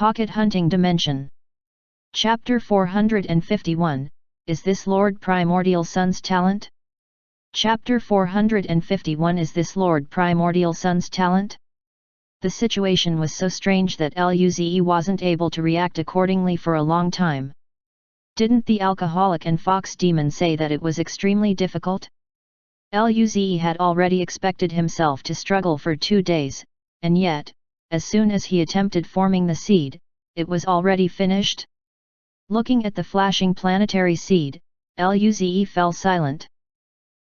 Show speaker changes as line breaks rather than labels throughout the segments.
Pocket Hunting Dimension. Chapter 451, Is this Lord Primordial Sun's talent? Chapter 451 Is this Lord Primordial Sun's talent? The situation was so strange that Luze wasn't able to react accordingly for a long time. Didn't the alcoholic and fox demon say that it was extremely difficult? Luze had already expected himself to struggle for 2 days, and yet, as soon as he attempted forming the seed, it was already finished. Looking at the flashing planetary seed, Luze fell silent.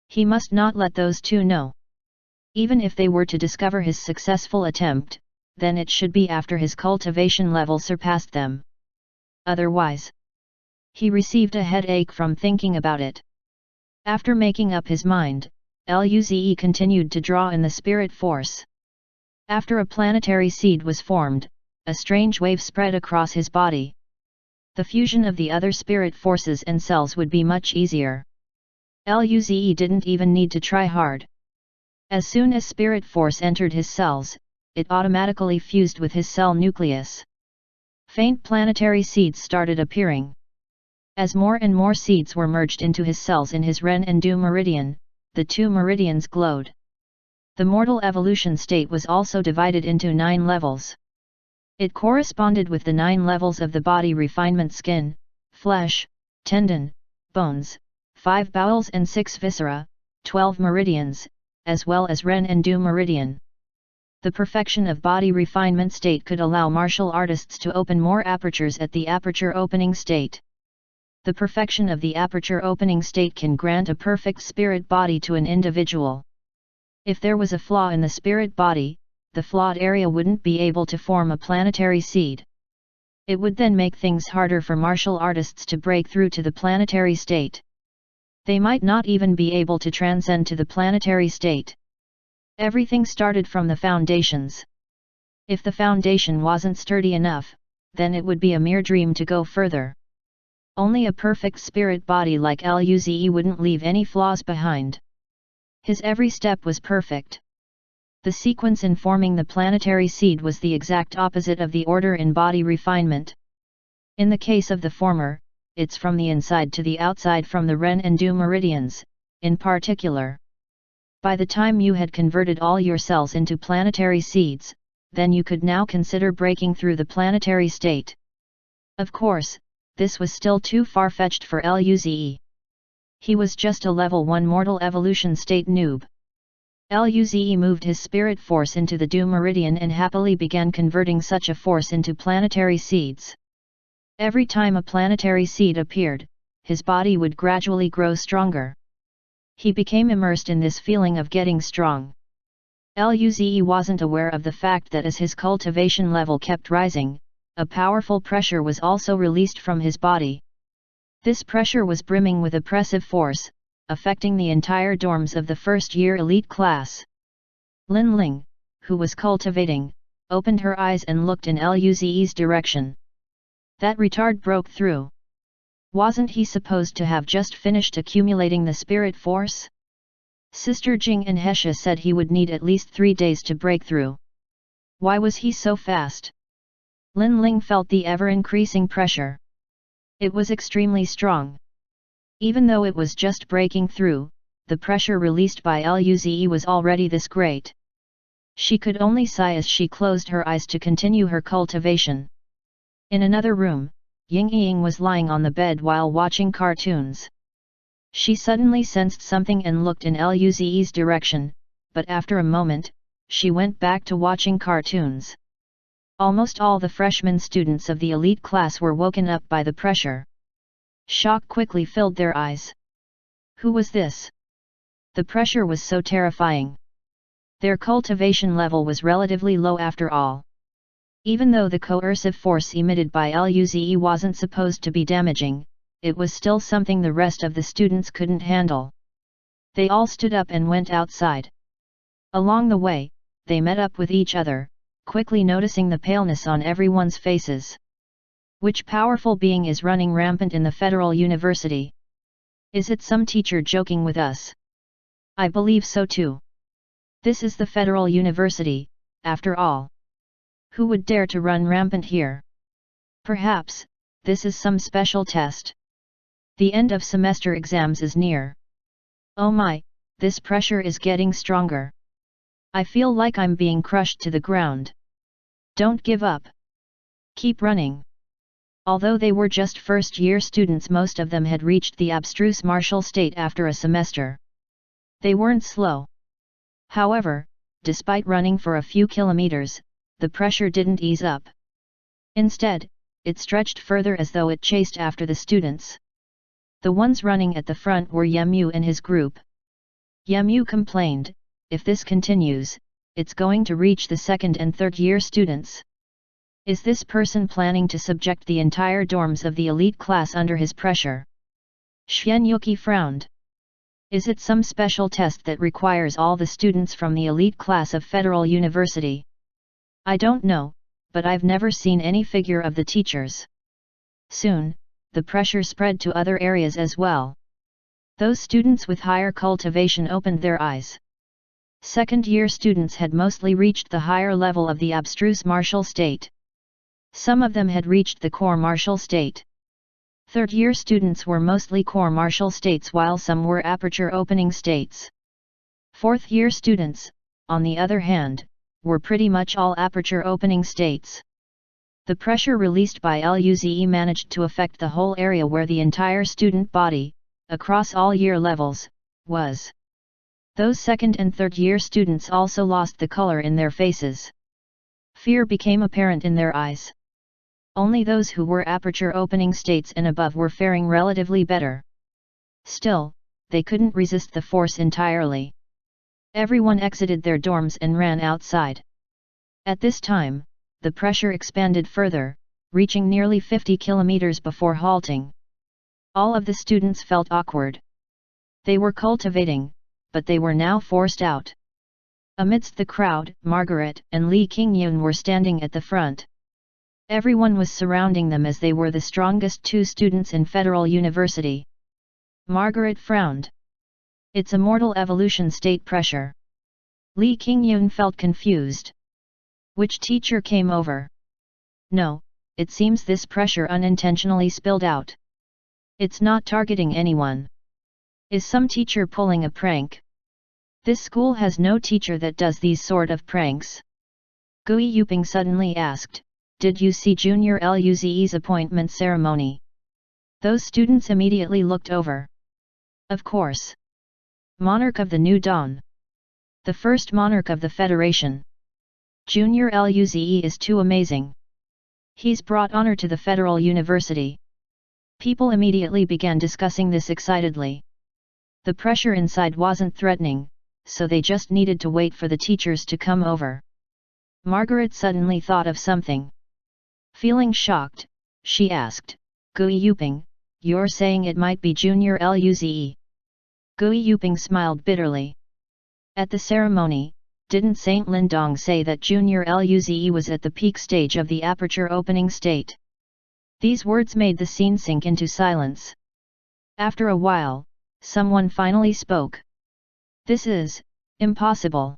He must not let those two know. Even if they were to discover his successful attempt, then it should be after his cultivation level surpassed them. Otherwise, he received a headache from thinking about it. After making up his mind, Luze continued to draw in the spirit force. After a planetary seed was formed, a strange wave spread across his body. The fusion of the other spirit forces and cells would be much easier. Luze didn't even need to try hard. As soon as spirit force entered his cells, it automatically fused with his cell nucleus. Faint planetary seeds started appearing. As more and more seeds were merged into his cells in his Ren and Du meridian, the 2 meridians glowed. The mortal evolution state was also divided into 9 levels. It corresponded with the 9 levels of the body refinement: skin, flesh, tendon, bones, 5 bowels and 6 viscera, 12 meridians, as well as Ren and Du meridian. The perfection of body refinement state could allow martial artists to open more apertures at the aperture opening state. The perfection of the aperture opening state can grant a perfect spirit body to an individual. If there was a flaw in the spirit body, the flawed area wouldn't be able to form a planetary seed. It would then make things harder for martial artists to break through to the planetary state. They might not even be able to transcend to the planetary state. Everything started from the foundations. If the foundation wasn't sturdy enough, then it would be a mere dream to go further. Only a perfect spirit body like Luze wouldn't leave any flaws behind. His every step was perfect. The sequence in forming the planetary seed was the exact opposite of the order in body refinement. In the case of the former, it's from the inside to the outside, from the Ren and Du meridians, in particular. By the time you had converted all your cells into planetary seeds, then you could now consider breaking through the planetary state. Of course, this was still too far-fetched for Luze. He was just a level 1 mortal evolution state noob. Luze moved his spirit force into the Du meridian and happily began converting such a force into planetary seeds. Every time a planetary seed appeared, his body would gradually grow stronger. He became immersed in this feeling of getting strong. Luze wasn't aware of the fact that as his cultivation level kept rising, a powerful pressure was also released from his body. This pressure was brimming with oppressive force, affecting the entire dorms of the first-year elite class. Lin Ling, who was cultivating, opened her eyes and looked in Luze's direction. That retard broke through. Wasn't he supposed to have just finished accumulating the spirit force? Sister Jing and Hesha said he would need at least 3 days to break through. Why was he so fast? Lin Ling felt the ever-increasing pressure. It was extremely strong. Even though it was just breaking through, the pressure released by Luze was already this great. She could only sigh as she closed her eyes to continue her cultivation. In another room, Ying Ying was lying on the bed while watching cartoons. She suddenly sensed something and looked in Luze's direction, but after a moment, she went back to watching cartoons. Almost all the freshman students of the elite class were woken up by the pressure. Shock quickly filled their eyes. Who was this? The pressure was so terrifying. Their cultivation level was relatively low after all. Even though the coercive force emitted by Luze wasn't supposed to be damaging, it was still something the rest of the students couldn't handle. They all stood up and went outside. Along the way, they met up with each other, quickly noticing the paleness on everyone's faces. Which powerful being is running rampant in the Federal University? Is it some teacher joking with us? I believe so too. This is the Federal University, after all. Who would dare to run rampant here? Perhaps, this is some special test. The end of semester exams is near. Oh my, this pressure is getting stronger. I feel like I'm being crushed to the ground. Don't give up. Keep running. Although they were just first-year students, most of them had reached the abstruse martial state after a semester. They weren't slow. However, despite running for a few kilometers, the pressure didn't ease up. Instead, it stretched further as though it chased after the students. The ones running at the front were Yemu and his group. Yemu complained, if this continues, it's going to reach the second and third-year students. Is this person planning to subject the entire dorms of the elite class under his pressure? Xuanyuki frowned. Is it some special test that requires all the students from the elite class of Federal University? I don't know, but I've never seen any figure of the teachers. Soon, the pressure spread to other areas as well. Those students with higher cultivation opened their eyes. Second-year students had mostly reached the higher level of the abstruse martial state. Some of them had reached the core martial state. Third-year students were mostly core martial states while some were aperture opening states. Fourth-year students, on the other hand, were pretty much all aperture opening states. The pressure released by LUZE managed to affect the whole area where the entire student body, across all year levels, was. Those second and third-year students also lost the color in their faces. Fear became apparent in their eyes. Only those who were aperture opening states and above were faring relatively better. Still, they couldn't resist the force entirely. Everyone exited their dorms and ran outside. At this time, the pressure expanded further, reaching nearly 50 kilometers before halting. All of the students felt awkward. They were cultivating, but they were now forced out. Amidst the crowd, Margaret and Li Qingyun were standing at the front. Everyone was surrounding them as they were the strongest two students in Federal University. Margaret frowned. It's a mortal evolution state pressure. Li Qingyun felt confused. Which teacher came over? No, it seems this pressure unintentionally spilled out. It's not targeting anyone. Is some teacher pulling a prank? This school has no teacher that does these sort of pranks. Gui Yuping suddenly asked, did you see Junior LUZE's appointment ceremony? Those students immediately looked over. Of course. Monarch of the New Dawn. The first monarch of the Federation. Junior LUZE is too amazing. He's brought honor to the Federal University. People immediately began discussing this excitedly. The pressure inside wasn't threatening, so they just needed to wait for the teachers to come over. Margaret suddenly thought of something. Feeling shocked, she asked, Gui Yuping, you're saying it might be Junior LUZE? Gui Yuping smiled bitterly. At the ceremony, didn't Saint Lindong say that Junior LUZE was at the peak stage of the aperture opening state? These words made the scene sink into silence. After a while, someone finally spoke. This is impossible.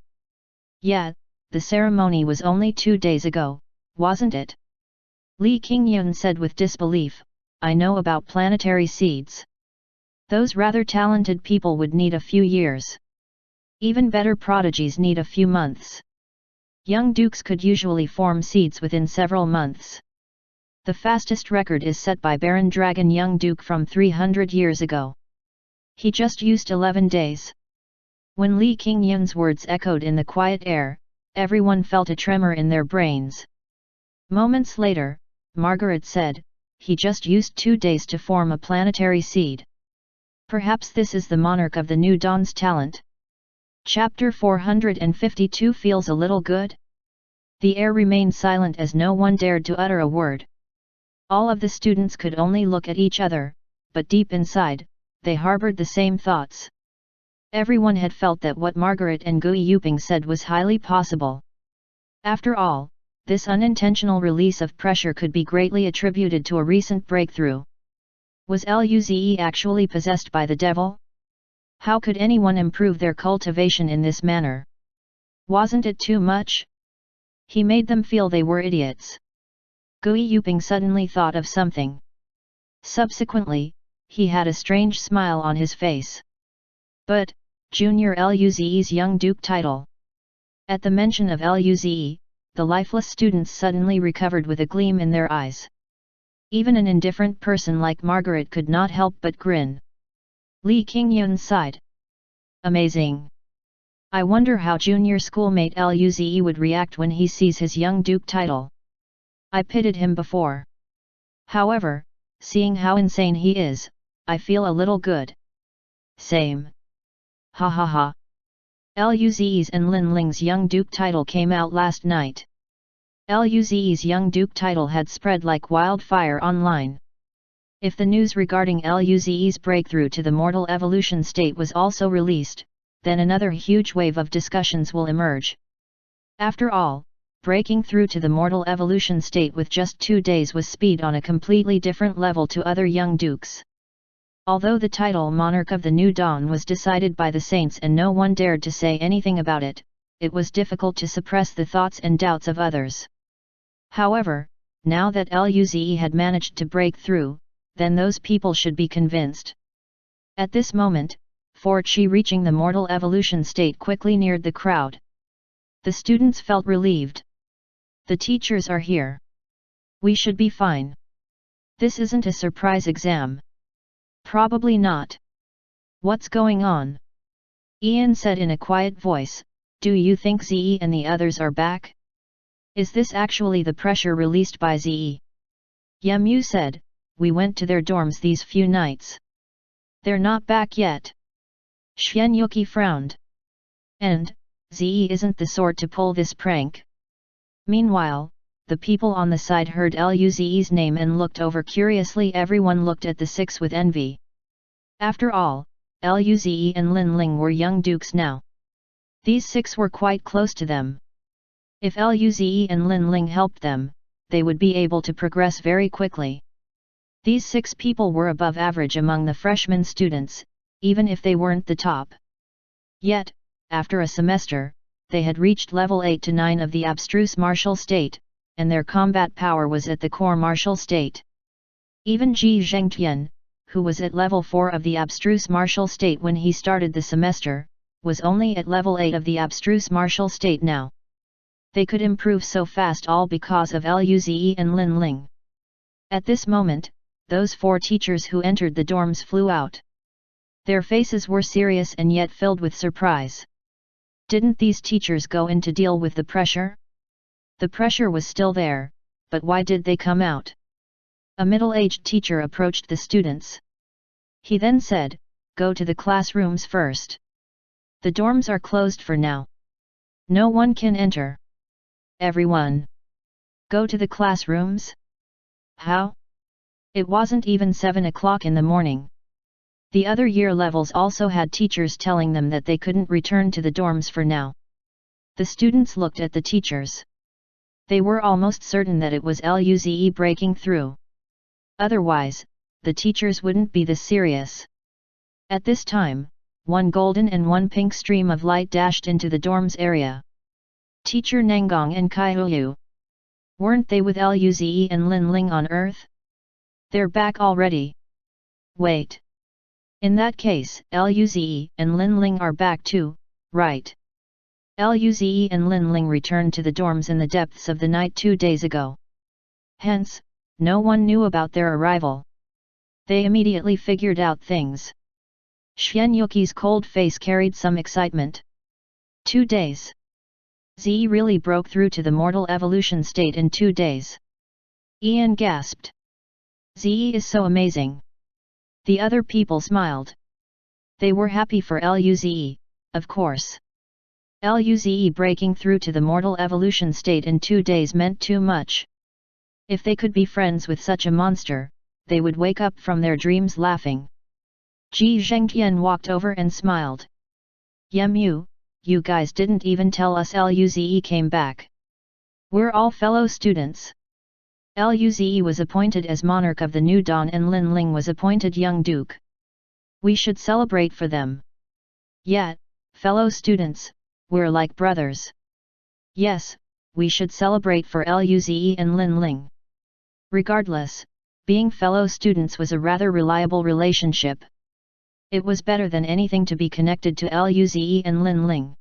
Yeah, the ceremony was only 2 days ago, wasn't it? Li Qingyun said with disbelief, I know about planetary seeds. Those rather talented people would need a few years. Even better prodigies need a few months. Young dukes could usually form seeds within several months. The fastest record is set by Baron Dragon Young Duke from 300 years ago. He just used 11 days. When Li Qingyun's words echoed in the quiet air, everyone felt a tremor in their brains. Moments later, Margaret said, he just used 2 days to form a planetary seed. Perhaps this is the monarch of the New Dawn's talent. Chapter 452 feels a little good? The air remained silent as no one dared to utter a word. All of the students could only look at each other, but deep inside, they harbored the same thoughts. Everyone had felt that what Margaret and Gui Yuping said was highly possible. After all, this unintentional release of pressure could be greatly attributed to a recent breakthrough. Was LUZE actually possessed by the devil? How could anyone improve their cultivation in this manner? Wasn't it too much? He made them feel they were idiots. Gui Yuping suddenly thought of something. Subsequently, he had a strange smile on his face. But, Junior Luze's young duke title. At the mention of Luze, the lifeless students suddenly recovered with a gleam in their eyes. Even an indifferent person like Margaret could not help but grin. Li Qingyun sighed. Amazing. I wonder how junior schoolmate Luze would react when he sees his young duke title. I pitied him before. However, seeing how insane he is, I feel a little good. Same. Ha ha ha. Luze's and Lin Ling's young duke title came out last night. Luze's young duke title had spread like wildfire online. If the news regarding Luze's breakthrough to the mortal evolution state was also released, then another huge wave of discussions will emerge. After all, breaking through to the mortal evolution state with just 2 days was speed on a completely different level to other young dukes. Although the title Monarch of the New Dawn was decided by the saints and no one dared to say anything about it, it was difficult to suppress the thoughts and doubts of others. However, now that Luze had managed to break through, then those people should be convinced. At this moment, Chi reaching the mortal evolution state quickly neared the crowd. The students felt relieved. The teachers are here. We should be fine. This isn't a surprise exam. Probably not. What's going on? Ian said in a quiet voice, do you think Ze and the others are back? Is this actually the pressure released by Ze? Yemu said, we went to their dorms these few nights. They're not back yet. Xian Yuki frowned. And, Ze isn't the sort to pull this prank. Meanwhile, the people on the side heard Luze's name and looked over curiously. Everyone looked at the 6 with envy. After all, Luze and Lin Ling were young dukes now. These 6 were quite close to them. If Luze and Lin Ling helped them, they would be able to progress very quickly. These 6 people were above average among the freshman students, even if they weren't the top. Yet, after a semester, they had reached level 8 to 9 of the abstruse martial state, and their combat power was at the core martial state. Even Ji Zhengtian, who was at level 4 of the abstruse martial state when he started the semester, was only at level 8 of the abstruse martial state now. They could improve so fast all because of Luze and Lin Ling. At this moment, those 4 teachers who entered the dorms flew out. Their faces were serious and yet filled with surprise. Didn't these teachers go in to deal with the pressure? The pressure was still there, but why did they come out? A middle-aged teacher approached the students. He then said, go to the classrooms first. The dorms are closed for now. No one can enter. Everyone. Go to the classrooms? How? It wasn't even 7 o'clock in the morning. The other year levels also had teachers telling them that they couldn't return to the dorms for now. The students looked at the teachers. They were almost certain that it was Luze breaking through. Otherwise, the teachers wouldn't be this serious. At this time, 1 golden and 1 pink stream of light dashed into the dorms area. Teacher Nangong and Kai Huyu. Weren't they with Luze and Lin Ling on Earth? They're back already. Wait. In that case, Luze and Lin Ling are back too, right? Luze and Lin Ling returned to the dorms in the depths of the night 2 days ago. Hence, no one knew about their arrival. They immediately figured out things. Xian Yuki's cold face carried some excitement. 2 days. Ze really broke through to the mortal evolution state in 2 days. Ian gasped. Ze is so amazing. The other people smiled. They were happy for Luze, of course. Luze breaking through to the mortal evolution state in 2 days meant too much. If they could be friends with such a monster, they would wake up from their dreams laughing. Ji Zhengtian walked over and smiled. Yemu, you guys didn't even tell us Luze came back. We're all fellow students. Luze was appointed as monarch of the New Dawn and Lin Ling was appointed young duke. We should celebrate for them. Yeah, fellow students, we're like brothers. Yes, we should celebrate for Luze and Lin Ling. Regardless, being fellow students was a rather reliable relationship. It was better than anything to be connected to Luze and Lin Ling.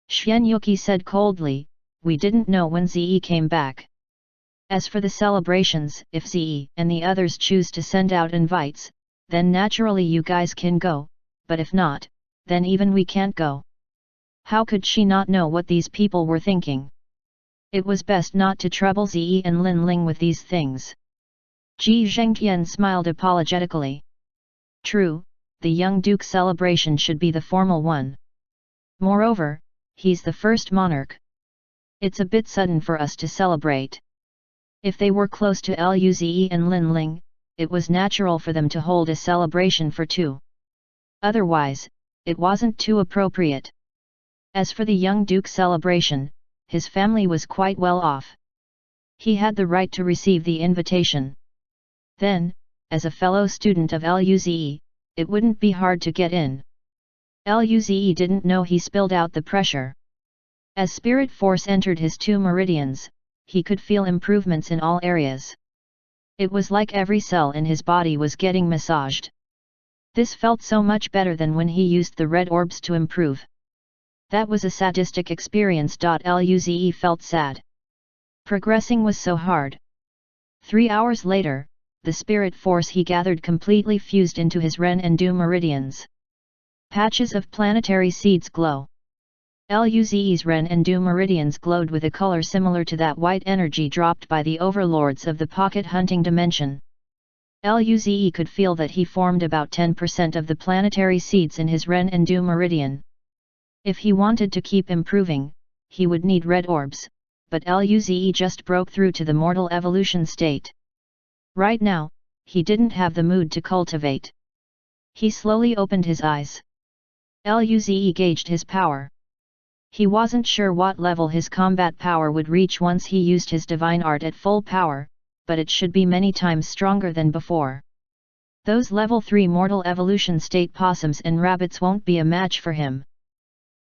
Xian Yuki said coldly, "We didn't know when Ze came back. As for the celebrations, if Ze and the others choose to send out invites, then naturally you guys can go, but if not, then even we can't go." How could she not know what these people were thinking? It was best not to trouble Ze and Lin Ling with these things. Ji Zhengtian smiled apologetically. True, the young duke celebration should be the formal one. Moreover, he's the first monarch. It's a bit sudden for us to celebrate. If they were close to Luze and Lin Ling, it was natural for them to hold a celebration for two. Otherwise, it wasn't too appropriate. As for the young duke's celebration, his family was quite well off. He had the right to receive the invitation. Then, as a fellow student of Luze, it wouldn't be hard to get in. Luze didn't know he spilled out the pressure. As spirit force entered his 2 meridians, he could feel improvements in all areas. It was like every cell in his body was getting massaged. This felt so much better than when he used the red orbs to improve. That was a sadistic experience. Luze felt sad. Progressing was so hard. 3 hours later, the spirit force he gathered completely fused into his Ren and Du meridians. Patches of planetary seeds glow. Luze's Ren and Du meridians glowed with a color similar to that white energy dropped by the overlords of the pocket hunting dimension. Luze could feel that he formed about 10% of the planetary seeds in his Ren and Du meridian. If he wanted to keep improving, he would need red orbs, but Luze just broke through to the mortal evolution state. Right now, he didn't have the mood to cultivate. He slowly opened his eyes. Luze gauged his power. He wasn't sure what level his combat power would reach once he used his divine art at full power, but it should be many times stronger than before. Those level 3 mortal evolution state possums and rabbits won't be a match for him.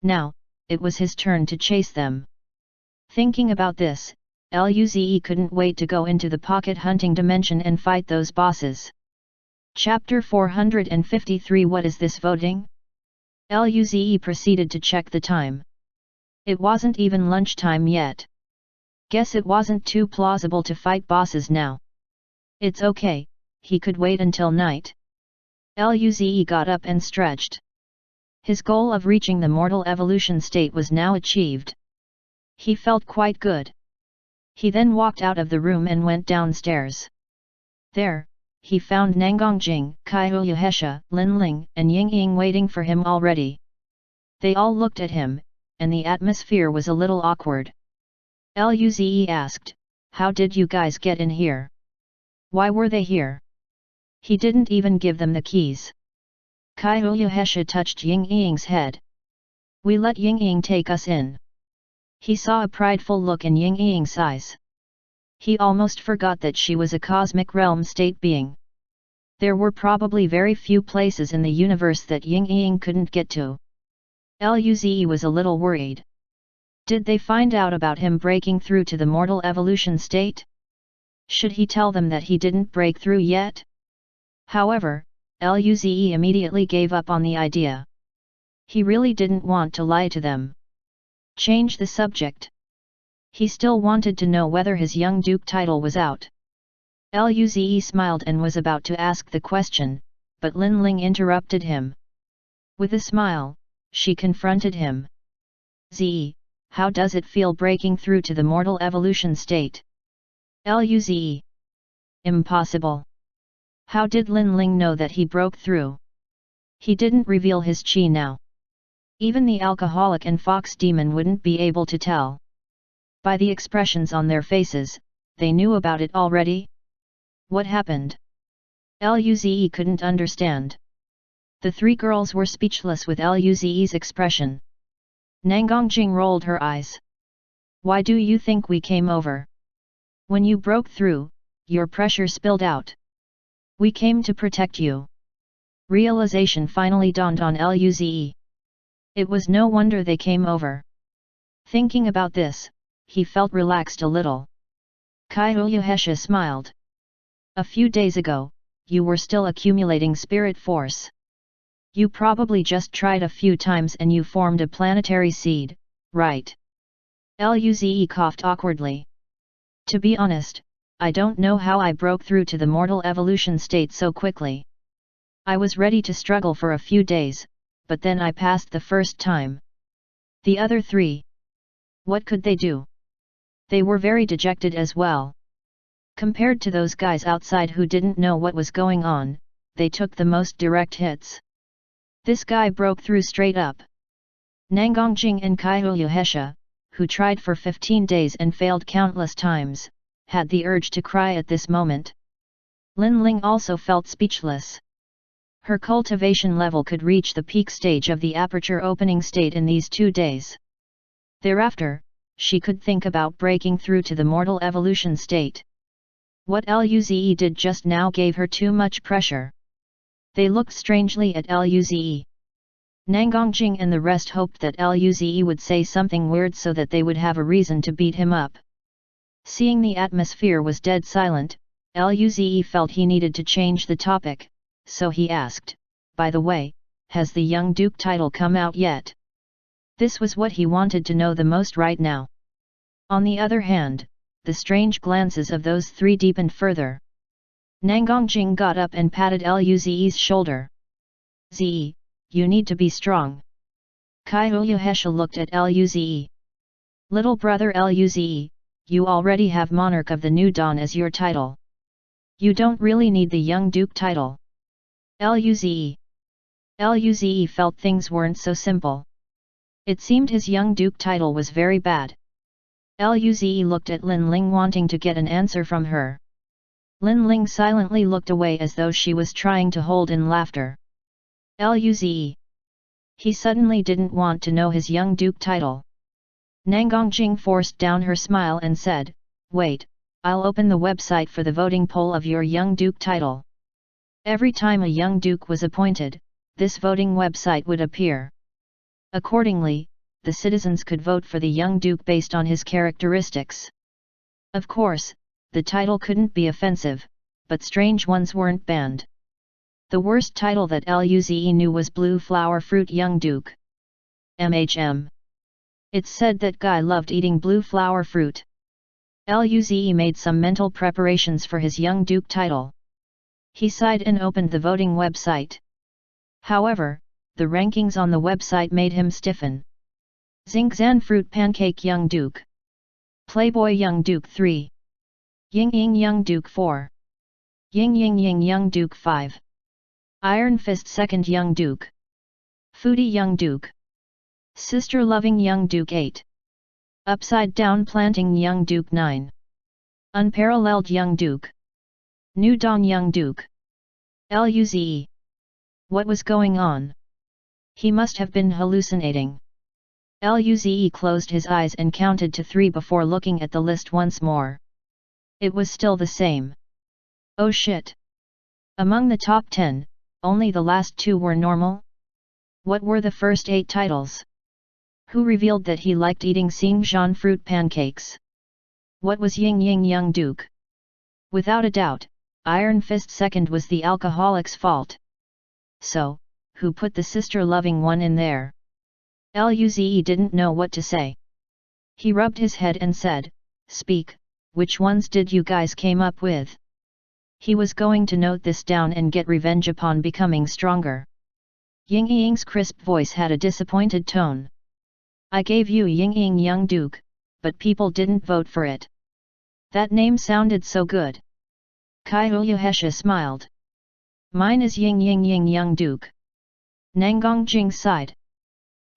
Now, it was his turn to chase them. Thinking about this, Luze couldn't wait to go into the pocket hunting dimension and fight those bosses. Chapter 453 What is this voting? Luze proceeded to check the time. It wasn't even lunchtime yet. Guess it wasn't too plausible to fight bosses now. It's okay, he could wait until night. Luze got up and stretched. His goal of reaching the mortal evolution state was now achieved. He felt quite good. He then walked out of the room and went downstairs. There, he found Nangongjing, Kaiyuhesha, Lin Ling, and Ying Ying waiting for him already. They all looked at him, and the atmosphere was a little awkward. Luze asked, "How did you guys get in here? Why were they here?" He didn't even give them the keys. Kaiyuhesha touched Ying Ying's head. "We let Ying Ying take us in." He saw a prideful look in Ying Ying's eyes. He almost forgot that she was a cosmic realm state being. There were probably very few places in the universe that Ying Ying couldn't get to. Luze was a little worried. Did they find out about him breaking through to the mortal evolution state? Should he tell them that he didn't break through yet? However, Luze immediately gave up on the idea. He really didn't want to lie to them. Change the subject. He still wanted to know whether his young duke title was out. Luze smiled and was about to ask the question, but Lin Ling interrupted him. With a smile, she confronted him. "Ze, how does it feel breaking through to the mortal evolution state?" Luze. Impossible. How did Lin Ling know that he broke through? He didn't reveal his chi now. Even the alcoholic and fox demon wouldn't be able to tell. By the expressions on their faces, they knew about it already. What happened? Luze couldn't understand. The 3 girls were speechless with Luze's expression. Nangongjing rolled her eyes. "Why do you think we came over? When you broke through, your pressure spilled out. We came to protect you." Realization finally dawned on Luze. It was no wonder they came over. Thinking about this, he felt relaxed a little. Kaiyuhesha smiled. A few days ago, you were still accumulating spirit force. You probably just tried a few times and you formed a planetary seed, right? Luze coughed awkwardly. To be honest, I don't know how I broke through to the mortal evolution state so quickly. I was ready to struggle for a few days, but then I passed the first time. The other three. What could they do? They were very dejected as well. Compared to those guys outside who didn't know what was going on, they took the most direct hits. This guy broke through straight up. Nangongjing and Kaiyuhesha, who tried for 15 days and failed countless times, had the urge to cry at this moment. Lin Ling also felt speechless. Her cultivation level could reach the peak stage of the aperture opening state in these 2 days. Thereafter, she could think about breaking through to the mortal evolution state. What Luze did just now gave her too much pressure. They looked strangely at Luze. Nangongjing and the rest hoped that Luze would say something weird so that they would have a reason to beat him up. Seeing the atmosphere was dead silent, Luze felt he needed to change the topic, so he asked, "By the way, has the young duke title come out yet?" This was what he wanted to know the most right now. On the other hand, the strange glances of those three deepened further. Nangongjing got up and patted Luze's shoulder. "Ze, you need to be strong." Kaiyuhesha looked at Luze. "Little brother Luze, you already have Monarch of the New Dawn as your title. You don't really need the young duke title." Luze felt things weren't so simple. It seemed his young duke title was very bad. Luze looked at Lin Ling wanting to get an answer from her. Lin Ling silently looked away as though she was trying to hold in laughter. Luze. He suddenly didn't want to know his young duke title. Nangongjing forced down her smile and said, "Wait, I'll open the website for the voting poll of your young duke title." Every time a young duke was appointed, this voting website would appear. Accordingly, the citizens could vote for the young duke based on his characteristics. Of course, the title couldn't be offensive, but strange ones weren't banned. The worst title that Luze knew was Blue Flower Fruit Young Duke. It's said that guy loved eating blue flower fruit. Luze made some mental preparations for his young duke title. He sighed and opened the voting website. However, the rankings on the website made him stiffen. Xingzan Fruit Pancake Young Duke. Playboy Young Duke 3. Ying Ying Young Duke 4. Ying Ying Ying Young Duke 5. Iron Fist Second Young Duke. Foodie Young Duke. Sister Loving Young Duke 8. Upside Down Planting Young Duke 9. Unparalleled Young Duke. New Dawn Young Duke. Luze. What was going on? He must have been hallucinating. Luze closed his eyes and counted to 3 before looking at the list once more. It was still the same. Oh shit! Among the top 10, only the last 2 were normal? What were the first 8 titles? Who revealed that he liked eating Xingzhan fruit pancakes? What was Ying Ying Young Duke? Without a doubt, Iron Fist Second was the alcoholic's fault. So, who put the sister-loving one in there? Luze didn't know what to say. He rubbed his head and said, "Speak, which ones did you guys came up with?" He was going to note this down and get revenge upon becoming stronger. Ying Ying's crisp voice had a disappointed tone. "I gave you Ying Ying Young Duke, but people didn't vote for it. That name sounded so good." Kaiyuhesha smiled. "Mine is Ying Ying Ying Young Duke." Nangongjing sighed.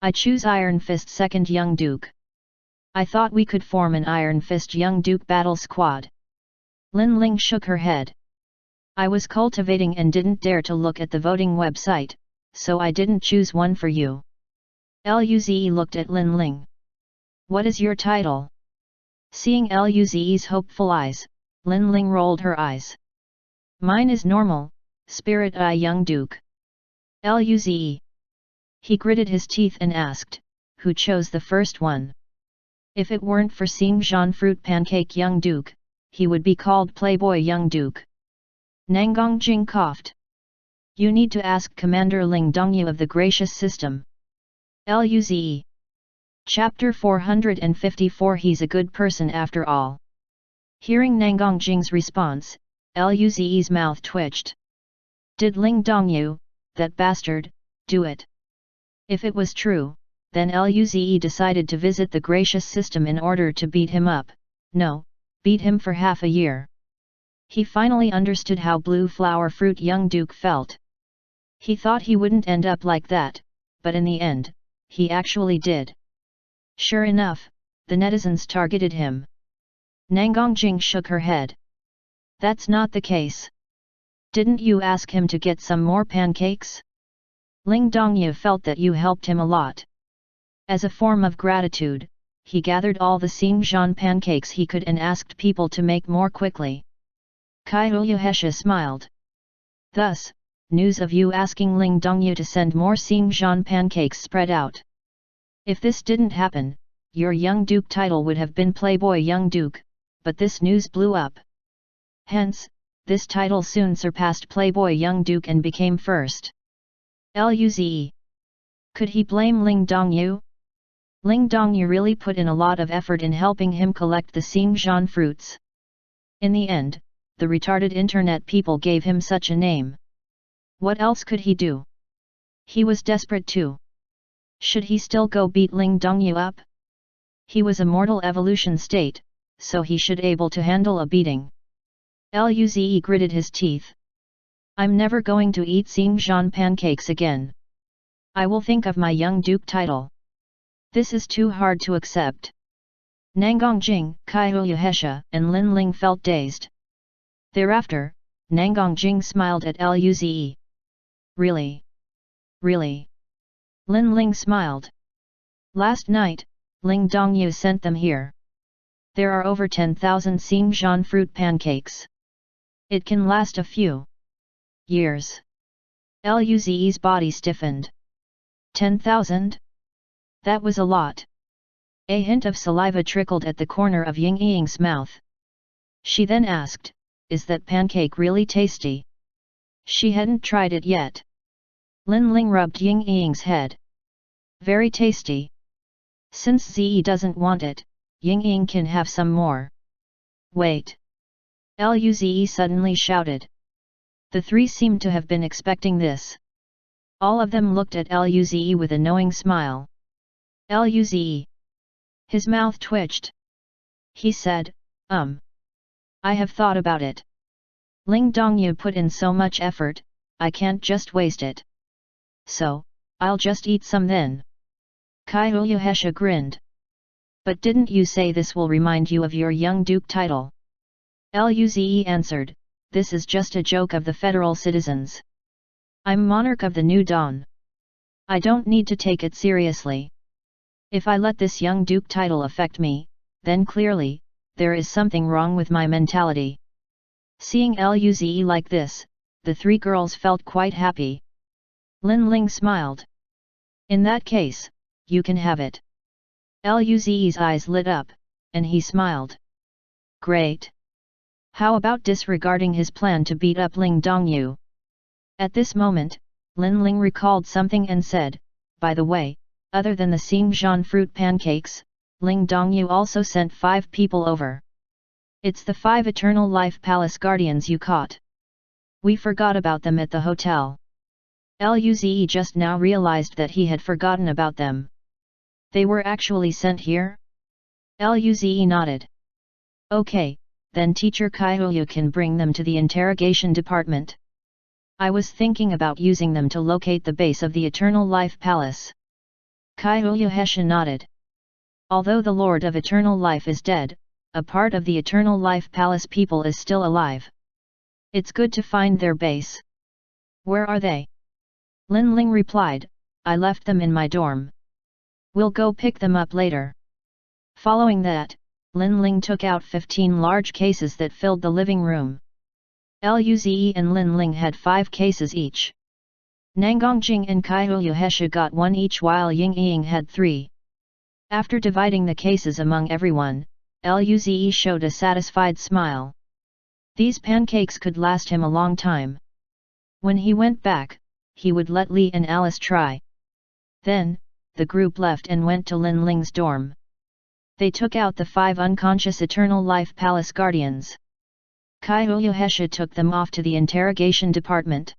"I choose Iron Fist Second Young Duke. I thought we could form an Iron Fist Young Duke battle squad." Lin Ling shook her head. "I was cultivating and didn't dare to look at the voting website, so I didn't choose one for you." Luze looked at Lin Ling. "What is your title?" Seeing Luze's hopeful eyes, Lin Ling rolled her eyes. "Mine is normal, Spirit Eye Young Duke." Luze. He gritted his teeth and asked, "Who chose the first one?" If it weren't for Xingzhan Fruit Pancake Young Duke, he would be called Playboy Young Duke. Nangang Jing coughed. You need to ask Commander Ling Dongyu of the Gracious System. Luze. Chapter 454. He's a good person after all. Hearing Nangang Jing's response, Luze's mouth twitched. Did Ling Dongyu, that bastard, do it? If it was true, then Luze decided to visit the Gracious System in order to beat him up. No, beat him for half a year. He finally understood how Blue Flower Fruit young Duke felt. He thought he wouldn't end up like that, but in the end, he actually did. Sure enough, the netizens targeted him. Nangang Jing shook her head. That's not the case. Didn't you ask him to get some more pancakes? Ling Dongyu felt that you helped him a lot. As a form of gratitude, he gathered all the Xingjian pancakes he could and asked people to make more quickly. Kai Uyuhesha smiled. Thus, news of you asking Ling Dongyu to send more Xingjian pancakes spread out. If this didn't happen, your young duke title would have been Playboy Young Duke, but this news blew up. Hence, this title soon surpassed Playboy Young Duke and became first. Luze. Could he blame Ling Dongyu? Ling Dongyu really put in a lot of effort in helping him collect the Xingjian fruits. In the end, the retarded internet people gave him such a name. What else could he do? He was desperate too. Should he still go beat Ling Dongyu up? He was a mortal evolution state, so he should able to handle a beating. Luze gritted his teeth. I'm never going to eat Xingjian pancakes again. I will think of my young duke title. This is too hard to accept. Nangang Jing, Kai Uyuhesha, and Lin Ling felt dazed. Thereafter, Nangang Jing smiled at Luze. Really? Really? Lin Ling smiled. Last night, Ling Dongyu sent them here. There are over 10,000 Xingjian fruit pancakes. It can last a few years. Luze's body stiffened. 10,000? That was a lot. A hint of saliva trickled at the corner of Ying Ying's mouth. She then asked, is that pancake really tasty? She hadn't tried it yet. Lin Ling rubbed Ying Ying's head. Very tasty. Since Ze doesn't want it, Ying Ying can have some more. Wait! Luze suddenly shouted. The three seemed to have been expecting this. All of them looked at Luze with a knowing smile. Luze. His mouth twitched. He said, I have thought about it. Ling Dongyu put in so much effort, I can't just waste it. So, I'll just eat some then. Kai Uyuhesha grinned. But didn't you say this will remind you of your young duke title? Luze answered, this is just a joke of the federal citizens. I'm monarch of the new dawn. I don't need to take it seriously. If I let this young duke title affect me, then clearly, there is something wrong with my mentality. Seeing Luze like this, the three girls felt quite happy. Lin Ling smiled. In that case, you can have it. Luze's eyes lit up, and he smiled. Great. How about disregarding his plan to beat up Ling Dongyu? At this moment, Lin Ling recalled something and said, by the way, other than the Xingjian fruit pancakes, Ling Dongyu also sent 5 people over. It's the 5 Eternal Life Palace Guardians you caught. We forgot about them at the hotel. Luze just now realized that he had forgotten about them. They were actually sent here? Luze nodded. Okay, then Teacher Kaihoyu can bring them to the interrogation department. I was thinking about using them to locate the base of the Eternal Life Palace. Kai Uyuhesha nodded. Although the Lord of Eternal Life is dead, a part of the Eternal Life Palace people is still alive. It's good to find their base. Where are they? Lin Ling replied, I left them in my dorm. We'll go pick them up later. Following that, Lin Ling took out 15 large cases that filled the living room. Luze and Lin Ling had 5 cases each. Nangang Jing and Kai Uyuhesha got 1 each while Ying Ying had 3. After dividing the cases among everyone, Luze showed a satisfied smile. These pancakes could last him a long time. When he went back, he would let Li and Alice try. Then, the group left and went to Lin Ling's dorm. They took out the 5 unconscious Eternal Life Palace Guardians. Kyohesha took them off to the interrogation department.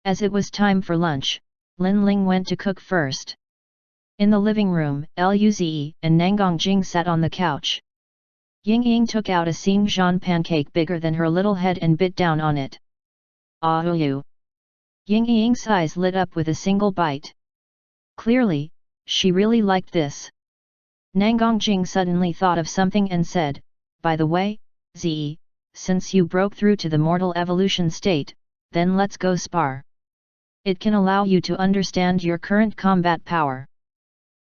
As it was time for lunch, Lin Ling went to cook first. In the living room, Luze and Nangang Jing sat on the couch. Ying Ying took out a Xingjian pancake bigger than her little head and bit down on it. Ah you! Ying Ying's eyes lit up with a single bite. Clearly, she really liked this. Nangang Jing suddenly thought of something and said, "By the way, Zi, since you broke through to the mortal evolution state, then let's go spar. It can allow you to understand your current combat power."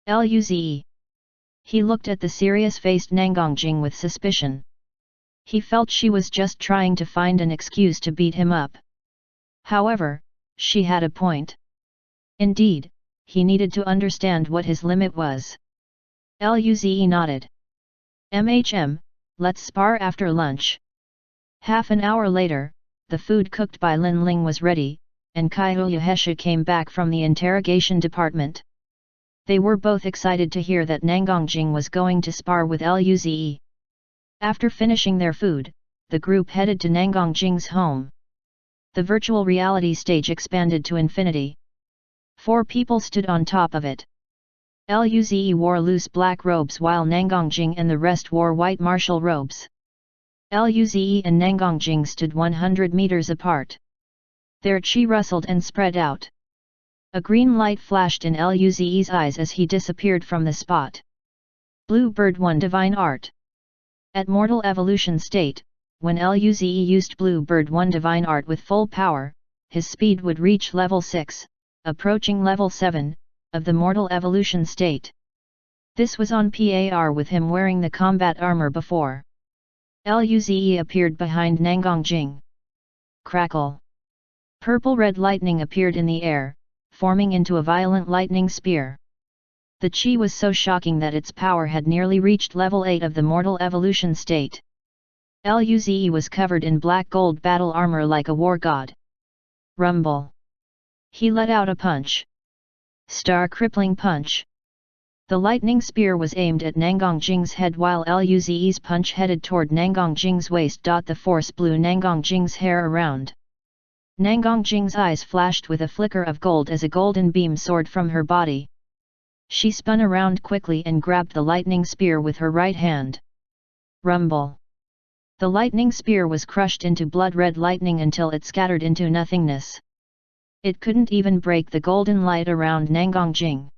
Luze. He looked at the serious-faced Nangang Jing with suspicion. He felt she was just trying to find an excuse to beat him up. However, she had a point. Indeed, he needed to understand what his limit was. Luze nodded. Let's spar after lunch." Half an hour later, the food cooked by Lin Ling was ready, and Kyohesha came back from the interrogation department. They were both excited to hear that Nangang Jing was going to spar with Luze. After finishing their food, the group headed to Nangang Jing's home. The virtual reality stage expanded to infinity. 4 people stood on top of it. Luze wore loose black robes while Nangang Jing and the rest wore white martial robes. Luze and Nangang Jing stood 100 meters apart. Their chi rustled and spread out. A green light flashed in Luze's eyes as he disappeared from the spot. Blue Bird 1 Divine Art. At Mortal Evolution state, when Luze used Blue Bird 1 Divine Art with full power, his speed would reach level 6, approaching level 7, of the Mortal Evolution state. This was on par with him wearing the combat armor before. Luze appeared behind Nangang Jing. Crackle! Purple-red lightning appeared in the air, forming into a violent lightning spear. The chi was so shocking that its power had nearly reached level 8 of the Mortal Evolution state. Luze was covered in black gold battle armor like a war god. Rumble! He let out a punch. Star crippling punch. The lightning spear was aimed at Nangang Jing's head while Luze's punch headed toward Nangang Jing's waist. The force blew Nangang Jing's hair around. Nangang Jing's eyes flashed with a flicker of gold as a golden beam soared from her body. She spun around quickly and grabbed the lightning spear with her right hand. Rumble! The lightning spear was crushed into blood-red lightning until it scattered into nothingness. It couldn't even break the golden light around Nangang Jing.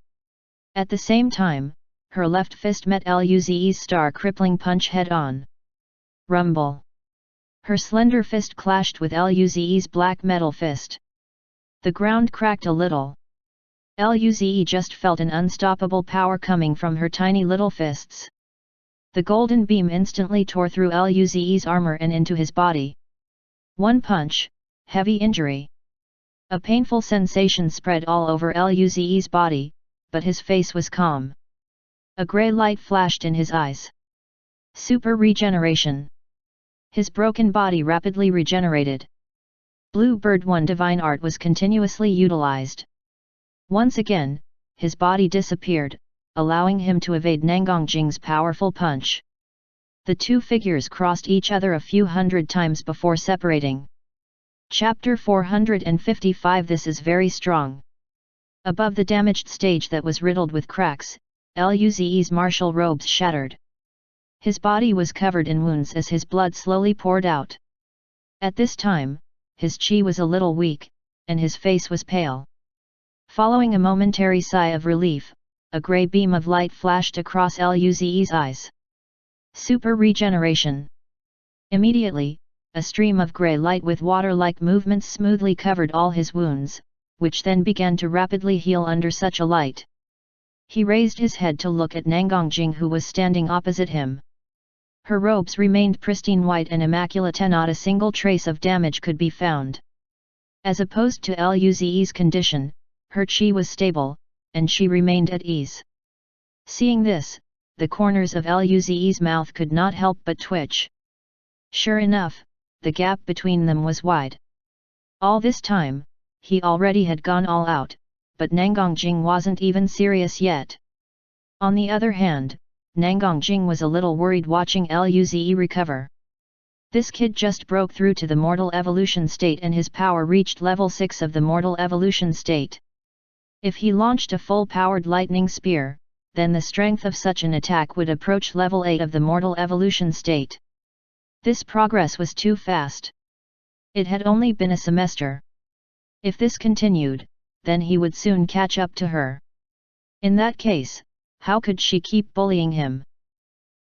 At the same time, her left fist met Luze's star-crippling punch head-on. Rumble! Her slender fist clashed with Luze's black metal fist. The ground cracked a little. Luze just felt an unstoppable power coming from her tiny little fists. The golden beam instantly tore through Luze's armor and into his body. One punch, heavy injury. A painful sensation spread all over Luze's body, but his face was calm. A grey light flashed in his eyes. Super regeneration. His broken body rapidly regenerated. Blue Bird 1 Divine Art was continuously utilized. Once again, his body disappeared, allowing him to evade Nangang Jing's powerful punch. The two figures crossed each other a few hundred times before separating. Chapter 455 This is very strong. Above the damaged stage that was riddled with cracks, Luze's martial robes shattered. His body was covered in wounds as his blood slowly poured out. At this time, his chi was a little weak, and his face was pale. Following a momentary sigh of relief, a grey beam of light flashed across Luze's eyes. Super regeneration. Immediately, a stream of grey light with water-like movements smoothly covered all his wounds, which then began to rapidly heal under such a light. He raised his head to look at Nangang Jing, who was standing opposite him. Her robes remained pristine white and immaculate, and not a single trace of damage could be found. As opposed to Luze's condition, her chi was stable, and she remained at ease. Seeing this, the corners of Luze's mouth could not help but twitch. Sure enough, the gap between them was wide. All this time, he already had gone all out, but Nangongjing wasn't even serious yet. On the other hand, Nangongjing was a little worried watching Luze recover. This kid just broke through to the mortal evolution state and his power reached level 6 of the mortal evolution state. If he launched a full-powered lightning spear, then the strength of such an attack would approach level 8 of the mortal evolution state. This progress was too fast. It had only been a semester. If this continued, then he would soon catch up to her. In that case, how could she keep bullying him?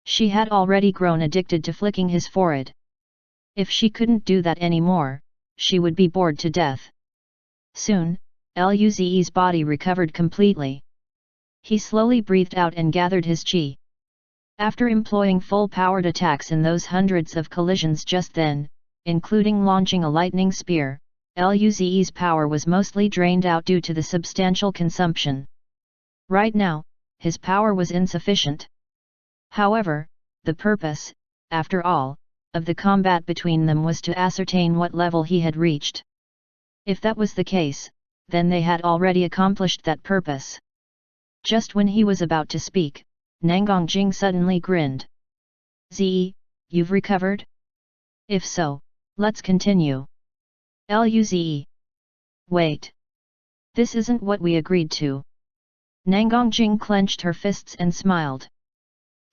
She had already grown addicted to flicking his forehead. If she couldn't do that anymore, she would be bored to death. Soon, Luze's body recovered completely. He slowly breathed out and gathered his chi. After employing full-powered attacks in those hundreds of collisions just then, including launching a lightning spear, Luze's power was mostly drained out due to the substantial consumption. Right now, his power was insufficient. However, the purpose, after all, of the combat between them was to ascertain what level he had reached. If that was the case, then they had already accomplished that purpose. Just when he was about to speak, Nangongjing suddenly grinned. "Zi, you've recovered? If so, let's continue." "Luze. Wait. This isn't what we agreed to." Nangongjing clenched her fists and smiled.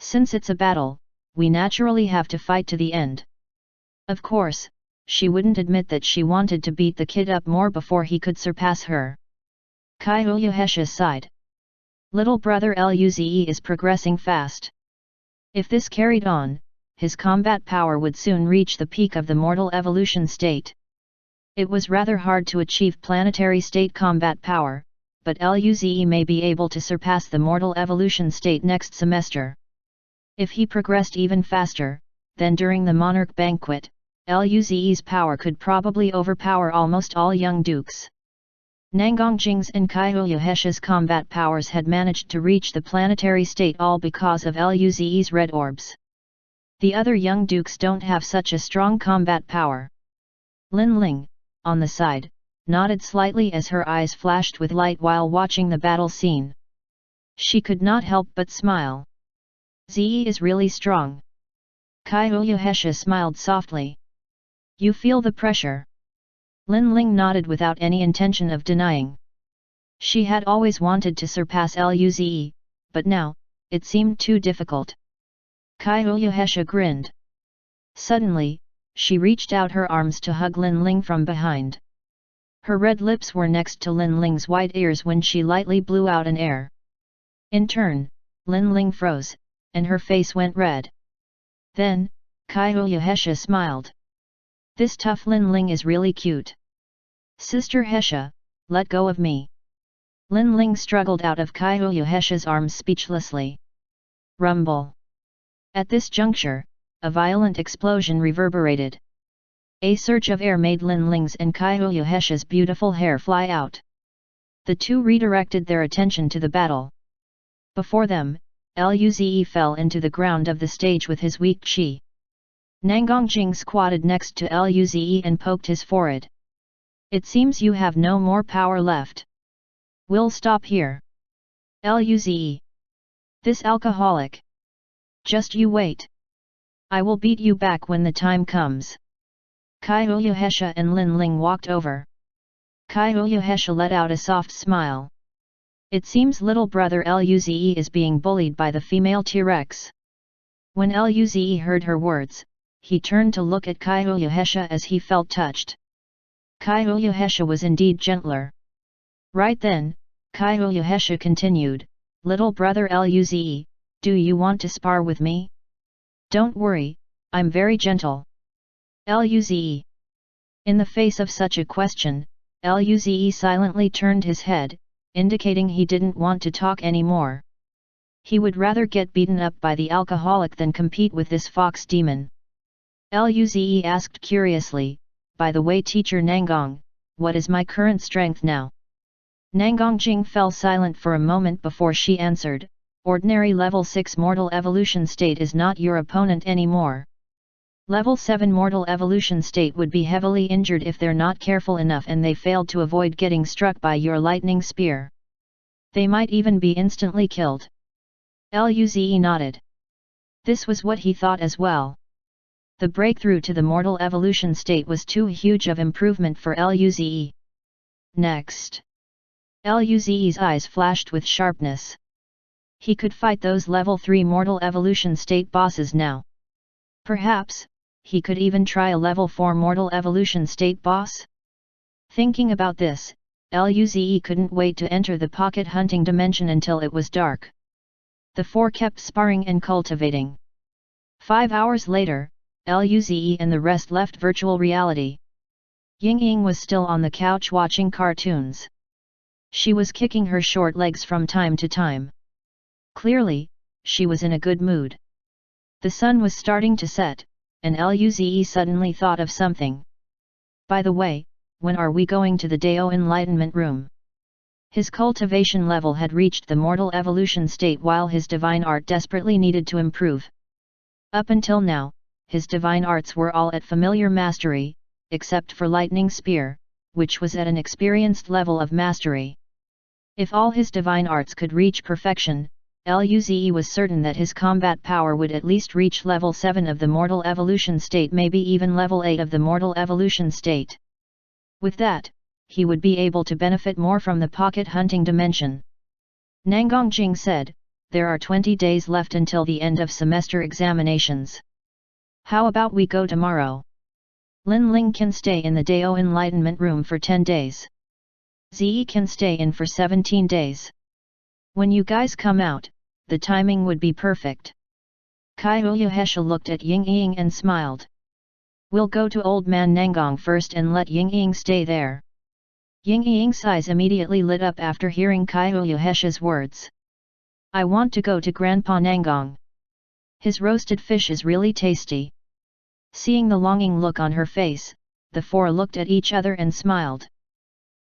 "Since it's a battle, we naturally have to fight to the end." Of course, she wouldn't admit that she wanted to beat the kid up more before he could surpass her. Kai Uyuhesha sighed. Little brother Luze is progressing fast. If this carried on, his combat power would soon reach the peak of the mortal evolution state. It was rather hard to achieve planetary state combat power, but Luze may be able to surpass the mortal evolution state next semester. If he progressed even faster, then during the monarch banquet, Luze's power could probably overpower almost all young dukes. Nangongjing's and Kai Uyuhesha's combat powers had managed to reach the planetary state all because of Luze's red orbs. The other young dukes don't have such a strong combat power. Lin Ling, on the side, nodded slightly as her eyes flashed with light while watching the battle scene. She could not help but smile. "Zi is really strong." Kai Uyuhesha smiled softly. "You feel the pressure?" Lin Ling nodded without any intention of denying. She had always wanted to surpass Luze, but now, it seemed too difficult. Kai Uyuhesha grinned. Suddenly, she reached out her arms to hug Lin Ling from behind. Her red lips were next to Lin Ling's white ears when she lightly blew out an air. In turn, Lin Ling froze, and her face went red. Then, Kai Uyuhesha smiled. "This tough Lin Ling is really cute. Sister Hesha, let go of me." Lin Ling struggled out of Kai Uyuhesha's arms speechlessly. Rumble. At this juncture, a violent explosion reverberated. A surge of air made Lin Ling's and Kai Uyuhesha's beautiful hair fly out. The two redirected their attention to the battle. Before them, Luze fell into the ground of the stage with his weak chi. Nangongjing squatted next to Luze and poked his forehead. "It seems you have no more power left. We'll stop here." "Luze. This alcoholic. Just you wait. I will beat you back when the time comes." Kai Uyuhesha and Lin Ling walked over. Kai Uyuhesha let out a soft smile. "It seems little brother Luze is being bullied by the female T-Rex." When Luze heard her words, he turned to look at Kai Uyuhesha as he felt touched. Kai Uyuhesha was indeed gentler. Right then, Kai Uyuhesha continued, "Little brother Luze, do you want to spar with me?" "Don't worry, I'm very gentle." Luze. In the face of such a question, Luze silently turned his head, indicating he didn't want to talk anymore. He would rather get beaten up by the alcoholic than compete with this fox demon. Luze asked curiously, "By the way, teacher Nangong, what is my current strength now?" Nangongjing fell silent for a moment before she answered, "Ordinary level 6 mortal evolution state is not your opponent anymore. Level 7 mortal evolution state would be heavily injured if they're not careful enough and they failed to avoid getting struck by your lightning spear. They might even be instantly killed. Luze nodded. This was what he thought as well. The breakthrough to the mortal evolution state was too huge of improvement for Luze. Next. Luze's eyes flashed with sharpness. He could fight those level 3 mortal evolution state bosses now. Perhaps, he could even try a level 4 mortal evolution state boss? Thinking about this, Luze couldn't wait to enter the pocket hunting dimension until it was dark. The four kept sparring and cultivating. 5 hours later, Luze and the rest left virtual reality. Ying was still on the couch watching cartoons. She was kicking her short legs from time to time. Clearly, she was in a good mood. The sun was starting to set, and Luze suddenly thought of something. By the way, when are we going to the Dao Enlightenment Room? His cultivation level had reached the mortal evolution state while his divine art desperately needed to improve. Up until now, his divine arts were all at familiar mastery, except for Lightning Spear, which was at an experienced level of mastery. If all his divine arts could reach perfection, Luze was certain that his combat power would at least reach level 7 of the mortal evolution state, maybe even level 8 of the mortal evolution state. With that, he would be able to benefit more from the pocket hunting dimension. Nangongjing said, "There are 20 days left until the end of semester examinations. How about we go tomorrow? Lin Ling can stay in the Dao Enlightenment Room for 10 days. Ze can stay in for 17 days. When you guys come out, the timing would be perfect." Kaiyuhesha looked at Ying and smiled. "We'll go to Old Man Nangong first and let Ying stay there." Ying's eyes immediately lit up after hearing Kaiyuhesha's words. "I want to go to Grandpa Nangong. His roasted fish is really tasty." Seeing the longing look on her face, the four looked at each other and smiled.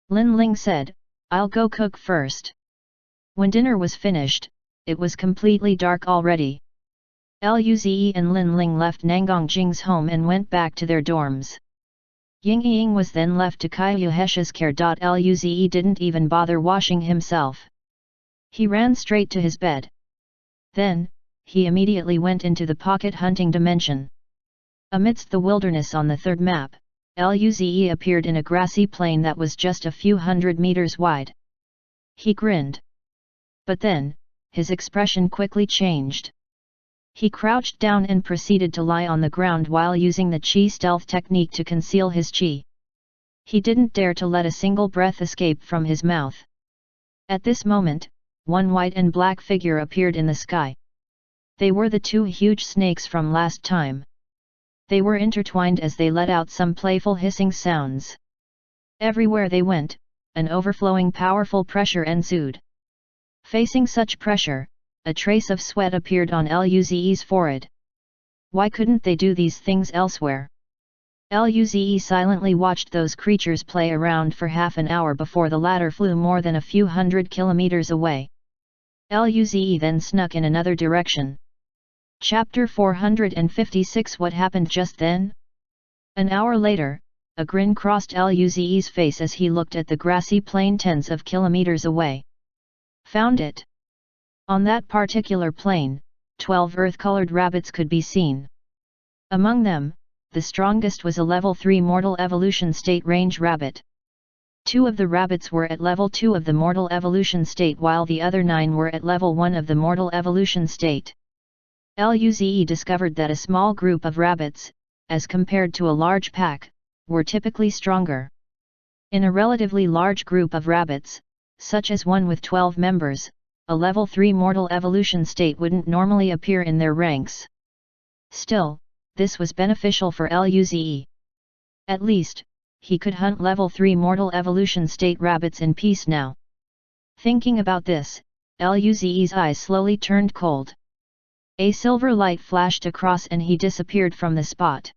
Lin Ling said, "I'll go cook first." When dinner was finished, it was completely dark already. Luze and Lin Ling left Nangongjing's home and went back to their dorms. Ying was then left to Kaiyuhesha's care. Luze didn't even bother washing himself. He ran straight to his bed. Then, he immediately went into the pocket hunting dimension. Amidst the wilderness on the third map, Luze appeared in a grassy plain that was just a few hundred meters wide. He grinned. But then, his expression quickly changed. He crouched down and proceeded to lie on the ground while using the chi stealth technique to conceal his chi. He didn't dare to let a single breath escape from his mouth. At this moment, one white and black figure appeared in the sky. They were the two huge snakes from last time. They were intertwined as they let out some playful hissing sounds. Everywhere they went, an overflowing powerful pressure ensued. Facing such pressure, a trace of sweat appeared on Luze's forehead. Why couldn't they do these things elsewhere? Luze silently watched those creatures play around for half an hour before the latter flew more than a few hundred kilometers away. Luze then snuck in another direction. Chapter 456 What happened just then? An hour later, a grin crossed Luze's face as he looked at the grassy plain tens of kilometers away. Found it! On that particular plain, 12 earth-colored rabbits could be seen. Among them, the strongest was a level 3 mortal evolution state range rabbit. 2 of the rabbits were at level 2 of the mortal evolution state while the other 9 were at level 1 of the mortal evolution state. Luze discovered that a small group of rabbits, as compared to a large pack, were typically stronger. In a relatively large group of rabbits, such as one with 12 members, a level 3 mortal evolution state wouldn't normally appear in their ranks. Still, this was beneficial for Luze. At least, he could hunt level 3 mortal evolution state rabbits in peace now. Thinking about this, Luze's eyes slowly turned cold. A silver light flashed across and he disappeared from the spot.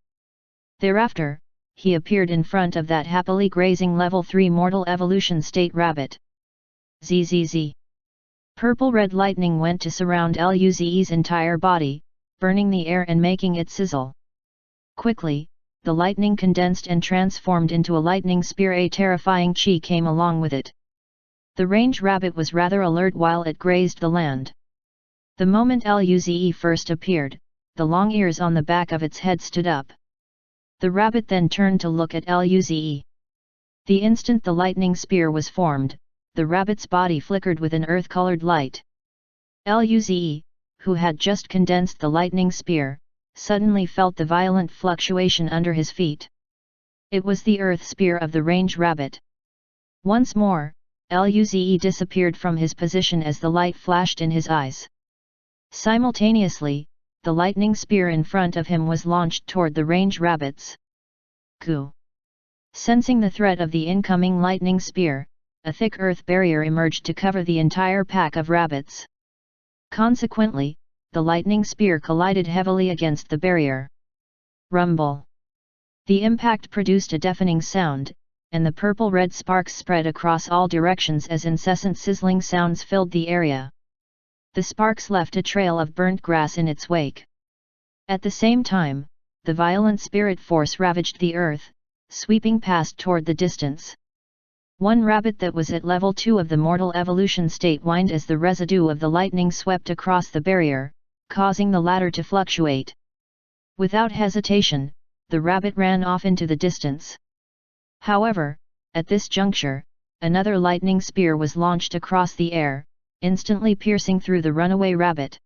Thereafter, he appeared in front of that happily grazing level 3 mortal evolution state rabbit. Zzz. Purple-red lightning went to surround Luze's entire body, burning the air and making it sizzle. Quickly, the lightning condensed and transformed into a lightning spear. A terrifying chi came along with it. The range rabbit was rather alert while it grazed the land. The moment Luze first appeared, the long ears on the back of its head stood up. The rabbit then turned to look at Luze. The instant the lightning spear was formed, the rabbit's body flickered with an earth-colored light. Luze, who had just condensed the lightning spear, suddenly felt the violent fluctuation under his feet. It was the earth spear of the range rabbit. Once more, Luze disappeared from his position as the light flashed in his eyes. Simultaneously, the lightning spear in front of him was launched toward the range rabbits. Ku! Sensing the threat of the incoming lightning spear, a thick earth barrier emerged to cover the entire pack of rabbits. Consequently, the lightning spear collided heavily against the barrier. Rumble! The impact produced a deafening sound, and the purple-red sparks spread across all directions as incessant sizzling sounds filled the area. The sparks left a trail of burnt grass in its wake. At the same time, the violent spirit force ravaged the earth, sweeping past toward the distance. One rabbit that was at level 2 of the mortal evolution state whined as the residue of the lightning swept across the barrier, causing the latter to fluctuate. Without hesitation, the rabbit ran off into the distance. However, at this juncture, another lightning spear was launched across the air, instantly piercing through the runaway rabbit.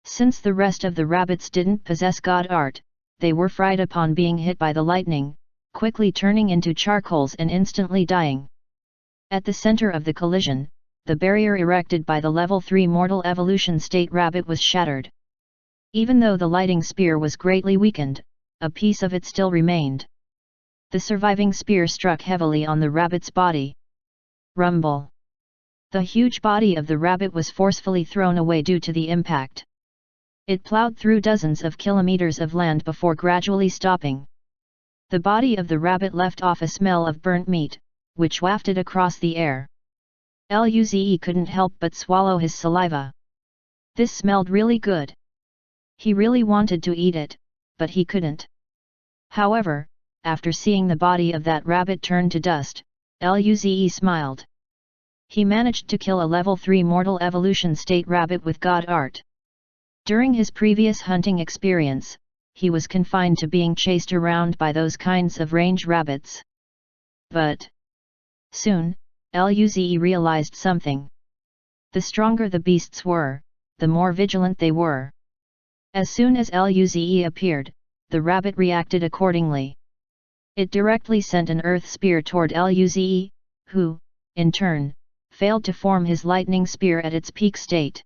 Since the rest of the rabbits didn't possess god art, they were fried upon being hit by the lightning, quickly turning into charcoals and instantly dying. At the center of the collision, the barrier erected by the level 3 mortal evolution state rabbit was shattered. Even though the lightning spear was greatly weakened, a piece of it still remained. The surviving spear struck heavily on the rabbit's body. Rumble! The huge body of the rabbit was forcefully thrown away due to the impact. It plowed through dozens of kilometers of land before gradually stopping. The body of the rabbit left off a smell of burnt meat, which wafted across the air. Luze couldn't help but swallow his saliva. This smelled really good. He really wanted to eat it, but he couldn't. However, after seeing the body of that rabbit turn to dust, Luze smiled. He managed to kill a level 3 mortal evolution state rabbit with god art. During his previous hunting experience, he was confined to being chased around by those kinds of range rabbits. But soon, Luze realized something. The stronger the beasts were, the more vigilant they were. As soon as Luze appeared, the rabbit reacted accordingly. It directly sent an earth spear toward Luze, who, in turn, failed to form his lightning spear at its peak state.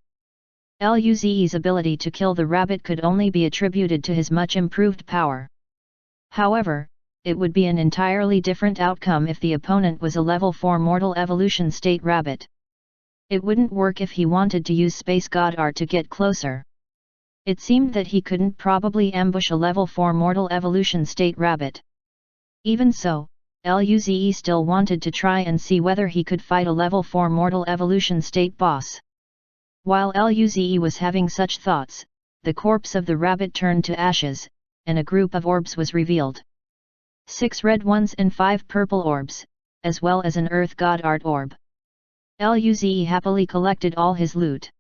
Luze's ability to kill the rabbit could only be attributed to his much improved power. However, it would be an entirely different outcome if the opponent was a level 4 mortal evolution state rabbit. It wouldn't work if he wanted to use space god art to get closer. It seemed that he couldn't probably ambush a level 4 mortal evolution state rabbit. Even so, Luze still wanted to try and see whether he could fight a level 4 mortal evolution state boss. While Luze was having such thoughts, the corpse of the rabbit turned to ashes, and a group of orbs was revealed. 6 red ones and 5 purple orbs, as well as an earth god art orb. Luze happily collected all his loot.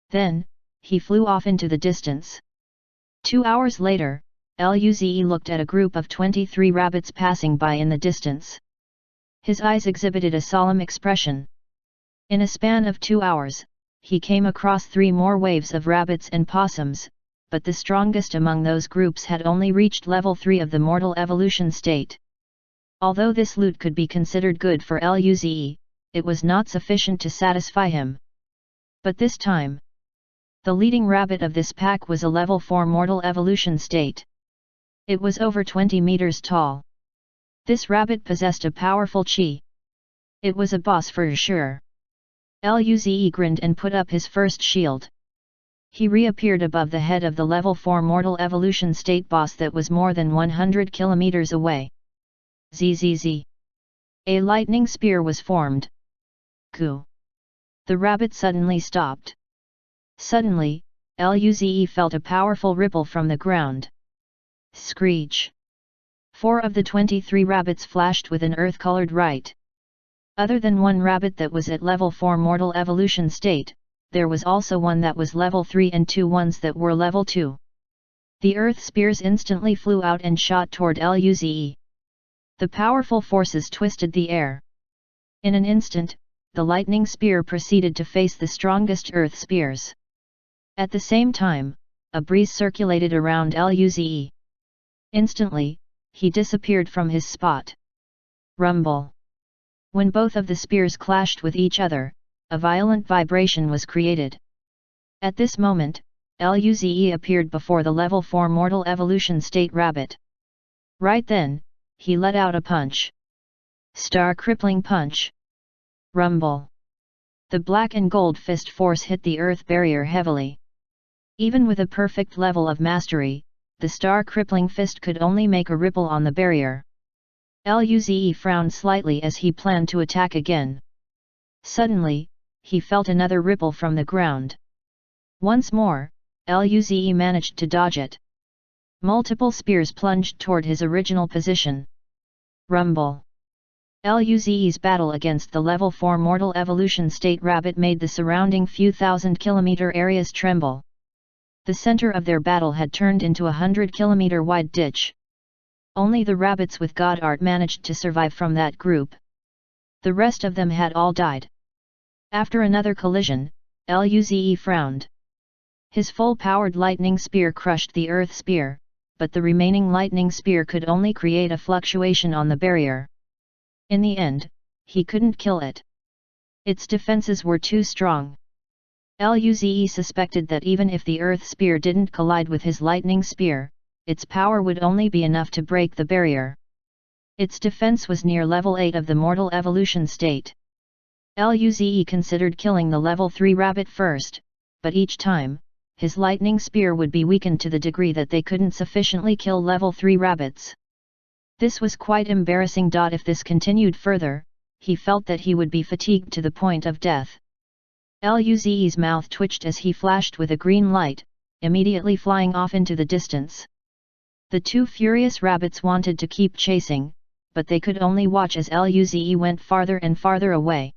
Then, he flew off into the distance. 2 hours later, Luze looked at a group of 23 rabbits passing by in the distance. His eyes exhibited a solemn expression. In a span of 2 hours, he came across 3 more waves of rabbits and possums, but the strongest among those groups had only reached level 3 of the mortal evolution state. Although this loot could be considered good for Luze, it was not sufficient to satisfy him. But this time, the leading rabbit of this pack was a level 4 mortal evolution state. It was over 20 meters tall. This rabbit possessed a powerful chi. It was a boss for sure. Luze grinned and put up his first shield. He reappeared above the head of the level 4 mortal evolution state boss that was more than 100 kilometers away. Zzz. A lightning spear was formed. Ku! The rabbit suddenly stopped. Suddenly, Luze felt a powerful ripple from the ground. Screech. 4 of the 23 rabbits flashed with an earth-colored light. Other than one rabbit that was at level 4 mortal evolution state, there was also one that was level 3 and 2 ones that were level 2. The earth spears instantly flew out and shot toward Luze. The powerful forces twisted the air. In an instant, the lightning spear proceeded to face the strongest earth spears. At the same time, a breeze circulated around Luze. Instantly, he disappeared from his spot. Rumble. When both of the spears clashed with each other, a violent vibration was created. At this moment, Luze appeared before the level 4 mortal evolution state rabbit. Right then, he let out a punch. Star crippling punch. Rumble. The black and gold fist force hit the earth barrier heavily. Even with a perfect level of mastery, the star crippling fist could only make a ripple on the barrier. Luze frowned slightly as he planned to attack again. Suddenly, he felt another ripple from the ground. Once more, Luze managed to dodge it. Multiple spears plunged toward his original position. Rumble. Luze's battle against the level 4 mortal evolution state rabbit made the surrounding few thousand-kilometer areas tremble. The center of their battle had turned into a 100-kilometer wide ditch. Only the rabbits with God Art managed to survive from that group. The rest of them had all died. After another collision, Luze frowned. His full-powered lightning spear crushed the earth spear, but the remaining lightning spear could only create a fluctuation on the barrier. In the end, he couldn't kill it. Its defenses were too strong. Luze suspected that even if the earth spear didn't collide with his lightning spear, its power would only be enough to break the barrier. Its defense was near level 8 of the mortal evolution state. Luze considered killing the level 3 rabbit first, but each time, his lightning spear would be weakened to the degree that they couldn't sufficiently kill level 3 rabbits. This was quite embarrassing. If this continued further, he felt that he would be fatigued to the point of death. Luze's mouth twitched as he flashed with a green light, immediately flying off into the distance. The two furious rabbits wanted to keep chasing, but they could only watch as Luze went farther and farther away.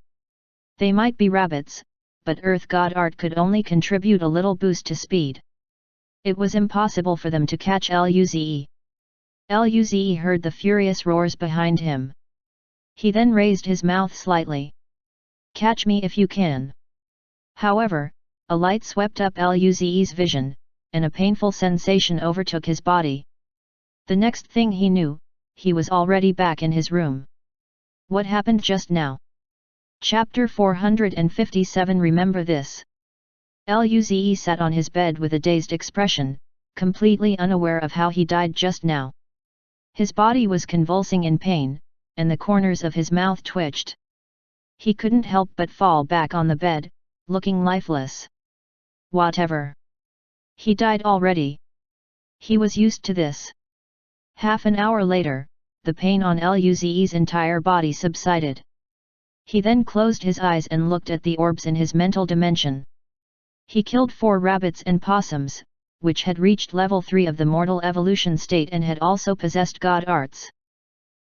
They might be rabbits, but Earth God Art could only contribute a little boost to speed. It was impossible for them to catch Luze. Luze heard the furious roars behind him. He then raised his mouth slightly. "Catch me if you can." However, a light swept up Luze's vision, and a painful sensation overtook his body. The next thing he knew, he was already back in his room. What happened just now? Chapter 457. Remember this. Luze sat on his bed with a dazed expression, completely unaware of how he died just now. His body was convulsing in pain, and the corners of his mouth twitched. He couldn't help but fall back on the bed, looking lifeless. Whatever. He died already. He was used to this. Half an hour later, the pain on Luze's entire body subsided. He then closed his eyes and looked at the orbs in his mental dimension. He killed 4 rabbits and possums, which had reached level 3 of the mortal evolution state and had also possessed God Arts.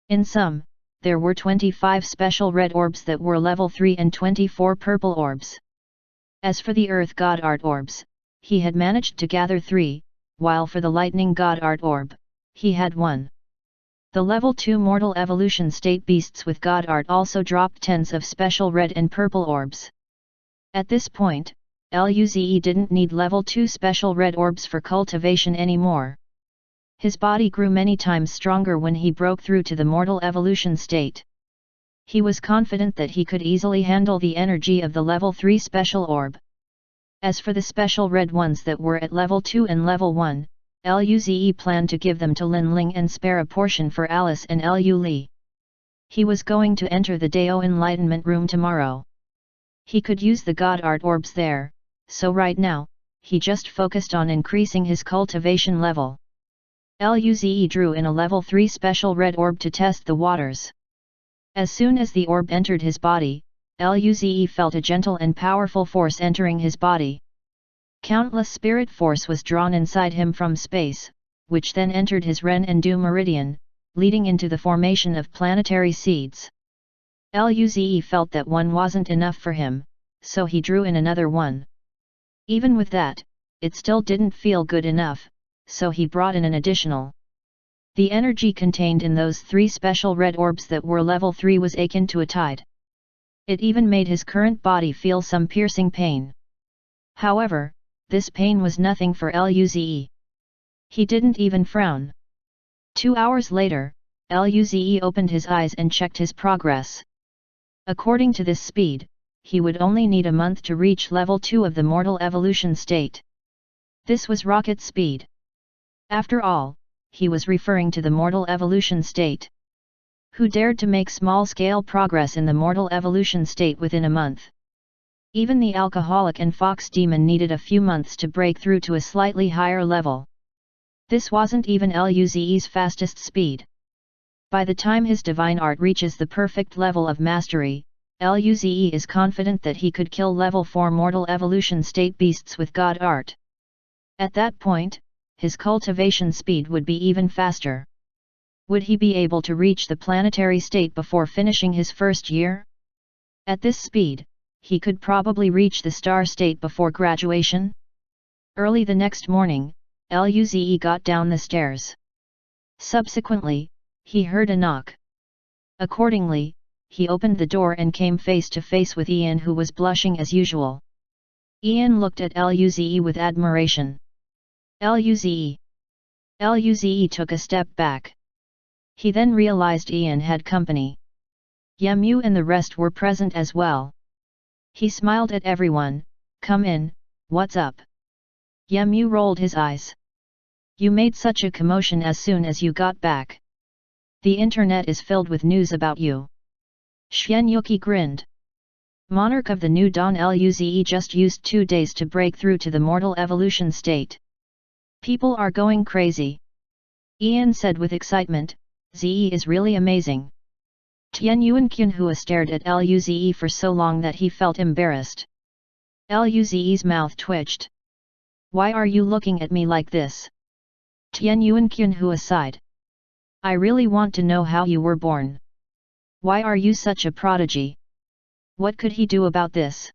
In sum, there were 25 special red orbs that were level 3 and 24 purple orbs. As for the Earth God Art orbs, he had managed to gather 3, while for the Lightning God Art orb, he had 1. The level 2 mortal evolution state beasts with God Art also dropped tens of special red and purple orbs. At this point, Luze didn't need level 2 special red orbs for cultivation anymore. His body grew many times stronger when he broke through to the mortal evolution state. He was confident that he could easily handle the energy of the level 3 special orb. As for the special red ones that were at level 2 and level 1, Luze planned to give them to Lin Ling and spare a portion for Alice and Lu Li. He was going to enter the Dao Enlightenment Room tomorrow. He could use the God Art orbs there, so right now, he just focused on increasing his cultivation level. Luze drew in a level 3 special red orb to test the waters. As soon as the orb entered his body, Luze felt a gentle and powerful force entering his body. Countless spirit force was drawn inside him from space, which then entered his Ren and Du meridian, leading into the formation of planetary seeds. Luze felt that one wasn't enough for him, so he drew in another one. Even with that, it still didn't feel good enough, so he brought in an additional. The energy contained in those 3 special red orbs that were level 3 was akin to a tide. It even made his current body feel some piercing pain. However, this pain was nothing for Luze. He didn't even frown. 2 hours later, Luze opened his eyes and checked his progress. According to this speed, he would only need a month to reach level 2 of the mortal evolution state. This was rocket speed. After all, he was referring to the mortal evolution state. Who dared to make small-scale progress in the mortal evolution state within a month? Even the alcoholic and fox demon needed a few months to break through to a slightly higher level. This wasn't even Luze's fastest speed. By the time his divine art reaches the perfect level of mastery, Luze is confident that he could kill level 4 mortal evolution state beasts with God art. At that point, his cultivation speed would be even faster. Would he be able to reach the planetary state before finishing his first year? At this speed, he could probably reach the star state before graduation. Early the next morning, Luze got down the stairs. Subsequently, he heard a knock. Accordingly, he opened the door and came face to face with Ian, who was blushing as usual. Ian looked at Luze with admiration. Luze. Luze took a step back. He then realized Ian had company. Yemu and the rest were present as well. He smiled at everyone. Come in, what's up? Yemu rolled his eyes. You made such a commotion as soon as you got back. The internet is filled with news about you. Xuanyuki grinned. Monarch of the New Dawn, Luze just used 2 days to break through to the mortal evolution state. People are going crazy. Ian said with excitement, Ze is really amazing. Tian Yuanqianhua stared at Luze for so long that he felt embarrassed. Luze's mouth twitched. Why are you looking at me like this? Tian Yuanqianhua sighed. I really want to know how you were born. Why are you such a prodigy? What could he do about this?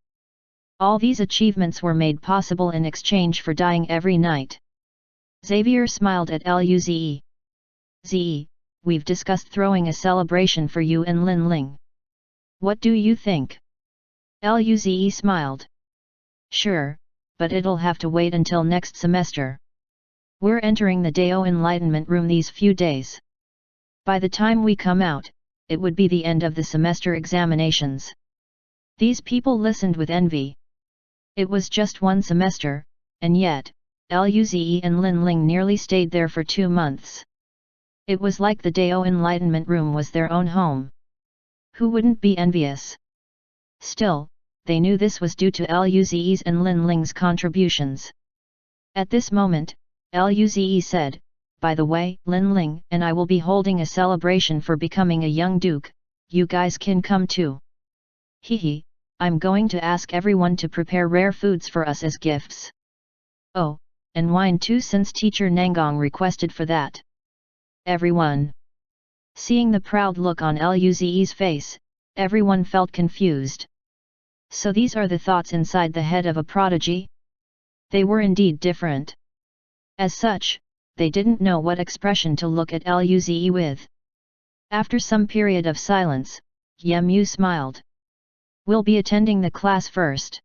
All these achievements were made possible in exchange for dying every night. Xavier smiled at Luze. Ze, we've discussed throwing a celebration for you and Lin Ling. What do you think? Luze smiled. Sure, but it'll have to wait until next semester. We're entering the Dao Enlightenment Room these few days. By the time we come out, it would be the end of the semester examinations. These people listened with envy. It was just 1 semester, and yet, Luze and Lin Ling nearly stayed there for 2 months. It was like the Dao Enlightenment Room was their own home. Who wouldn't be envious? Still, they knew this was due to Luze's and Lin Ling's contributions. At this moment, Luze said, by the way, Lin Ling and I will be holding a celebration for becoming a young duke, you guys can come too. Hehe, I'm going to ask everyone to prepare rare foods for us as gifts. Oh, and wine too, since teacher Nangong requested for that. Everyone. Seeing the proud look on Luze's face, everyone felt confused. So these are the thoughts inside the head of a prodigy? They were indeed different. As such, they didn't know what expression to look at Luze with. After some period of silence, Yemu smiled. We'll be attending the class first.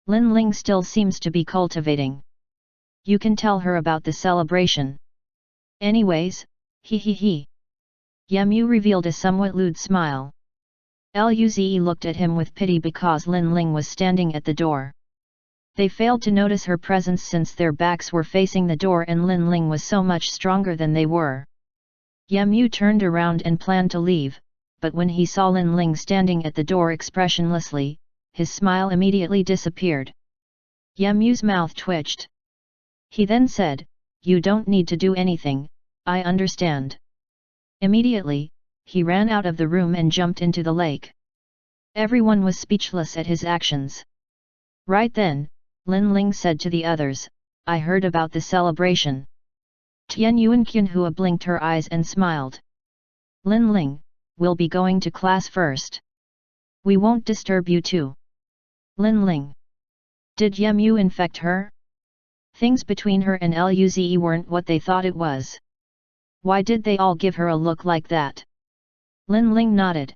Lin Ling still seems to be cultivating. You can tell her about the celebration. Anyways, he. Yemu revealed a somewhat lewd smile. Luze looked at him with pity because Lin Ling was standing at the door. They failed to notice her presence since their backs were facing the door and Lin Ling was so much stronger than they were. Yemu turned around and planned to leave, but when he saw Lin Ling standing at the door expressionlessly, his smile immediately disappeared. Yemu's mouth twitched. He then said, You don't need to do anything, I understand. Immediately, he ran out of the room and jumped into the lake. Everyone was speechless at his actions. Right then, Lin Ling said to the others, I heard about the celebration. Tian Yuanqianhua blinked her eyes and smiled. Lin Ling, we'll be going to class first. We won't disturb you too. Lin Ling. Did Yemu infect her? Things between her and Luze weren't what they thought it was. Why did they all give her a look like that? Lin Ling nodded.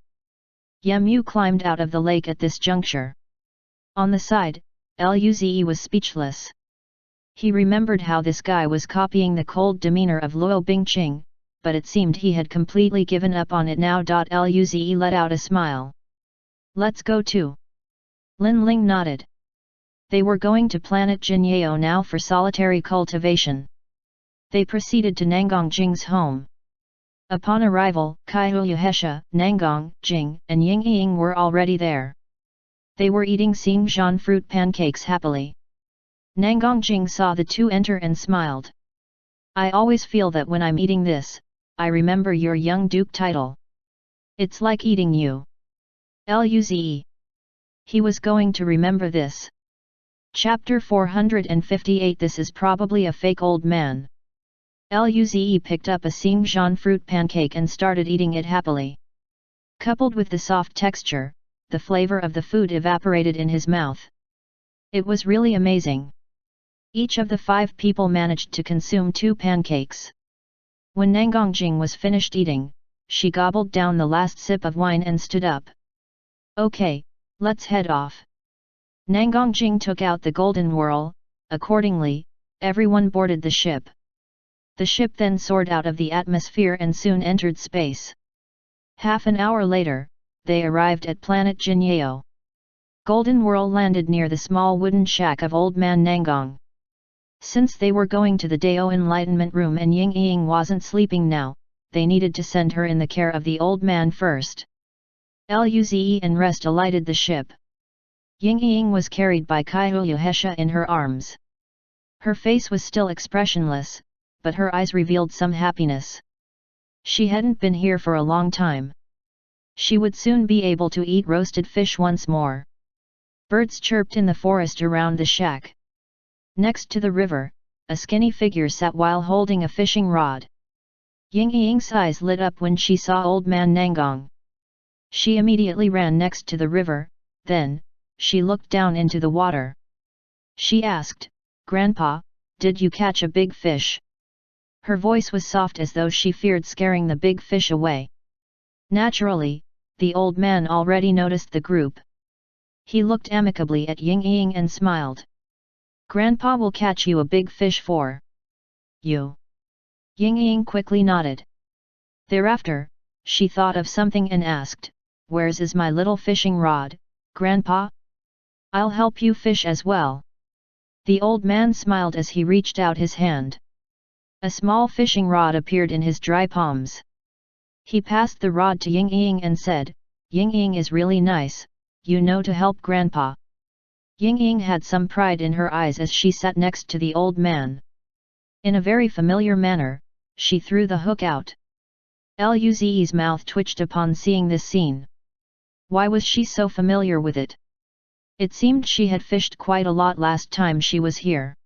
Yemu climbed out of the lake at this juncture. On the side, Luze was speechless. He remembered how this guy was copying the cold demeanor of Luo Bingqing, but it seemed he had completely given up on it now. Luze let out a smile. Let's go too. Lin Ling nodded. They were going to planet Jinyao now for solitary cultivation. They proceeded to Nangang Jing's home. Upon arrival, Kaiyuhesha, Nangang, Jing, and Yingying were already there. They were eating Xinjiang fruit pancakes happily. Nangang Jing saw the two enter and smiled. I always feel that when I'm eating this, I remember your young duke title. It's like eating you. Luze. He was going to remember this. Chapter 458. This is probably a fake old man. Luze picked up a Xinjiang fruit pancake and started eating it happily. Coupled with the soft texture, the flavor of the food evaporated in his mouth. It was really amazing. Each of the 5 people managed to consume 2 pancakes. When Nangang Jing was finished eating, she gobbled down the last sip of wine and stood up. Okay, let's head off. Nangang Jing took out the golden whirl. Accordingly, everyone boarded the ship. The ship then soared out of the atmosphere and soon entered space. Half an hour later, they arrived at planet Jinyao. Golden Whirl landed near the small wooden shack of Old Man Nangang. Since they were going to the Dao Enlightenment Room and Yingying wasn't sleeping now, they needed to send her in the care of the old man first. Luze and rest alighted the ship. Yingying was carried by Kaiyuhesha in her arms. Her face was still expressionless, but her eyes revealed some happiness. She hadn't been here for a long time. She would soon be able to eat roasted fish once more. Birds chirped in the forest around the shack. Next to the river, a skinny figure sat while holding a fishing rod. Yingying's eyes lit up when she saw Old Man Nangang. She immediately ran next to the river, then, she looked down into the water. She asked, "Grandpa, did you catch a big fish?" Her voice was soft as though she feared scaring the big fish away. Naturally, the old man already noticed the group. He looked amicably at Yingying and smiled. "Grandpa will catch you a big fish for you." Yingying quickly nodded. Thereafter, she thought of something and asked, "Where's is my little fishing rod, Grandpa? I'll help you fish as well." The old man smiled as he reached out his hand. A small fishing rod appeared in his dry palms. He passed the rod to Yingying and said, "Yingying is really nice, you know, to help Grandpa." Yingying had some pride in her eyes as she sat next to the old man. In a very familiar manner, she threw the hook out. Luze's mouth twitched upon seeing this scene. Why was she so familiar with it? It seemed she had fished quite a lot last time she was here.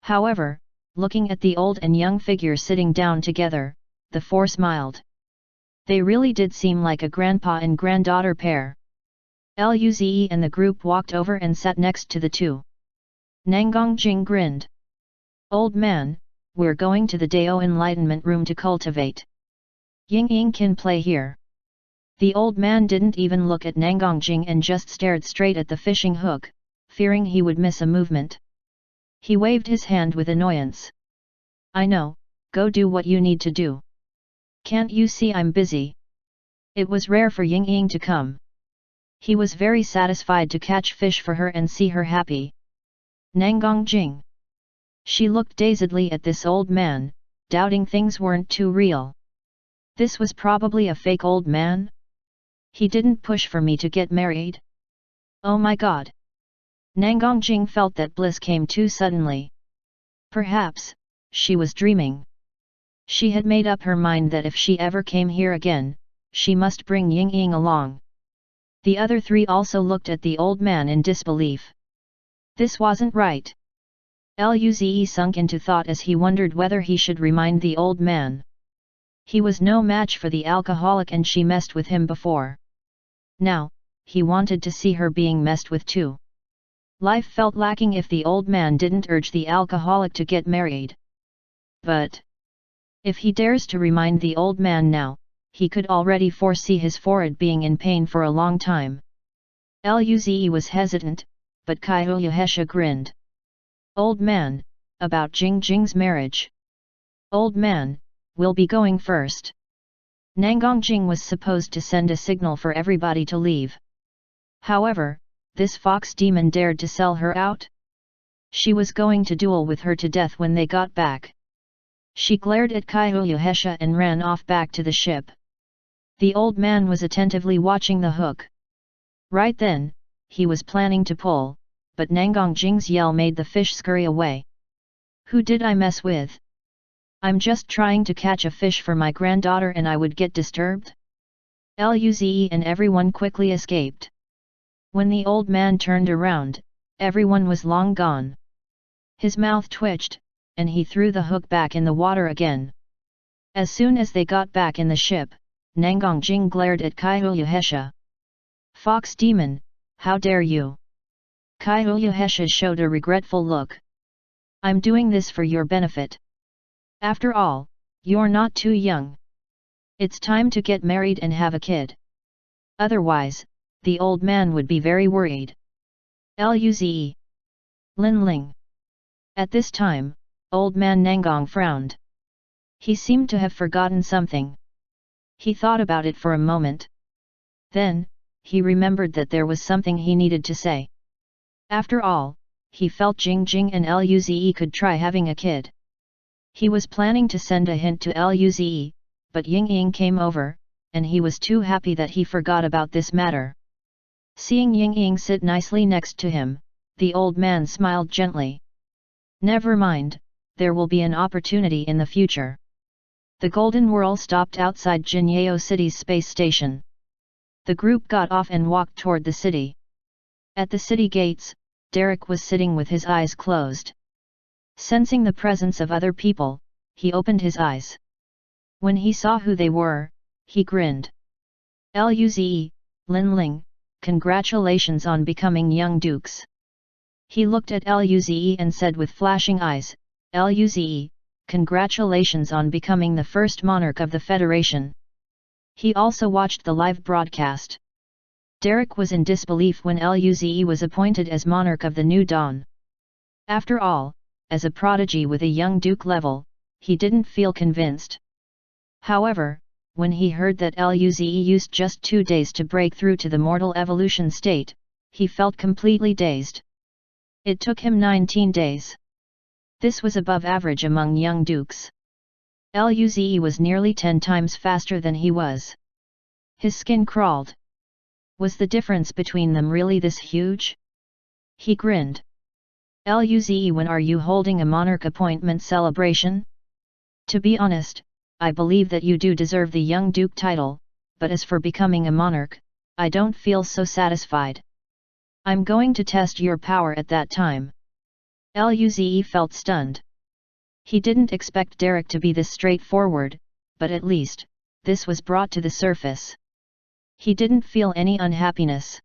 However, looking at the old and young figure sitting down together, the four smiled. They really did seem like a grandpa and granddaughter pair. Luze and the group walked over and sat next to the two. Nangang Jing grinned. "Old man, we're going to the Dao Enlightenment Room to cultivate. Yingying can play here." The old man didn't even look at Nangang Jing and just stared straight at the fishing hook, fearing he would miss a movement. He waved his hand with annoyance. "I know, go do what you need to do. Can't you see I'm busy?" It was rare for Yingying to come. He was very satisfied to catch fish for her and see her happy. Nangang Jing. She looked dazedly at this old man, doubting things weren't too real. This was probably a fake old man? He didn't push for me to get married? Oh my god! Nangang Jing felt that bliss came too suddenly. Perhaps, she was dreaming. She had made up her mind that if she ever came here again, she must bring Yingying along. The other three also looked at the old man in disbelief. This wasn't right. Luze sunk into thought as he wondered whether he should remind the old man. He was no match for the alcoholic and she messed with him before. Now, he wanted to see her being messed with too. Life felt lacking if the old man didn't urge the alcoholic to get married. But if he dares to remind the old man now, he could already foresee his forehead being in pain for a long time. Luze was hesitant, but Kaiuyuhesha grinned. Old man, about Jingjing's marriage. Old man, we'll be going first. Nangongjing was supposed to send a signal for everybody to leave. However, this fox demon dared to sell her out? She was going to duel with her to death when they got back. She glared at Kaiuyuhesha and ran off back to the ship. The old man was attentively watching the hook. Right then, he was planning to pull, but Nangongjing's yell made the fish scurry away. Who did I mess with? I'm just trying to catch a fish for my granddaughter and I would get disturbed? Luze and everyone quickly escaped. When the old man turned around, everyone was long gone. His mouth twitched, and he threw the hook back in the water again. As soon as they got back in the ship, Nangongjing glared at Kaiuyuhesha. Fox demon, how dare you? Kaiuyuhesha showed a regretful look. I'm doing this for your benefit. After all, you're not too young. It's time to get married and have a kid. Otherwise, the old man would be very worried. Luze. Lin Ling. At this time, old man Nangong frowned. He seemed to have forgotten something. He thought about it for a moment. Then, he remembered that there was something he needed to say. After all, he felt Jingjing and Luze could try having a kid. He was planning to send a hint to Luze, but Ying came over, and he was too happy that he forgot about this matter. Seeing Ying sit nicely next to him, the old man smiled gently. Never mind, there will be an opportunity in the future. The Golden Whirl stopped outside Jinyeo City's space station. The group got off and walked toward the city. At the city gates, Derek was sitting with his eyes closed. Sensing the presence of other people, he opened his eyes. When he saw who they were, he grinned. Luze, Lin Ling, congratulations on becoming young dukes. He looked at Luze and said with flashing eyes, Luze, congratulations on becoming the first monarch of the Federation. He also watched the live broadcast. Derek was in disbelief when Luze was appointed as monarch of the New Dawn. After all, as a prodigy with a young duke level, he didn't feel convinced. However, when he heard that Luze used just 2 days to break through to the mortal evolution state, he felt completely dazed. It took him 19 days. This was above average among young dukes. Luze was nearly 10 times faster than he was. His skin crawled. Was the difference between them really this huge? He grinned. Luze, when are you holding a monarch appointment celebration? To be honest, I believe that you do deserve the young duke title, but as for becoming a monarch, I don't feel so satisfied. I'm going to test your power at that time. Luze felt stunned. He didn't expect Derek to be this straightforward, but at least, this was brought to the surface. He didn't feel any unhappiness.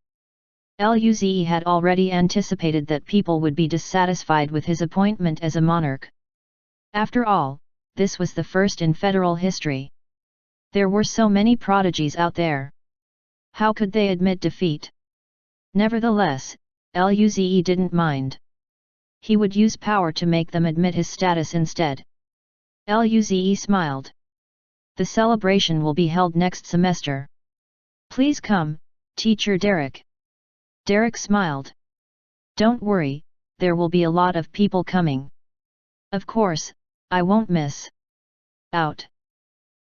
Luze had already anticipated that people would be dissatisfied with his appointment as a monarch. After all, this was the first in federal history. There were so many prodigies out there. How could they admit defeat? Nevertheless, Luze didn't mind. He would use power to make them admit his status instead. Luze smiled. The celebration will be held next semester. Please come, Teacher Derek. Derek smiled. Don't worry, there will be a lot of people coming. Of course, I won't miss out.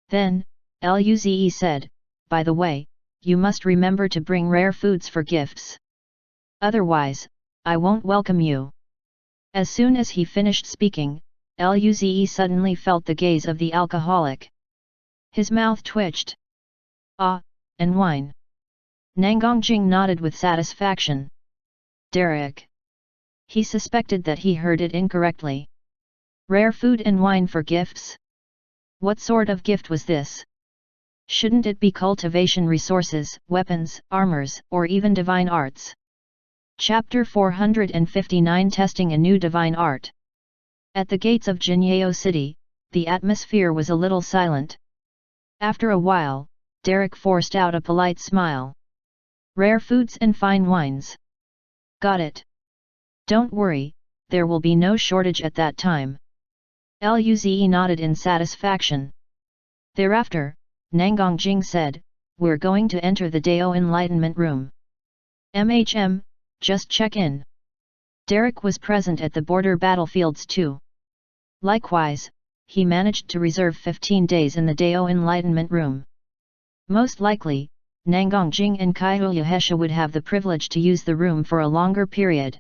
Then, Luze said, by the way, you must remember to bring rare foods for gifts. Otherwise, I won't welcome you. As soon as he finished speaking, Luze suddenly felt the gaze of the alcoholic. His mouth twitched. Ah, and wine. Nangongjing nodded with satisfaction. Derek. He suspected that he heard it incorrectly. Rare food and wine for gifts? What sort of gift was this? Shouldn't it be cultivation resources, weapons, armors, or even divine arts? Chapter 459 Testing a New Divine Art. At the gates of Jinyeo City, the atmosphere was a little silent. After a while, Derek forced out a polite smile. Rare foods and fine wines. Got it. Don't worry, there will be no shortage at that time. Luze nodded in satisfaction. Thereafter, Nangongjing said, "We're going to enter the Dao Enlightenment Room. Just check in." Derek was present at the border battlefields too. Likewise, he managed to reserve 15 days in the Dao Enlightenment Room. Most likely, Nangongjing and Kaihuyuhesha would have the privilege to use the room for a longer period.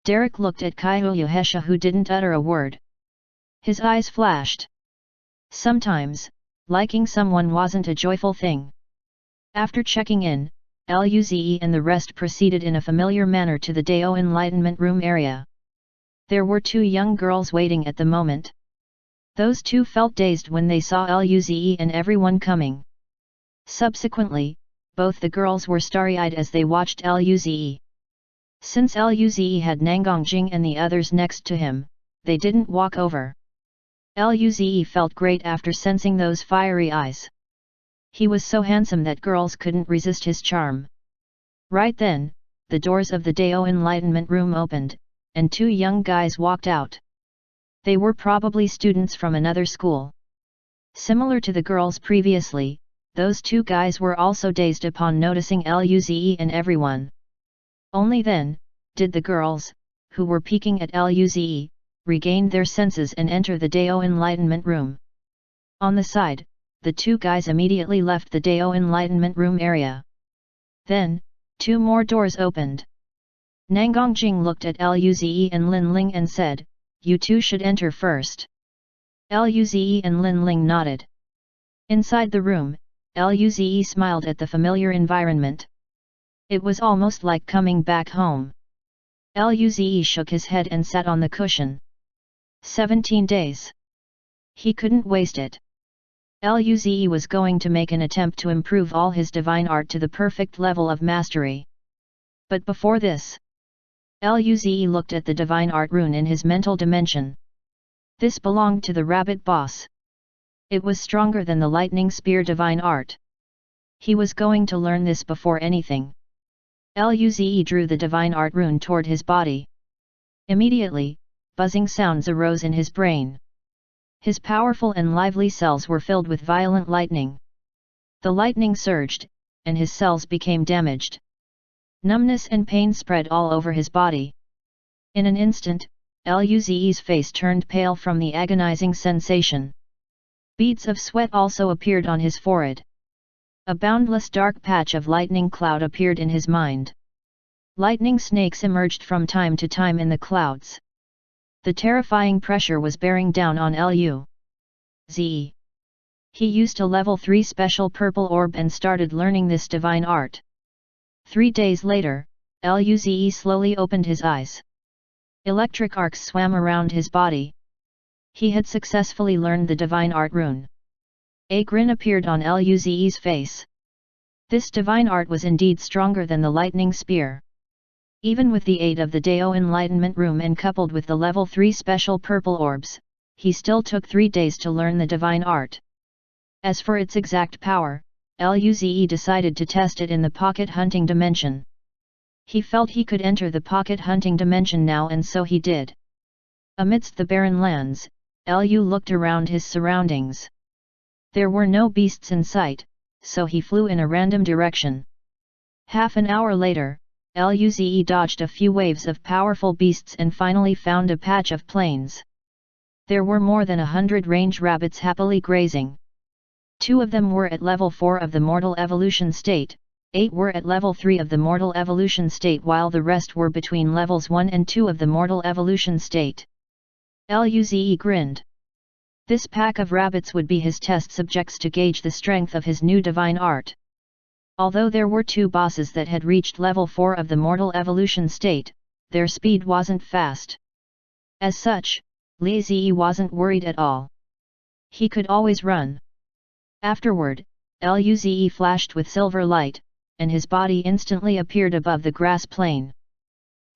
Derek looked at Kaihuyuhesha, who didn't utter a word. His eyes flashed. Sometimes, liking someone wasn't a joyful thing. After checking in, Luze and the rest proceeded in a familiar manner to the Dao Enlightenment Room area. There were 2 young girls waiting at the moment. Those 2 felt dazed when they saw Luze and everyone coming. Subsequently, both the girls were starry-eyed as they watched Luze. Since Luze had Nangongjing and the others next to him, they didn't walk over. Luze felt great after sensing those fiery eyes. He was so handsome that girls couldn't resist his charm. Right then, the doors of the Dao Enlightenment Room opened, and 2 young guys walked out. They were probably students from another school. Similar to the girls previously, those 2 guys were also dazed upon noticing Luze and everyone. Only then, did the girls, who were peeking at Luze, regain their senses and enter the Dao Enlightenment Room. On the side, the 2 guys immediately left the Dao Enlightenment Room area. Then, 2 more doors opened. Nangongjing looked at Luze and Lin Ling and said, "You 2 should enter first." Luze and Lin Ling nodded. Inside the room, Luze smiled at the familiar environment. It was almost like coming back home. Luze shook his head and sat on the cushion. 17 days. He couldn't waste it. Luze was going to make an attempt to improve all his divine art to the perfect level of mastery. But before this, Luze looked at the divine art rune in his mental dimension. This belonged to the rabbit boss. It was stronger than the lightning spear divine art. He was going to learn this before anything. Luze drew the divine art rune toward his body. Immediately, buzzing sounds arose in his brain. His powerful and lively cells were filled with violent lightning. The lightning surged, and his cells became damaged. Numbness and pain spread all over his body. In an instant, Luze's face turned pale from the agonizing sensation. Beads of sweat also appeared on his forehead. A boundless dark patch of lightning cloud appeared in his mind. Lightning snakes emerged from time to time in the clouds. The terrifying pressure was bearing down on Luze. He used a level 3 special purple orb and started learning this divine art. 3 days later, Luze slowly opened his eyes. Electric arcs swam around his body. He had successfully learned the divine art rune. A grin appeared on Luze's face. This divine art was indeed stronger than the lightning spear. Even with the aid of the Dao Enlightenment Room and coupled with the level 3 special purple orbs, he still took 3 days to learn the divine art. As for its exact power, Luze decided to test it in the pocket hunting dimension. He felt he could enter the pocket hunting dimension now, and so he did. Amidst the barren lands, Lu looked around his surroundings. There were no beasts in sight, so he flew in a random direction. Half an hour later, Luze dodged a few waves of powerful beasts and finally found a patch of plains. There were more than 100 range rabbits happily grazing. 2 of them were at level 4 of the mortal evolution state, 8 were at level 3 of the mortal evolution state, while the rest were between levels 1 and 2 of the mortal evolution state. Luze grinned. This pack of rabbits would be his test subjects to gauge the strength of his new divine art. Although there were 2 bosses that had reached level 4 of the mortal evolution state, their speed wasn't fast. As such, Li Ziyi wasn't worried at all. He could always run. Afterward, Luze flashed with silver light, and his body instantly appeared above the grass plain.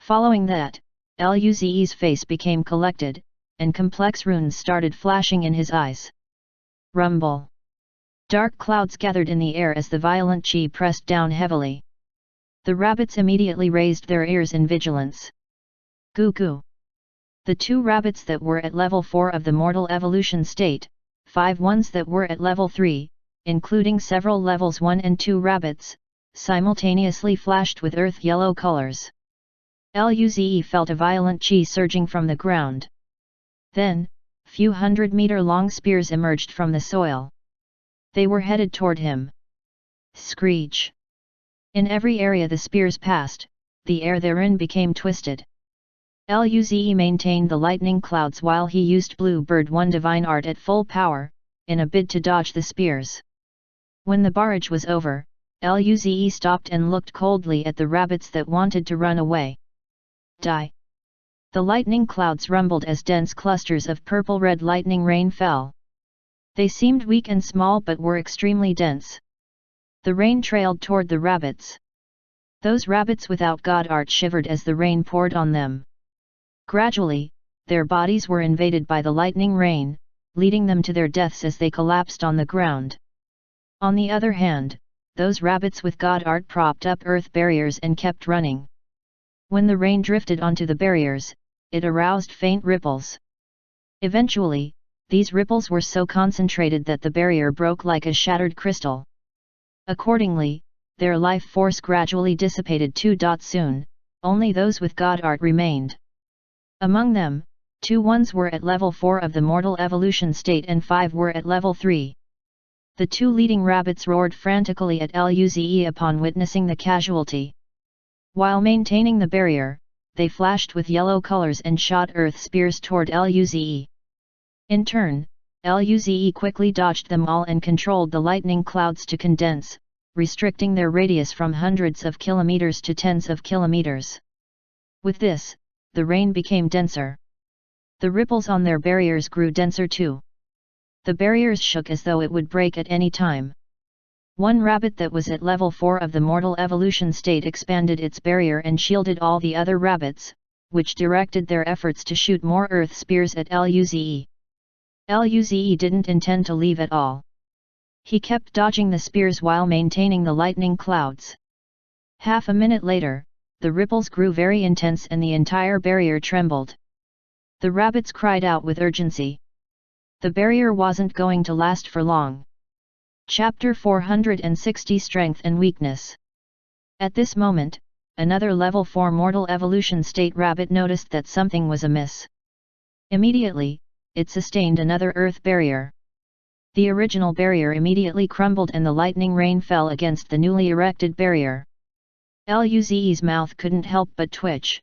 Following that, Luze's face became collected, and complex runes started flashing in his eyes. Rumble. Dark clouds gathered in the air as the violent chi pressed down heavily. The rabbits immediately raised their ears in vigilance. Goo goo. The 2 rabbits that were at level 4 of the mortal evolution state, 5 ones that were at level 3, including several levels 1 and 2 rabbits, simultaneously flashed with earth yellow colors. Luze felt a violent chi surging from the ground. Then, few 100-meter-long spears emerged from the soil. They were headed toward him. Screech! In every area the spears passed, the air therein became twisted. Luze maintained the lightning clouds while he used Blue Bird 1 divine art at full power, in a bid to dodge the spears. When the barrage was over, Luze stopped and looked coldly at the rabbits that wanted to run away. Die! The lightning clouds rumbled as dense clusters of purple-red lightning rain fell. They seemed weak and small but were extremely dense. The rain trailed toward the rabbits. Those rabbits without god art shivered as the rain poured on them. Gradually, their bodies were invaded by the lightning rain, leading them to their deaths as they collapsed on the ground. On the other hand, those rabbits with god art propped up earth barriers and kept running. When the rain drifted onto the barriers, it aroused faint ripples. Eventually, these ripples were so concentrated that the barrier broke like a shattered crystal. Accordingly, their life force gradually dissipated too. Soon, only those with god art remained. Among them, 2 ones were at level 4 of the mortal evolution state and 5 were at level 3. The 2 leading rabbits roared frantically at Luze upon witnessing the casualty. While maintaining the barrier, they flashed with yellow colors and shot earth spears toward Luze. In turn, Luze quickly dodged them all and controlled the lightning clouds to condense, restricting their radius from hundreds of kilometers to tens of kilometers. With this, the rain became denser. The ripples on their barriers grew denser too. The barriers shook as though it would break at any time. One rabbit that was at level 4 of the mortal evolution state expanded its barrier and shielded all the other rabbits, which directed their efforts to shoot more earth spears at Luze. Luze didn't intend to leave at all. He kept dodging the spears while maintaining the lightning clouds. Half a minute later, the ripples grew very intense and the entire barrier trembled. The rabbits cried out with urgency. The barrier wasn't going to last for long. Chapter 460 Strength and Weakness. At this moment, another level 4 mortal evolution state rabbit noticed that something was amiss. Immediately, it sustained another earth barrier. The original barrier immediately crumbled and the lightning rain fell against the newly erected barrier. Luze's mouth couldn't help but twitch.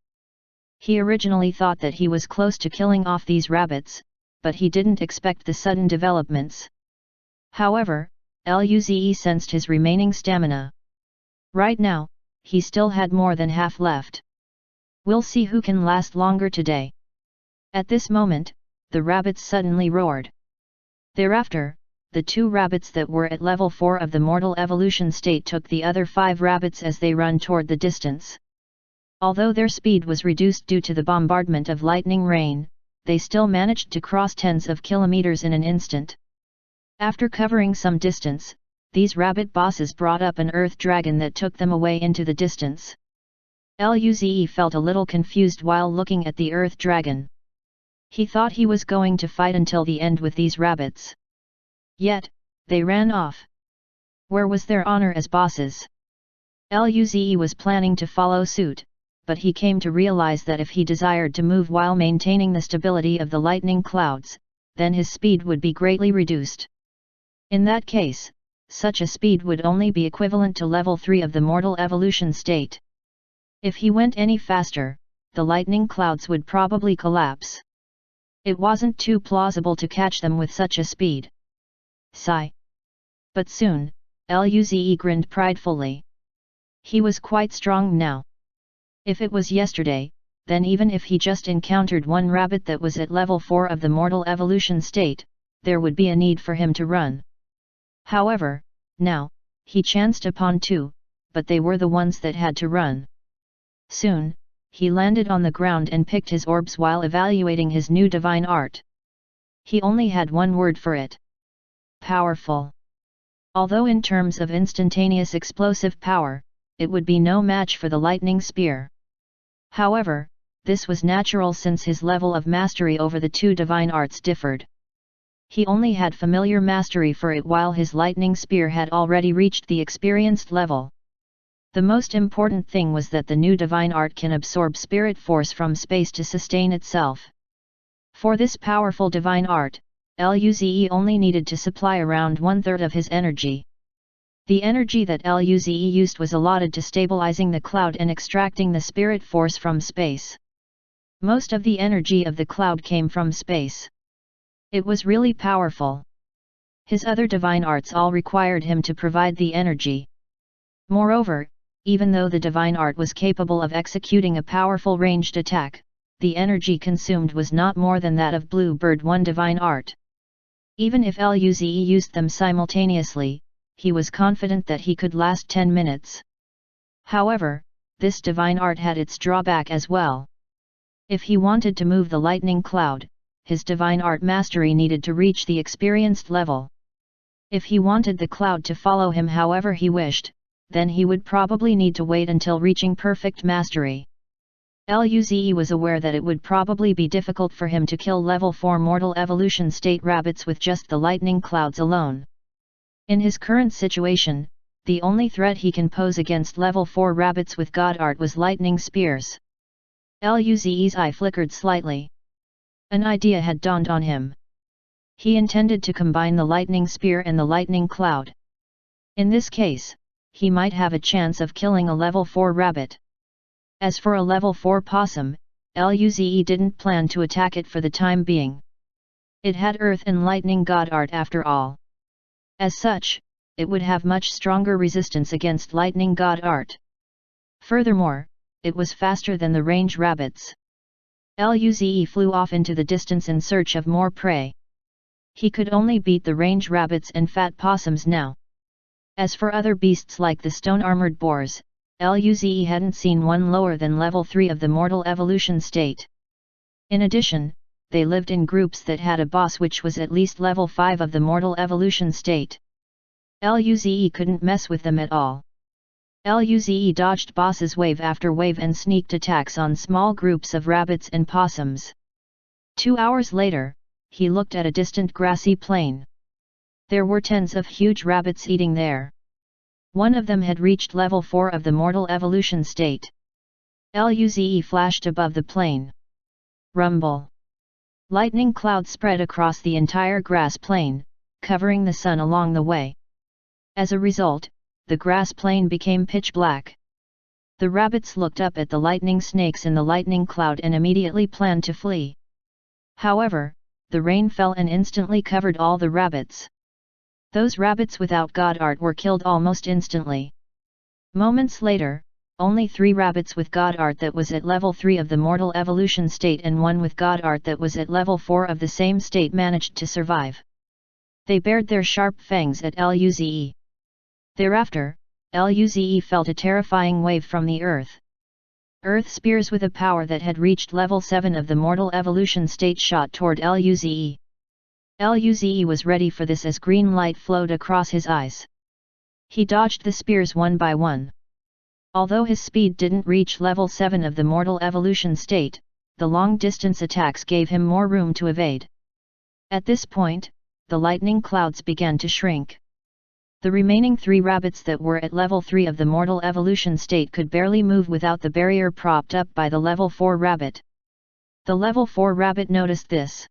He originally thought that he was close to killing off these rabbits, but he didn't expect the sudden developments. However, Luze sensed his remaining stamina. Right now, he still had more than half left. We'll see who can last longer today. At this moment, the rabbits suddenly roared. Thereafter, the 2 rabbits that were at level 4 of the mortal evolution state took the other 5 rabbits as they run toward the distance. Although their speed was reduced due to the bombardment of lightning rain, they still managed to cross tens of kilometers in an instant. After covering some distance, these rabbit bosses brought up an earth dragon that took them away into the distance. Luze felt a little confused while looking at the earth dragon. He thought he was going to fight until the end with these rabbits. Yet, they ran off. Where was their honor as bosses? Luze was planning to follow suit, but he came to realize that if he desired to move while maintaining the stability of the lightning clouds, then his speed would be greatly reduced. In that case, such a speed would only be equivalent to level 3 of the mortal evolution state. If he went any faster, the lightning clouds would probably collapse. It wasn't too plausible to catch them with such a speed. Sigh. But soon, Luze grinned pridefully. He was quite strong now. If it was yesterday, then even if he just encountered one rabbit that was at level 4 of the mortal evolution state, there would be a need for him to run. However, now, he chanced upon 2, but they were the ones that had to run. Soon, he landed on the ground and picked his orbs while evaluating his new divine art. He only had one word for it: powerful. Although in terms of instantaneous explosive power, it would be no match for the lightning spear. However, this was natural since his level of mastery over the two divine arts differed. He only had familiar mastery for it while his lightning spear had already reached the experienced level. The most important thing was that the new divine art can absorb spirit force from space to sustain itself. For this powerful divine art, Luze only needed to supply around 1/3 of his energy. The energy that Luze used was allotted to stabilizing the cloud and extracting the spirit force from space. Most of the energy of the cloud came from space. It was really powerful. His other divine arts all required him to provide the energy. Moreover, even though the divine art was capable of executing a powerful ranged attack, the energy consumed was not more than that of Bluebird 1 divine art. Even if Luze used them simultaneously, he was confident that he could last 10 minutes. However, this divine art had its drawback as well. If he wanted to move the lightning cloud, his divine art mastery needed to reach the experienced level. If he wanted the cloud to follow him however he wished, then he would probably need to wait until reaching perfect mastery. Luze was aware that it would probably be difficult for him to kill level 4 mortal evolution state rabbits with just the lightning clouds alone. In his current situation, the only threat he can pose against level 4 rabbits with god art was lightning spears. Luze's eye flickered slightly. An idea had dawned on him. He intended to combine the lightning spear and the lightning cloud. In this case, he might have a chance of killing a level 4 rabbit. As for a level 4 possum, Luze didn't plan to attack it for the time being. It had earth and lightning god art after all. As such, it would have much stronger resistance against lightning god art. Furthermore, it was faster than the range rabbits. Luze flew off into the distance in search of more prey. He could only beat the range rabbits and fat possums now. As for other beasts like the stone-armored boars, Luze hadn't seen one lower than level 3 of the mortal evolution state. In addition, they lived in groups that had a boss which was at least level 5 of the mortal evolution state. Luze couldn't mess with them at all. Luze dodged bosses wave after wave and sneaked attacks on small groups of rabbits and possums. 2 hours later, he looked at a distant grassy plain. There were tens of huge rabbits eating there. One of them had reached level 4 of the mortal evolution state. Luze flashed above the plain. Rumble. Lightning clouds spread across the entire grass plain, covering the sun along the way. As a result, the grass plain became pitch black. The rabbits looked up at the lightning snakes in the lightning cloud and immediately planned to flee. However, the rain fell and instantly covered all the rabbits. Those rabbits without god art were killed almost instantly. Moments later, only 3 rabbits with god art that was at level 3 of the mortal evolution state and 1 with god art that was at level 4 of the same state managed to survive. They bared their sharp fangs at Luze. Thereafter, Luze felt a terrifying wave from the earth. Earth spears with a power that had reached level 7 of the mortal evolution state shot toward Luze. Luze was ready for this as green light flowed across his eyes. He dodged the spears one by one. Although his speed didn't reach level 7 of the mortal evolution state, the long-distance attacks gave him more room to evade. At this point, the lightning clouds began to shrink. The remaining 3 rabbits that were at level 3 of the mortal evolution state could barely move without the barrier propped up by the level 4 rabbit. The level 4 rabbit noticed this.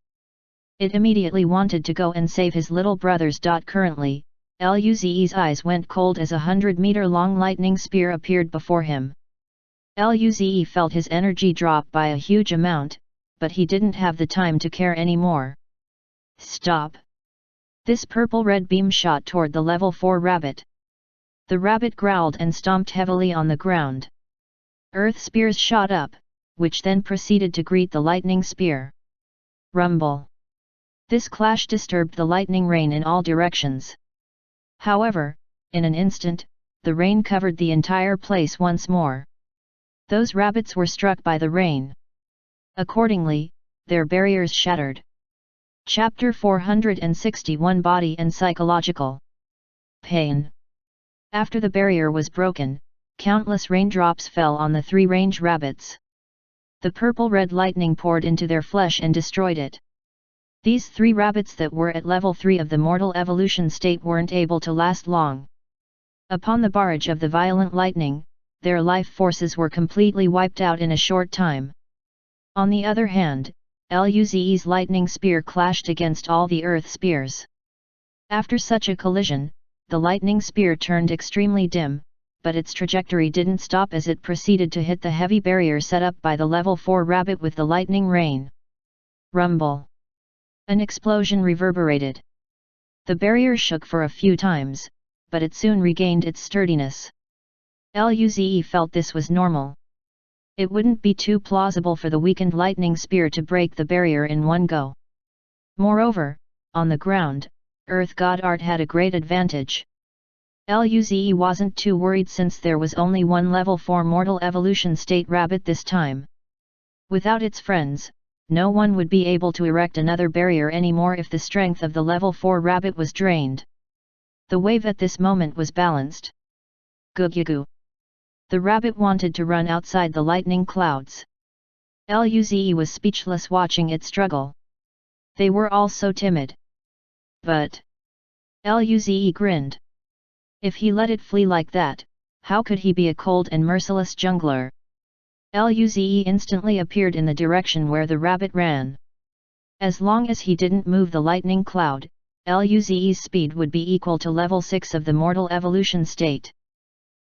It immediately wanted to go and save his little brothers. Currently, Luze's eyes went cold as a 100-meter-long lightning spear appeared before him. Luze felt his energy drop by a huge amount, but he didn't have the time to care anymore. Stop! This purple-red beam shot toward the level 4 rabbit. The rabbit growled and stomped heavily on the ground. Earth spears shot up, which then proceeded to greet the lightning spear. Rumble. This clash disturbed the lightning rain in all directions. However, in an instant, the rain covered the entire place once more. Those rabbits were struck by the rain. Accordingly, their barriers shattered. Chapter 461 Body and Psychological Pain. After the barrier was broken, countless raindrops fell on the 3 range rabbits. The purple-red lightning poured into their flesh and destroyed it. These 3 rabbits that were at level 3 of the mortal evolution state weren't able to last long. Upon the barrage of the violent lightning, their life forces were completely wiped out in a short time. On the other hand, Luze's lightning spear clashed against all the earth spears. After such a collision, the lightning spear turned extremely dim, but its trajectory didn't stop as it proceeded to hit the heavy barrier set up by the level 4 rabbit with the lightning rain. Rumble. An explosion reverberated. The barrier shook for a few times, but it soon regained its sturdiness. Luze felt this was normal. It wouldn't be too plausible for the weakened lightning spear to break the barrier in one go. Moreover, on the ground, Earth God Art had a great advantage. Luze wasn't too worried since there was only one level 4 mortal evolution state rabbit this time. Without its friends, no one would be able to erect another barrier anymore if the strength of the level 4 rabbit was drained. The wave at this moment was balanced. Gugugu. The rabbit wanted to run outside the lightning clouds. Luze was speechless watching it struggle. They were all so timid. But Luze grinned. If he let it flee like that, how could he be a cold and merciless jungler? Luze instantly appeared in the direction where the rabbit ran. As long as he didn't move the lightning cloud, Luze's speed would be equal to level 6 of the mortal evolution state.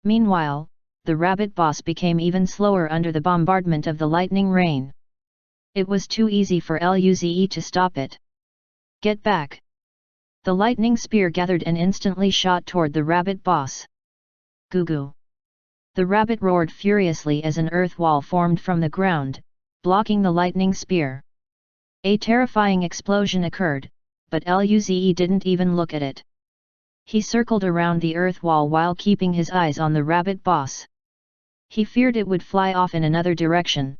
Meanwhile, the rabbit boss became even slower under the bombardment of the lightning rain. It was too easy for Luze to stop it. Get back! The lightning spear gathered and instantly shot toward the rabbit boss. Gugu! The rabbit roared furiously as an earth wall formed from the ground, blocking the lightning spear. A terrifying explosion occurred, but Luze didn't even look at it. He circled around the earth wall while keeping his eyes on the rabbit boss. He feared it would fly off in another direction.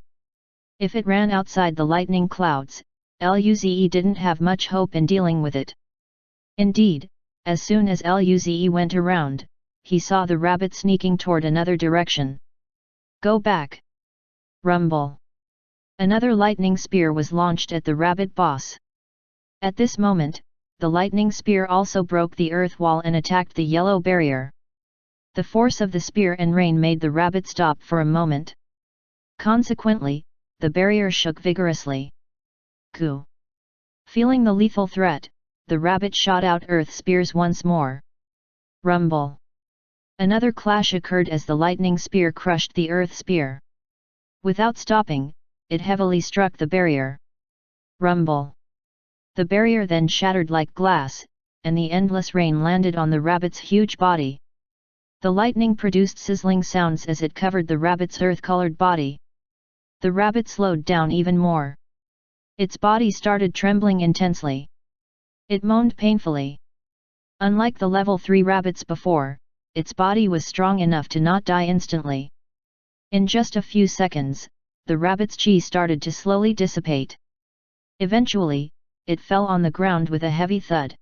If it ran outside the lightning clouds, Luze didn't have much hope in dealing with it. Indeed, as soon as Luze went around, he saw the rabbit sneaking toward another direction. Go back! Rumble! Another lightning spear was launched at the rabbit boss. At this moment, the lightning spear also broke the earth wall and attacked the yellow barrier. The force of the spear and rain made the rabbit stop for a moment. Consequently, the barrier shook vigorously. Goo! Feeling the lethal threat, the rabbit shot out earth spears once more. Rumble! Another clash occurred as the lightning spear crushed the earth spear. Without stopping, it heavily struck the barrier. Rumble! The barrier then shattered like glass, and the endless rain landed on the rabbit's huge body. The lightning produced sizzling sounds as it covered the rabbit's earth-colored body. The rabbit slowed down even more. Its body started trembling intensely. It moaned painfully. Unlike the level 3 rabbits before, its body was strong enough to not die instantly. In just a few seconds, the rabbit's chi started to slowly dissipate. Eventually, it fell on the ground with a heavy thud.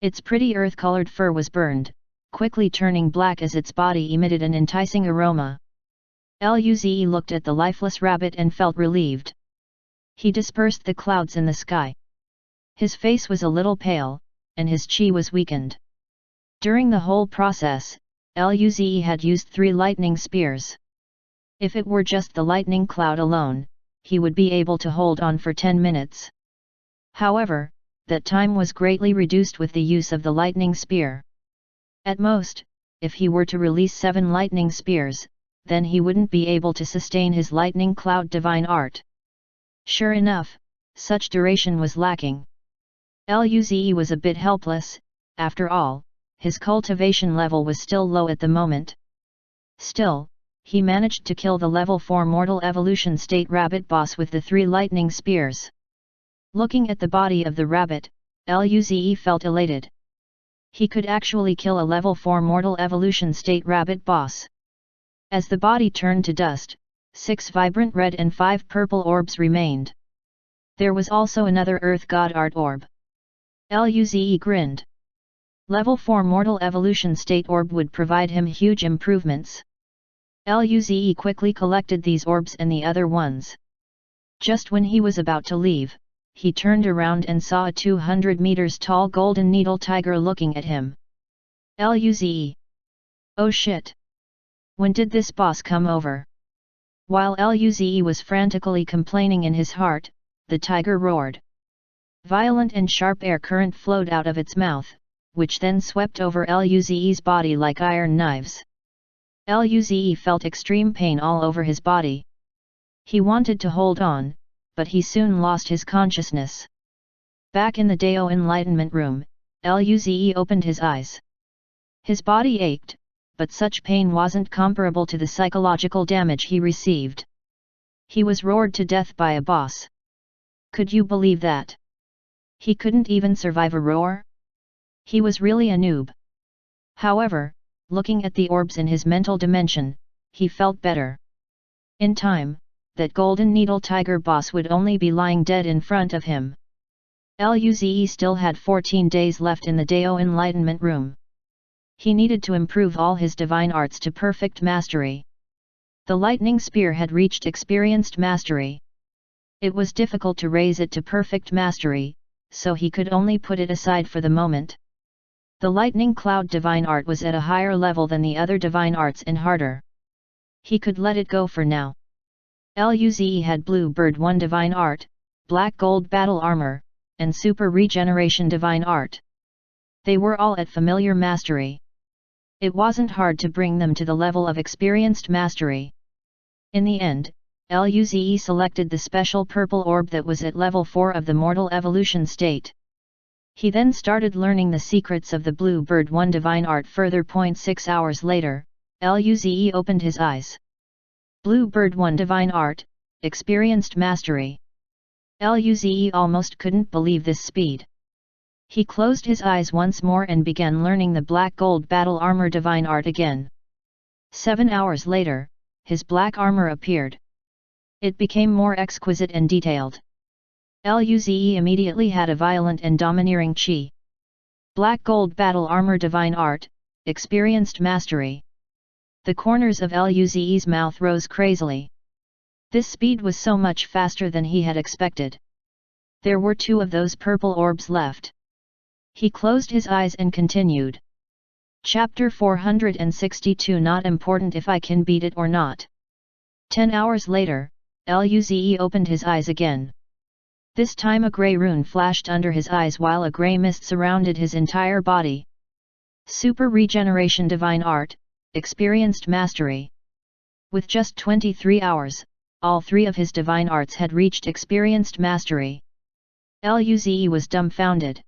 Its pretty earth-colored fur was burned, quickly turning black as its body emitted an enticing aroma. Luze looked at the lifeless rabbit and felt relieved. He dispersed the clouds in the sky. His face was a little pale, and his chi was weakened. During the whole process, Luze had used 3 lightning spears. If it were just the lightning cloud alone, he would be able to hold on for 10 minutes. However, that time was greatly reduced with the use of the lightning spear. At most, if he were to release 7 lightning spears, then he wouldn't be able to sustain his lightning cloud divine art. Sure enough, such duration was lacking. Luze was a bit helpless. After all, his cultivation level was still low at the moment. Still, he managed to kill the level 4 mortal evolution state rabbit boss with the 3 lightning spears. Looking at the body of the rabbit, Luze felt elated. He could actually kill a level 4 mortal evolution state rabbit boss. As the body turned to dust, 6 vibrant red and 5 purple orbs remained. There was also another Earth God Art orb. Luze grinned. Level 4 mortal evolution state orb would provide him huge improvements. Luze quickly collected these orbs and the other ones. Just when he was about to leave, he turned around and saw a 200 meters tall golden needle tiger looking at him. Luze. Oh shit! When did this boss come over? While Luze was frantically complaining in his heart, the tiger roared. Violent and sharp air current flowed out of its mouth, which then swept over Luze's body like iron knives. Luze felt extreme pain all over his body. He wanted to hold on, but he soon lost his consciousness. Back in the Dao Enlightenment Room, Luze opened his eyes. His body ached, but such pain wasn't comparable to the psychological damage he received. He was roared to death by a boss. Could you believe that? He couldn't even survive a roar? He was really a noob. However, looking at the orbs in his mental dimension, he felt better. In time, that golden needle tiger boss would only be lying dead in front of him. Luze still had 14 days left in the Dao Enlightenment Room. He needed to improve all his divine arts to perfect mastery. The lightning spear had reached experienced mastery. It was difficult to raise it to perfect mastery, so he could only put it aside for the moment. The lightning cloud divine art was at a higher level than the other divine arts and harder. He could let it go for now. Luze had Blue Bird 1 divine art, Black Gold battle armor, and Super Regeneration divine art. They were all at familiar mastery. It wasn't hard to bring them to the level of experienced mastery. In the end, Luze selected the special purple orb that was at level 4 of the mortal evolution state. He then started learning the secrets of the Blue Bird 1 divine art further. 6 hours later, Luze opened his eyes. Blue Bird 1 divine art, experienced mastery. Luze almost couldn't believe this speed. He closed his eyes once more and began learning the Black Gold battle armor divine art again. 7 hours later, his black armor appeared. It became more exquisite and detailed. Luze immediately had a violent and domineering chi. Black Gold battle armor divine art, experienced mastery. The corners of Luze's mouth rose crazily. This speed was so much faster than he had expected. There were 2 of those purple orbs left. He closed his eyes and continued. Chapter 462. Not important if I can beat it or not. 10 hours later, Luze opened his eyes again. This time a grey rune flashed under his eyes while a grey mist surrounded his entire body. Super Regeneration divine art, experienced mastery. With just 23 hours, all 3 of his divine arts had reached experienced mastery. Luze was dumbfounded.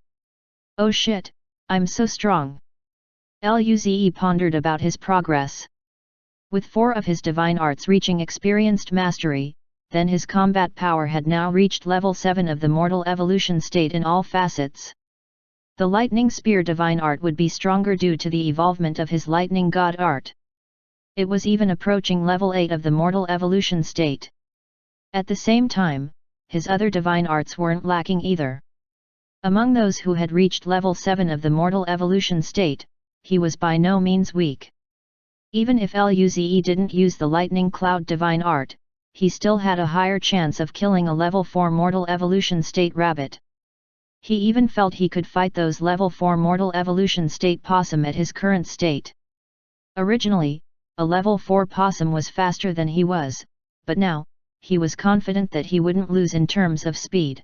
Oh shit, I'm so strong. Luze pondered about his progress. With 4 of his divine arts reaching experienced mastery, then his combat power had now reached level 7 of the mortal evolution state in all facets. The lightning spear divine art would be stronger due to the evolvement of his lightning god art. It was even approaching level 8 of the mortal evolution state. At the same time, his other divine arts weren't lacking either. Among those who had reached level 7 of the mortal evolution state, he was by no means weak. Even if Luze didn't use the lightning cloud divine art, he still had a higher chance of killing a level 4 mortal evolution state rabbit. He even felt he could fight those level 4 mortal evolution state possum at his current state. Originally, a level 4 possum was faster than he was, but now, he was confident that he wouldn't lose in terms of speed.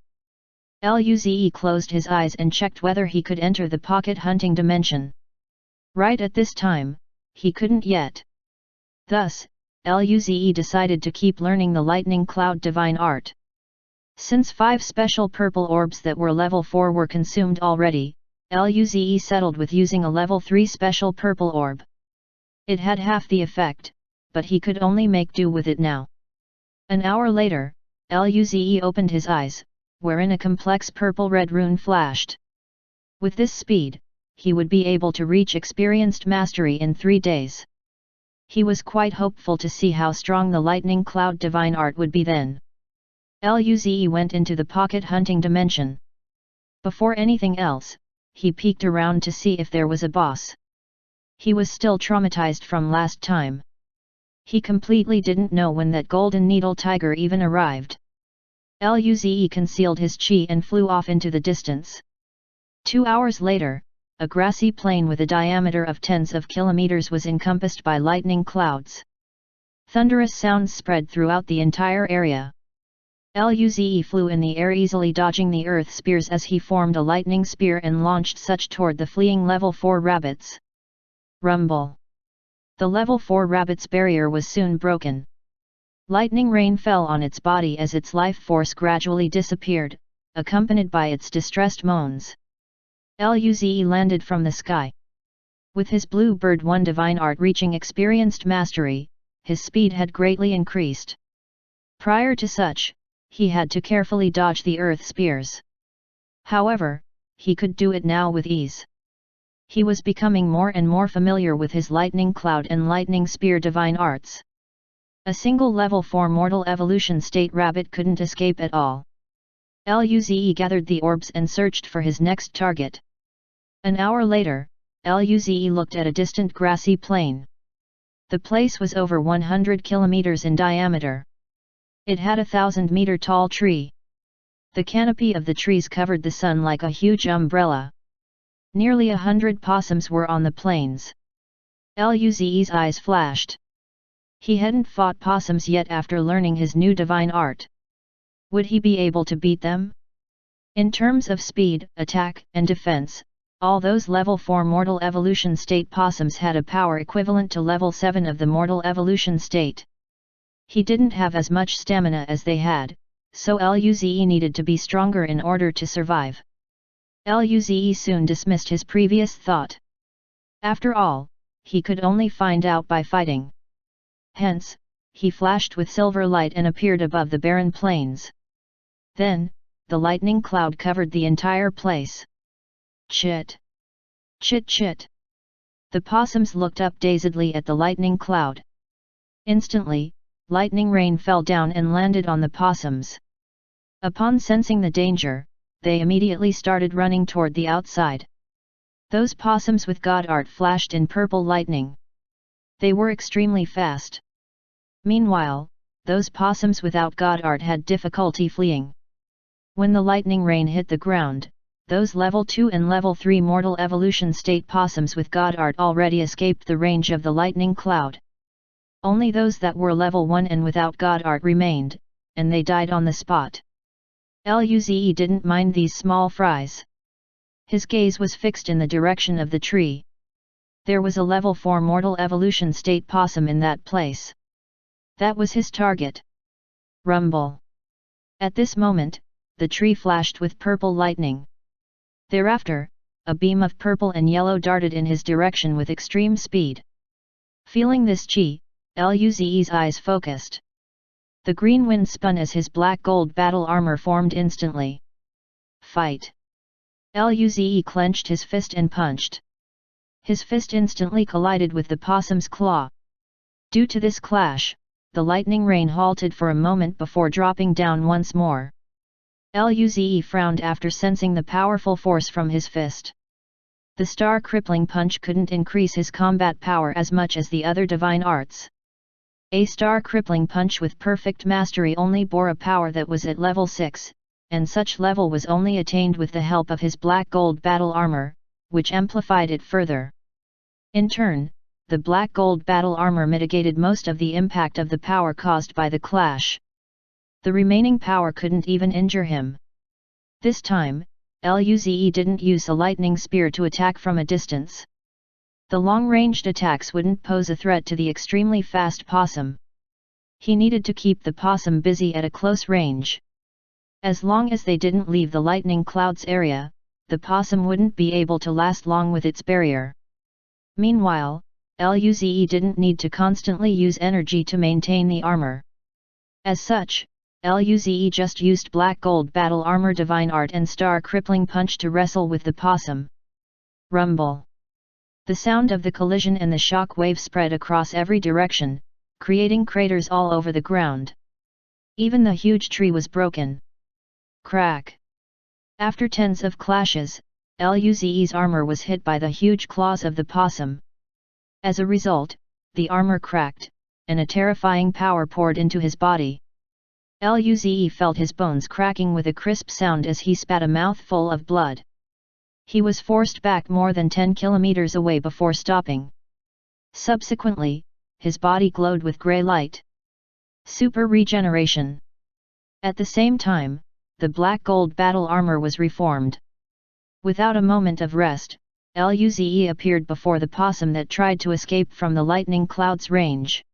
Luze closed his eyes and checked whether he could enter the pocket hunting dimension. Right at this time, he couldn't yet. Thus, Luze decided to keep learning the lightning cloud divine art. Since 5 special purple orbs that were level 4 were consumed already, Luze settled with using a level 3 special purple orb. It had half the effect, but he could only make do with it now. An hour later, Luze opened his eyes, wherein a complex purple-red rune flashed. With this speed, he would be able to reach experienced mastery in 3 days. He was quite hopeful to see how strong the lightning cloud divine art would be then. Luze went into the pocket hunting dimension. Before anything else, he peeked around to see if there was a boss. He was still traumatized from last time. He completely didn't know when that golden needle tiger even arrived. Luze concealed his chi and flew off into the distance. 2 hours later, a grassy plain with a diameter of tens of kilometers was encompassed by lightning clouds. Thunderous sounds spread throughout the entire area. Luze flew in the air, easily dodging the earth spears as he formed a lightning spear and launched such toward the fleeing level 4 rabbits. Rumble! The level 4 rabbit's barrier was soon broken. Lightning rain fell on its body as its life force gradually disappeared, accompanied by its distressed moans. Luze landed from the sky. With his Blue Bird 1 divine art reaching experienced mastery, his speed had greatly increased. Prior to such, he had to carefully dodge the earth spears. However, he could do it now with ease. He was becoming more and more familiar with his lightning cloud and lightning spear divine arts. A single level 4 mortal evolution state rabbit couldn't escape at all. Luze gathered the orbs and searched for his next target. An hour later, Luze looked at a distant grassy plain. The place was over 100 kilometers in diameter. It had a 1,000-meter tall tree. The canopy of the trees covered the sun like a huge umbrella. Nearly 100 possums were on the plains. Luze's eyes flashed. He hadn't fought possums yet after learning his new divine art. Would he be able to beat them? In terms of speed, attack, and defense, all those level 4 mortal evolution state possums had a power equivalent to level 7 of the mortal evolution state. He didn't have as much stamina as they had, so Luze needed to be stronger in order to survive. Luze soon dismissed his previous thought. After all, he could only find out by fighting. Hence, he flashed with silver light and appeared above the barren plains. Then, the lightning cloud covered the entire place. Chit! Chit chit! The possums looked up dazedly at the lightning cloud. Instantly, lightning rain fell down and landed on the possums. Upon sensing the danger, they immediately started running toward the outside. Those possums with god art flashed in purple lightning. They were extremely fast. Meanwhile, those possums without god art had difficulty fleeing. When the lightning rain hit the ground, those level 2 and level 3 mortal evolution state possums with god art already escaped the range of the lightning cloud. Only those that were level 1 and without god art remained, and they died on the spot. Luze didn't mind these small fries. His gaze was fixed in the direction of the tree. There was a level 4 mortal evolution state possum in that place. That was his target. Rumble! At this moment, the tree flashed with purple lightning. Thereafter, a beam of purple and yellow darted in his direction with extreme speed. Feeling this chi, Luze's eyes focused. The green wind spun as his black-gold battle armor formed instantly. Fight! Luze clenched his fist and punched. His fist instantly collided with the possum's claw. Due to this clash, the lightning rain halted for a moment before dropping down once more. Luze frowned after sensing the powerful force from his fist. The star crippling punch couldn't increase his combat power as much as the other divine arts. A star crippling punch with perfect mastery only bore a power that was at level 6, and such level was only attained with the help of his black gold battle armor, which amplified it further. In turn, the black gold battle armor mitigated most of the impact of the power caused by the clash. The remaining power couldn't even injure him. This time, Luze didn't use a lightning spear to attack from a distance. The long-ranged attacks wouldn't pose a threat to the extremely fast possum. He needed to keep the possum busy at a close range. As long as they didn't leave the lightning cloud's area, the possum wouldn't be able to last long with its barrier. Meanwhile, Luze didn't need to constantly use energy to maintain the armor. As such, Luze just used black gold battle armor divine art and star crippling punch to wrestle with the possum. Rumble. The sound of the collision and the shock wave spread across every direction, creating craters all over the ground. Even the huge tree was broken. Crack. After tens of clashes, Luze's armor was hit by the huge claws of the possum. As a result, the armor cracked, and a terrifying power poured into his body. Luze felt his bones cracking with a crisp sound as he spat a mouthful of blood. He was forced back more than 10 kilometers away before stopping. Subsequently, his body glowed with grey light. Super regeneration. At the same time, the black gold battle armor was reformed. Without a moment of rest, Luze appeared before the possum that tried to escape from the lightning cloud's range.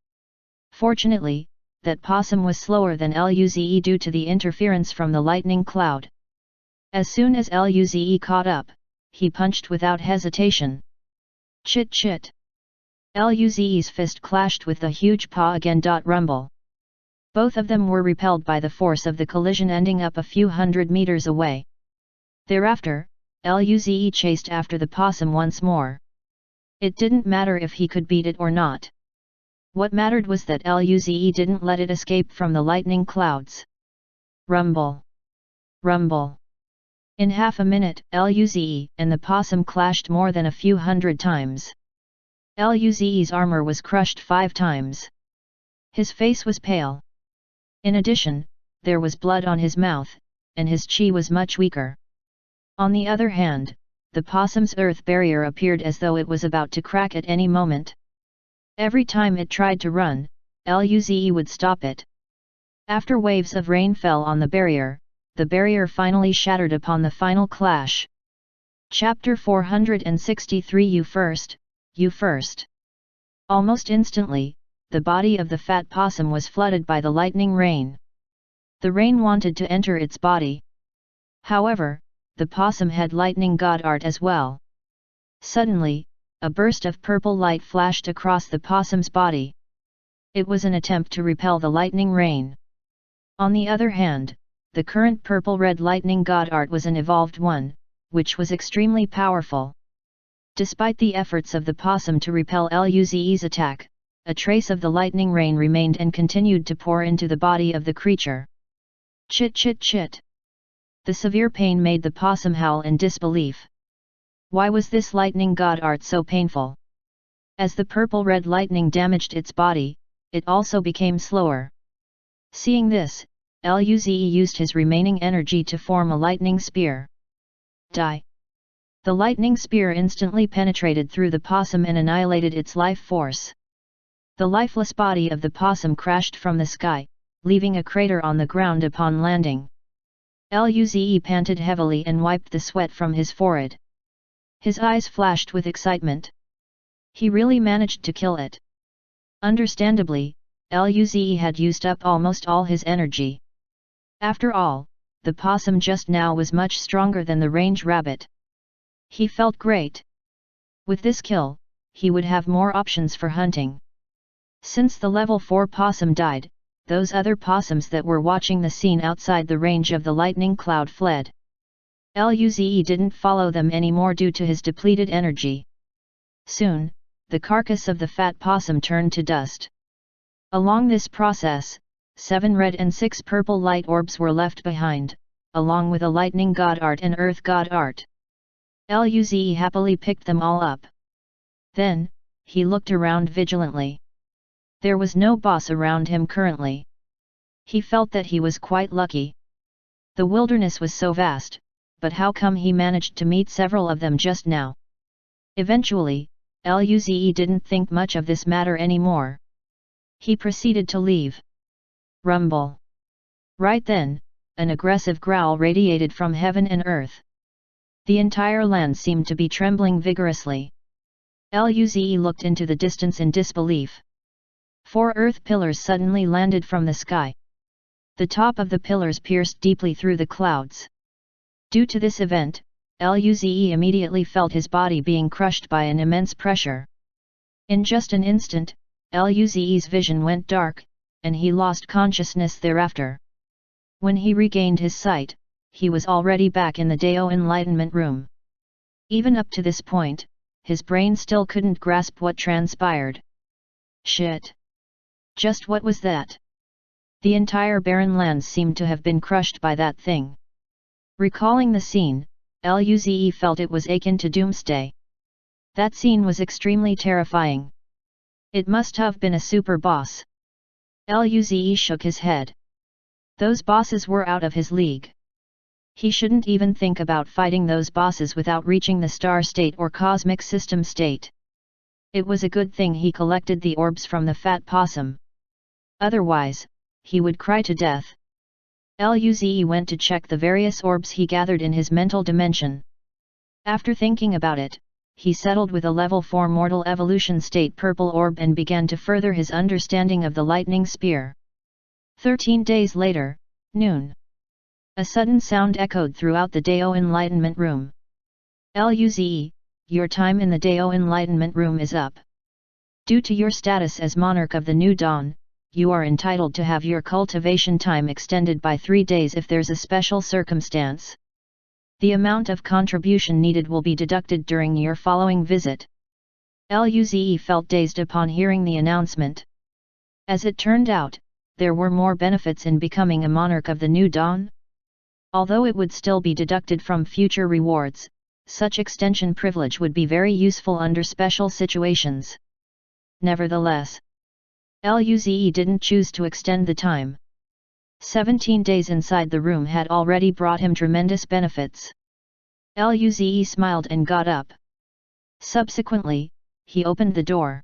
Fortunately, that possum was slower than Luze due to the interference from the lightning cloud. As soon as Luze caught up, he punched without hesitation. Chit chit. Luze's fist clashed with the huge paw again. Rumble. Both of them were repelled by the force of the collision, ending up a few hundred meters away. Thereafter, Luze chased after the possum once more. It didn't matter if he could beat it or not. What mattered was that Luze didn't let it escape from the lightning clouds. Rumble. Rumble. In half a minute, Luze and the possum clashed more than a few hundred times. Luze's armor was crushed 5 times. His face was pale. In addition, there was blood on his mouth, and his chi was much weaker. On the other hand, the possum's earth barrier appeared as though it was about to crack at any moment. Every time it tried to run, Luze would stop it. After waves of rain fell on the barrier finally shattered upon the final clash. Chapter 463. You first, you first. Almost instantly, the body of the fat possum was flooded by the lightning rain. The rain wanted to enter its body. However, the possum had lightning god art as well. Suddenly, a burst of purple light flashed across the possum's body. It was an attempt to repel the lightning rain. On the other hand, the current purple-red lightning god art was an evolved one, which was extremely powerful. Despite the efforts of the possum to repel Luze's attack, a trace of the lightning rain remained and continued to pour into the body of the creature. Chit chit chit. The severe pain made the possum howl in disbelief. Why was this lightning god art so painful? As the purple-red lightning damaged its body, it also became slower. Seeing this, Luze used his remaining energy to form a lightning spear. Die! The lightning spear instantly penetrated through the possum and annihilated its life force. The lifeless body of the possum crashed from the sky, leaving a crater on the ground upon landing. Luze panted heavily and wiped the sweat from his forehead. His eyes flashed with excitement. He really managed to kill it. Understandably, Luze had used up almost all his energy. After all, the possum just now was much stronger than the range rabbit. He felt great. With this kill, he would have more options for hunting. Since the level 4 possum died, those other possums that were watching the scene outside the range of the lightning cloud fled. Luze didn't follow them anymore due to his depleted energy. Soon, the carcass of the fat possum turned to dust. Along this process, 7 red and 6 purple light orbs were left behind, along with a lightning god art and earth god art. Luze happily picked them all up. Then, he looked around vigilantly. There was no boss around him currently. He felt that he was quite lucky. The wilderness was so vast, but how come he managed to meet several of them just now? Eventually, Luze didn't think much of this matter anymore. He proceeded to leave. Rumble. Right then, an aggressive growl radiated from heaven and earth. The entire land seemed to be trembling vigorously. Luze looked into the distance in disbelief. 4 earth pillars suddenly landed from the sky. The top of the pillars pierced deeply through the clouds. Due to this event, Luze immediately felt his body being crushed by an immense pressure. In just an instant, Luze's vision went dark, and he lost consciousness thereafter. When he regained his sight, he was already back in the Dao Enlightenment Room. Even up to this point, his brain still couldn't grasp what transpired. Shit! Just what was that? The entire barren lands seemed to have been crushed by that thing. Recalling the scene, Luze felt it was akin to doomsday. That scene was extremely terrifying. It must have been a super boss. Luze shook his head. Those bosses were out of his league. He shouldn't even think about fighting those bosses without reaching the star state or cosmic system state. It was a good thing he collected the orbs from the fat possum. Otherwise, he would cry to death. Luze went to check the various orbs he gathered in his mental dimension. After thinking about it, he settled with a level 4 mortal evolution state purple orb and began to further his understanding of the lightning spear. 13 days later, noon. A sudden sound echoed throughout the Dao Enlightenment Room. Luze, your time in the Dao Enlightenment Room is up. Due to your status as monarch of the New Dawn, you are entitled to have your cultivation time extended by 3 days if there's a special circumstance. The amount of contribution needed will be deducted during your following visit. Luze felt dazed upon hearing the announcement. As it turned out, there were more benefits in becoming a monarch of the New Dawn. Although it would still be deducted from future rewards, such extension privilege would be very useful under special situations. Nevertheless, Luze didn't choose to extend the time. 17 days inside the room had already brought him tremendous benefits. Luze smiled and got up. Subsequently, he opened the door.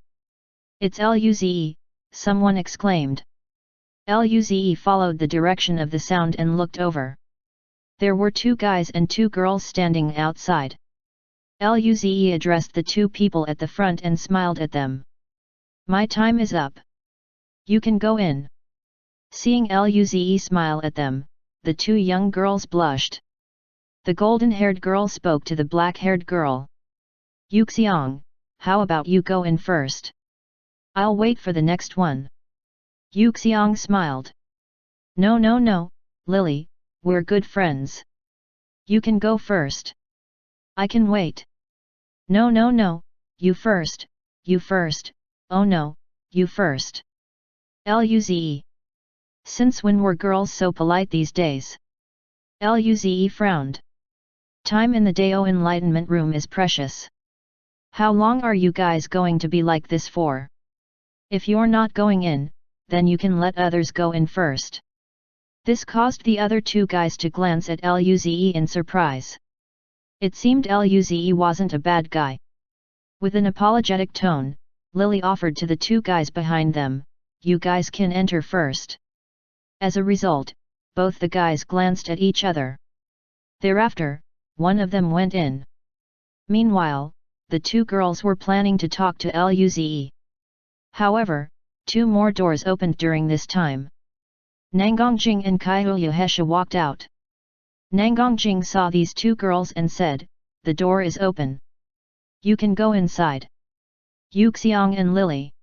"It's Luze," someone exclaimed. Luze followed the direction of the sound and looked over. There were 2 guys and 2 girls standing outside. Luze addressed the 2 people at the front and smiled at them. "My time is up. You can go in." Seeing Luze smile at them, the 2 young girls blushed. The golden-haired girl spoke to the black-haired girl. "Yuxiang, how about you go in first? I'll wait for the next one." Yuxiang smiled. No, Lily, we're good friends. You can go first. I can wait." No, you first, oh no, you first." Luze. Since when were girls so polite these days? Luze frowned. Time in the Dao Enlightenment Room is precious. How long are you guys going to be like this for? If you're not going in, then you can let others go in first. This caused the other 2 guys to glance at Luze in surprise. It seemed Luze wasn't a bad guy. With an apologetic tone, Lily offered to the 2 guys behind them, "You guys can enter first." As a result, both the guys glanced at each other. Thereafter, one of them went in. Meanwhile, the 2 girls were planning to talk to Luze. However, 2 more doors opened during this time. Nangongjing and Kaiyuhesha walked out. Nangongjing saw these 2 girls and said, "The door is open. You can go inside." Yuxiang and Lily.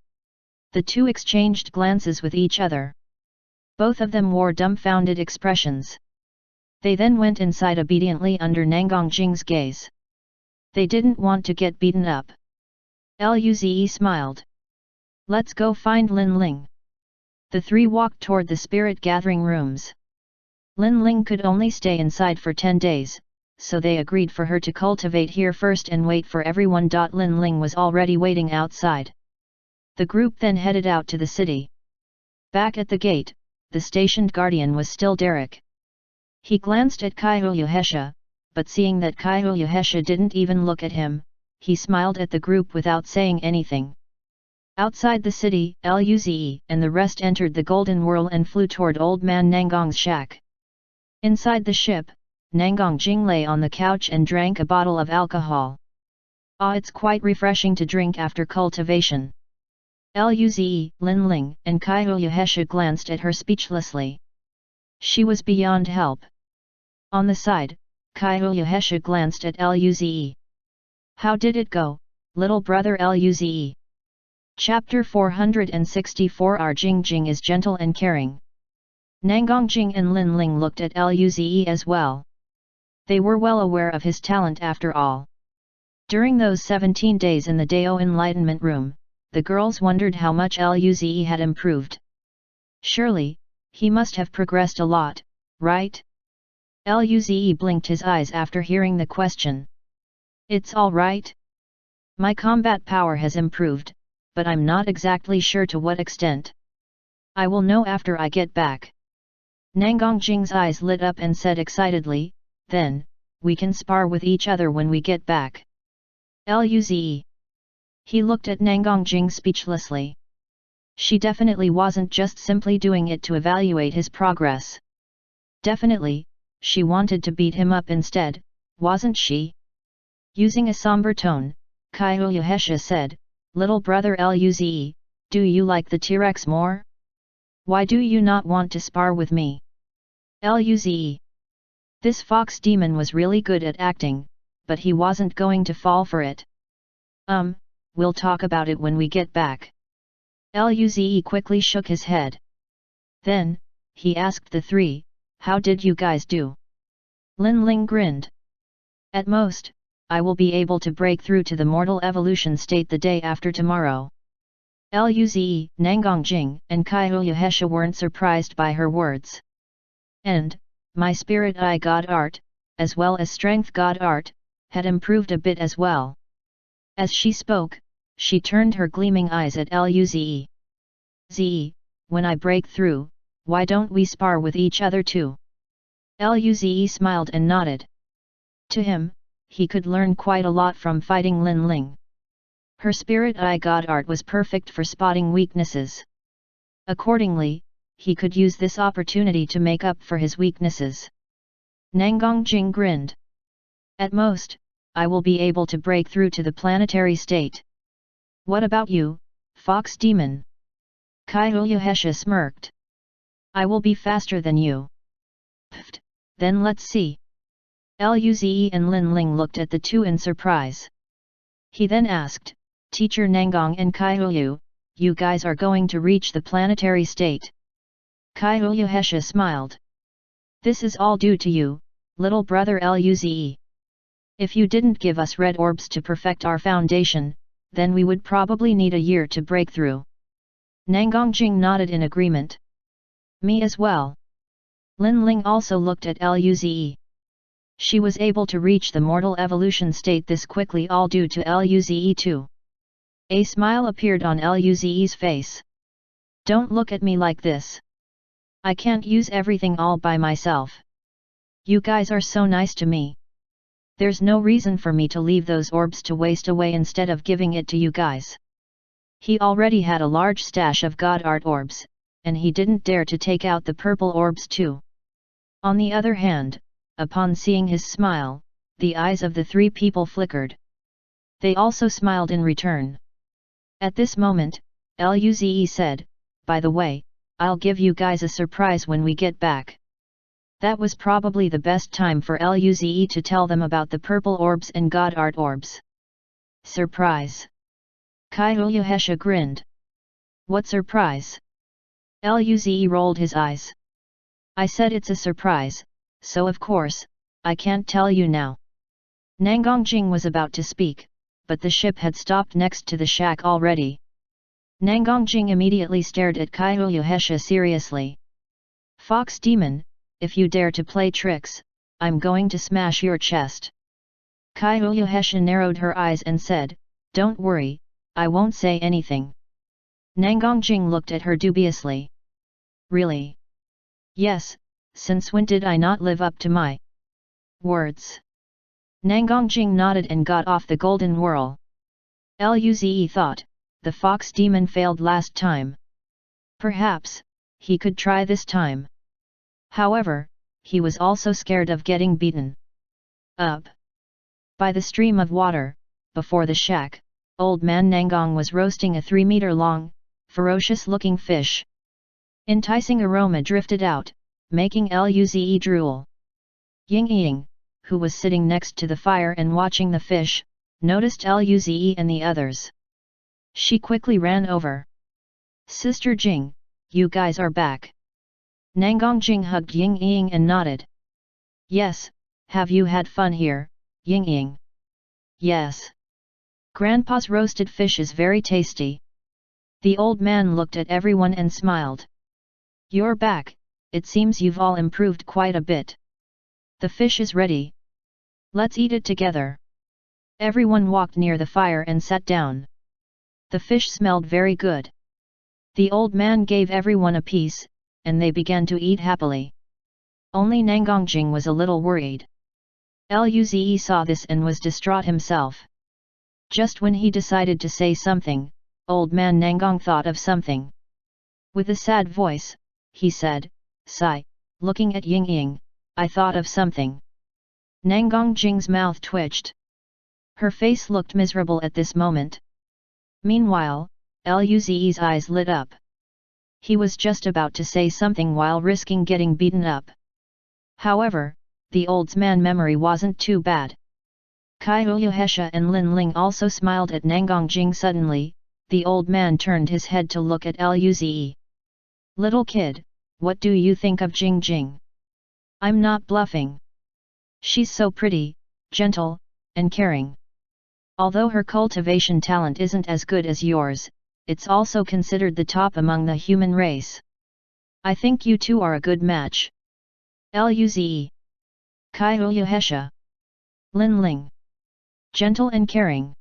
The 2 exchanged glances with each other. Both of them wore dumbfounded expressions. They then went inside obediently under Nangongjing's gaze. They didn't want to get beaten up. Luze smiled. "Let's go find Lin Ling." The 3 walked toward the spirit gathering rooms. Lin Ling could only stay inside for 10 days, so they agreed for her to cultivate here first and wait for everyone. Lin Ling was already waiting outside. The group then headed out to the city. Back at the gate, the stationed guardian was still Derek. He glanced at Kaiyuhesha, but seeing that Kaiyuhesha didn't even look at him, he smiled at the group without saying anything. Outside the city, Luze and the rest entered the Golden Whirl and flew toward Old Man Nangong's shack. Inside the ship, Nangongjing lay on the couch and drank a bottle of alcohol. "Ah, it's quite refreshing to drink after cultivation." Luze, Lin Ling, and Kaiyuhesha glanced at her speechlessly. She was beyond help. On the side, Kaiyuhesha glanced at Luze. "How did it go, little brother Luze?" Chapter 464 Our Jing Jing is gentle and caring. Nangongjing and Lin Ling looked at Luze as well. They were well aware of his talent after all. During those 17 days in the Dao Enlightenment Room, the girls wondered how much Luze had improved. Surely, he must have progressed a lot, right? Luze blinked his eyes after hearing the question. It's all right. My combat power has improved, but I'm not exactly sure to what extent. I will know after I get back. Nangongjing's eyes lit up and said excitedly, then, we can spar with each other when we get back. Luze. He looked at Nangongjing speechlessly. She definitely wasn't just simply doing it to evaluate his progress. Definitely, she wanted to beat him up instead, wasn't she? Using a somber tone, Kaiuyuhesha said, Little brother Luze, do you like the T-Rex more? Why do you not want to spar with me? Luze. This fox demon was really good at acting, but he wasn't going to fall for it. We'll talk about it when we get back. Luze quickly shook his head. Then, he asked the three, how did you guys do? Lin Ling grinned. At most, I will be able to break through to the mortal evolution state the day after tomorrow. Luze, Nangongjing, and Kaiuyuhesha weren't surprised by her words. And, my spirit eye god art, as well as strength god art, had improved a bit as well. As she spoke, she turned her gleaming eyes at Luze. Z, when I break through, why don't we spar with each other too? Luze smiled and nodded. To him, he could learn quite a lot from fighting Lin Ling. Her spirit eye god art was perfect for spotting weaknesses. Accordingly, he could use this opportunity to make up for his weaknesses. Nangongjing grinned. At most, I will be able to break through to the planetary state. What about you, fox demon? Kaiuyuhesha smirked. I will be faster than you. Pfft, then let's see. Luze and Lin Ling looked at the two in surprise. He then asked, Teacher Nangong and Kaiuyu, you guys are going to reach the planetary state. Kaiuyuhesha smiled. This is all due to you, little brother Luze. If you didn't give us red orbs to perfect our foundation, then we would probably need a year to break through. Nangongjing nodded in agreement. Me as well. Lin Ling also looked at Luze. She was able to reach the mortal evolution state this quickly all due to Luze too. A smile appeared on Luze's face. Don't look at me like this. I can't use everything all by myself. You guys are so nice to me. There's no reason for me to leave those orbs to waste away instead of giving it to you guys. He already had a large stash of God Art orbs, and he didn't dare to take out the purple orbs too. On the other hand, upon seeing his smile, the eyes of the three people flickered. They also smiled in return. At this moment, Luze said, by the way, I'll give you guys a surprise when we get back. That was probably the best time for Luze to tell them about the purple orbs and God Art orbs. Surprise! Kaiuyuhesha grinned. What surprise? Luze rolled his eyes. I said it's a surprise, so of course, I can't tell you now. Nangongjing was about to speak, but the ship had stopped next to the shack already. Nangongjing immediately stared at Kaiuyuhesha seriously. Fox demon, if you dare to play tricks, I'm going to smash your chest. Kaiuyuhesha narrowed her eyes and said, don't worry, I won't say anything. Nangongjing looked at her dubiously. Really? Yes, since when did I not live up to my words? Nangongjing nodded and got off the golden whirl. Luze thought, the fox demon failed last time. Perhaps, he could try this time. However, he was also scared of getting beaten up. By the stream of water, before the shack, old man Nangong was roasting a 3-meter-long, ferocious-looking fish. Enticing aroma drifted out, making Luze drool. Ying Ying, who was sitting next to the fire and watching the fish, noticed Luze and the others. She quickly ran over. Sister Jing, you guys are back. Nangang Jing hugged Ying Ying and nodded. Yes, have you had fun here, Ying Ying? Yes. Grandpa's roasted fish is very tasty. The old man looked at everyone and smiled. You're back, it seems you've all improved quite a bit. The fish is ready. Let's eat it together. Everyone walked near the fire and sat down. The fish smelled very good. The old man gave everyone a piece, and they began to eat happily. Only Nangongjing was a little worried. Luze saw this and was distraught himself. Just when he decided to say something, old man Nangang thought of something. With a sad voice, he said, "Sigh, looking at Ying Ying, I thought of something." Nangongjing's mouth twitched. Her face looked miserable at this moment. Meanwhile, Luze's eyes lit up. He was just about to say something while risking getting beaten up. However, the old man's memory wasn't too bad. Kai Uyuhesha and Lin Ling also smiled at Nangongjing. Suddenly, the old man turned his head to look at Luze. "Little kid, what do you think of Jing Jing? I'm not bluffing. She's so pretty, gentle, and caring. Although her cultivation talent isn't as good as yours, it's also considered the top among the human race. I think you two are a good match." Luze. Kai Uyuhesha. Lin Ling. Gentle and caring.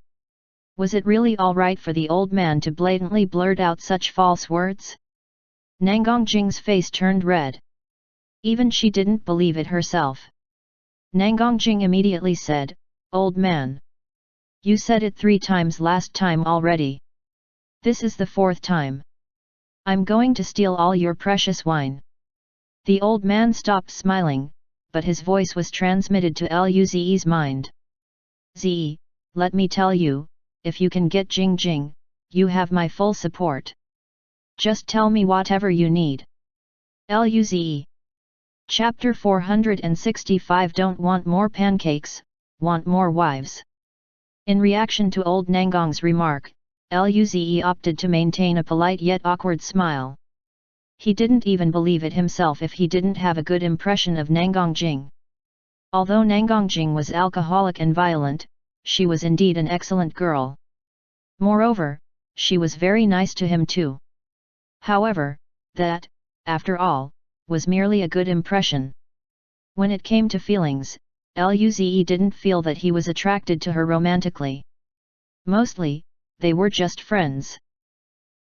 Was it really alright for the old man to blatantly blurt out such false words? Nangongjing's face turned red. Even she didn't believe it herself. Nangongjing immediately said, "Old man. You said it 3 times last time already. This is the 4th time. I'm going to steal all your precious wine." The old man stopped smiling, but his voice was transmitted to Luze's mind. "Ze, let me tell you, if you can get Jing Jing, you have my full support. Just tell me whatever you need." Luze. Chapter 465. Don't want more pancakes, want more wives. In reaction to old Nangong's remark, Luze opted to maintain a polite yet awkward smile. He didn't even believe it himself if he didn't have a good impression of Nangongjing. Although Nangongjing was alcoholic and violent, she was indeed an excellent girl. Moreover, she was very nice to him too. However, that, after all, was merely a good impression. When it came to feelings, Luze didn't feel that he was attracted to her romantically. Mostly, they were just friends.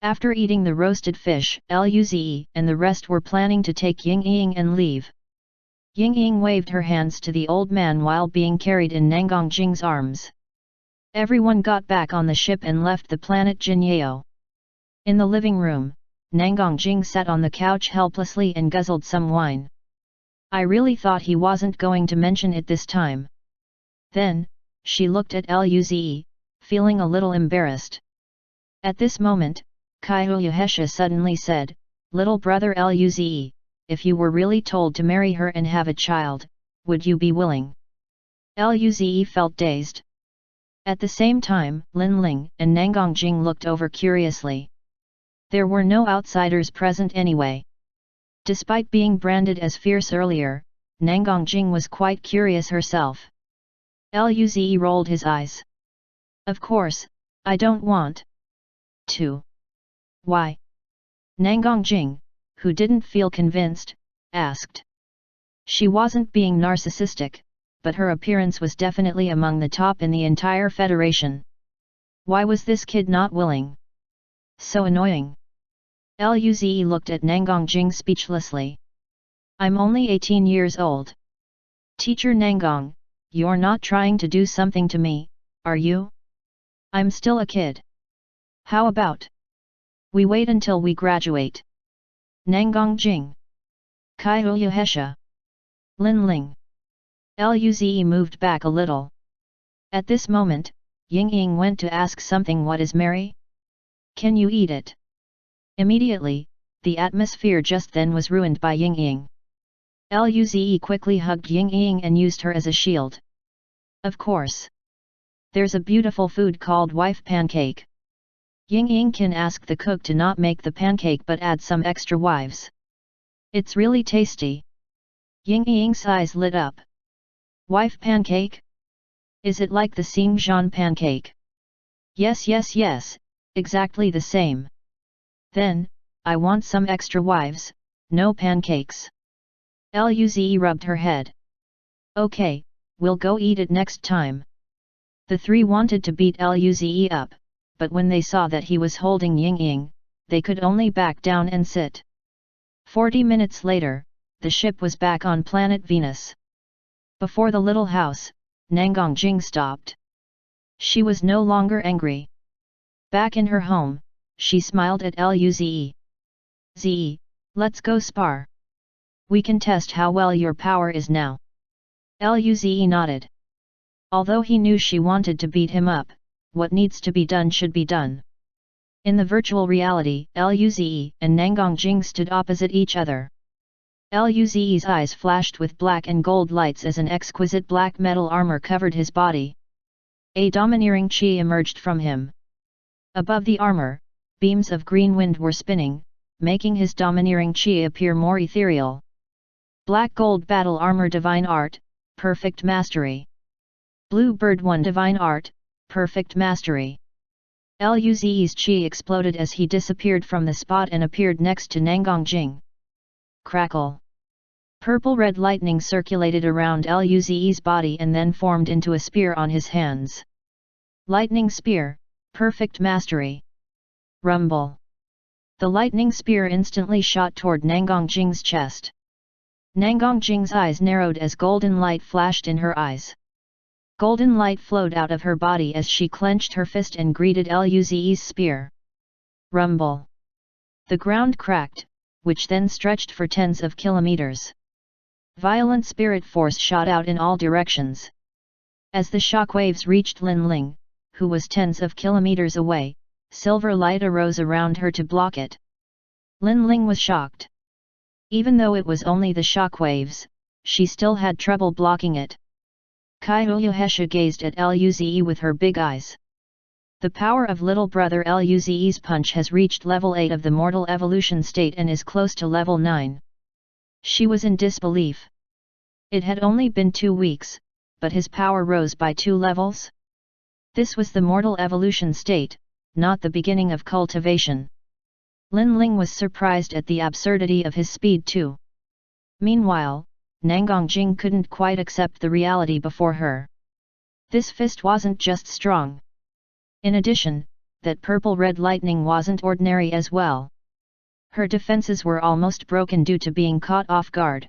After eating the roasted fish, Luze and the rest were planning to take Ying Ying and leave. Ying Ying waved her hands to the old man while being carried in Nangongjing's arms. Everyone got back on the ship and left the planet Jinyeo. In the living room, Nangongjing sat on the couch helplessly and guzzled some wine. I really thought he wasn't going to mention it this time. Then, she looked at Luze, feeling a little embarrassed. At this moment, Kai Uyuhesha suddenly said, "Little brother Luze, if you were really told to marry her and have a child, would you be willing?" Luze felt dazed. At the same time, Lin Ling and Nangongjing looked over curiously. There were no outsiders present anyway. Despite being branded as fierce earlier, Nangongjing was quite curious herself. Luze rolled his eyes. "Of course, I don't want to." "Why?" Nangongjing, who didn't feel convinced, asked. She wasn't being narcissistic, but her appearance was definitely among the top in the entire federation. Why was this kid not willing? So annoying. Luze looked at Nangongjing speechlessly. "I'm only 18 years old. Teacher Nangong, you're not trying to do something to me, are you? I'm still a kid. How about we wait until we graduate?" Nangongjing. Kai Uyuhesha. Lin Ling. Luze moved back a little. At this moment, Ying Ying went to ask something. "What is Mary? Can you eat it?" Immediately, the atmosphere just then was ruined by Ying Ying. Luze quickly hugged Ying Ying and used her as a shield. "Of course. There's a beautiful food called wife pancake. Ying Ying can ask the cook to not make the pancake but add some extra wives. It's really tasty. Ying Ying's eyes lit up. Wife pancake? Is it like the Xingzhan pancake? Yes, exactly the same. Then, I want some extra wives, no pancakes. Luze rubbed her head. Okay, we'll go eat it next time. The three wanted to beat Luze up, but when they saw that he was holding Ying Ying, they could only back down and sit. 40 minutes later, the ship was back on planet Venus. Before the little house, Nangang Jing stopped. She was no longer angry. Back in her home, she smiled at Luze. Ze, let's go spar. We can test how well your power is now. Luze nodded. Although he knew she wanted to beat him up, what needs to be done should be done. In the virtual reality, Luze and Nangang Jing stood opposite each other. Luze's eyes flashed with black and gold lights as an exquisite black metal armor covered his body. A domineering chi emerged from him. Above the armor, beams of green wind were spinning, making his domineering chi appear more ethereal. Black gold battle armor divine art, perfect mastery. Blue bird 1 divine art, perfect mastery. Luze's chi exploded as he disappeared from the spot and appeared next to Nangang Jing. Crackle. Purple-red lightning circulated around Luze's body and then formed into a spear on his hands. Lightning spear, perfect mastery. Rumble. The lightning spear instantly shot toward Nangang Jing's chest. Nangang Jing's eyes narrowed as golden light flashed in her eyes. Golden light flowed out of her body as she clenched her fist and greeted Luze's spear. Rumble. The ground cracked, which then stretched for tens of kilometers. Violent spirit force shot out in all directions. As the shockwaves reached Lin Ling, who was tens of kilometers away, silver light arose around her to block it. Lin Ling was shocked. Even though it was only the shockwaves, she still had trouble blocking it. Kai Uyuhesha gazed at Luze with her big eyes. The power of little brother Luze's punch has reached level 8 of the mortal evolution state and is close to level 9. She was in disbelief. It had only been 2 weeks, but his power rose by 2 levels? This was the mortal evolution state, not the beginning of cultivation. Lin Ling was surprised at the absurdity of his speed too. Meanwhile, Nangang Jing couldn't quite accept the reality before her. This fist wasn't just strong. In addition, that purple-red lightning wasn't ordinary as well. Her defenses were almost broken due to being caught off guard.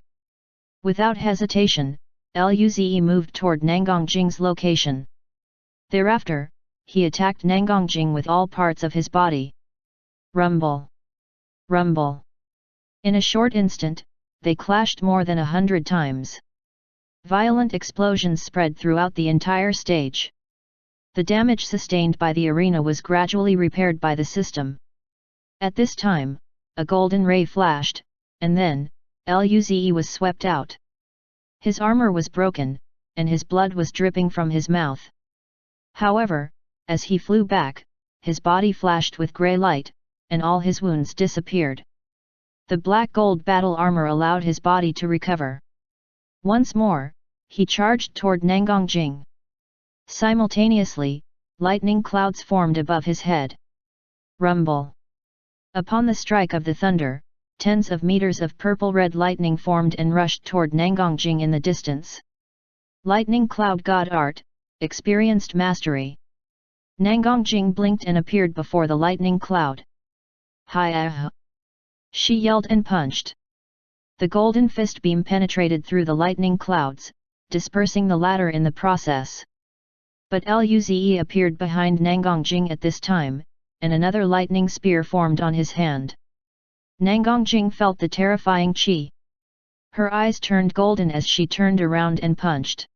Without hesitation, Luze moved toward Nangang Jing's location. Thereafter, he attacked Nangang Jing with all parts of his body. Rumble. Rumble. In a short instant, they clashed more than 100 times. Violent explosions spread throughout the entire stage. The damage sustained by the arena was gradually repaired by the system. At this time, a golden ray flashed, and then, Luze was swept out. His armor was broken, and his blood was dripping from his mouth. However, as he flew back, his body flashed with grey light, and all his wounds disappeared. The black gold battle armor allowed his body to recover. Once more, he charged toward Nangang Jing. Simultaneously, lightning clouds formed above his head. Rumble. Upon the strike of the thunder, tens of meters of purple-red lightning formed and rushed toward Nangang Jing in the distance. Lightning Cloud God Art, experienced mastery. Nangang Jing blinked and appeared before the lightning cloud. Hi-ah! She yelled and punched. The golden fist beam penetrated through the lightning clouds, dispersing the latter in the process. But Luze appeared behind Nangang Jing at this time, and another lightning spear formed on his hand. Nangang Jing felt the terrifying chi. Her eyes turned golden as she turned around and punched.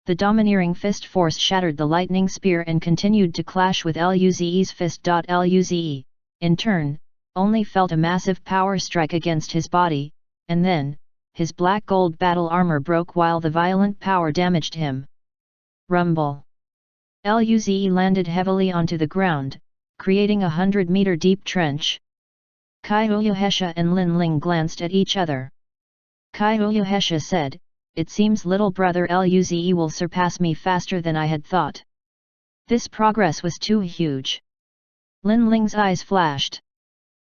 The domineering fist force shattered the lightning spear and continued to clash with Luze's fist. Luze, in turn, only felt a massive power strike against his body, and then, his black gold battle armor broke while the violent power damaged him. Rumble. Luze landed heavily onto the ground, creating a 100-meter deep trench. Kai Uyuhesha and Lin Ling glanced at each other. Kai Uyuhesha said, "It seems little brother Luze will surpass me faster than I had thought." This progress was too huge. Lin Ling's eyes flashed.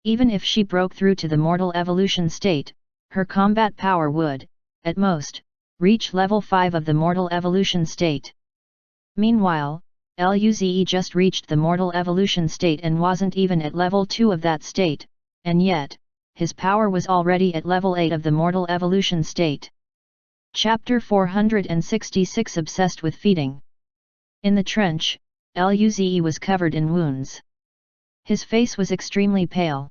Even if she broke through to the mortal evolution state, her combat power would, at most, reach level 5 of the mortal evolution state. Meanwhile, Luze just reached the mortal evolution state and wasn't even at level 2 of that state, and yet, his power was already at level 8 of the mortal evolution state. Chapter 466 Obsessed with Feeding. In the trench, Luze was covered in wounds. His face was extremely pale.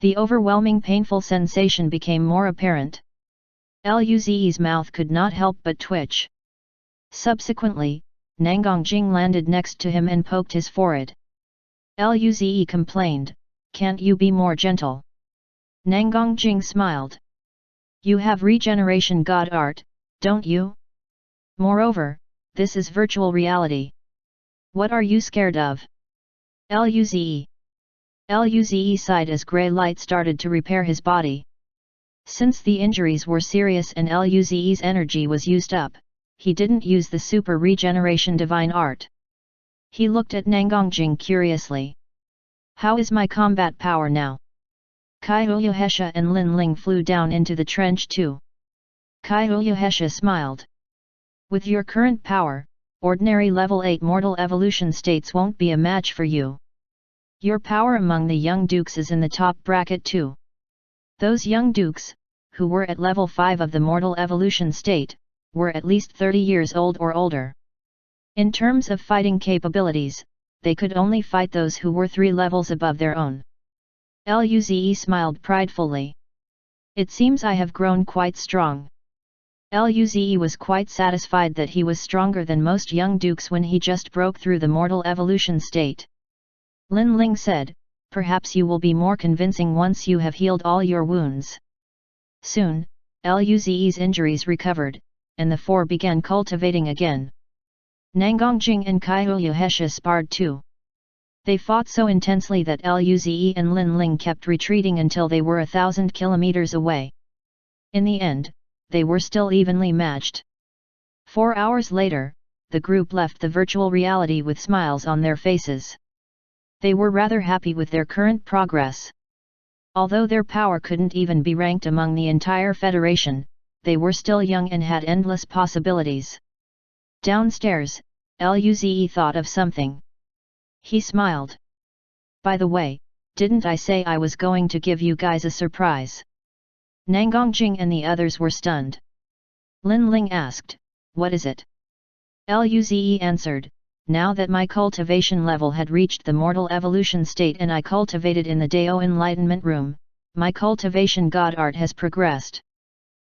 The overwhelming painful sensation became more apparent. Luze's mouth could not help but twitch. Subsequently, Nangongjing landed next to him and poked his forehead. Luze complained, "Can't you be more gentle?" Nangongjing smiled. "You have regeneration god art, don't you? Moreover, this is virtual reality. What are you scared of?" Luze sighed as grey light started to repair his body. Since the injuries were serious and Luze's energy was used up, he didn't use the super regeneration divine art. He looked at Nangongjing curiously. "How is my combat power now?" Kai Uyuhesha and Lin Ling flew down into the trench too. Kai Uyuhesha smiled. "With your current power, ordinary level 8 mortal evolution states won't be a match for you. Your power among the young dukes is in the top bracket too. Those young dukes, who were at level 5 of the mortal evolution state, were at least 30 years old or older. In terms of fighting capabilities, they could only fight those who were 3 levels above their own." Luze smiled pridefully. "It seems I have grown quite strong." Luze was quite satisfied that he was stronger than most young dukes when he just broke through the mortal evolution state. Lin Ling said, "Perhaps you will be more convincing once you have healed all your wounds." Soon, Luze's injuries recovered, and the four began cultivating again. Nangongjing and Kai Uyuhesha sparred too. They fought so intensely that Luze and Lin Ling kept retreating until they were 1,000 kilometers away. In the end, they were still evenly matched. 4 hours later, the group left the virtual reality with smiles on their faces. They were rather happy with their current progress. Although their power couldn't even be ranked among the entire Federation, they were still young and had endless possibilities. Downstairs, Luze thought of something. He smiled. "By the way, didn't I say I was going to give you guys a surprise?" Nangongjing and the others were stunned. Lin Ling asked, "What is it?" Luze answered, "Now that my cultivation level had reached the mortal evolution state and I cultivated in the Dao Enlightenment Room, my cultivation god art has progressed.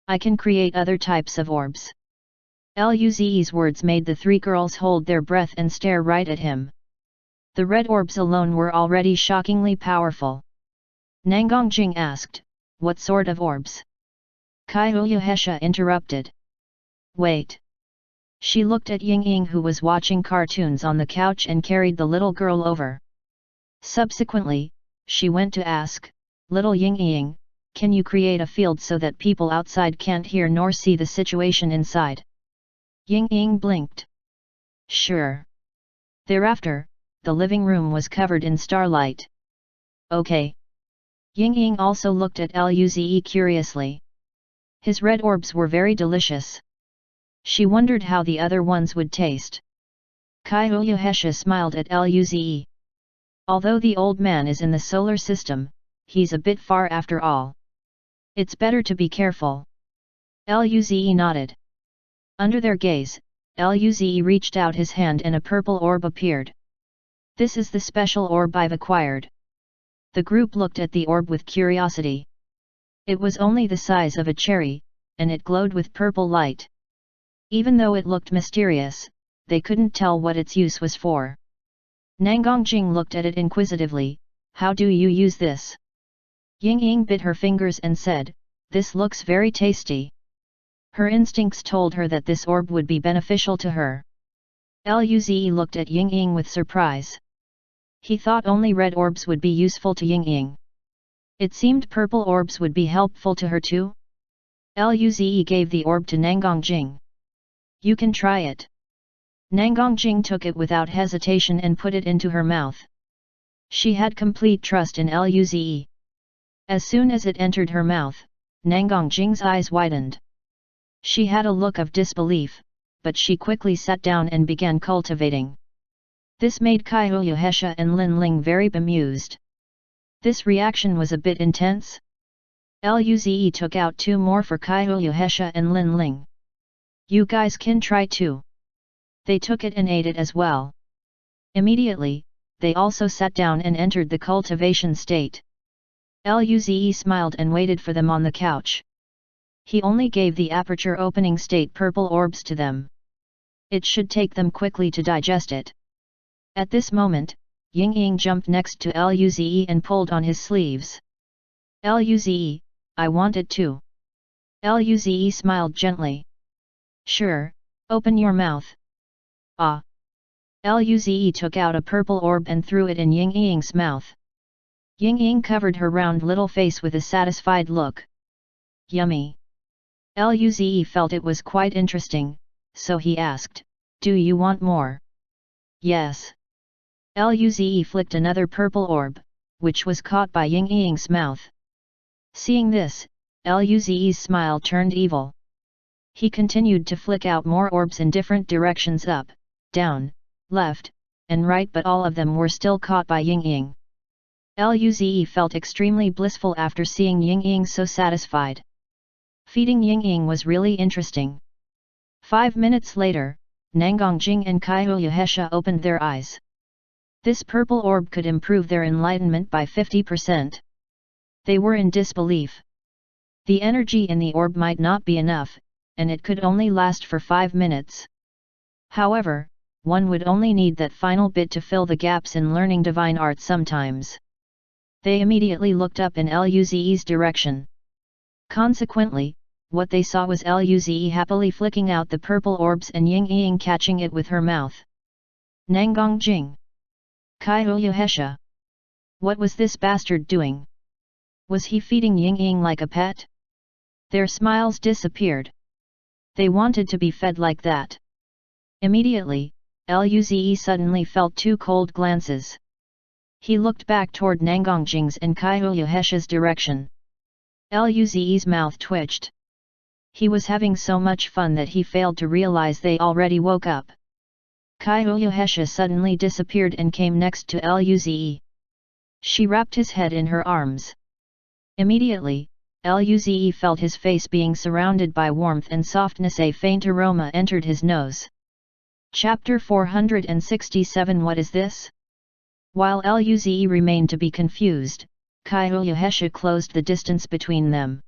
I can create other types of orbs." Luze's words made the 3 girls hold their breath and stare right at him. The red orbs alone were already shockingly powerful. Nangongjing asked, "What sort of orbs?" Kai Uyuhesha interrupted. "Wait." She looked at Ying who was watching cartoons on the couch and carried the little girl over. Subsequently, she went to ask, "Little Ying, can you create a field so that people outside can't hear nor see the situation inside?" Ying blinked. "Sure." Thereafter, the living room was covered in starlight. "Okay." Ying also looked at Luze curiously. His red orbs were very delicious. She wondered how the other ones would taste. Kai Uyuhesha smiled at Luze. Although the old man is in the solar system, he's a bit far after all. It's better to be careful. Luze nodded. Under their gaze, Luze reached out his hand and a purple orb appeared. "This is the special orb I've acquired." The group looked at the orb with curiosity. It was only the size of a cherry, and it glowed with purple light. Even though it looked mysterious, they couldn't tell what its use was for. Nangongjing looked at it inquisitively, "How do you use this?" Ying bit her fingers and said, "This looks very tasty." Her instincts told her that this orb would be beneficial to her. Luze looked at Ying with surprise. He thought only red orbs would be useful to Ying. It seemed purple orbs would be helpful to her too. Luze gave the orb to Nangongjing. You can try it. Nangongjing took it without hesitation and put it into her mouth. She had complete trust in Luze. As soon as it entered her mouth, Nangongjing's eyes widened. She had a look of disbelief, but she quickly sat down and began cultivating. This made Kaiyuhesha and Lin Ling very bemused. This reaction was a bit intense. Luze took out 2 more for Kaiyuhesha and Lin Ling. You guys can try too. They took it and ate it as well. Immediately, they also sat down and entered the cultivation state. Luze smiled and waited for them on the couch. He only gave the aperture opening state purple orbs to them. It should take them quickly to digest it. At this moment, Ying jumped next to Luze and pulled on his sleeves. Luze, I want it too. Luze smiled gently. Sure, open your mouth. Ah. Luze took out a purple orb and threw it in Ying-Ying's mouth. Ying-Ying covered her round little face with a satisfied look. Yummy. Luze felt it was quite interesting, so he asked, do you want more? Yes. Luze flicked another purple orb, which was caught by Ying-Ying's mouth. Seeing this, Luze's smile turned evil. He continued to flick out more orbs in different directions up, down, left, and right, but all of them were still caught by Ying-Ying. Luze felt extremely blissful after seeing Ying-Ying so satisfied. Feeding Ying-Ying was really interesting. 5 minutes later, Nangongjing and Kaiyuhesha opened their eyes. This purple orb could improve their enlightenment by 50%. They were in disbelief. The energy in the orb might not be enough, and it could only last for 5 minutes. However, one would only need that final bit to fill the gaps in learning divine art sometimes. They immediately looked up in Luze's direction. Consequently, what they saw was Luze happily flicking out the purple orbs and Ying-Ying catching it with her mouth. Nangongjing. Kaiyuhesha. What was this bastard doing? Was he feeding Ying-Ying like a pet? Their smiles disappeared. They wanted to be fed like that. Immediately, Luze suddenly felt 2 cold glances. He looked back toward Nangongjing's and Kaiyuhesha's direction. Luze's mouth twitched. He was having so much fun that he failed to realize they already woke up. Kaiyuhesha suddenly disappeared and came next to Luze. She wrapped his head in her arms. Immediately, Luze felt his face being surrounded by warmth and softness. A faint aroma entered his nose. Chapter 467. What is this? While Luze remained to be confused, Kaiyuhesha closed the distance between them.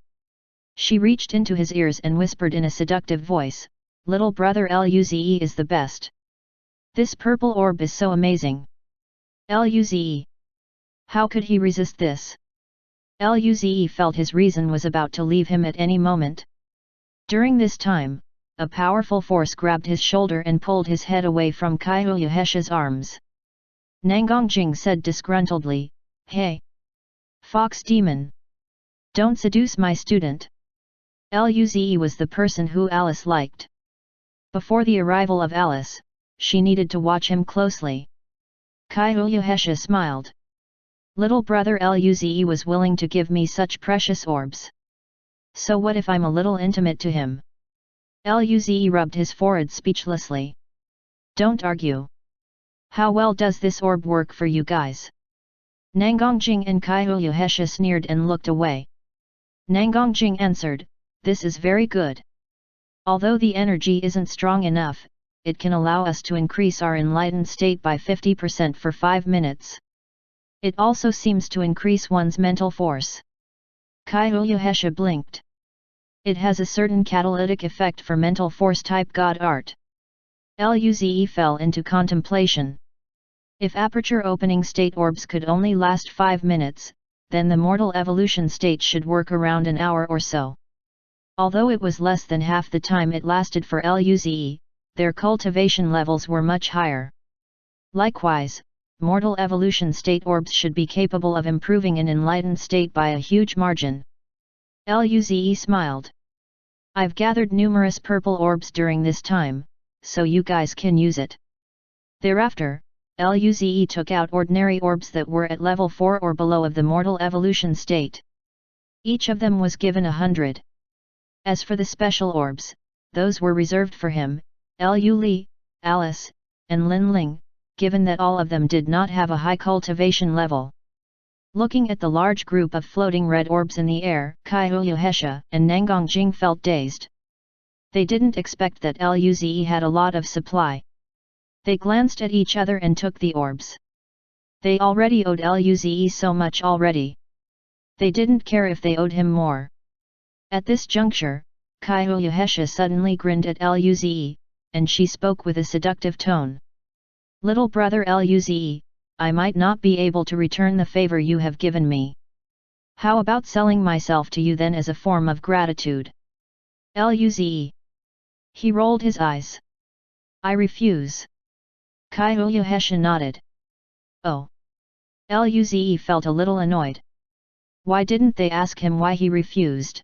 She reached into his ears and whispered in a seductive voice, "Little brother, Luze is the best. This purple orb is so amazing. Luze. How could he resist this?" Luze felt his reason was about to leave him at any moment. During this time, a powerful force grabbed his shoulder and pulled his head away from Kaiyuhesha's arms. Nangongjing said disgruntledly, "Hey! Fox demon! Don't seduce my student." Luze was the person who Alice liked. Before the arrival of Alice, she needed to watch him closely. Kaiyuhesha smiled. Little brother Luze was willing to give me such precious orbs. So what if I'm a little intimate to him? Luze rubbed his forehead speechlessly. Don't argue. How well does this orb work for you guys? Nangongjing and Kaiyuhesha sneered and looked away. Nangongjing answered, "This is very good. Although the energy isn't strong enough, it can allow us to increase our enlightened state by 50% for 5 minutes. It also seems to increase one's mental force." Kaiyuhesha blinked. It has a certain catalytic effect for mental force type god art. Luze fell into contemplation. If aperture opening state orbs could only last 5 minutes, then the mortal evolution state should work around an hour or so. Although it was less than half the time it lasted for Luze, their cultivation levels were much higher. Likewise, mortal evolution state orbs should be capable of improving an enlightened state by a huge margin. Luze smiled. I've gathered numerous purple orbs during this time, so you guys can use it. Thereafter, Luze took out ordinary orbs that were at level 4 or below of the mortal evolution state. Each of them was given 100. As for the special orbs, those were reserved for him, Lu Li, Alice, and Lin Ling, given that all of them did not have a high cultivation level. Looking at the large group of floating red orbs in the air, Kai Uyuhesha and Nangang Jing felt dazed. They didn't expect that Luze had a lot of supply. They glanced at each other and took the orbs. They already owed Luze so much already. They didn't care if they owed him more. At this juncture, Kai Uyuhesha suddenly grinned at Luze, and she spoke with a seductive tone. Little brother Luze, I might not be able to return the favor you have given me. How about selling myself to you then as a form of gratitude? Luze. He rolled his eyes. I refuse. Kai Uyuhesha nodded. Oh. Luze felt a little annoyed. Why didn't they ask him why he refused?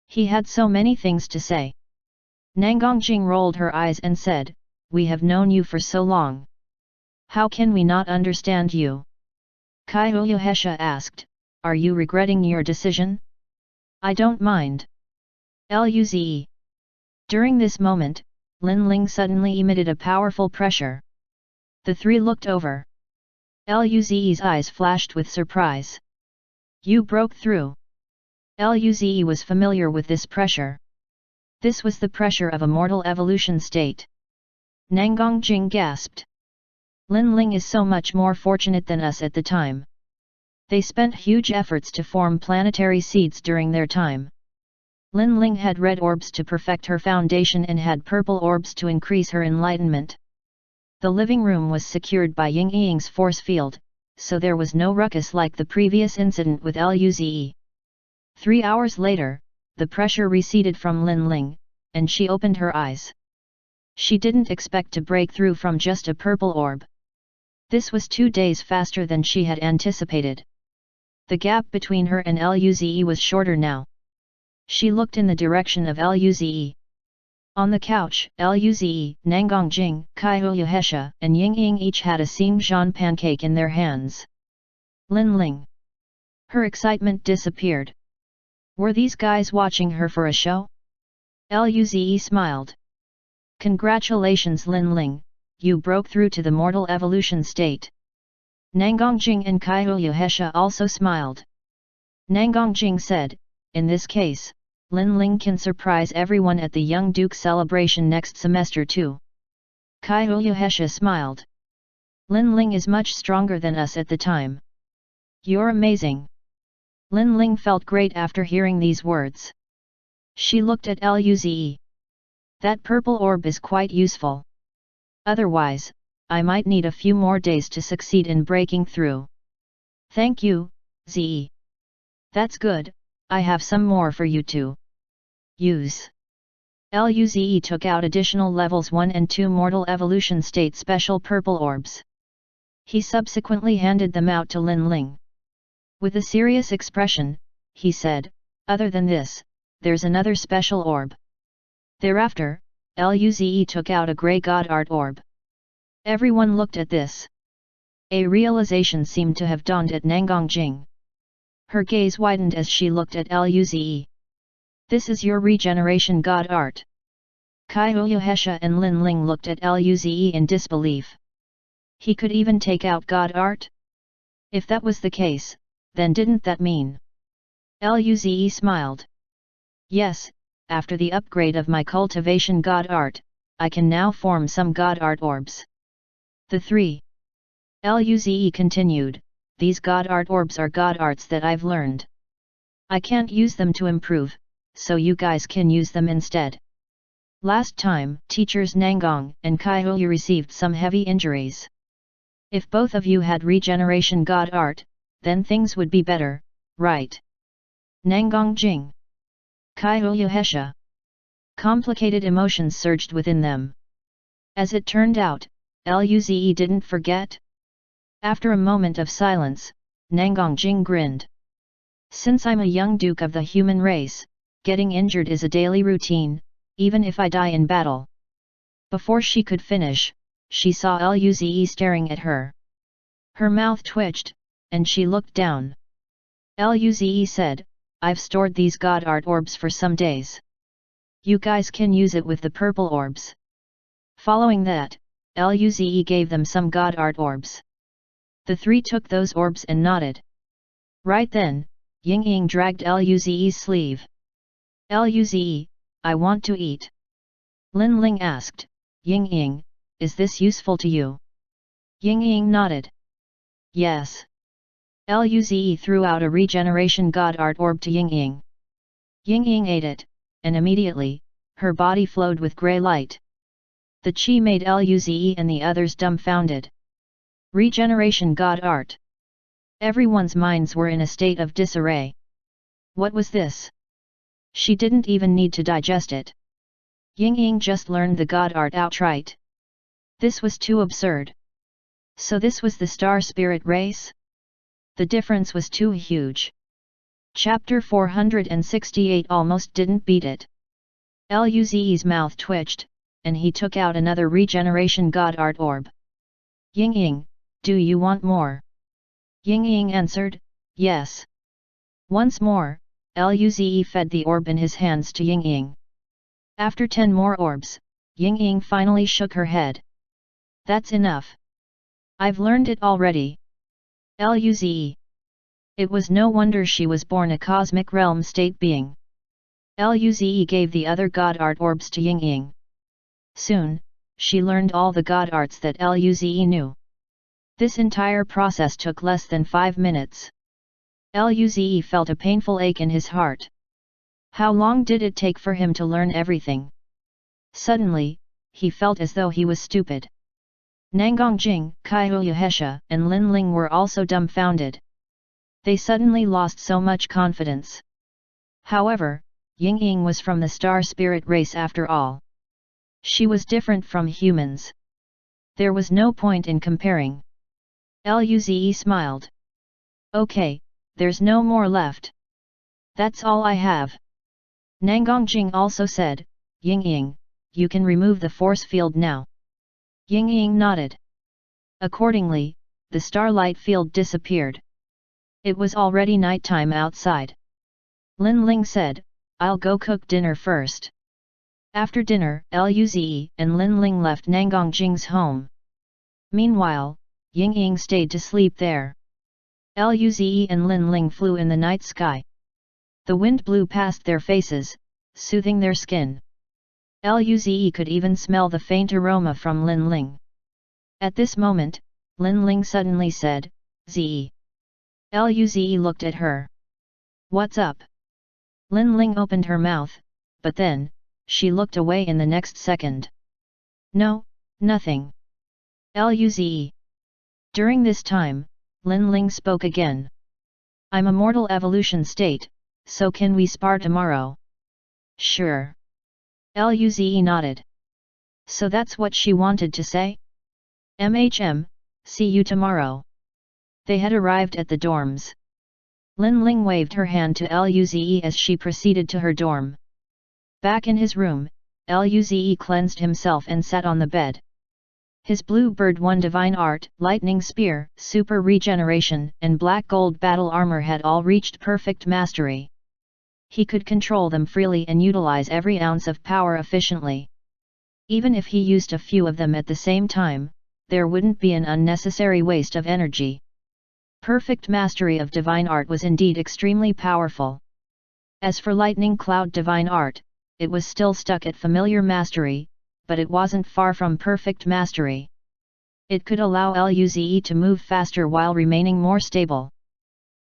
He had so many things to say. Nangang Jing rolled her eyes and said, We have known you for so long. How can we not understand you? Kai Uyuhesha asked, Are you regretting your decision? I don't mind. Luze. During this moment, Lin Ling suddenly emitted a powerful pressure. The three looked over. Luze's eyes flashed with surprise. You broke through. Luze was familiar with this pressure. This was the pressure of a mortal evolution state. Nangang Jing gasped. Lin Ling is so much more fortunate than us at the time. They spent huge efforts to form planetary seeds during their time. Lin Ling had red orbs to perfect her foundation and had purple orbs to increase her enlightenment. The living room was secured by Ying Ying's force field, so there was no ruckus like the previous incident with Luze. 3 hours later, the pressure receded from Lin Ling, and she opened her eyes. She didn't expect to break through from just a purple orb. This was 2 days faster than she had anticipated. The gap between her and Luze was shorter now. She looked in the direction of Luze. On the couch, Luze, Nangang Jing, Kai Uyuhesha, and Ying Ying each had a Xingjian pancake in their hands. Lin Ling. Her excitement disappeared. Were these guys watching her for a show? Luze smiled. Congratulations Lin Ling, you broke through to the mortal evolution state. Nangang Jing and Kai Uyuhesha also smiled. Nangang Jing said, in this case, Lin Ling can surprise everyone at the Young Duke celebration next semester too. Kai Uyuhesha smiled. Lin Ling is much stronger than us at the time. You're amazing. Lin Ling felt great after hearing these words. She looked at Luze. That purple orb is quite useful. Otherwise, I might need a few more days to succeed in breaking through. Thank you, Ze. That's good, I have some more for you to use. Luze took out additional levels 1 and 2 mortal evolution state special purple orbs. He subsequently handed them out to Lin Ling. With a serious expression, he said, other than this, there's another special orb. Thereafter, Luze took out a grey god art orb. Everyone looked at this. A realization seemed to have dawned at Nangang Jing. Her gaze widened as she looked at Luze. This is your regeneration god art. Kai Uyuhesha and Lin Ling looked at Luze in disbelief. He could even take out god art? If that was the case, then didn't that mean? Luze smiled. Yes, after the upgrade of my cultivation god art, I can now form some god art orbs. The 3. Luze continued, these god art orbs are god arts that I've learned. I can't use them to improve, so you guys can use them instead. Last time, teachers Nangang and Kai Uyu received some heavy injuries. If both of you had regeneration god art, then things would be better, right? Nangang Jing. Kai Uyuhesha. Complicated emotions surged within them. As it turned out, Luze didn't forget. After a moment of silence, Nangongjing grinned. Since I'm a young duke of the human race, getting injured is a daily routine, even if I die in battle. Before she could finish, she saw Luze staring at her. Her mouth twitched, and she looked down. Luze said, I've stored these god art orbs for some days. You guys can use it with the purple orbs. Following that, Luze gave them some god art orbs. The three took those orbs and nodded. Right then, Ying dragged Luze's sleeve. Luze, I want to eat. Lin Ling asked, Ying, is this useful to you? Ying nodded. Yes. Luze threw out a regeneration god art orb to Ying. Ying ate it, and immediately, her body flowed with grey light. The chi made Luze and the others dumbfounded. Regeneration god art. Everyone's minds were in a state of disarray. What was this? She didn't even need to digest it. Ying just learned the god art outright. This was too absurd. So this was the star spirit race? The difference was too huge. Chapter 468 almost didn't beat it. Luze's mouth twitched, and he took out another regeneration god art orb. Ying, do you want more? Ying answered, yes. Once more, Luze fed the orb in his hands to Ying. After 10 more orbs, Ying finally shook her head. That's enough. I've learned it already. Luze. It was no wonder she was born a cosmic realm state being. Luze gave the other god art orbs to Ying. Soon, she learned all the god arts that Luze knew. This entire process took less than 5 minutes. Luze felt a painful ache in his heart. How long did it take for him to learn everything? Suddenly, he felt as though he was stupid. Nangongjing, Kaiyuhesha, and Lin Ling were also dumbfounded. They suddenly lost so much confidence. However, Ying was from the star spirit race after all. She was different from humans. There was no point in comparing. Luze smiled. Okay, there's no more left. That's all I have. Nangongjing also said, Ying, you can remove the force field now. Ying nodded. Accordingly, the starlight field disappeared. It was already nighttime outside. Lin Ling said, I'll go cook dinner first. After dinner, Luze and Lin Ling left Nangongjing's home. Meanwhile, Ying stayed to sleep there. Luze and Lin Ling flew in the night sky. The wind blew past their faces, soothing their skin. Luze could even smell the faint aroma from Lin Ling. At this moment, Lin Ling suddenly said, Ze. Luze looked at her. What's up? Lin Ling opened her mouth, but then, she looked away in the next second. No, nothing. Luze. During this time, Lin Ling spoke again. I'm a mortal evolution state, so can we spar tomorrow? Sure. Luze nodded. So that's what she wanted to say? See you tomorrow. They had arrived at the dorms. Lin Ling waved her hand to Luze as she proceeded to her dorm. Back in his room, Luze cleansed himself and sat on the bed. His Blue Bird 1 Divine Art, Lightning Spear, Super Regeneration, and Black Gold Battle Armor had all reached perfect mastery. He could control them freely and utilize every ounce of power efficiently. Even if he used a few of them at the same time, there wouldn't be an unnecessary waste of energy. Perfect mastery of Divine Art was indeed extremely powerful. As for Lightning Cloud Divine Art, it was still stuck at familiar mastery, but it wasn't far from perfect mastery. It could allow Luze to move faster while remaining more stable.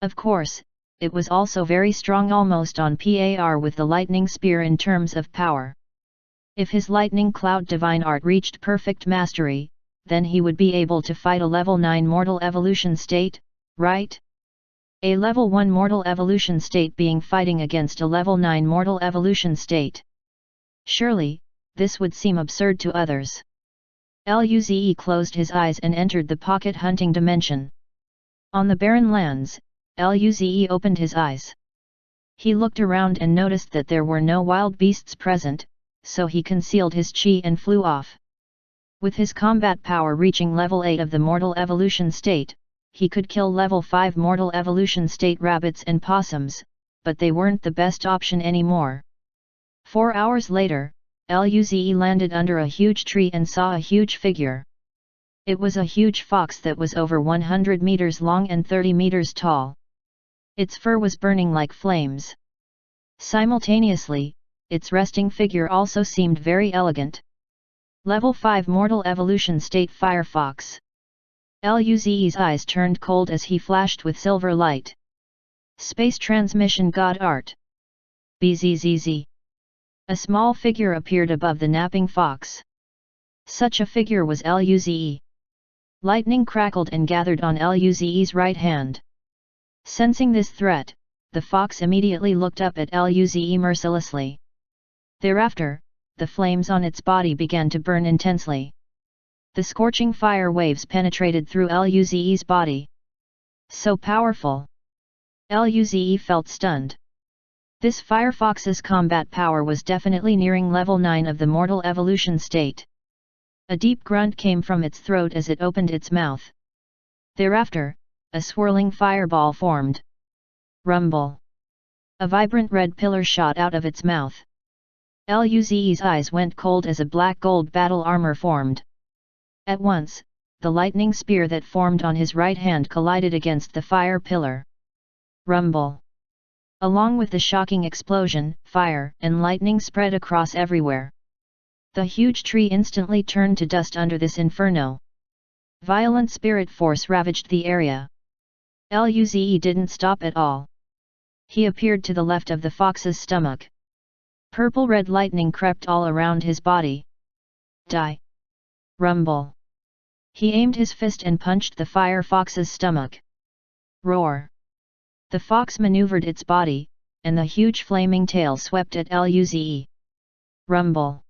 Of course, it was also very strong, almost on par with the Lightning Spear in terms of power. If his Lightning Cloud Divine Art reached perfect mastery, then he would be able to fight a level 9 mortal evolution state, right? A level 1 mortal evolution state being fighting against a level 9 mortal evolution state. Surely, this would seem absurd to others. Luze closed his eyes and entered the pocket hunting dimension. On the barren lands, Luze opened his eyes. He looked around and noticed that there were no wild beasts present, so he concealed his chi and flew off. With his combat power reaching level 8 of the mortal evolution state, he could kill level 5 mortal evolution state rabbits and possums, but they weren't the best option anymore. 4 hours later, Luze landed under a huge tree and saw a huge figure. It was a huge fox that was over 100 meters long and 30 meters tall. Its fur was burning like flames. Simultaneously, its resting figure also seemed very elegant. Level 5 Mortal Evolution State Firefox. Luze's eyes turned cold as he flashed with silver light. Space Transmission God Art. Bzzz. A small figure appeared above the napping fox. Such a figure was Luze. Lightning crackled and gathered on Luze's right hand. Sensing this threat, the fox immediately looked up at Luze mercilessly. Thereafter, the flames on its body began to burn intensely. The scorching fire waves penetrated through Luze's body. So powerful! Luze felt stunned. This firefox's combat power was definitely nearing level 9 of the mortal evolution state. A deep grunt came from its throat as it opened its mouth. Thereafter, a swirling fireball formed. Rumble! A vibrant red pillar shot out of its mouth. Luze's eyes went cold as a black gold battle armor formed. At once, the lightning spear that formed on his right hand collided against the fire pillar. Rumble! Along with the shocking explosion, fire and lightning spread across everywhere. The huge tree instantly turned to dust under this inferno. Violent spirit force ravaged the area. Luze didn't stop at all. He appeared to the left of the fox's stomach. Purple-red lightning crept all around his body. Die! Rumble! He aimed his fist and punched the fire fox's stomach. Roar! The fox maneuvered its body, and the huge flaming tail swept at Luze. Rumble!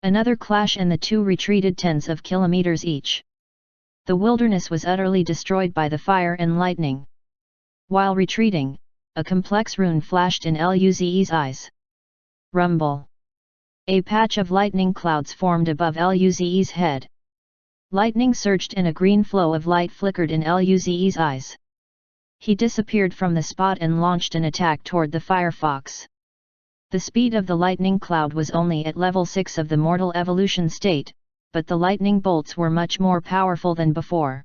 Another clash and the two retreated tens of kilometers each. The wilderness was utterly destroyed by the fire and lightning. While retreating, a complex rune flashed in Luze's eyes. Rumble! A patch of lightning clouds formed above Luze's head. Lightning surged and a green flow of light flickered in Luze's eyes. He disappeared from the spot and launched an attack toward the firefox. The speed of the lightning cloud was only at level 6 of the mortal evolution state, but the lightning bolts were much more powerful than before.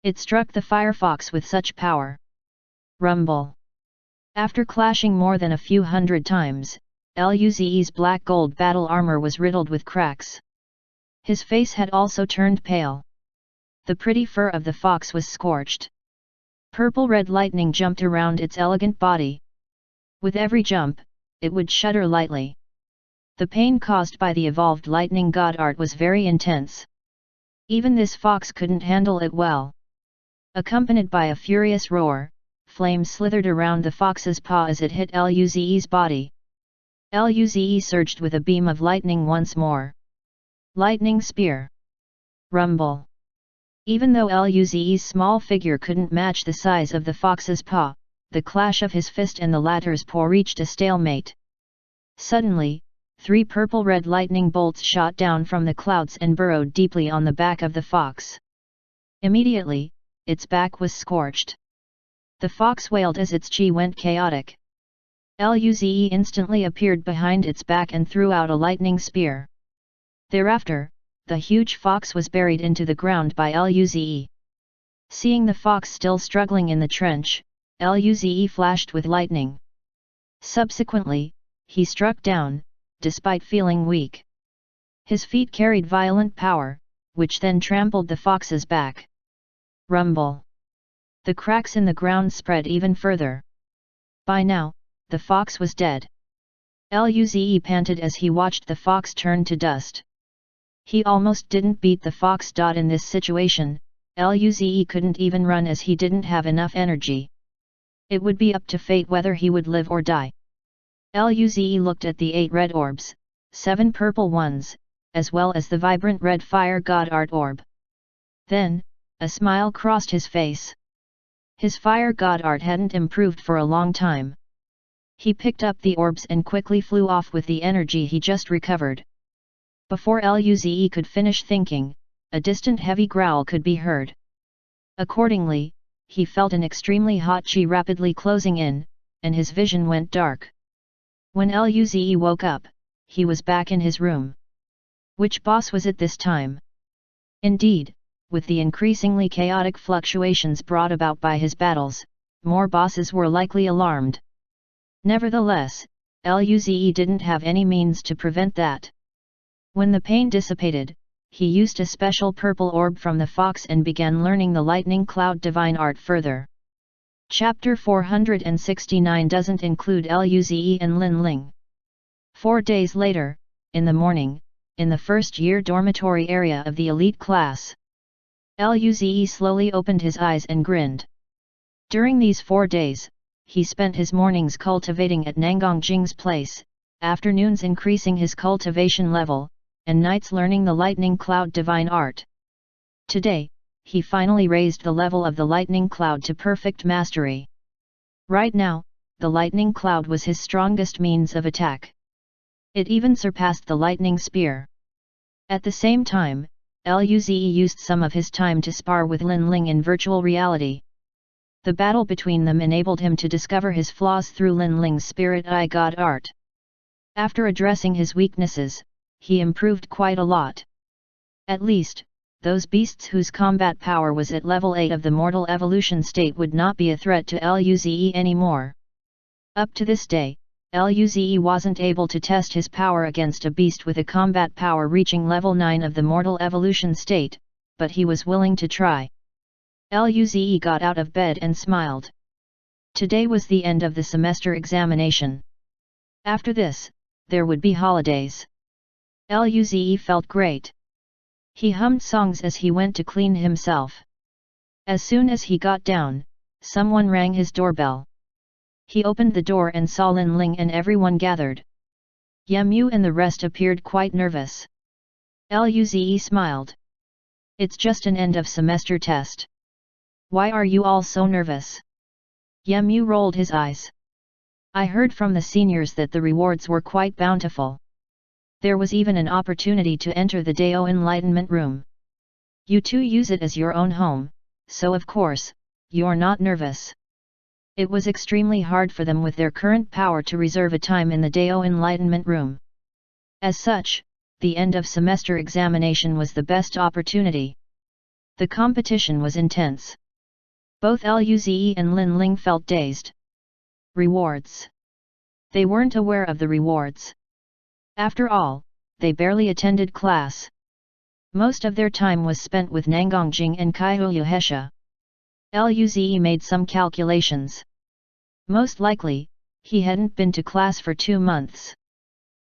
It struck the firefox with such power. Rumble! After clashing more than a few hundred times, Luze's black gold battle armor was riddled with cracks. His face had also turned pale. The pretty fur of the fox was scorched. Purple-red lightning jumped around its elegant body. With every jump, it would shudder lightly. The pain caused by the evolved lightning god art was very intense. Even this fox couldn't handle it well. Accompanied by a furious roar, flames slithered around the fox's paw as it hit Luze's body. Luze surged with a beam of lightning once more. Lightning spear! Rumble! Even though Luze's small figure couldn't match the size of the fox's paw, the clash of his fist and the latter's paw reached a stalemate. Suddenly, 3 purple-red lightning bolts shot down from the clouds and burrowed deeply on the back of the fox. Immediately, its back was scorched. The fox wailed as its chi went chaotic. Luze instantly appeared behind its back and threw out a lightning spear. Thereafter, the huge fox was buried into the ground by Luze. Seeing the fox still struggling in the trench, Luze flashed with lightning. Subsequently, he struck down, despite feeling weak. His feet carried violent power, which then trampled the fox's back. Rumble! The cracks in the ground spread even further. By now, the fox was dead. Luze panted as he watched the fox turn to dust. He almost didn't beat the fox. In this situation, Luze couldn't even run as he didn't have enough energy. It would be up to fate whether he would live or die. Luze looked at the 8 red orbs, 7 purple ones, as well as the vibrant red fire god art orb. Then, a smile crossed his face. His fire god art hadn't improved for a long time. He picked up the orbs and quickly flew off with the energy he just recovered. Before Luze could finish thinking, a distant heavy growl could be heard. Accordingly, he felt an extremely hot chi rapidly closing in, and his vision went dark. When Luze woke up, he was back in his room. Which boss was it this time? Indeed, with the increasingly chaotic fluctuations brought about by his battles, more bosses were likely alarmed. Nevertheless, Luze didn't have any means to prevent that. When the pain dissipated, he used a special purple orb from the fox and began learning the lightning cloud divine art further. Chapter 469 doesn't include Luze and Lin Ling. 4 days later, in the morning, in the first-year dormitory area of the elite class, Luze slowly opened his eyes and grinned. During these 4 days, he spent his mornings cultivating at Nanggong Jing's place, afternoons increasing his cultivation level, and nights learning the lightning cloud divine art. Today, he finally raised the level of the lightning cloud to perfect mastery. Right now, the lightning cloud was his strongest means of attack. It even surpassed the lightning spear. At the same time, Luze used some of his time to spar with Lin Ling in virtual reality. The battle between them enabled him to discover his flaws through Lin Ling's spirit eye god art. After addressing his weaknesses, he improved quite a lot. At least, those beasts whose combat power was at level 8 of the mortal evolution state would not be a threat to Luze anymore. Up to this day, Luze wasn't able to test his power against a beast with a combat power reaching level 9 of the mortal evolution state, but he was willing to try. Luze got out of bed and smiled. Today was the end of the semester examination. After this, there would be holidays. Luze felt great. He hummed songs as he went to clean himself. As soon as he got down, someone rang his doorbell. He opened the door and saw Lin Ling and everyone gathered. Yemu and the rest appeared quite nervous. Luze smiled. It's just an end-of-semester test. Why are you all so nervous? Yemu rolled his eyes. I heard from the seniors that the rewards were quite bountiful. There was even an opportunity to enter the Dao Enlightenment Room. You two use it as your own home, so of course, you're not nervous. It was extremely hard for them with their current power to reserve a time in the Dao Enlightenment Room. As such, the end-of-semester examination was the best opportunity. The competition was intense. Both Luze and Lin Ling felt dazed. Rewards. They weren't aware of the rewards. After all, they barely attended class. Most of their time was spent with Nanggong Jing and Kaiyuhesha. Luze made some calculations. Most likely, he hadn't been to class for 2 months.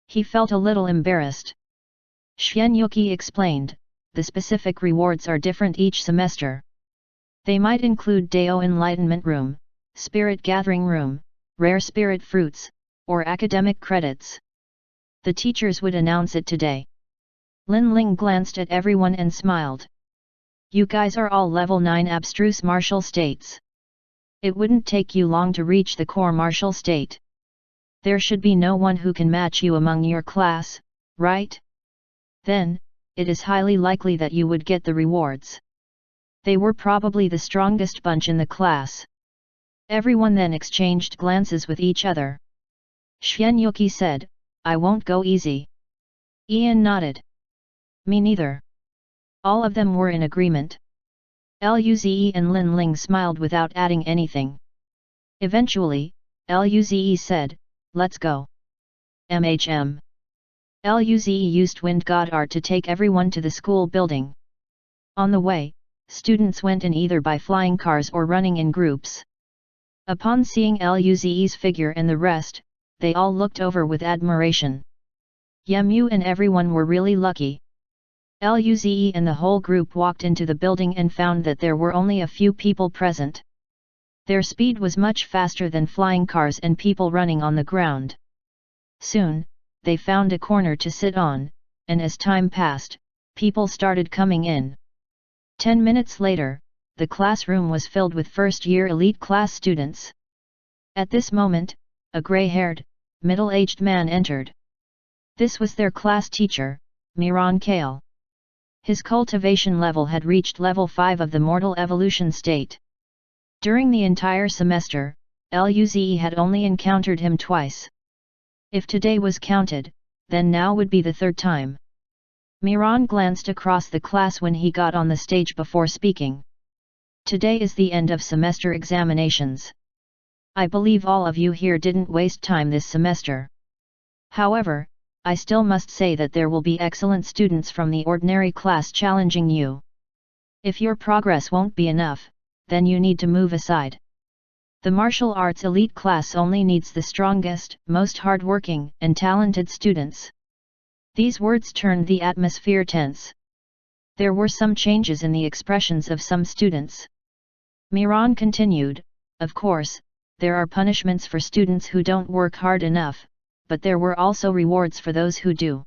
He felt a little embarrassed. Xuanyuki explained, the specific rewards are different each semester. They might include Dao Enlightenment Room, Spirit Gathering Room, Rare Spirit Fruits, or academic credits. The teachers would announce it today. Lin Ling glanced at everyone and smiled. You guys are all level 9 abstruse martial states. It wouldn't take you long to reach the core martial state. There should be no one who can match you among your class, right? Then, it is highly likely that you would get the rewards. They were probably the strongest bunch in the class. Everyone then exchanged glances with each other. Xuanyuki said, I won't go easy. Ian nodded. Me neither. All of them were in agreement. Luze and Lin Ling smiled without adding anything. Eventually, Luze said, let's go. MHM. Luze used Wind God Art to take everyone to the school building. On the way, students went in either by flying cars or running in groups. Upon seeing Luze's figure and the rest, they all looked over with admiration. Yemu and everyone were really lucky. Luze and the whole group walked into the building and found that there were only a few people present. Their speed was much faster than flying cars and people running on the ground. Soon, they found a corner to sit on, and as time passed, people started coming in. 10 minutes later, the classroom was filled with first-year elite class students. At this moment, a gray-haired, middle-aged man entered. This was their class teacher, Miran Kale. His cultivation level had reached level 5 of the mortal evolution state. During the entire semester, Luze had only encountered him twice. If today was counted, then now would be the third time. Miran glanced across the class when he got on the stage before speaking. Today is the end of semester examinations. I believe all of you here didn't waste time this semester. However, I still must say that there will be excellent students from the ordinary class challenging you. If your progress won't be enough, then you need to move aside. The martial arts elite class only needs the strongest, most hardworking, and talented students. These words turned the atmosphere tense. There were some changes in the expressions of some students. Miran continued, of course, there are punishments for students who don't work hard enough, but there were also rewards for those who do.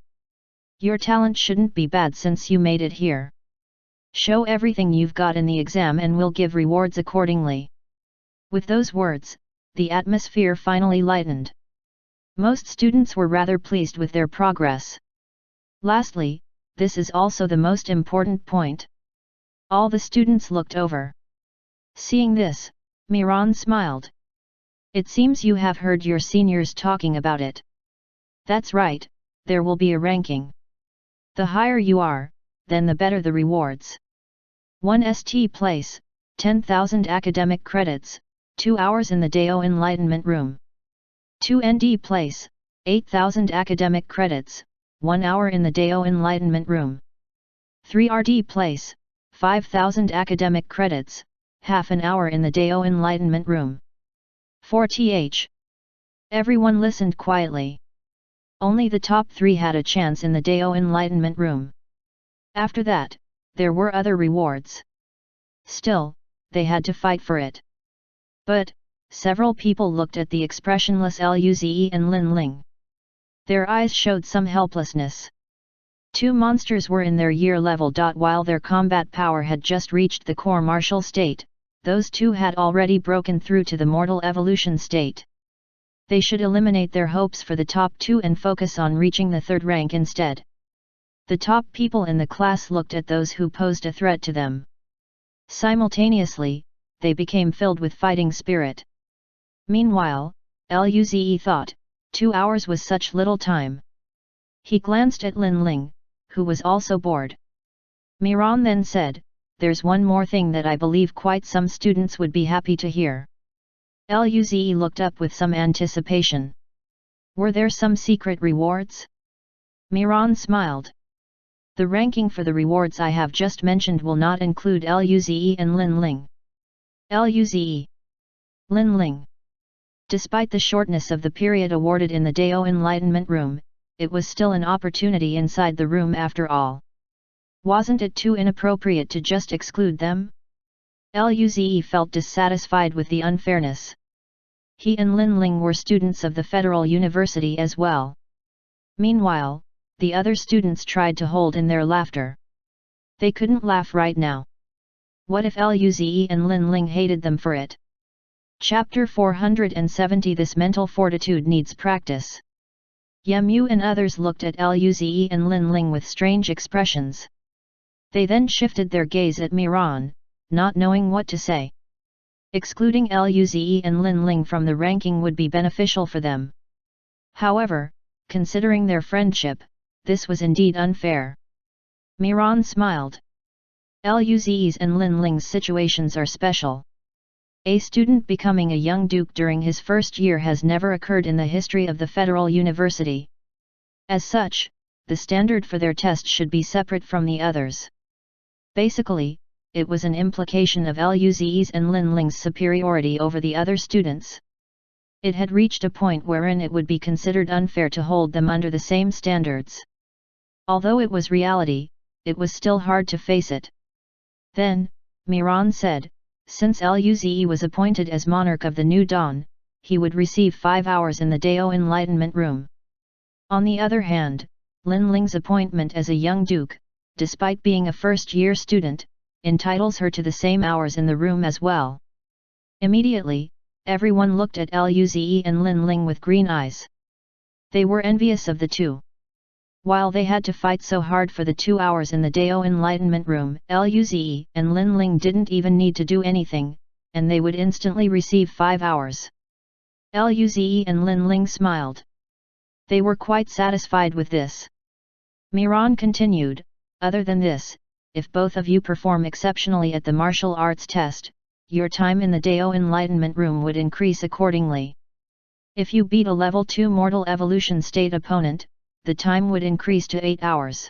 Your talent shouldn't be bad since you made it here. Show everything you've got in the exam and we'll give rewards accordingly. With those words, the atmosphere finally lightened. Most students were rather pleased with their progress. Lastly, this is also the most important point. All the students looked over. Seeing this, Miran smiled. It seems you have heard your seniors talking about it. That's right, there will be a ranking. The higher you are, then the better the rewards. 1 ST place, 10,000 academic credits, 2 hours in the Dao Enlightenment Room. 2 ND place, 8,000 academic credits, 1 hour in the Dao Enlightenment Room. 3 RD place, 5,000 academic credits, half an hour in the Dao Enlightenment Room. 4 TH. Everyone listened quietly. Only the top 3 had a chance in the Dao Enlightenment Room. After that, there were other rewards. Still, they had to fight for it. But, several people looked at the expressionless Luze and Lin Ling. Their eyes showed some helplessness. 2 monsters were in their year level. While their combat power had just reached the core martial state, those 2 had already broken through to the mortal evolution state. They should eliminate their hopes for the top 2 and focus on reaching the 3rd rank instead. The top people in the class looked at those who posed a threat to them. Simultaneously, they became filled with fighting spirit. Meanwhile, Luze thought, 2 hours was such little time. He glanced at Lin Ling, who was also bored. Miran then said, there's one more thing that I believe quite some students would be happy to hear. Luze looked up with some anticipation. Were there some secret rewards? Miran smiled. The ranking for the rewards I have just mentioned will not include Luze and Lin Ling. Luze. Lin Ling. Despite the shortness of the period awarded in the Dao Enlightenment Room, it was still an opportunity inside the room after all. Wasn't it too inappropriate to just exclude them? Luze felt dissatisfied with the unfairness. He and Lin Ling were students of the Federal University as well. Meanwhile, the other students tried to hold in their laughter. They couldn't laugh right now. What if Luze and Lin Ling hated them for it? Chapter 470. This mental fortitude needs practice. Yemu and others looked at Luze and Lin Ling with strange expressions. They then shifted their gaze at Miran, not knowing what to say. Excluding Luze and Lin Ling from the ranking would be beneficial for them. However, considering their friendship, this was indeed unfair. Miran smiled. Luze's and Lin Ling's situations are special. A student becoming a young duke during his first year has never occurred in the history of the Federal University. As such, the standard for their test should be separate from the others. Basically, it was an implication of Luze's and Lin Ling's superiority over the other students. It had reached a point wherein it would be considered unfair to hold them under the same standards. Although it was reality, it was still hard to face it. Then, Miran said, since Luze was appointed as monarch of the New Dawn, he would receive 5 hours in the Dao Enlightenment Room. On the other hand, Lin Ling's appointment as a young duke, despite being a first-year student, entitles her to the same hours in the room as well. Immediately, everyone looked at Luze and Lin Ling with green eyes. They were envious of the two. While they had to fight so hard for the 2 hours in the Dao Enlightenment Room, Luze and Lin Ling didn't even need to do anything, and they would instantly receive 5 hours. Luze and Lin Ling smiled. They were quite satisfied with this. Miran continued, other than this, if both of you perform exceptionally at the martial arts test, your time in the Dao Enlightenment Room would increase accordingly. If you beat a level 2 mortal evolution state opponent, the time would increase to 8 hours.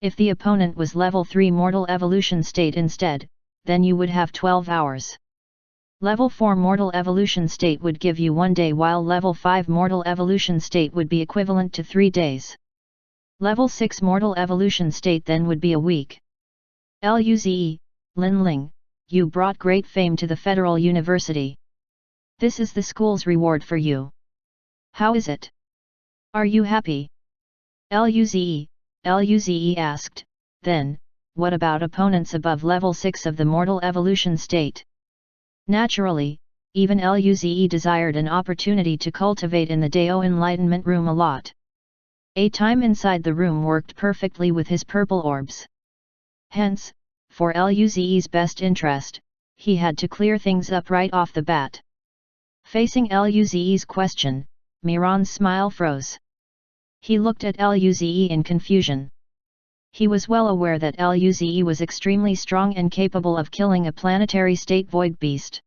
If the opponent was level 3 mortal evolution state instead, then you would have 12 hours. Level 4 mortal evolution state would give you 1 day, while level 5 mortal evolution state would be equivalent to 3 days. Level 6 mortal evolution state then would be a week. Luze, Lin Ling, you brought great fame to the Federal University. This is the school's reward for you. How is it? Are you happy? Luze asked, then, what about opponents above level 6 of the mortal evolution state? Naturally, even Luze desired an opportunity to cultivate in the Dao Enlightenment Room a lot. A time inside the room worked perfectly with his purple orbs. Hence, for Luze's best interest, he had to clear things up right off the bat. Facing Luze's question, Miran's smile froze. He looked at Luze in confusion. He was well aware that Luze was extremely strong and capable of killing a planetary state void beast.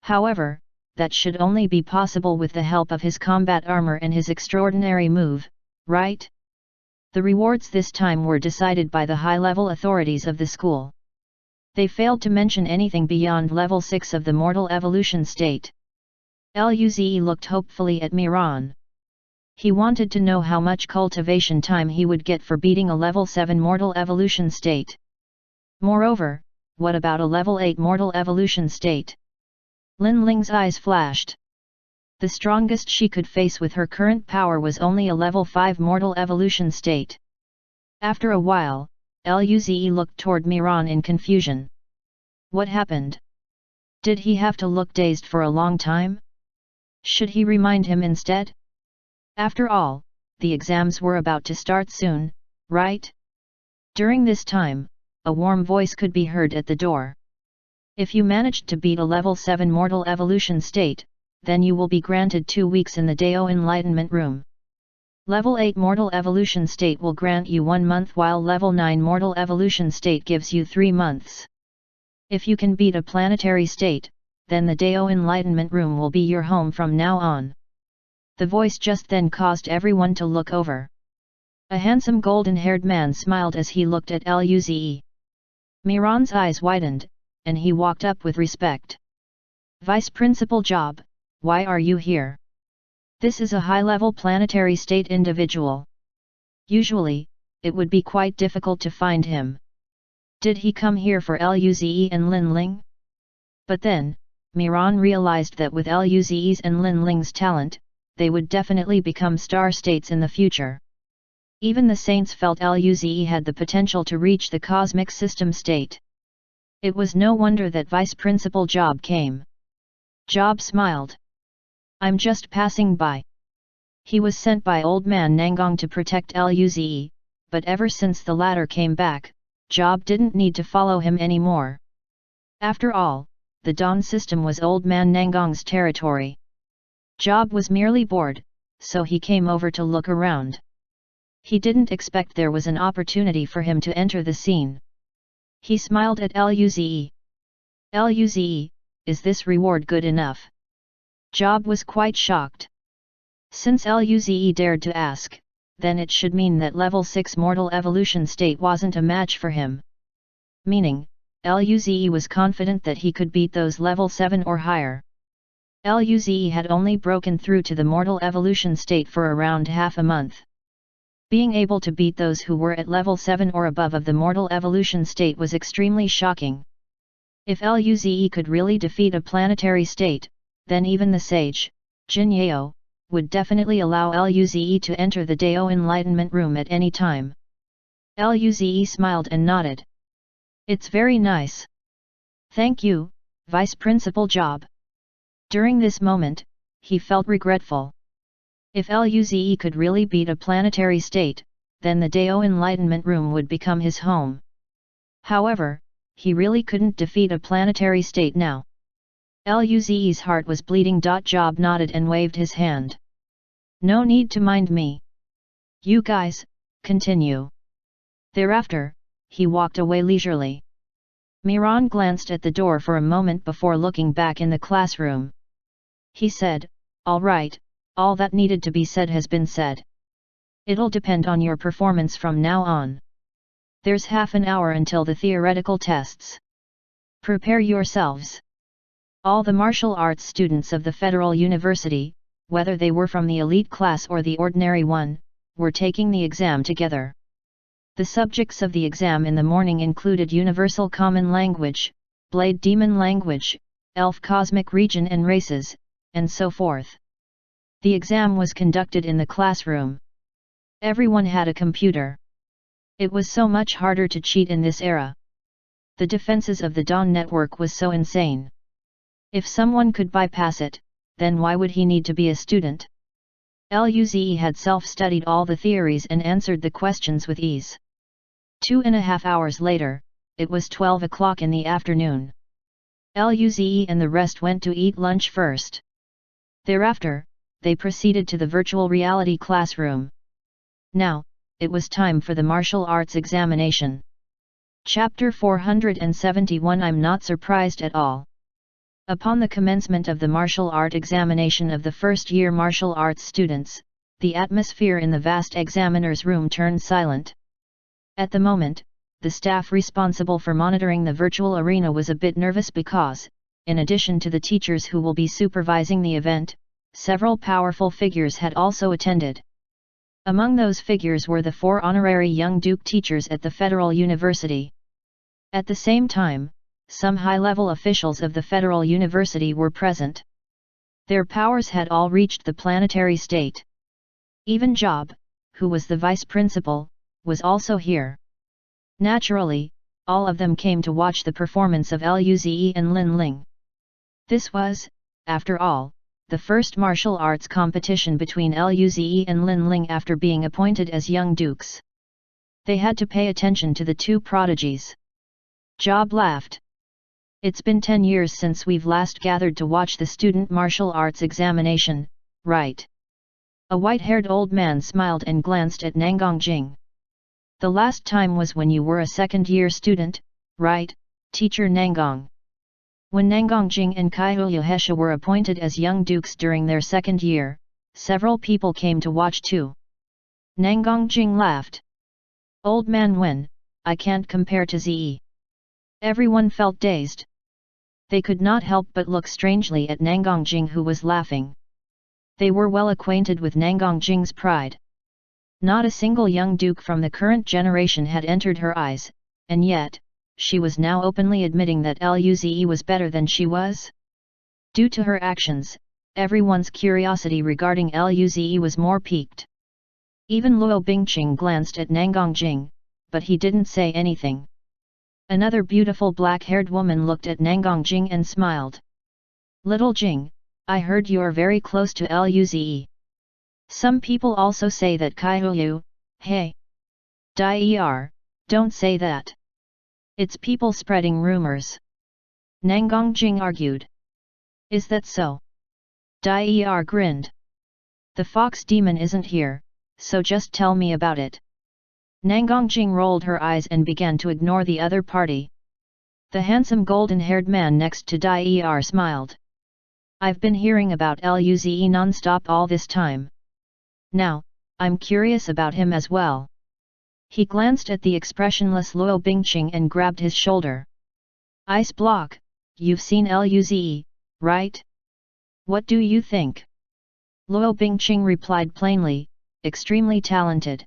However, that should only be possible with the help of his combat armor and his extraordinary move, right? The rewards this time were decided by the high-level authorities of the school. They failed to mention anything beyond level 6 of the mortal evolution state. Luze looked hopefully at Miran. He wanted to know how much cultivation time he would get for beating a level 7 mortal evolution state. Moreover, what about a level 8 mortal evolution state? Lin Ling's eyes flashed. The strongest she could face with her current power was only a level 5 mortal evolution state. After a while, Luze looked toward Miran in confusion. What happened? Did he have to look dazed for a long time? Should he remind him instead? After all, the exams were about to start soon, right? During this time, a warm voice could be heard at the door. If you managed to beat a level 7 mortal evolution state, then you will be granted 2 weeks in the Dao Enlightenment Room. Level 8 mortal evolution state will grant you 1 month, while level 9 mortal evolution state gives you 3 months. If you can beat a planetary state, then the Dao Enlightenment Room will be your home from now on. The voice just then caused everyone to look over. A handsome golden-haired man smiled as he looked at Luze. Miran's eyes widened, and he walked up with respect. Vice Principal Job, why are you here? This is a high-level planetary state individual. Usually, it would be quite difficult to find him. Did he come here for Luze and Lin Ling? But then, Miran realized that with Luze's and Lin Ling's talent, they would definitely become star states in the future. Even the saints felt Luze had the potential to reach the cosmic system state. It was no wonder that Vice Principal Job came. Job smiled. I'm just passing by. He was sent by Old Man Nangong to protect Luze, but ever since the latter came back, Job didn't need to follow him anymore. After all, the Dawn system was Old Man Nangong's territory. Job was merely bored, so he came over to look around. He didn't expect there was an opportunity for him to enter the scene. He smiled at Luze. Luze, is this reward good enough? Job was quite shocked. Since Luze dared to ask, then it should mean that level 6 mortal evolution state wasn't a match for him. Meaning, Luze was confident that he could beat those level 7 or higher. Luze had only broken through to the mortal evolution state for around half a month. Being able to beat those who were at level 7 or above of the mortal evolution state was extremely shocking. If Luze could really defeat a planetary state, then even the sage, Jin Yao, would definitely allow Luze to enter the Dao Enlightenment room at any time. Luze smiled and nodded. It's very nice. Thank you, Vice Principal Job. During this moment, he felt regretful. If Luze could really beat a planetary state, then the Dao Enlightenment room would become his home. However, he really couldn't defeat a planetary state now. Luze's heart was bleeding. Job nodded and waved his hand. No need to mind me. You guys, continue. Thereafter, he walked away leisurely. Miran glanced at the door for a moment before looking back in the classroom. He said, "All right, all that needed to be said has been said. It'll depend on your performance from now on. There's half an hour until the theoretical tests. Prepare yourselves." All the martial arts students of the Federal University, whether they were from the elite class or the ordinary one, were taking the exam together. The subjects of the exam in the morning included Universal Common Language, Blade Demon Language, Elf Cosmic Region and Races, and so forth. The exam was conducted in the classroom. Everyone had a computer. It was so much harder to cheat in this era. The defenses of the Dawn network was so insane. If someone could bypass it, then why would he need to be a student? Luze had self-studied all the theories and answered the questions with ease. 2.5 hours later, it was 12 o'clock in the afternoon. Luze and the rest went to eat lunch first. Thereafter, they proceeded to the virtual reality classroom. Now, it was time for the martial arts examination. Chapter 471. I'm not surprised at all. Upon the commencement of the martial art examination of the first-year martial arts students, the atmosphere in the vast examiner's room turned silent. At the moment, the staff responsible for monitoring the virtual arena was a bit nervous because, in addition to the teachers who will be supervising the event, several powerful figures had also attended. Among those figures were the 4 honorary young Duke teachers at the Federal University. At the same time, some high-level officials of the Federal University were present. Their powers had all reached the planetary state. Even Job, who was the vice principal, was also here. Naturally, all of them came to watch the performance of Luze and Lin Ling. This was, after all, the first martial arts competition between Luze and Lin Ling after being appointed as young dukes. They had to pay attention to the two prodigies. Job laughed. It's been 10 years since we've last gathered to watch the student martial arts examination, right? A white-haired old man smiled and glanced at Nangang Jing. The last time was when you were a second-year student, right, Teacher Nangang? When Nangang Jing and Kaihuya Hesha were appointed as young dukes during their second year, several people came to watch too. Nangang Jing laughed. Old man Wen, I can't compare to Ze. Everyone felt dazed. They could not help but look strangely at Nangang Jing, who was laughing. They were well acquainted with Nangang Jing's pride. Not a single young duke from the current generation had entered her eyes, and yet, she was now openly admitting that Luze was better than she was. Due to her actions, everyone's curiosity regarding Luze was more piqued. Even Luo Bingqing glanced at Nangang Jing, but he didn't say anything. Another beautiful black-haired woman looked at Nangang Jing and smiled. Little Jing, I heard you're very close to Luze. Some people also say that Kaihuyu, hey. Dai don't say that. It's people spreading rumors. Nangang Jing argued. Is that so? Dai grinned. The fox demon isn't here, so just tell me about it. Nangang Jing rolled her eyes and began to ignore the other party. The handsome golden-haired man next to Dai smiled. I've been hearing about Luze non-stop all this time. Now, I'm curious about him as well. He glanced at the expressionless Luo Bingqing and grabbed his shoulder. Ice block, you've seen Luze, right? What do you think? Luo Bingqing replied plainly, extremely talented.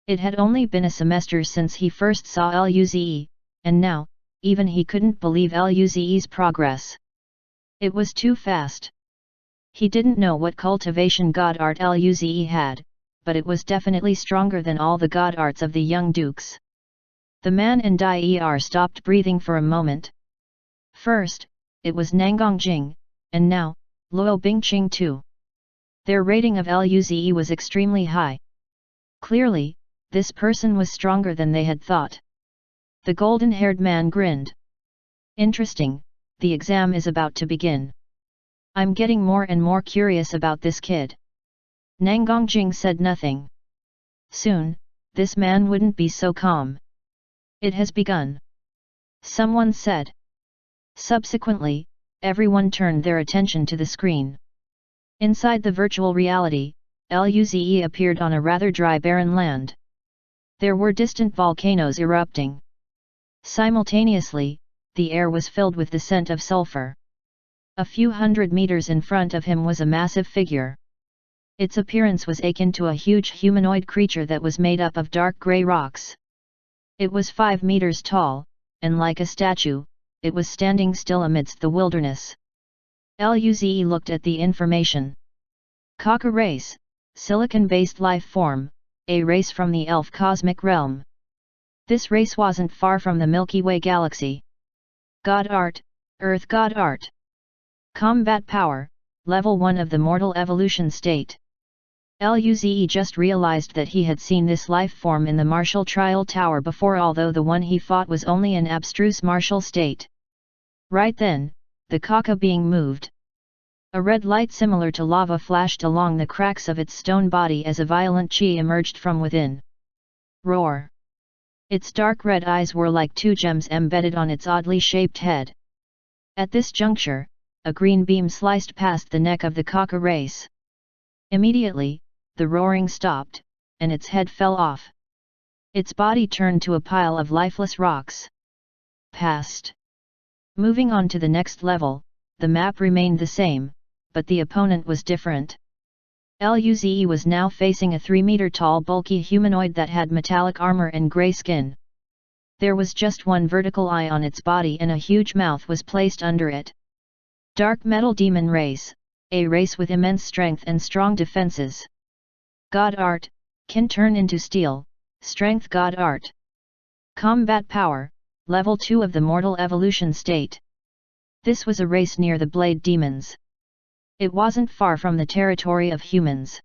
It had only been a semester since he first saw Luze, and now, even he couldn't believe Luze's progress. It was too fast. He didn't know what cultivation god art Luze had, but it was definitely stronger than all the god arts of the young dukes. The man and Dai stopped breathing for a moment. First, it was Nangang Jing, and now, Luo Bingqing too. Their rating of Luze was extremely high. Clearly, this person was stronger than they had thought. The golden-haired man grinned. Interesting, the exam is about to begin. I'm getting more and more curious about this kid. Nangang Jing said nothing. Soon, this man wouldn't be so calm. It has begun. Someone said. Subsequently, everyone turned their attention to the screen. Inside the virtual reality, Luze appeared on a rather dry barren land. There were distant volcanoes erupting. Simultaneously, the air was filled with the scent of sulfur. A few hundred meters in front of him was a massive figure. Its appearance was akin to a huge humanoid creature that was made up of dark grey rocks. It was 5 meters tall, and like a statue, it was standing still amidst the wilderness. Luze looked at the information. Kaka race, silicon-based life form, a race from the elf cosmic realm. This race wasn't far from the Milky Way galaxy. God art, Earth God art. Combat power, level 1 of the mortal evolution state. Luze just realized that he had seen this life form in the martial trial tower before, although the one he fought was only an abstruse martial state. Right then, the Kaka being moved. A red light similar to lava flashed along the cracks of its stone body as a violent chi emerged from within. Roar! Its dark red eyes were like 2 gems embedded on its oddly shaped head. At this juncture, a green beam sliced past the neck of the Kaka race. Immediately, the roaring stopped, and its head fell off. Its body turned to a pile of lifeless rocks. Passed. Moving on to the next level, the map remained the same, but the opponent was different. Luze was now facing a 3-meter-tall bulky humanoid that had metallic armor and grey skin. There was just one vertical eye on its body and a huge mouth was placed under it. Dark Metal Demon Race, a race with immense strength and strong defenses. God art, can turn into steel, strength God art. Combat power, level 2 of the mortal evolution state. This was a race near the Blade Demons. It wasn't far from the territory of humans.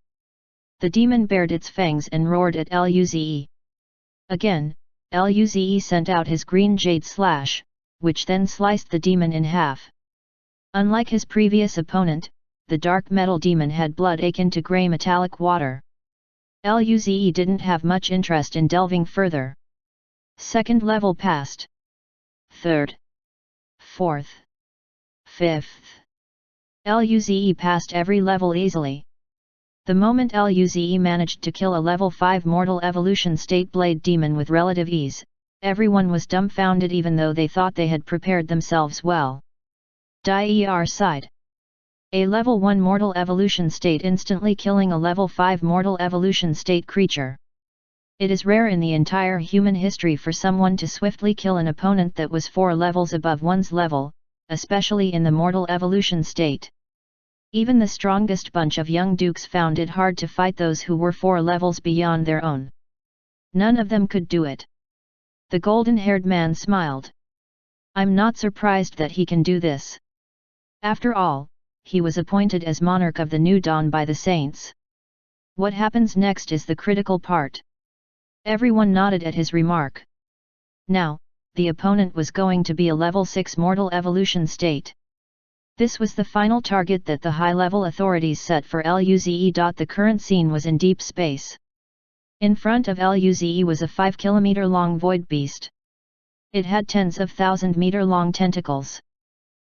The demon bared its fangs and roared at Luze. Again, Luze sent out his green jade slash, which then sliced the demon in half. Unlike his previous opponent, the dark metal demon had blood akin to grey metallic water. Luze didn't have much interest in delving further. Second level passed. Third. Fourth. Fifth. Luze passed every level easily. The moment Luze managed to kill a level 5 mortal evolution state blade demon with relative ease, everyone was dumbfounded even though they thought they had prepared themselves well. Dai sighed. A level 1 mortal evolution state instantly killing a level 5 mortal evolution state creature. It is rare in the entire human history for someone to swiftly kill an opponent that was 4 levels above one's level, especially in the mortal evolution state. Even the strongest bunch of young dukes found it hard to fight those who were 4 levels beyond their own. None of them could do it. The golden-haired man smiled. I'm not surprised that he can do this. After all, he was appointed as monarch of the new dawn by the saints. What happens next is the critical part. Everyone nodded at his remark. Now, the opponent was going to be a level 6 mortal evolution state. This was the final target that the high-level authorities set for Luze. The current scene was in deep space. In front of Luze was a 5-kilometer-long void beast. It had tens of thousand-meter-long tentacles.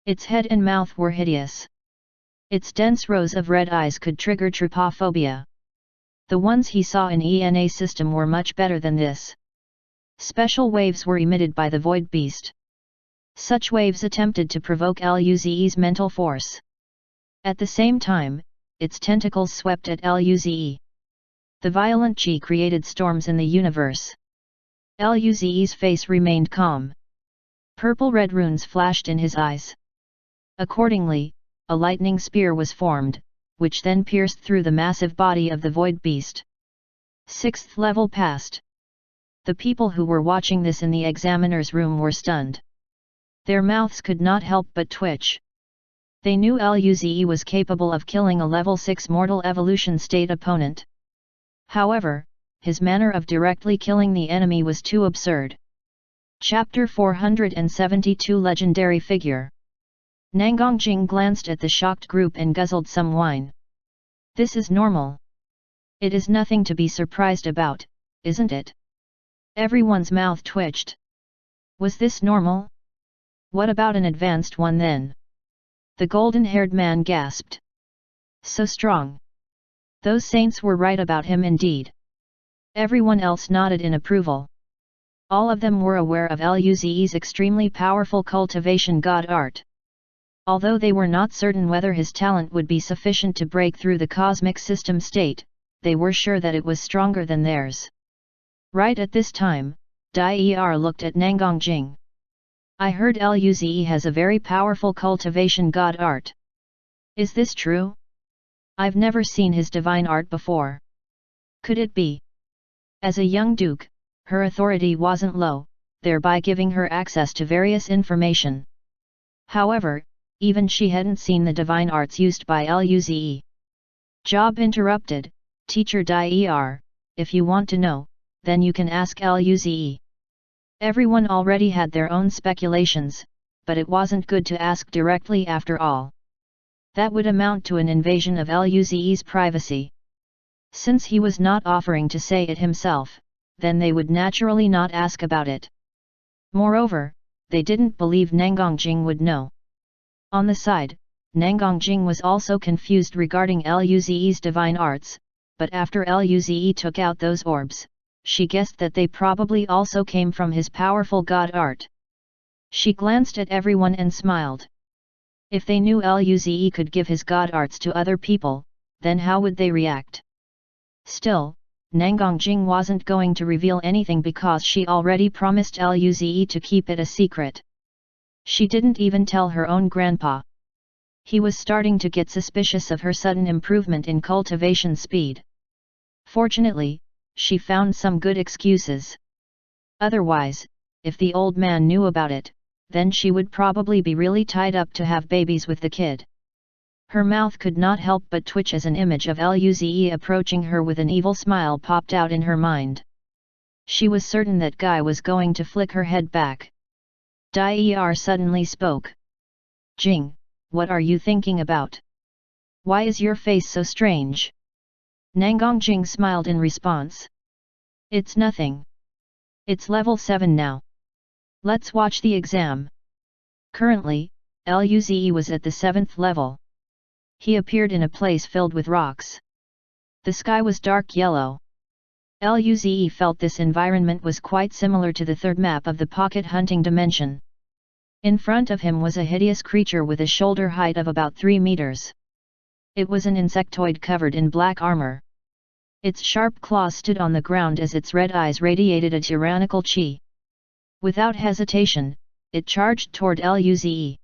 Its head and mouth were hideous. Its dense rows of red eyes could trigger trypophobia. The ones he saw in ENA system were much better than this. Special waves were emitted by the void beast. Such waves attempted to provoke Luze's mental force. At the same time, its tentacles swept at Luze. The violent chi created storms in the universe. Luze's face remained calm. Purple-red runes flashed in his eyes. Accordingly, a lightning spear was formed, which then pierced through the massive body of the void beast. 6th level passed. The people who were watching this in the examiner's room were stunned. Their mouths could not help but twitch. They knew Luze was capable of killing a level 6 mortal evolution state opponent. However, his manner of directly killing the enemy was too absurd. Chapter 472 Legendary Figure. Nangongjing glanced at the shocked group and guzzled some wine. This is normal. It is nothing to be surprised about, isn't it? Everyone's mouth twitched. Was this normal? What about an advanced one then? The golden-haired man gasped. So strong. Those saints were right about him indeed. Everyone else nodded in approval. All of them were aware of Luze's extremely powerful cultivation god art. Although they were not certain whether his talent would be sufficient to break through the cosmic system state, they were sure that it was stronger than theirs. Right at this time, Dai looked at Nangongjing. I heard Luze has a very powerful cultivation god art. Is this true? I've never seen his divine art before. Could it be? As a young duke, her authority wasn't low, thereby giving her access to various information. However, even she hadn't seen the divine arts used by Luze. Job interrupted, Teacher Dai, if you want to know, then you can ask Luze. Everyone already had their own speculations, but it wasn't good to ask directly after all. That would amount to an invasion of Luze's privacy. Since he was not offering to say it himself, then they would naturally not ask about it. Moreover, they didn't believe Nangongjing would know. On the side, Nangongjing was also confused regarding Luze's divine arts, but after Luze took out those orbs, she guessed that they probably also came from his powerful god art. She glanced at everyone and smiled. If they knew Luze could give his god arts to other people, then how would they react? Still, Nangongjing wasn't going to reveal anything because she already promised Luze to keep it a secret. She didn't even tell her own grandpa. He was starting to get suspicious of her sudden improvement in cultivation speed. Fortunately, she found some good excuses. Otherwise, if the old man knew about it, then she would probably be really tied up to have babies with the kid. Her mouth could not help but twitch as an image of Luze approaching her with an evil smile popped out in her mind. She was certain that guy was going to flick her head back. Dai suddenly spoke. Jing, what are you thinking about? Why is your face so strange? Nangongjing smiled in response. It's nothing. It's level 7 now. Let's watch the exam. Currently, Luze was at the 7th level. He appeared in a place filled with rocks. The sky was dark yellow. Luze felt this environment was quite similar to the third map of the pocket hunting dimension. In front of him was a hideous creature with a shoulder height of about 3 meters. It was an insectoid covered in black armor. Its sharp claws stood on the ground as its red eyes radiated a tyrannical chi. Without hesitation, it charged toward Luze.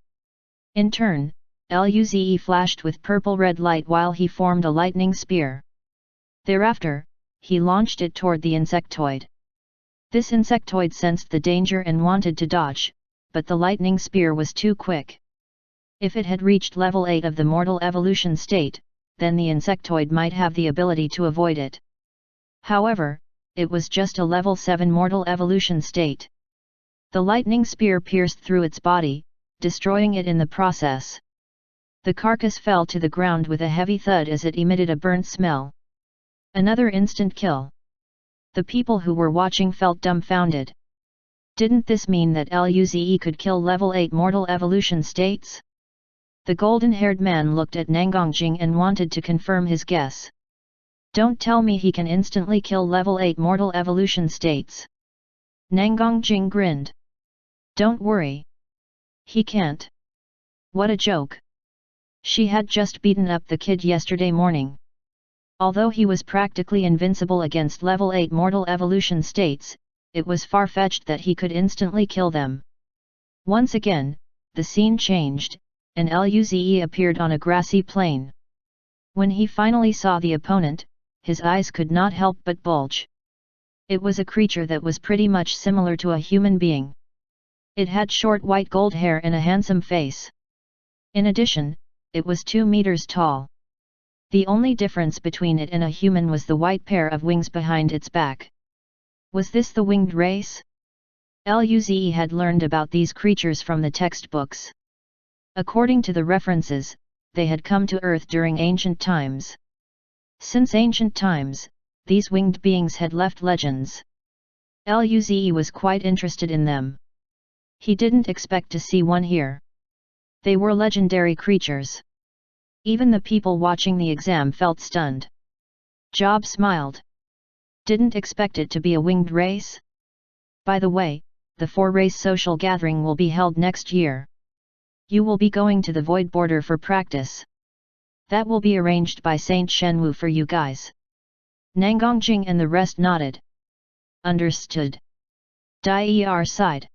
In turn, Luze flashed with purple-red light while he formed a lightning spear. Thereafter, he launched it toward the insectoid. This insectoid sensed the danger and wanted to dodge, but the lightning spear was too quick. If it had reached level 8 of the mortal evolution state, then the insectoid might have the ability to avoid it. However, it was just a level 7 mortal evolution state. The lightning spear pierced through its body, destroying it in the process. The carcass fell to the ground with a heavy thud as it emitted a burnt smell. Another instant kill. The people who were watching felt dumbfounded. Didn't this mean that Luze could kill level 8 mortal evolution states? The golden-haired man looked at Nangongjing and wanted to confirm his guess. Don't tell me he can instantly kill level 8 mortal evolution states. Nangongjing grinned. Don't worry. He can't. What a joke. She had just beaten up the kid yesterday morning. Although he was practically invincible against level 8 mortal evolution states, it was far-fetched that he could instantly kill them. Once again, the scene changed, and Luze appeared on a grassy plain. When he finally saw the opponent, his eyes could not help but bulge. It was a creature that was pretty much similar to a human being. It had short white gold hair and a handsome face. In addition, it was 2 meters tall. The only difference between it and a human was the white pair of wings behind its back. Was this the winged race? Luze had learned about these creatures from the textbooks. According to the references, they had come to Earth during ancient times. Since ancient times, these winged beings had left legends. Luze was quite interested in them. He didn't expect to see one here. They were legendary creatures. Even the people watching the exam felt stunned. Job smiled. Didn't expect it to be a winged race? By the way, the 4-race social gathering will be held next year. You will be going to the Void Border for practice. That will be arranged by Saint Shenwu for you guys. Nangongjing and the rest nodded. Understood. Dai Er sighed.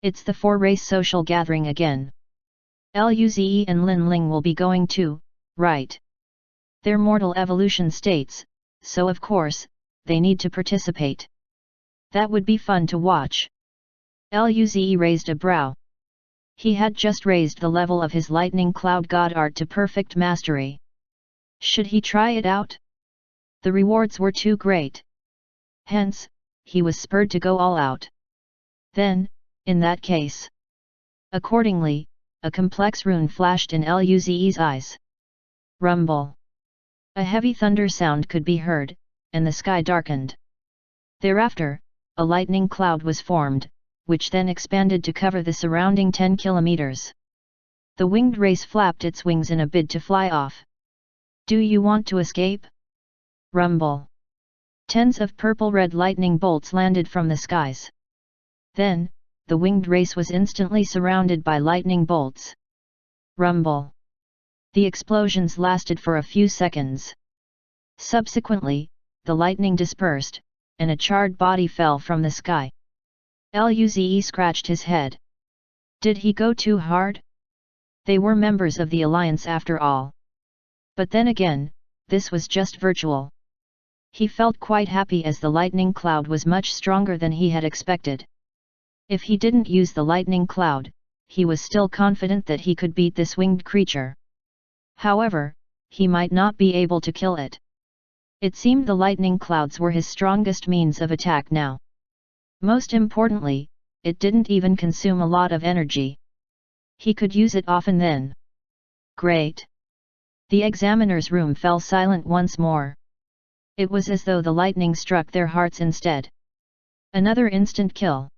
It's the 4-race social gathering again. Luze and Lin Ling will be going too, right? They're mortal evolution states, so of course, they need to participate. That would be fun to watch. Luze raised a brow. He had just raised the level of his lightning cloud god art to perfect mastery. Should he try it out? The rewards were too great. Hence, he was spurred to go all out. Then, in that case. Accordingly, a complex rune flashed in Luze's eyes. Rumble. A heavy thunder sound could be heard, and the sky darkened. Thereafter, a lightning cloud was formed, which then expanded to cover the surrounding 10 kilometers. The winged race flapped its wings in a bid to fly off. Do you want to escape? Rumble. Tens of purple-red lightning bolts landed from the skies. Then, the winged race was instantly surrounded by lightning bolts. Rumble. The explosions lasted for a few seconds. Subsequently, the lightning dispersed, and a charred body fell from the sky. Luze scratched his head. Did he go too hard? They were members of the Alliance after all. But then again, this was just virtual. He felt quite happy as the lightning cloud was much stronger than he had expected. If he didn't use the lightning cloud, he was still confident that he could beat this winged creature. However, he might not be able to kill it. It seemed the lightning clouds were his strongest means of attack now. Most importantly, it didn't even consume a lot of energy. He could use it often then. Great! The examiner's room fell silent once more. It was as though the lightning struck their hearts instead. Another instant kill.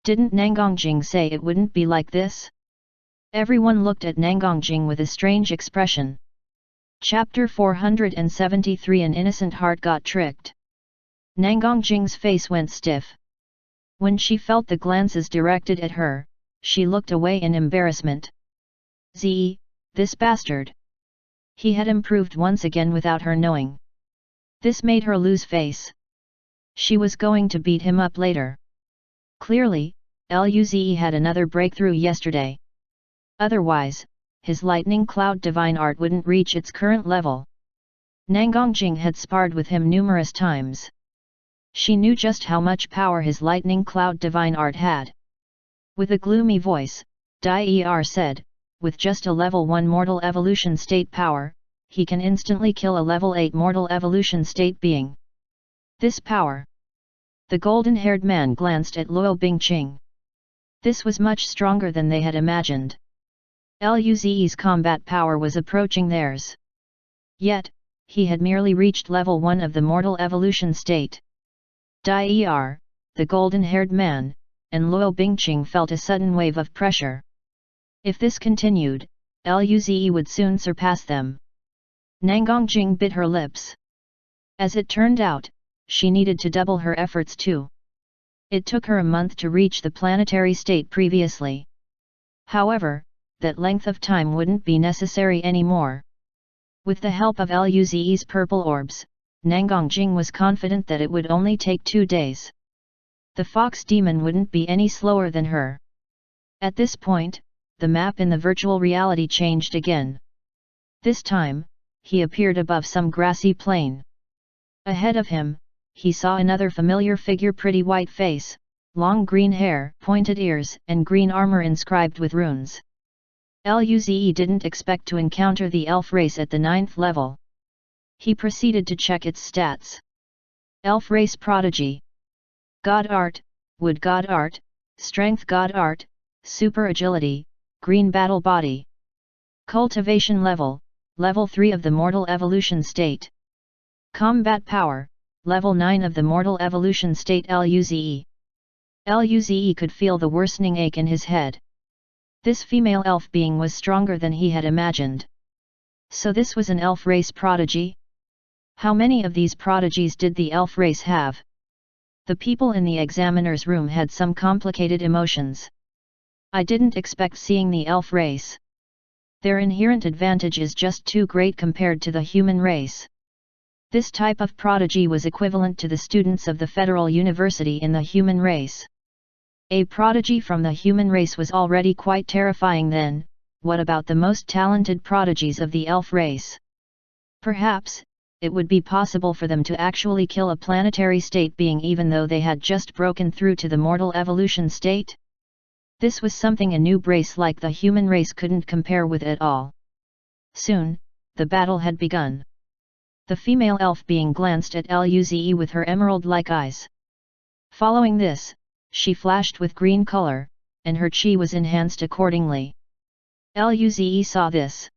Didn't Nangongjing say it wouldn't be like this? Everyone looked at Nangongjing with a strange expression. Chapter 473 An innocent heart got tricked. Nangongjing's face went stiff. When she felt the glances directed at her, she looked away in embarrassment. This bastard. He had improved once again without her knowing. This made her lose face. She was going to beat him up later. Clearly, Luze had another breakthrough yesterday. Otherwise, his lightning cloud divine art wouldn't reach its current level. Nangongjing had sparred with him numerous times. She knew just how much power his lightning cloud divine art had. With a gloomy voice, Dai Er said, with just a level 1 mortal evolution state power, he can instantly kill a level 8 mortal evolution state being. This power. The golden-haired man glanced at Luo Bingqing. This was much stronger than they had imagined. Luze's combat power was approaching theirs. Yet, he had merely reached level 1 of the mortal evolution state. Dai Er, the golden-haired man, and Luo Bingqing felt a sudden wave of pressure. If this continued, Luze would soon surpass them. Nangongjing bit her lips. As it turned out, she needed to double her efforts too. It took her a month to reach the planetary state previously. However, that length of time wouldn't be necessary anymore. With the help of Luze's purple orbs, Nangongjing was confident that it would only take 2 days. The fox demon wouldn't be any slower than her. At this point, the map in the virtual reality changed again. This time, he appeared above some grassy plain. Ahead of him, he saw another familiar figure, pretty white face, long green hair, pointed ears, and green armor inscribed with runes. Luze didn't expect to encounter the elf race at the 9th level. He proceeded to check its stats. Elf race prodigy. God art, wood god art, strength god art, super agility, green battle body. Cultivation level, level 3 of the mortal evolution state. Combat power, level 9 of the mortal evolution state. Luze could feel the worsening ache in his head. This female elf being was stronger than he had imagined. So this was an elf race prodigy? How many of these prodigies did the elf race have? The people in the examiner's room had some complicated emotions. I didn't expect seeing the elf race. Their inherent advantage is just too great compared to the human race. This type of prodigy was equivalent to the students of the Federal University in the human race. A prodigy from the human race was already quite terrifying then, what about the most talented prodigies of the elf race? Perhaps, it would be possible for them to actually kill a planetary state being even though they had just broken through to the mortal evolution state? This was something a noob race like the human race couldn't compare with at all. Soon, the battle had begun. The female elf being glanced at Luze with her emerald-like eyes. Following this, she flashed with green color, and her chi was enhanced accordingly. Luze saw this.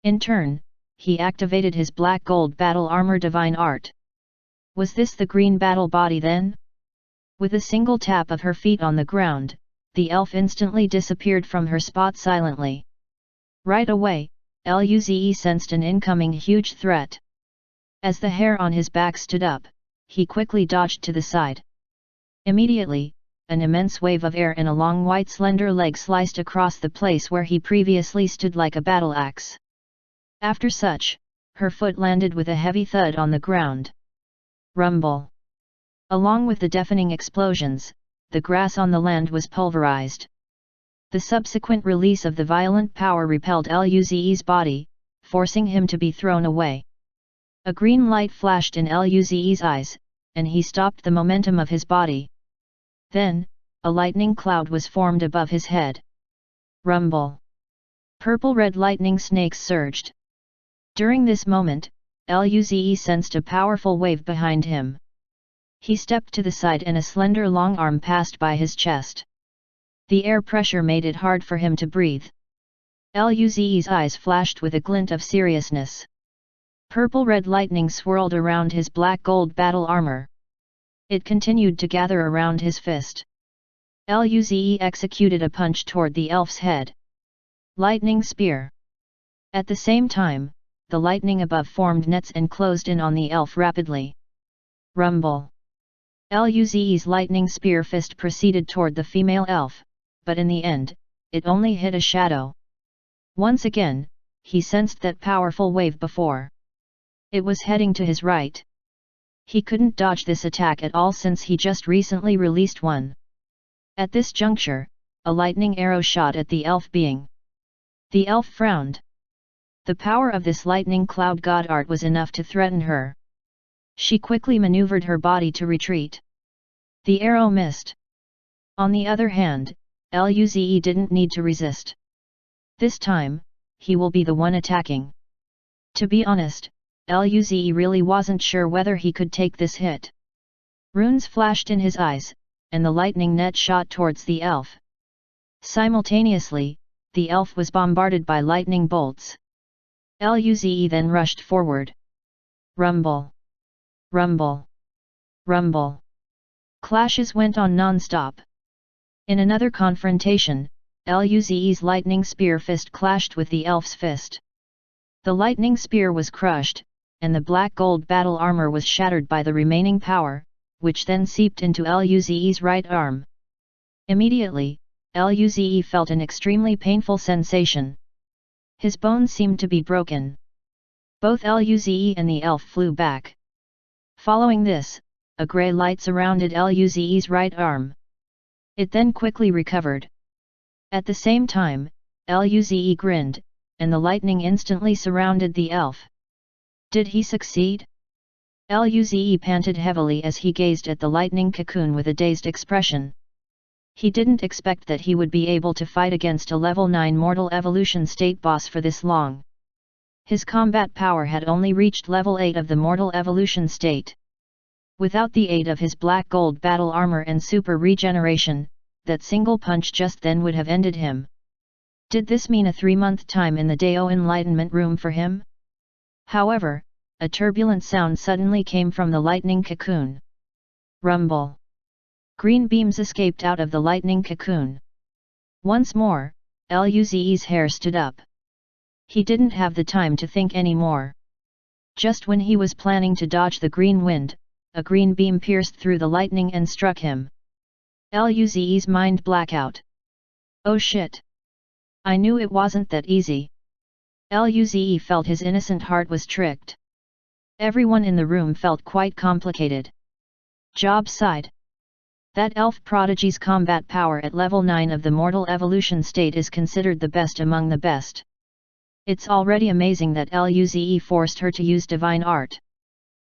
In turn, he activated his black gold battle armor divine art. Was this the green battle body then? With a single tap of her feet on the ground, the elf instantly disappeared from her spot silently. Right away, Luze sensed an incoming huge threat. As the hair on his back stood up, he quickly dodged to the side. Immediately, an immense wave of air and a long white slender leg sliced across the place where he previously stood like a battle axe. After such, her foot landed with a heavy thud on the ground. Rumble. Along with the deafening explosions, the grass on the land was pulverized. The subsequent release of the violent power repelled Luze's body, forcing him to be thrown away. A green light flashed in Luze's eyes, and he stopped the momentum of his body. Then, a lightning cloud was formed above his head. Rumble. Purple-red lightning snakes surged. During this moment, Luze sensed a powerful wave behind him. He stepped to the side and a slender long arm passed by his chest. The air pressure made it hard for him to breathe. Luze's eyes flashed with a glint of seriousness. Purple-red lightning swirled around his black gold battle armor. It continued to gather around his fist. Luze executed a punch toward the elf's head. Lightning spear. At the same time, the lightning above formed nets and closed in on the elf rapidly. Rumble. Luze's lightning spear fist proceeded toward the female elf, but in the end, it only hit a shadow. Once again, he sensed that powerful wave before. It was heading to his right. He couldn't dodge this attack at all since he just recently released one. At this juncture, a lightning arrow shot at the elf being. The elf frowned. The power of this lightning cloud god art was enough to threaten her. She quickly maneuvered her body to retreat. The arrow missed. On the other hand, Luze didn't need to resist. This time, he will be the one attacking. To be honest, Luze really wasn't sure whether he could take this hit. Runes flashed in his eyes, and the lightning net shot towards the elf. Simultaneously, the elf was bombarded by lightning bolts. Luze then rushed forward. Rumble. Rumble. Rumble. Clashes went on non-stop. In another confrontation, Luze's lightning spear fist clashed with the elf's fist. The lightning spear was crushed, and the black gold battle armor was shattered by the remaining power, which then seeped into Luze's right arm. Immediately, Luze felt an extremely painful sensation. His bones seemed to be broken. Both Luze and the elf flew back. Following this, a grey light surrounded Luze's right arm. It then quickly recovered. At the same time, Luze grinned, and the lightning instantly surrounded the elf. Did he succeed? Luze panted heavily as he gazed at the lightning cocoon with a dazed expression. He didn't expect that he would be able to fight against a level 9 mortal evolution state boss for this long. His combat power had only reached level 8 of the mortal evolution state. Without the aid of his black gold battle armor and super regeneration, that single punch just then would have ended him. Did this mean a 3-month time in the Dao Enlightenment Room for him? However, a turbulent sound suddenly came from the lightning cocoon. Rumble. Green beams escaped out of the lightning cocoon. Once more, Luze's hair stood up. He didn't have the time to think anymore. Just when he was planning to dodge the green wind, a green beam pierced through the lightning and struck him. Luze's mind blackout. Oh shit! I knew it wasn't that easy. Luze felt his innocent heart was tricked. Everyone in the room felt quite complicated. Job sighed. That elf prodigy's combat power at level 9 of the mortal evolution state is considered the best among the best. It's already amazing that Luze forced her to use divine art.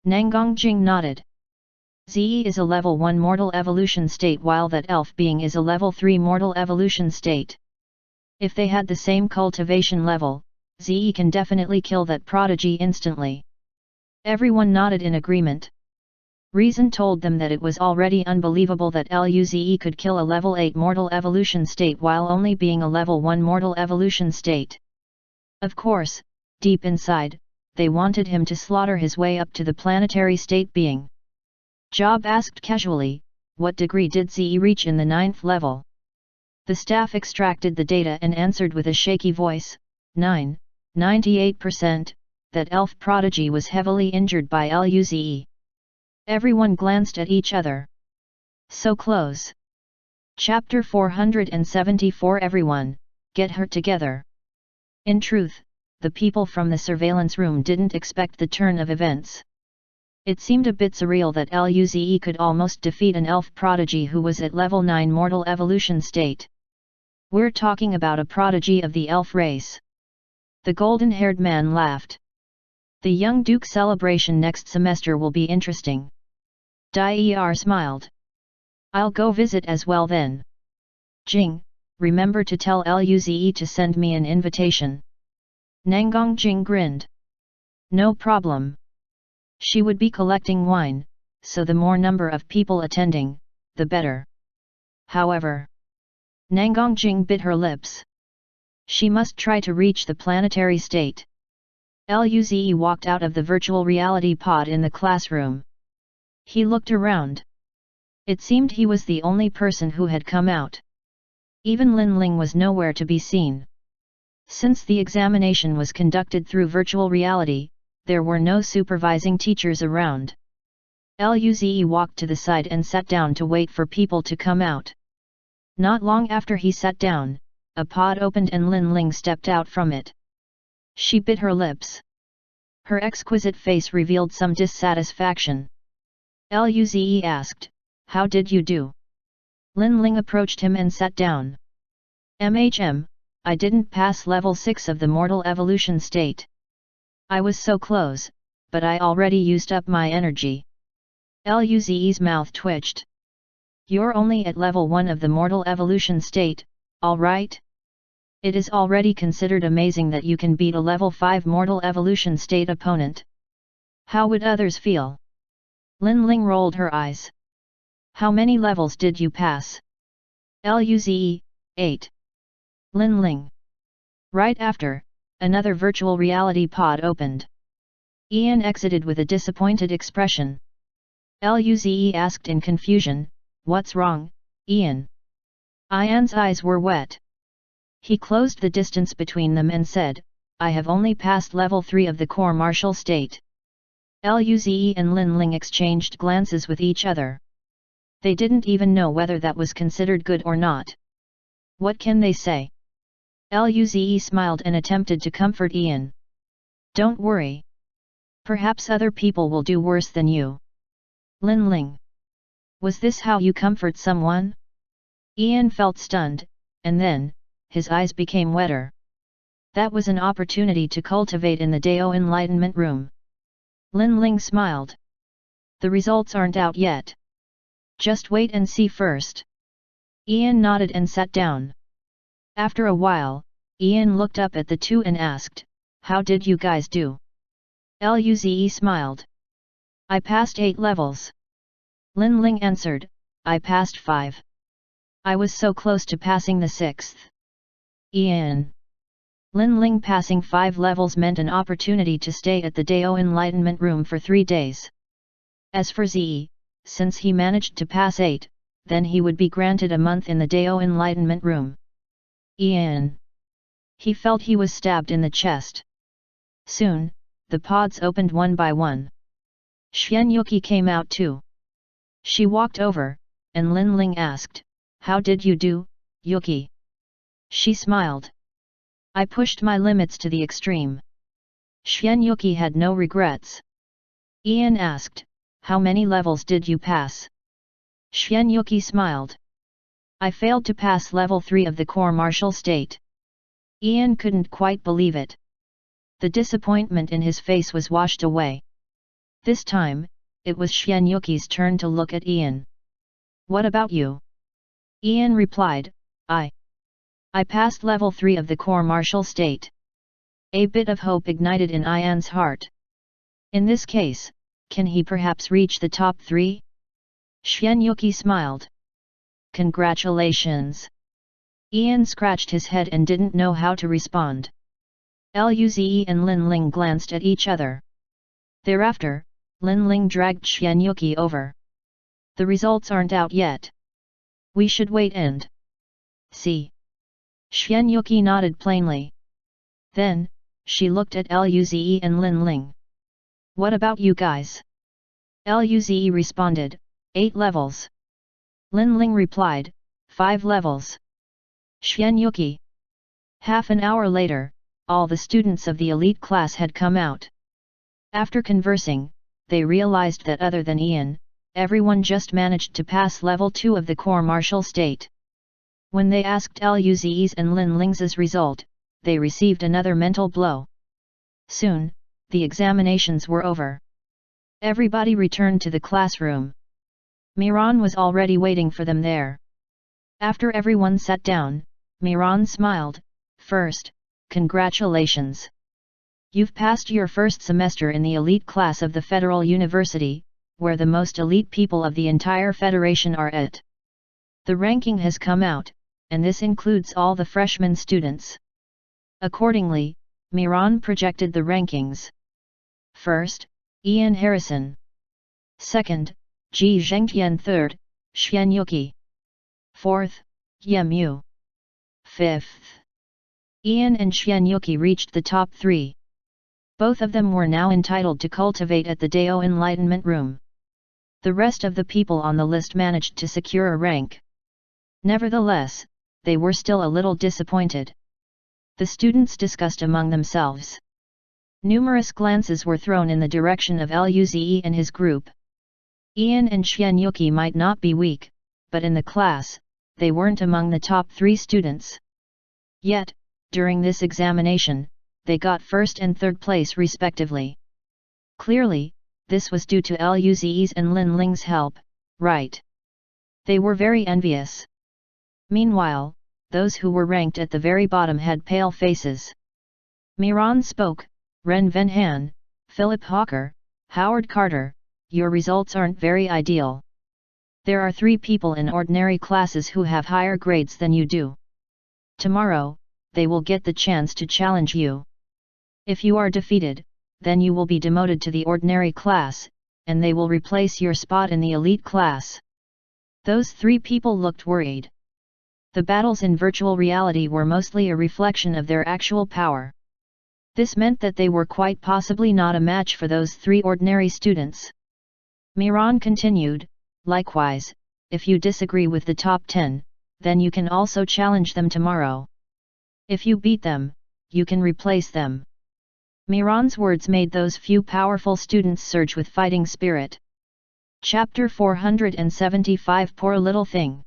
Nangongjing nodded. Ze is a level 1 mortal evolution state while that elf being is a level 3 mortal evolution state. If they had the same cultivation level, Ze can definitely kill that prodigy instantly. Everyone nodded in agreement. Reason told them that it was already unbelievable that Luze could kill a level 8 mortal evolution state while only being a level 1 mortal evolution state. Of course, deep inside, they wanted him to slaughter his way up to the planetary state being. Job asked casually, what degree did Ze reach in the 9th level? The staff extracted the data and answered with a shaky voice, 98%, that elf prodigy was heavily injured by Luze. Everyone glanced at each other. So close. Chapter 474 Everyone, get her together. In truth, the people from the surveillance room didn't expect the turn of events. It seemed a bit surreal that Luze could almost defeat an elf prodigy who was at level 9 mortal evolution state. We're talking about a prodigy of the elf race. The golden-haired man laughed. The young duke celebration next semester will be interesting. Dai smiled. I'll go visit as well then. Jing, remember to tell Luze to send me an invitation. Nangongjing grinned. No problem. She would be collecting wine, so the more number of people attending, the better. However, Nangongjing bit her lips. She must try to reach the planetary state. Luze walked out of the virtual reality pod in the classroom. He looked around. It seemed he was the only person who had come out. Even Lin Ling was nowhere to be seen. Since the examination was conducted through virtual reality, there were no supervising teachers around. Luze walked to the side and sat down to wait for people to come out. Not long after he sat down, a pod opened and Lin Ling stepped out from it. She bit her lips. Her exquisite face revealed some dissatisfaction. Luze asked, "How did you do?" Lin Ling approached him and sat down. I didn't pass level 6 of the mortal evolution state. I was so close, but I already used up my energy. Luze's mouth twitched. You're only at level 1 of the mortal evolution state, alright? It is already considered amazing that you can beat a level 5 mortal evolution state opponent. How would others feel? Lin Ling rolled her eyes. How many levels did you pass? Luze, 8. Lin Ling. Right after, another virtual reality pod opened. Ian exited with a disappointed expression. Luze asked in confusion, "What's wrong, Ian?" Ian's eyes were wet. He closed the distance between them and said, "I have only passed level 3 of the core martial state." Luze and Lin Ling exchanged glances with each other. They didn't even know whether that was considered good or not. What can they say? Luze smiled and attempted to comfort Ian. Don't worry. Perhaps other people will do worse than you. Lin Ling. Was this how you comfort someone? Ian felt stunned, and then, his eyes became wetter. That was an opportunity to cultivate in the Dao Enlightenment Room. Lin Ling smiled. The results aren't out yet. Just wait and see first. Ian nodded and sat down. After a while, Ian looked up at the two and asked, "How did you guys do?" Luze smiled. "I passed 8 levels. Lin Ling answered, "I passed 5. I was so close to passing the 6th. Ian. Lin Ling passing 5 levels meant an opportunity to stay at the Dao Enlightenment Room for 3 days. As for Ze, since he managed to pass 8, then he would be granted a month in the Dao Enlightenment Room. Ian. He felt he was stabbed in the chest. Soon, the pods opened one by one. Xian Yuki came out too. She walked over, and Lin Ling asked, "How did you do, Yuki?" She smiled. "I pushed my limits to the extreme." Xian Yuki had no regrets. Ian asked, "How many levels did you pass?" Xian Yuki smiled. "I failed to pass level 3 of the core martial state." Ian couldn't quite believe it. The disappointment in his face was washed away. This time, it was Xian Yuki's turn to look at Ian. "What about you?" Ian replied, I passed level 3 of the core martial state." A bit of hope ignited in Ian's heart. In this case, can he perhaps reach the top 3? Xian Yuki smiled. "Congratulations." Ian scratched his head and didn't know how to respond. Luze and Lin Ling glanced at each other. Thereafter, Lin Ling dragged Xian Yuki over. "The results aren't out yet. We should wait and see." Xian Yuki nodded plainly. Then, she looked at Luze and Lin Ling. "What about you guys?" Luze responded, 8 levels. Lin Ling replied, 5 levels. Xian Yuki. Half an hour later, all the students of the elite class had come out. After conversing, they realized that other than Ian, everyone just managed to pass level 2 of the core martial state. When they asked Luze's and Lin Ling's result, they received another mental blow. Soon, the examinations were over. Everybody returned to the classroom. Miran was already waiting for them there. After everyone sat down, Miran smiled. "First, congratulations. You've passed your first semester in the elite class of the Federal University, where the most elite people of the entire Federation are at. The ranking has come out, and this includes all the freshman students." Accordingly, Miran projected the rankings. First, Ian Harrison. Second, Ji Zhengtian. Third, Xian Yuki. Fourth, Yem Yu. Fifth. Ian and Xian Yuki reached the top 3. Both of them were now entitled to cultivate at the Dao Enlightenment Room. The rest of the people on the list managed to secure a rank. Nevertheless, they were still a little disappointed. The students discussed among themselves. Numerous glances were thrown in the direction of Luze and his group. Ian and Xian Yuki might not be weak, but in the class, they weren't among the top 3 students. Yet, during this examination, they got first and third place respectively. Clearly, this was due to Luze's and Lin Ling's help, right? They were very envious. Meanwhile, those who were ranked at the very bottom had pale faces. Miran spoke, "Ren Venhan, Philip Hawker, Howard Carter, your results aren't very ideal. There are 3 people in ordinary classes who have higher grades than you do. Tomorrow, they will get the chance to challenge you. If you are defeated, then you will be demoted to the ordinary class, and they will replace your spot in the elite class." Those 3 people looked worried. The battles in virtual reality were mostly a reflection of their actual power. This meant that they were quite possibly not a match for those 3 ordinary students. Miran continued, "Likewise, if you disagree with the top 10, then you can also challenge them tomorrow. If you beat them, you can replace them." Miran's words made those few powerful students surge with fighting spirit. Chapter 475. Poor little thing.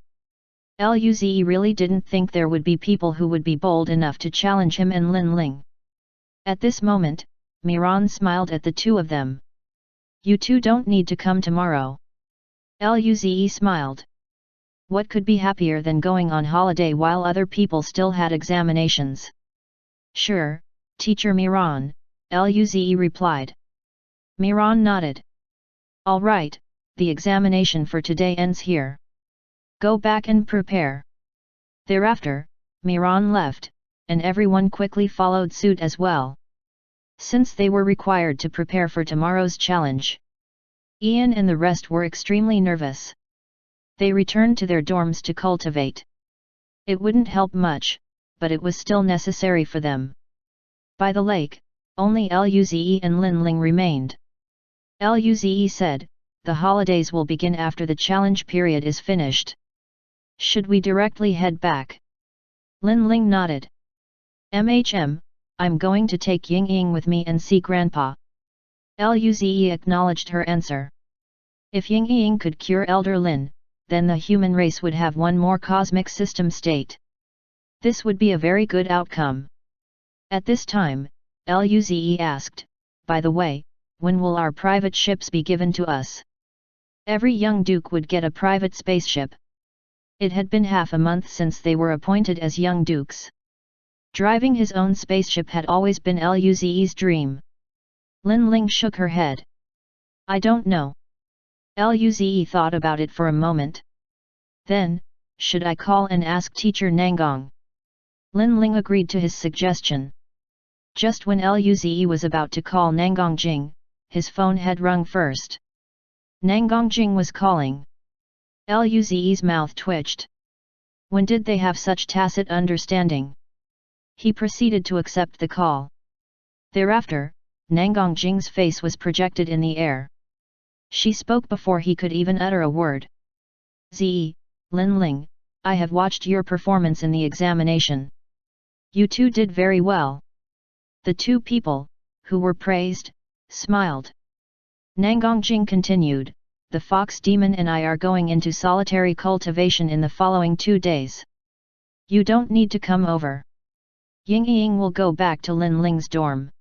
Luze really didn't think there would be people who would be bold enough to challenge him and Lin Ling. At this moment, Miran smiled at the two of them. You two don't need to come tomorrow. Luze smiled. What could be happier than going on holiday while other people still had examinations? Sure, Teacher Miran, Luze replied. Miran nodded. All right, the examination for today ends here. Go back and prepare. Thereafter, Miran left, and everyone quickly followed suit as well. Since they were required to prepare for tomorrow's challenge, Ian and the rest were extremely nervous. They returned to their dorms to cultivate. It wouldn't help much, but it was still necessary for them. By the lake, only Luze and Linling remained. Luze said, the holidays will begin after the challenge period is finished. Should we directly head back? Linling nodded. I'm going to take Ying Ying with me and see Grandpa. Luze acknowledged her answer. If Ying Ying could cure Elder Lin, then the human race would have one more cosmic system state. This would be a very good outcome. At this time, Luze asked, by the way, when will our private ships be given to us? Every young duke would get a private spaceship. It had been half a month since they were appointed as young dukes. Driving his own spaceship had always been Luze's dream. Linling shook her head. I don't know. Luze thought about it for a moment. Then, should I call and ask Teacher Nangong? Linling agreed to his suggestion. Just when Luze was about to call Nangong Jing, his phone had rung first. Nangong Jing was calling. Luze's mouth twitched. When did they have such tacit understanding? He proceeded to accept the call. Thereafter, Nangong Jing's face was projected in the air. She spoke before he could even utter a word. Linling, I have watched your performance in the examination. You two did very well. The two people, who were praised, smiled. Nangong Jing continued, the fox demon and I are going into solitary cultivation in the following 2 days. You don't need to come over. Ying Ying will go back to Linling's dorm.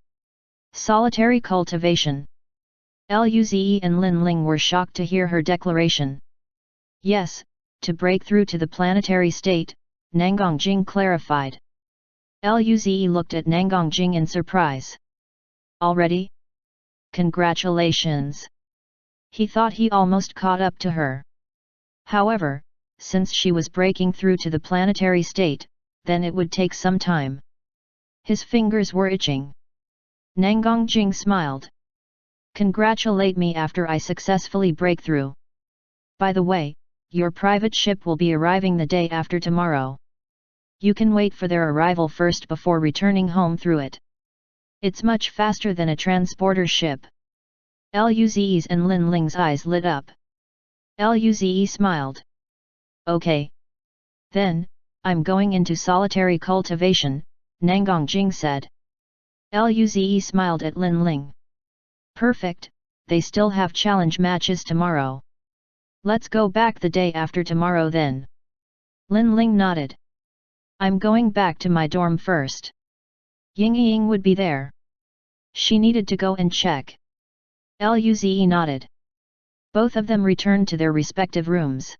Solitary cultivation. Luze and Linling were shocked to hear her declaration. Yes, to break through to the planetary state, Nangong Jing clarified. Luze looked at Nangong Jing in surprise. Already? Congratulations! He thought he almost caught up to her. However, since she was breaking through to the planetary state, then it would take some time. His fingers were itching. Nangong Jing smiled. Congratulate me after I successfully break through. By the way, your private ship will be arriving the day after tomorrow. You can wait for their arrival first before returning home through it. It's much faster than a transporter ship. Luze's and Linling's eyes lit up. Luze smiled. Okay. Then, I'm going into solitary cultivation, Nangong Jing said. Luze smiled at Linling. Perfect, they still have challenge matches tomorrow. Let's go back the day after tomorrow then. Linling nodded. I'm going back to my dorm first. Ying Ying would be there. She needed to go and check. Luze nodded. Both of them returned to their respective rooms.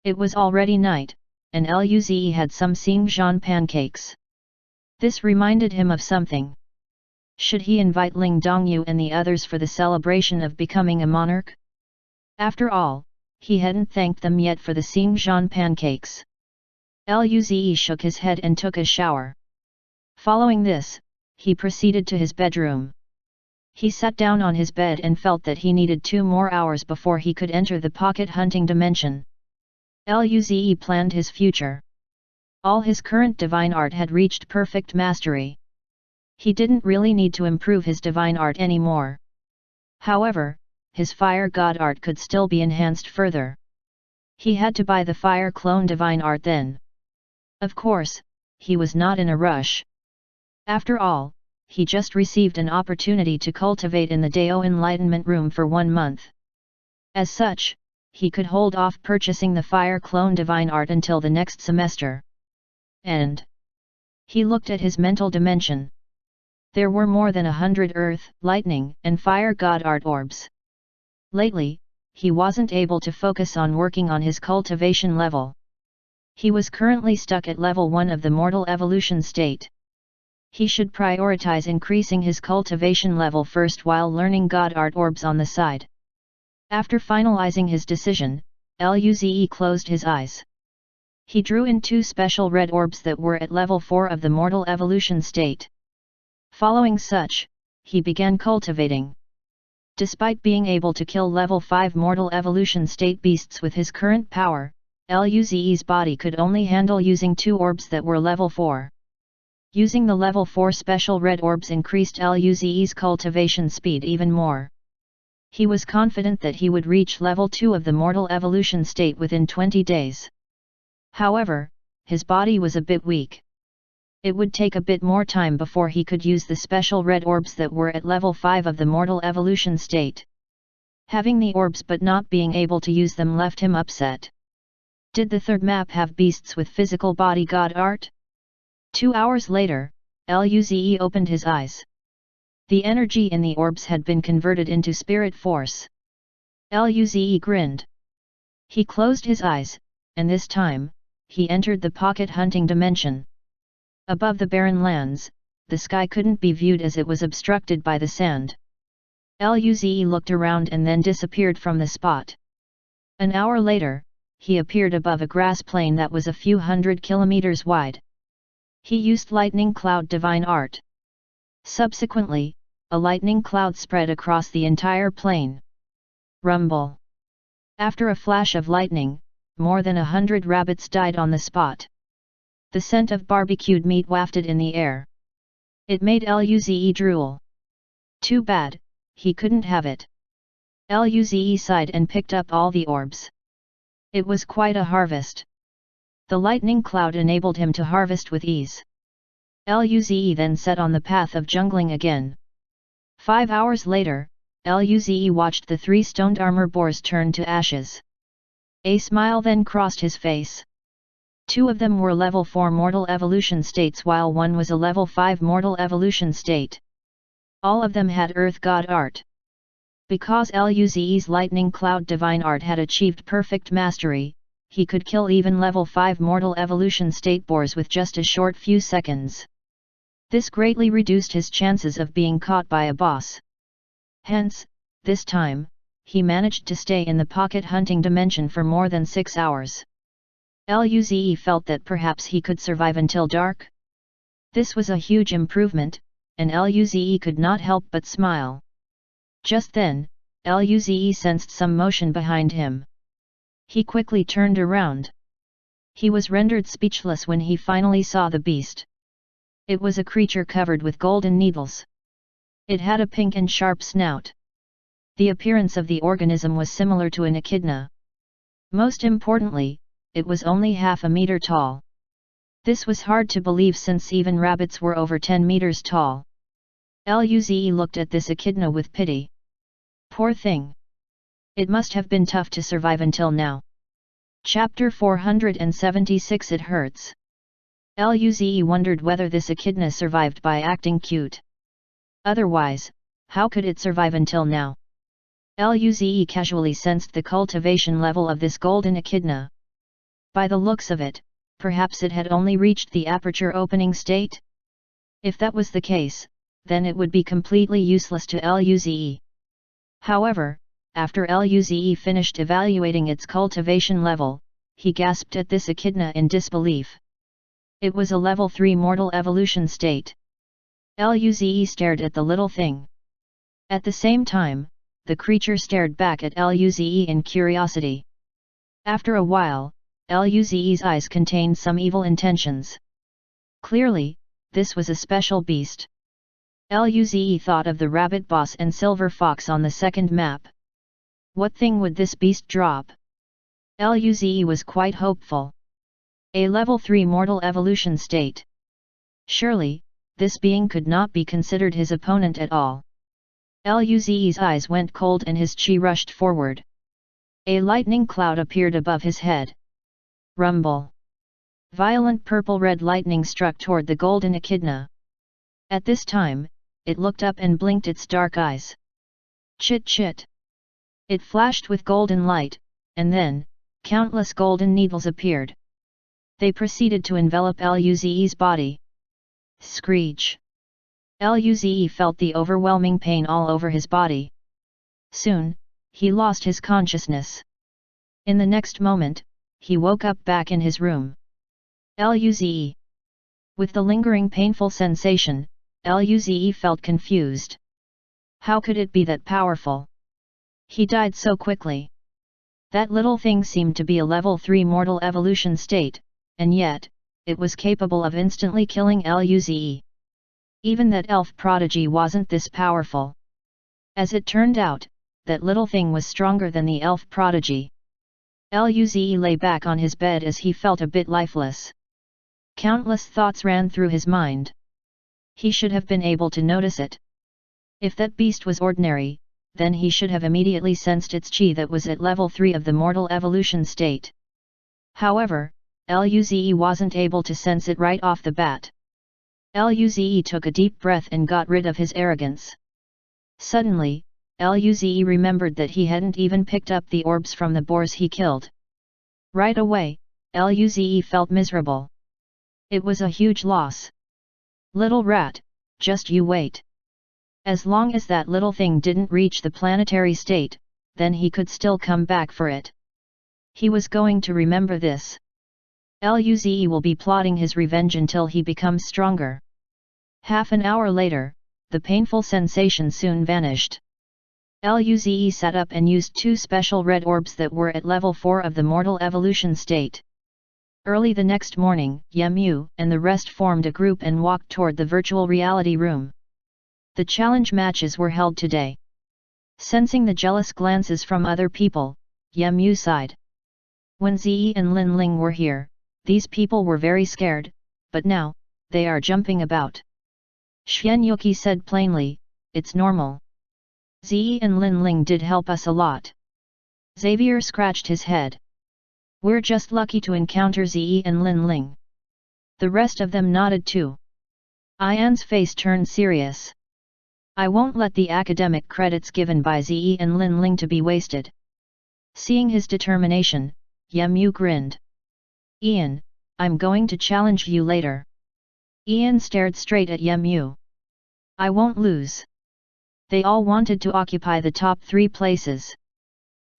It was already night, and Luze had some Xinjiang pancakes. This reminded him of something. Should he invite Ling Dongyu and the others for the celebration of becoming a monarch? After all, he hadn't thanked them yet for the Xinjiang pancakes. Luze shook his head and took a shower. Following this, he proceeded to his bedroom. He sat down on his bed and felt that he needed 2 more hours before he could enter the pocket hunting dimension. Luze planned his future. All his current divine art had reached perfect mastery. He didn't really need to improve his divine art anymore. However, his fire god art could still be enhanced further. He had to buy the fire clone divine art then. Of course, he was not in a rush. After all, he just received an opportunity to cultivate in the Dao Enlightenment Room for 1 month. As such, he could hold off purchasing the fire clone divine art until the next semester. And he looked at his mental dimension. There were more than 100 earth, lightning, and fire god art orbs. Lately, he wasn't able to focus on working on his cultivation level. He was currently stuck at level 1 of the mortal evolution state. He should prioritize increasing his cultivation level first while learning God Art orbs on the side. After finalizing his decision, Luze closed his eyes. He drew in 2 special red orbs that were at level 4 of the mortal evolution state. Following such, he began cultivating. Despite being able to kill level 5 mortal evolution state beasts with his current power, Luze's body could only handle using 2 orbs that were level 4. Using the level 4 special red orbs increased Luze's cultivation speed even more. He was confident that he would reach level 2 of the mortal evolution state within 20 days. However, his body was a bit weak. It would take a bit more time before he could use the special red orbs that were at level 5 of the mortal evolution state. Having the orbs but not being able to use them left him upset. Did the third map have beasts with physical body God Art? 2 hours later, Luze opened his eyes. The energy in the orbs had been converted into spirit force. Luze grinned. He closed his eyes, and this time, he entered the pocket hunting dimension. Above the barren lands, the sky couldn't be viewed as it was obstructed by the sand. Luze looked around and then disappeared from the spot. An hour later, he appeared above a grass plain that was a few hundred kilometers wide. He used lightning cloud divine art. Subsequently, a lightning cloud spread across the entire plain. Rumble. After a flash of lightning, more than 100 rabbits died on the spot. The scent of barbecued meat wafted in the air. It made Luze drool. Too bad, he couldn't have it. Luze sighed and picked up all the orbs. It was quite a harvest. The lightning cloud enabled him to harvest with ease. Luze then set on the path of jungling again. 5 hours later, Luze watched the 3 stoned armor boars turn to ashes. A smile then crossed his face. 2 of them were level 4 mortal evolution states while 1 was a level 5 mortal evolution state. All of them had Earth God Art. Because Luze's lightning cloud divine art had achieved perfect mastery, he could kill even level 5 mortal evolution state boars with just a short few seconds. This greatly reduced his chances of being caught by a boss. Hence, this time, he managed to stay in the pocket hunting dimension for more than 6 hours. Luze felt that perhaps he could survive until dark. This was a huge improvement, and Luze could not help but smile. Just then, Luze sensed some motion behind him. He quickly turned around. He was rendered speechless when he finally saw the beast. It was a creature covered with golden needles. It had a pink and sharp snout. The appearance of the organism was similar to an echidna. Most importantly, it was only half a meter tall. This was hard to believe since even rabbits were over 10 meters tall. Luze looked at this echidna with pity. Poor thing. It must have been tough to survive until now. Chapter 476 It Hurts. Luze wondered whether this echidna survived by acting cute. Otherwise, how could it survive until now? Luze casually sensed the cultivation level of this golden echidna. By the looks of it, perhaps it had only reached the aperture opening state? If that was the case, then it would be completely useless to Luze. However, after Luze finished evaluating its cultivation level, he gasped at this echidna in disbelief. It was a level 3 mortal evolution state. Luze stared at the little thing. At the same time, the creature stared back at Luze in curiosity. After a while, Luze's eyes contained some evil intentions. Clearly, this was a special beast. Luze thought of the rabbit boss and silver fox on the second map. What thing would this beast drop? Luze was quite hopeful. A level 3 mortal evolution state. Surely, this being could not be considered his opponent at all. Luze's eyes went cold and his chi rushed forward. A lightning cloud appeared above his head. Rumble. Violent purple-red lightning struck toward the golden echidna. At this time, it looked up and blinked its dark eyes. Chit chit. It flashed with golden light, and then, countless golden needles appeared. They proceeded to envelop Luze's body. Screech! Luze felt the overwhelming pain all over his body. Soon, he lost his consciousness. In the next moment, he woke up back in his room. Luze! With the lingering painful sensation, Luze felt confused. How could it be that powerful? He died so quickly. That little thing seemed to be a level 3 mortal evolution state, and yet, it was capable of instantly killing Luze. Even that elf prodigy wasn't this powerful. As it turned out, that little thing was stronger than the elf prodigy. Luze lay back on his bed as he felt a bit lifeless. Countless thoughts ran through his mind. He should have been able to notice it. If that beast was ordinary, then he should have immediately sensed its chi that was at level 3 of the mortal evolution state. However, Luze wasn't able to sense it right off the bat. Luze took a deep breath and got rid of his arrogance. Suddenly, Luze remembered that he hadn't even picked up the orbs from the boars he killed. Right away, Luze felt miserable. It was a huge loss. Little rat, just you wait. As long as that little thing didn't reach the planetary state, then he could still come back for it. He was going to remember this. Luze will be plotting his revenge until he becomes stronger. Half an hour later, the painful sensation soon vanished. Luze sat up and used 2 special red orbs that were at level 4 of the mortal evolution state. Early the next morning, Yemu and the rest formed a group and walked toward the virtual reality room. The challenge matches were held today. Sensing the jealous glances from other people, Yemu sighed. When Zi and Lin Ling were here, these people were very scared, but now, they are jumping about. Xuanyuki said plainly, it's normal. Zi and Lin Ling did help us a lot. Xavier scratched his head. We're just lucky to encounter Zi and Lin Ling. The rest of them nodded too. Ian's face turned serious. I won't let the academic credits given by Zi and Lin Ling to be wasted. Seeing his determination, Yemu grinned. Ian, I'm going to challenge you later. Ian stared straight at Yemu. I won't lose. They all wanted to occupy the top 3 places.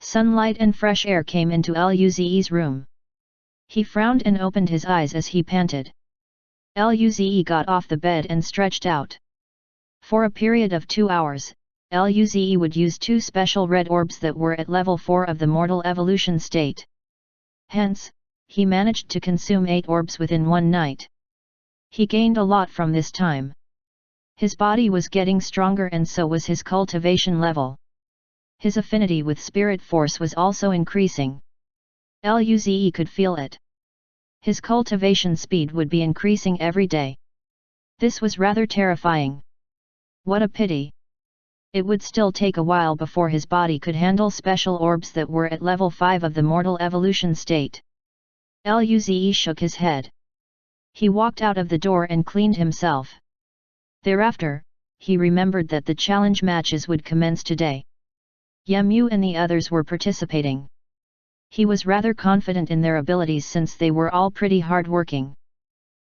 Sunlight and fresh air came into Luze's room. He frowned and opened his eyes as he panted. Luze got off the bed and stretched out. For a period of 2 hours, Luze would use 2 special red orbs that were at level 4 of the mortal evolution state. Hence, he managed to consume 8 orbs within one night. He gained a lot from this time. His body was getting stronger and so was his cultivation level. His affinity with spirit force was also increasing. Luze could feel it. His cultivation speed would be increasing every day. This was rather terrifying. What a pity. It would still take a while before his body could handle special orbs that were at level 5 of the mortal evolution state. Luze shook his head. He walked out of the door and cleaned himself. Thereafter, he remembered that the challenge matches would commence today. Yemu and the others were participating. He was rather confident in their abilities since they were all pretty hard-working.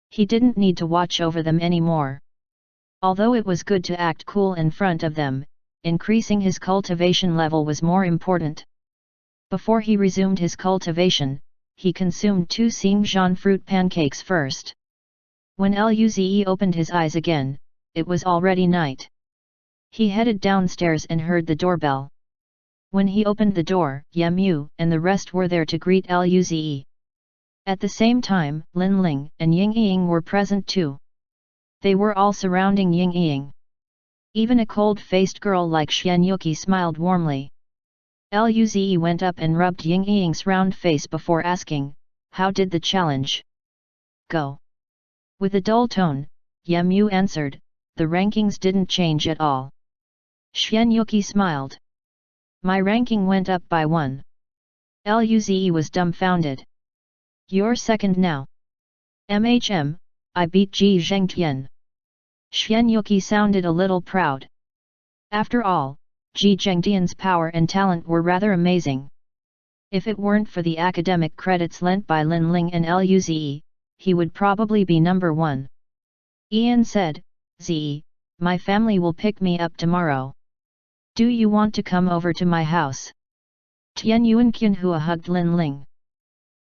He didn't need to watch over them anymore. Although it was good to act cool in front of them, increasing his cultivation level was more important. Before he resumed his cultivation, he consumed 2 Xingjian fruit pancakes first. When Luze opened his eyes again, it was already night. He headed downstairs and heard the doorbell. When he opened the door, Yemu and the rest were there to greet Luze. At the same time, Lin Ling and Ying Ying were present too. They were all surrounding Ying Ying. Even a cold-faced girl like Xuanyuki smiled warmly. Luze went up and rubbed Ying Ying's round face before asking, how did the challenge go? With a dull tone, Yemu answered, the rankings didn't change at all. Xuanyuki smiled. My ranking went up by 1. Luze was dumbfounded. You're second now. I beat Ji Zhengtian. Xuanyuki sounded a little proud. After all, Ji Zhengdian's power and talent were rather amazing. If it weren't for the academic credits lent by Lin Ling and Luze, he would probably be number 1. Ian said, Ze, my family will pick me up tomorrow. Do you want to come over to my house? Tian Yuanqianhua hugged Lin Ling.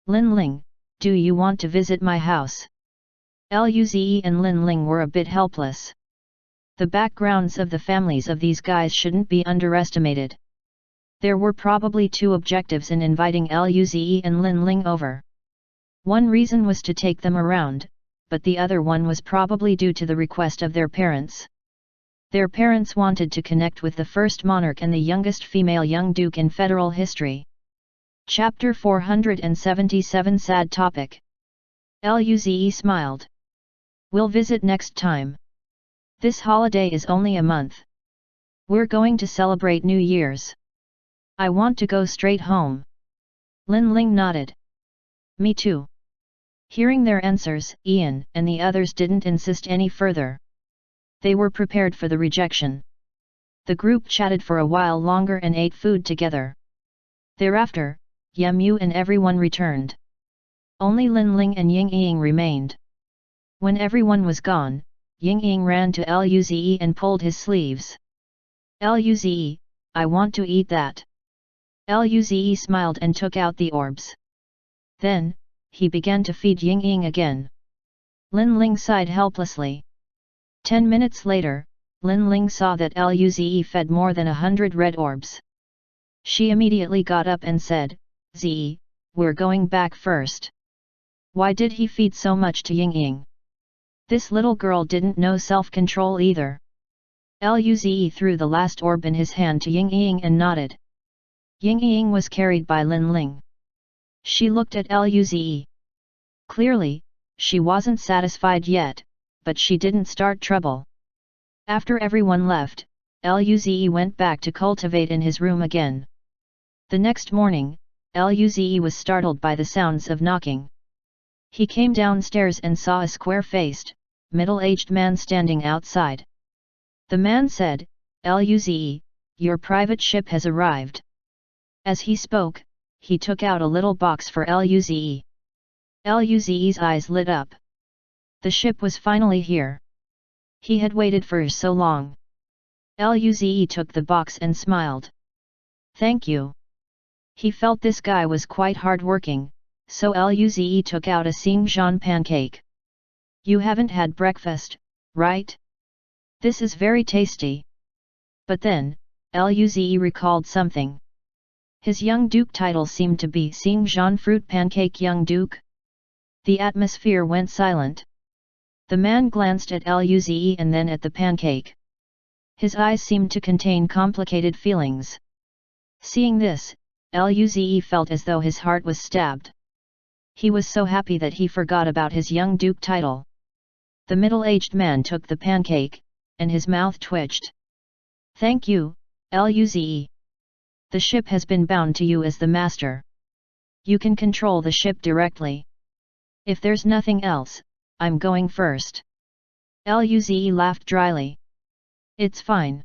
Lin Ling, do you want to visit my house? Luze and Lin Ling were a bit helpless. The backgrounds of the families of these guys shouldn't be underestimated. There were probably 2 objectives in inviting Luze and Lin Ling over. One reason was to take them around, but the other one was probably due to the request of their parents. Their parents wanted to connect with the first monarch and the youngest female young duke in federal history. Chapter 477 Sad Topic. Luze smiled. We'll visit next time. This holiday is only a month. We're going to celebrate New Year's. I want to go straight home. Lin Ling nodded. Me too. Hearing their answers, Ian and the others didn't insist any further. They were prepared for the rejection. The group chatted for a while longer and ate food together. Thereafter, Yemu and everyone returned. Only Lin Ling and Ying Ying remained. When everyone was gone, Ying Ying ran to Luze and pulled his sleeves. Luze, I want to eat that. Luze smiled and took out the orbs. Then, he began to feed Ying Ying again. Lin Ling sighed helplessly. 10 minutes later, Lin Ling saw that Luze fed more than 100 red orbs. She immediately got up and said, Ze, we're going back first. Why did he feed so much to Ying Ying? This little girl didn't know self-control either. Luze threw the last orb in his hand to Ying Ying and nodded. Ying Ying was carried by Lin Ling. She looked at Luze. Clearly, she wasn't satisfied yet, but she didn't start trouble. After everyone left, Luze went back to cultivate in his room again. The next morning, Luze was startled by the sounds of knocking. He came downstairs and saw a square-faced, middle-aged man standing outside. The man said, Luze, your private ship has arrived. As he spoke, he took out a little box for Luze. Luze's eyes lit up. The ship was finally here. He had waited for so long. Luze took the box and smiled. Thank you. He felt this guy was quite hard-working, so Luze took out a Xingjian pancake. You haven't had breakfast, right? This is very tasty. But then, Luze recalled something. His young duke title seemed to be Xingjian fruit pancake young duke. The atmosphere went silent. The man glanced at Luze and then at the pancake. His eyes seemed to contain complicated feelings. Seeing this, Luze felt as though his heart was stabbed. He was so happy that he forgot about his young duke title. The middle-aged man took the pancake, and his mouth twitched. Thank you, Luze. The ship has been bound to you as the master. You can control the ship directly. If there's nothing else, I'm going first. Luze laughed dryly. It's fine.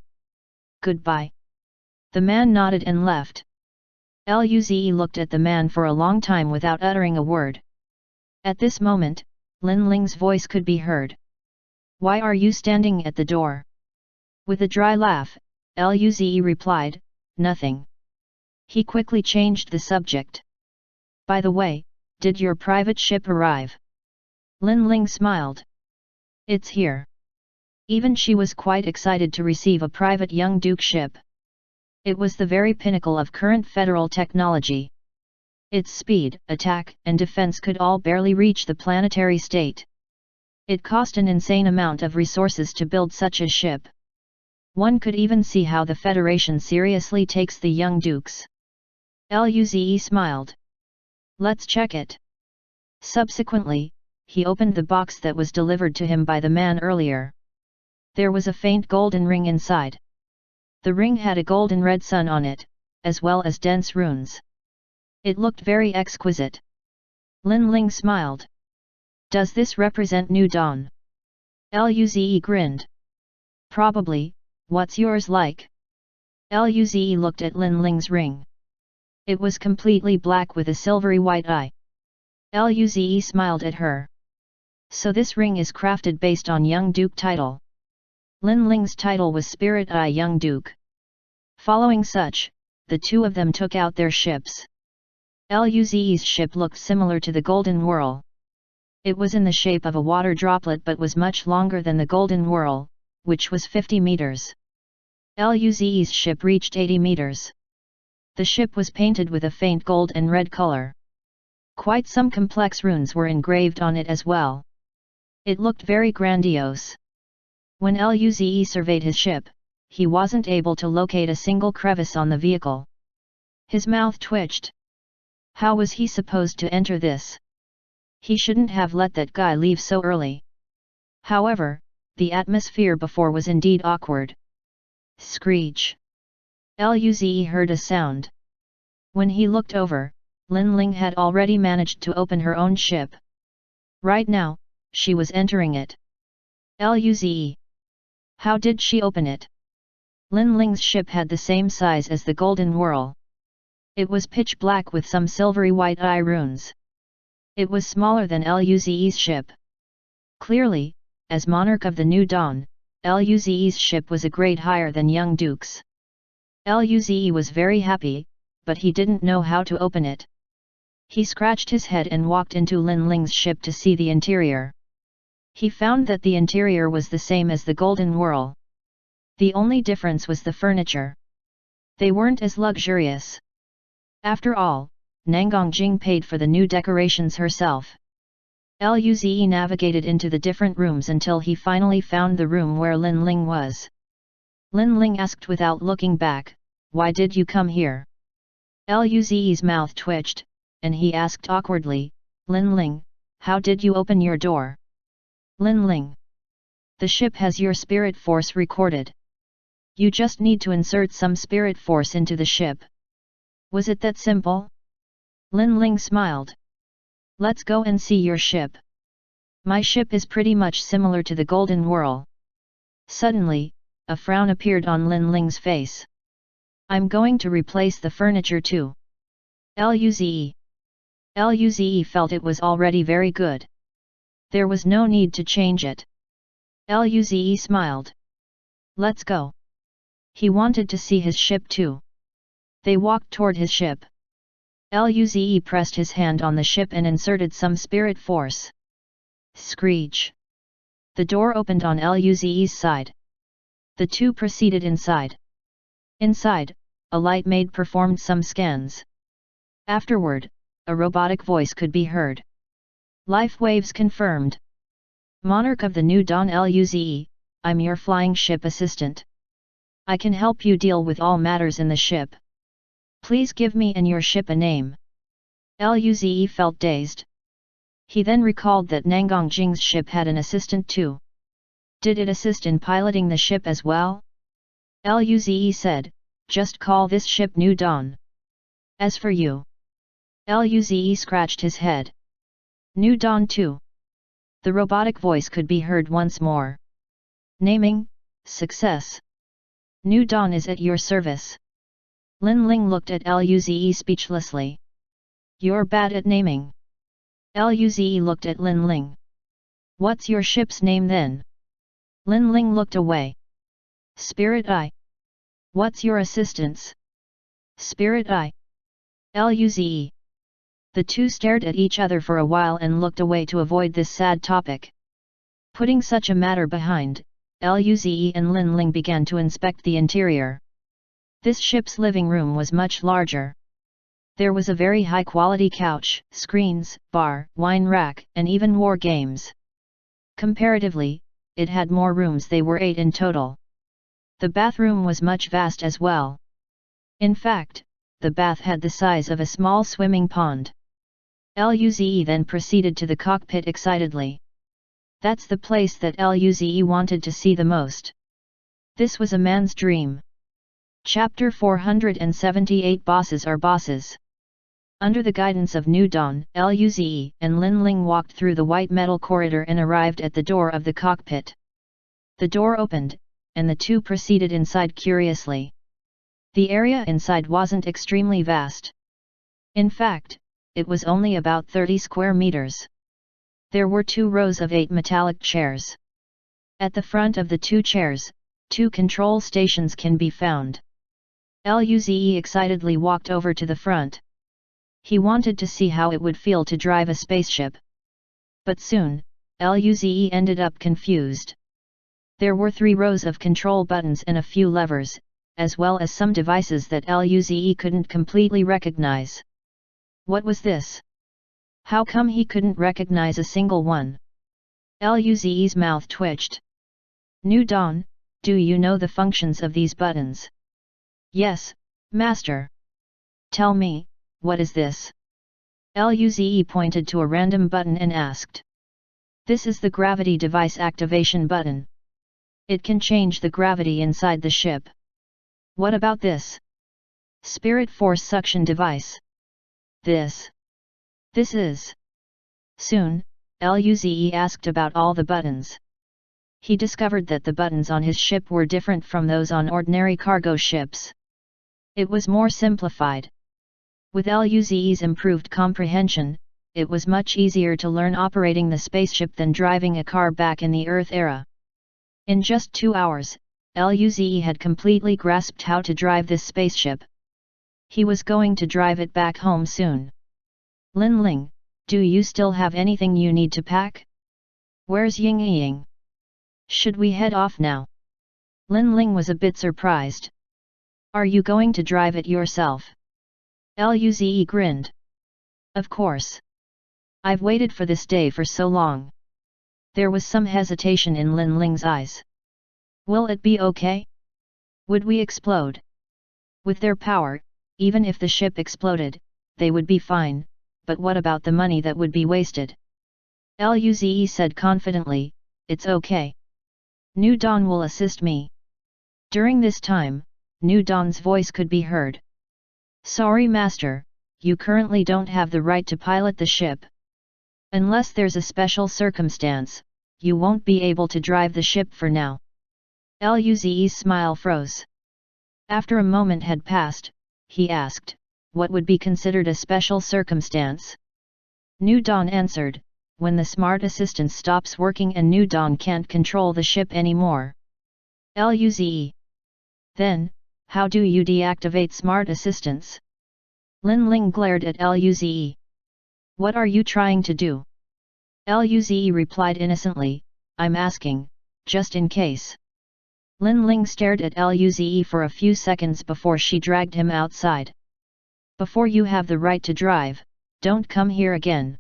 Goodbye. The man nodded and left. Luze looked at the man for a long time without uttering a word. At this moment, Lin Ling's voice could be heard. Why are you standing at the door? With a dry laugh, Luze replied, nothing. He quickly changed the subject. By the way, did your private ship arrive? Lin Ling smiled. It's here. Even she was quite excited to receive a private young duke ship. It was the very pinnacle of current federal technology. Its speed, attack, and defense could all barely reach the planetary state. It cost an insane amount of resources to build such a ship. One could even see how the Federation seriously takes the young dukes. Luze smiled. Let's check it. Subsequently, he opened the box that was delivered to him by the man earlier. There was a faint golden ring inside. The ring had a golden red sun on it, as well as dense runes. It looked very exquisite. Lin Ling smiled. Does this represent new dawn? Luze grinned. Probably. What's yours like? Luze looked at Lin Ling's ring. It was completely black with a silvery white eye. Luze smiled at her. So this ring is crafted based on Young Duke title. Lin Ling's title was Spirit Eye Young Duke. Following such, the two of them took out their ships. Luze's ship looked similar to the Golden Whirl. It was in the shape of a water droplet but was much longer than the Golden Whirl, which was 50 meters. Luze's ship reached 80 meters. The ship was painted with a faint gold and red color. Quite some complex runes were engraved on it as well. It looked very grandiose. When Luze surveyed his ship, he wasn't able to locate a single crevice on the vehicle. His mouth twitched. How was he supposed to enter this? He shouldn't have let that guy leave so early. However, the atmosphere before was indeed awkward. Screech. Luze heard a sound. When he looked over, Lin Ling had already managed to open her own ship. Right now, she was entering it. Luze. How did she open it? Lin Ling's ship had the same size as the Golden Whirl. It was pitch black with some silvery white eye runes. It was smaller than Luze's ship. Clearly, as monarch of the New Dawn, Luze's ship was a grade higher than Young Duke's. Luze was very happy, but he didn't know how to open it. He scratched his head and walked into Lin Ling's ship to see the interior. He found that the interior was the same as the Golden Whirl. The only difference was the furniture. They weren't as luxurious. After all, Nangongjing paid for the new decorations herself. Luze navigated into the different rooms until he finally found the room where Lin Ling was. Lin Ling asked without looking back, "Why did you come here?" Luze's mouth twitched, and he asked awkwardly, "Lin Ling, how did you open your door?" "Lin Ling. The ship has your spirit force recorded. You just need to insert some spirit force into the ship." Was it that simple? Lin Ling smiled. "Let's go and see your ship. My ship is pretty much similar to the Golden Whirl." Suddenly, a frown appeared on Lin Ling's face. "I'm going to replace the furniture too." Luze. Luze felt it was already very good. There was no need to change it. Luze smiled. "Let's go." He wanted to see his ship too. They walked toward his ship. Luze pressed his hand on the ship and inserted some spirit force. Screech. The door opened on Luze's side. The two proceeded inside. Inside, a light maid performed some scans. Afterward, a robotic voice could be heard. "Life waves confirmed. Monarch of the New Dawn Luze, I'm your flying ship assistant. I can help you deal with all matters in the ship. Please give me and your ship a name." Luze felt dazed. He then recalled that Nangongjing's ship had an assistant too. Did it assist in piloting the ship as well? Luze said, "Just call this ship New Dawn. As for you." Luze scratched his head. "New Dawn too." The robotic voice could be heard once more. "Naming, success. New Dawn is at your service." Lin Ling looked at Luze speechlessly. "You're bad at naming." Luze looked at Lin Ling. "What's your ship's name then?" Lin Ling looked away. "Spirit Eye." "What's your assistant's?" "Spirit Eye." Luze. The two stared at each other for a while and looked away to avoid this sad topic. Putting such a matter behind, Luze and Lin Ling began to inspect the interior. This ship's living room was much larger. There was a very high-quality couch, screens, bar, wine rack, and even war games. Comparatively, it had more rooms. They were 8 in total. The bathroom was much vast as well. In fact, the bath had the size of a small swimming pond. Luze then proceeded to the cockpit excitedly. That's the place that Luze wanted to see the most. This was a man's dream. Chapter 478 Bosses are Bosses. Under the guidance of New Dawn, Luze and Lin Ling walked through the white metal corridor and arrived at the door of the cockpit. The door opened, and the two proceeded inside curiously. The area inside wasn't extremely vast. In fact, it was only about 30 square meters. There were 2 rows of 8 metallic chairs. At the front of the 2 chairs, 2 control stations can be found. Luze excitedly walked over to the front. He wanted to see how it would feel to drive a spaceship. But soon, Luze ended up confused. There were 3 rows of control buttons and a few levers, as well as some devices that Luze couldn't completely recognize. What was this? How come he couldn't recognize a single one? Luze's mouth twitched. New Dawn, do you know the functions of these buttons? Yes, Master. Tell me, what is this? Luze pointed to a random button and asked. This is the gravity device activation button. It can change the gravity inside the ship. What about this? Spirit force suction device. This is. Soon, Luze asked about all the buttons. He discovered that the buttons on his ship were different from those on ordinary cargo ships. It was more simplified. With Luze's improved comprehension, it was much easier to learn operating the spaceship than driving a car back in the Earth era. In just 2 hours, Luze had completely grasped how to drive this spaceship. He was going to drive it back home soon. Lin Ling, do you still have anything you need to pack? Where's Ying Ying? Should we head off now? Lin Ling was a bit surprised. Are you going to drive it yourself? Luze grinned. Of course. I've waited for this day for so long. There was some hesitation in Lin Ling's eyes. Will it be okay? Would we explode? With their power, even if the ship exploded, they would be fine, but what about the money that would be wasted? Luze said confidently, it's okay. New Dawn will assist me. During this time, New Dawn's voice could be heard. Sorry Master, you currently don't have the right to pilot the ship. Unless there's a special circumstance, you won't be able to drive the ship for now. Luze's smile froze. After a moment had passed, he asked, what would be considered a special circumstance? New Dawn answered, when the smart assistant stops working and New Dawn can't control the ship anymore. Luze. Then, how do you deactivate smart assistants? Lin Ling glared at Luze. What are you trying to do? Luze replied innocently, I'm asking, just in case. Lin Ling stared at Luze for a few seconds before she dragged him outside. Before you have the right to drive, don't come here again.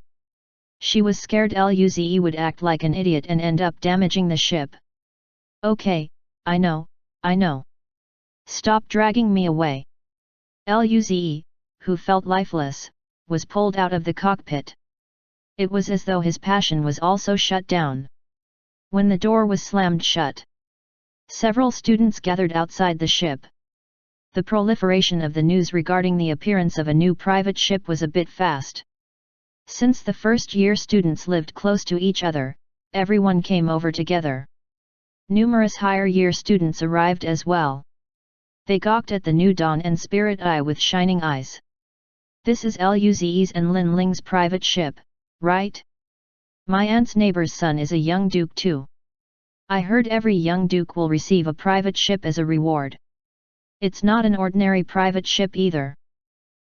She was scared Luze would act like an idiot and end up damaging the ship. Okay, I know. Stop dragging me away. Luze, who felt lifeless, was pulled out of the cockpit. It was as though his passion was also shut down. When the door was slammed shut, several students gathered outside the ship. The proliferation of the news regarding the appearance of a new private ship was a bit fast. Since the first-year students lived close to each other, everyone came over together. Numerous higher-year students arrived as well. They gawked at the New Dawn and Spirit Eye with shining eyes. This is Luze's and Lin Ling's private ship, right? My aunt's neighbor's son is a young duke too. I heard every young duke will receive a private ship as a reward. It's not an ordinary private ship either.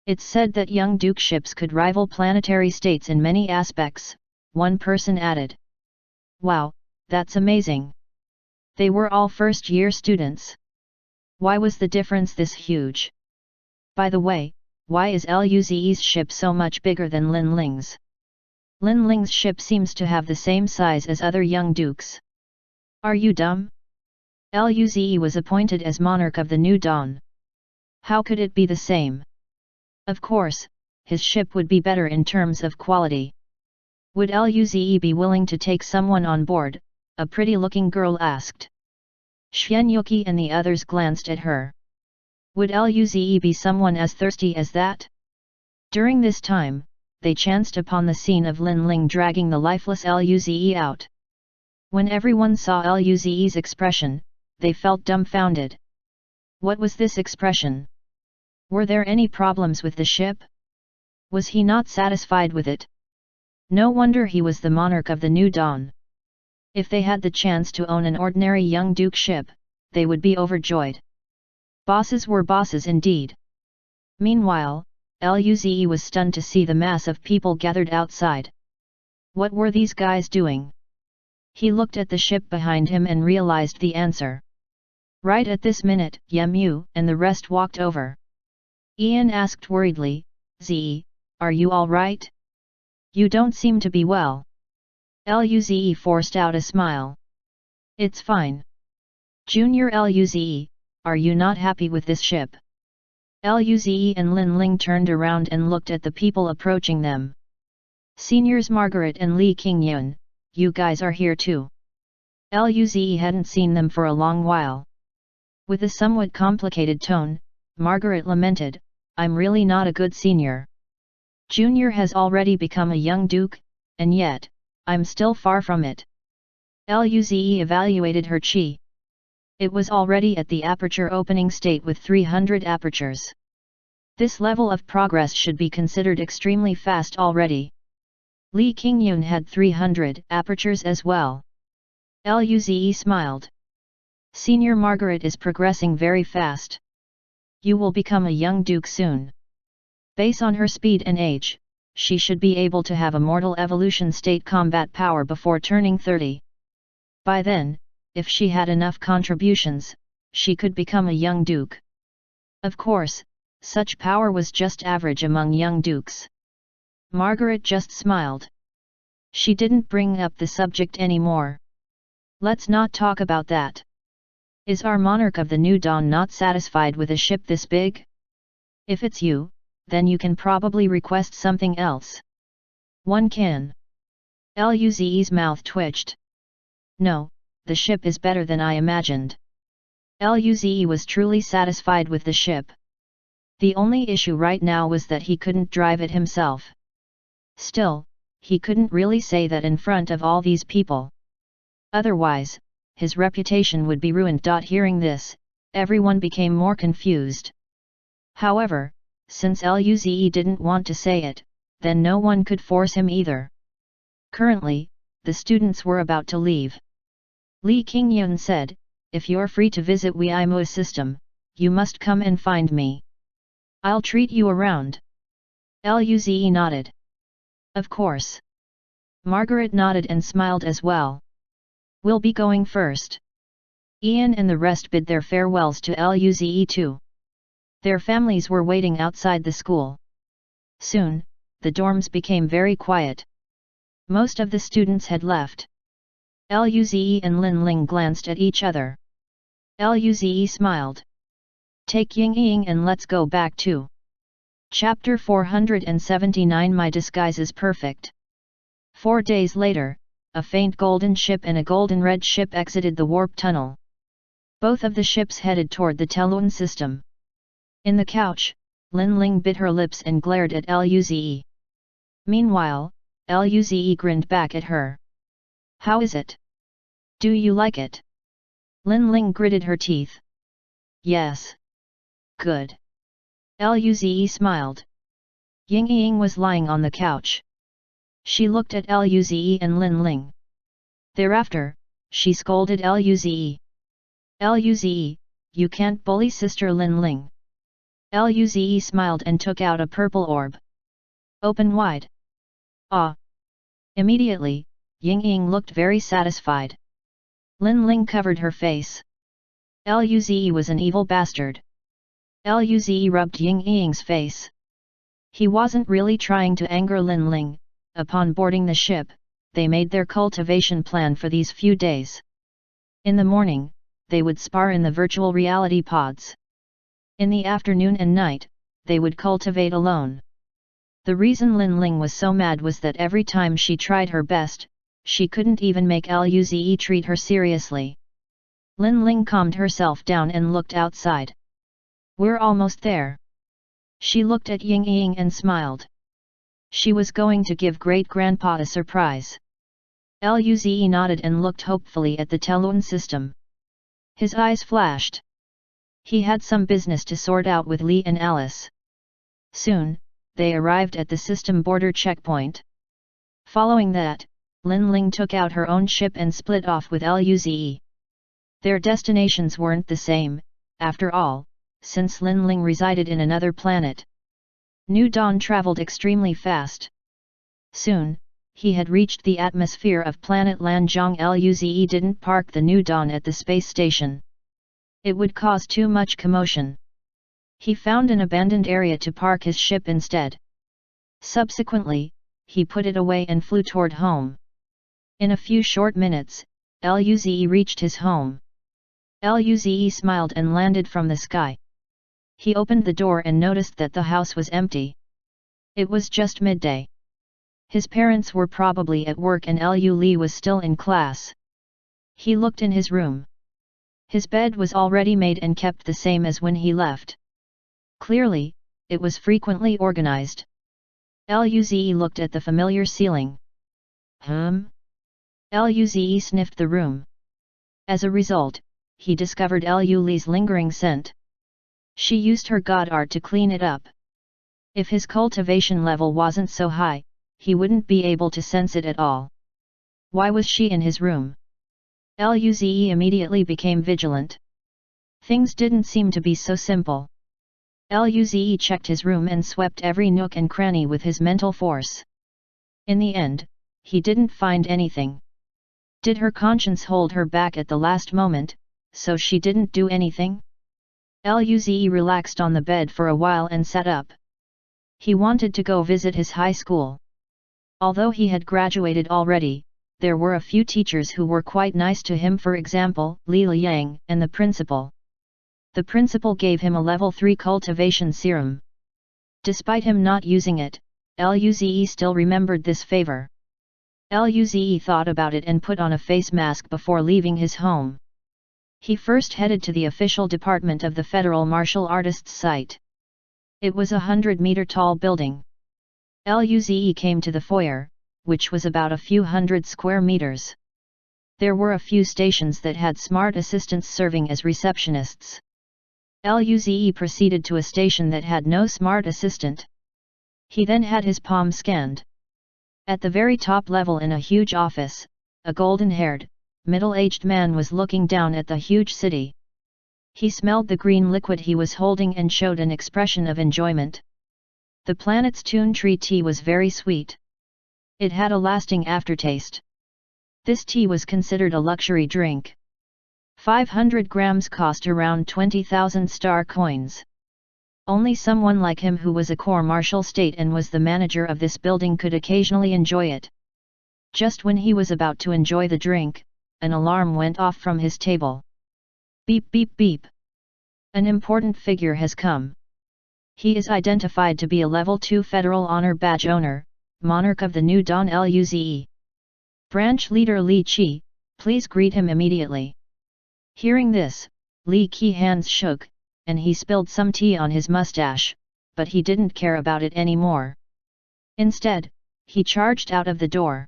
It's said that young duke ships could rival planetary states in many aspects, one person added. Wow, that's amazing. They were all first-year students. Why was the difference this huge? By the way, why is Luze's ship so much bigger than Lin Ling's? Lin Ling's ship seems to have the same size as other young dukes. Are you dumb? Luze was appointed as monarch of the New Dawn. How could it be the same? Of course, his ship would be better in terms of quality. Would Luze be willing to take someone on board? A pretty-looking girl asked. Xianyuki and the others glanced at her. Would Luze be someone as thirsty as that? During this time, they chanced upon the scene of Lin Ling dragging the lifeless Luze out. When everyone saw Luze's expression, they felt dumbfounded. What was this expression? Were there any problems with the ship? Was he not satisfied with it? No wonder he was the monarch of the New Dawn. If they had the chance to own an ordinary young duke ship, they would be overjoyed. Bosses were bosses indeed. Meanwhile, Luze was stunned to see the mass of people gathered outside. What were these guys doing? He looked at the ship behind him and realized the answer. Right at this minute, Yemu and the rest walked over. Ian asked worriedly, "Ze, are you all right? You don't seem to be well." Luze forced out a smile. "It's fine." "Junior Luze, are you not happy with this ship?" Luze and Lin Ling turned around and looked at the people approaching them. "Seniors Margaret and Li Qingyun, you guys are here too." Luze hadn't seen them for a long while. With a somewhat complicated tone, Margaret lamented, "I'm really not a good senior. Junior has already become a young duke, and yet, I'm still far from it." Luze evaluated her chi. It was already at the aperture opening state with 300 apertures. This level of progress should be considered extremely fast already. Li Qingyun had 300 apertures as well. Luze smiled. "Senior Margaret is progressing very fast. You will become a young duke soon. Based on her speed and age, she should be able to have a mortal evolution state combat power before turning 30. By then, if she had enough contributions, she could become a young duke." Of course, such power was just average among young dukes. Margaret just smiled. She didn't bring up the subject anymore. "Let's not talk about that. Is our monarch of the New Dawn not satisfied with a ship this big? If it's you, then you can probably request something else." "One can." Luze's mouth twitched. "No, the ship is better than I imagined." Luze was truly satisfied with the ship. The only issue right now was that he couldn't drive it himself. Still, he couldn't really say that in front of all these people. Otherwise, his reputation would be ruined. Hearing this, everyone became more confused. However, since Luze didn't want to say it, then no one could force him either. Currently, the students were about to leave. Li Qingyun said, "If you're free to visit Weimua system, you must come and find me. I'll treat you around." Luze nodded. "Of course." Margaret nodded and smiled as well. "We'll be going first." Ian and the rest bid their farewells to Luze too. Their families were waiting outside the school. Soon, the dorms became very quiet. Most of the students had left. Luze and Lin Ling glanced at each other. Luze smiled. "Take Ying Ying and let's go back too." Chapter 479 My disguise is perfect. 4 days later, a faint golden ship and a golden-red ship exited the warp tunnel. Both of the ships headed toward the Telun system. In the couch, Lin Ling bit her lips and glared at Luze. Meanwhile, Luze grinned back at her. "How is it? Do you like it?" Lin Ling gritted her teeth. "Yes. Good." Luze smiled. Ying Ying was lying on the couch. She looked at Luze and Lin Ling. Thereafter, she scolded Luze. "Luze, you can't bully Sister Lin Ling." Luze smiled and took out a purple orb. "Open wide." "Ah!" Immediately, Ying Ying looked very satisfied. Lin Ling covered her face. Luze was an evil bastard. Luze rubbed Ying Ying's face. He wasn't really trying to anger Lin Ling. Upon boarding the ship, they made their cultivation plan for these few days. In the morning, they would spar in the virtual reality pods. In the afternoon and night, they would cultivate alone. The reason Lin Ling was so mad was that every time she tried her best, she couldn't even make Luze treat her seriously. Lin Ling calmed herself down and looked outside. "We're almost there." She looked at Ying Ying and smiled. She was going to give great-grandpa a surprise. Luze nodded and looked hopefully at the Telun system. His eyes flashed. He had some business to sort out with Li and Alice. Soon, they arrived at the system border checkpoint. Following that, Lin Ling took out her own ship and split off with Luze. Their destinations weren't the same, after all, since Lin Ling resided in another planet. New Dawn traveled extremely fast. Soon, he had reached the atmosphere of planet Lanzhong. Luze didn't park the New Dawn at the space station. It would cause too much commotion. He found an abandoned area to park his ship instead. Subsequently, he put it away and flew toward home. In a few short minutes, Luze reached his home. Luze smiled and landed from the sky. He opened the door and noticed that the house was empty. It was just midday. His parents were probably at work and Li was still in class. He looked in his room. His bed was already made and kept the same as when he left. Clearly, it was frequently organized. Luze looked at the familiar ceiling. Luze sniffed the room. As a result, he discovered Lule's lingering scent. She used her god art to clean it up. If his cultivation level wasn't so high, he wouldn't be able to sense it at all. Why was she in his room? Luze immediately became vigilant. Things didn't seem to be so simple. Luze checked his room and swept every nook and cranny with his mental force. In the end, he didn't find anything. Did her conscience hold her back at the last moment, so she didn't do anything? Luze relaxed on the bed for a while and sat up. He wanted to go visit his high school. Although he had graduated already, there were a few teachers who were quite nice to him, for example, Li Liang and the principal. The principal gave him a level 3 cultivation serum. Despite him not using it, Luze still remembered this favor. Luze thought about it and put on a face mask before leaving his home. He first headed to the official department of the Federal Martial Artists site. It was a 100-meter tall building. Luze came to the foyer, which was about a few hundred square meters. There were a few stations that had smart assistants serving as receptionists. Luze proceeded to a station that had no smart assistant. He then had his palm scanned. At the very top level in a huge office, a golden-haired, middle-aged man was looking down at the huge city. He smelled the green liquid he was holding and showed an expression of enjoyment. The planet's tune tree tea was very sweet. It had a lasting aftertaste. This tea was considered a luxury drink. 500 grams cost around 20,000 star coins. Only someone like him who was a core martial state and was the manager of this building could occasionally enjoy it. Just when he was about to enjoy the drink, an alarm went off from his table. Beep beep beep. An important figure has come. He is identified to be a level 2 Federal Honor Badge owner, monarch of the New Dawn Luze. Branch leader Li Qi, please greet him immediately. Hearing this, Li Qi's hands shook, and he spilled some tea on his mustache, but he didn't care about it anymore. Instead, he charged out of the door.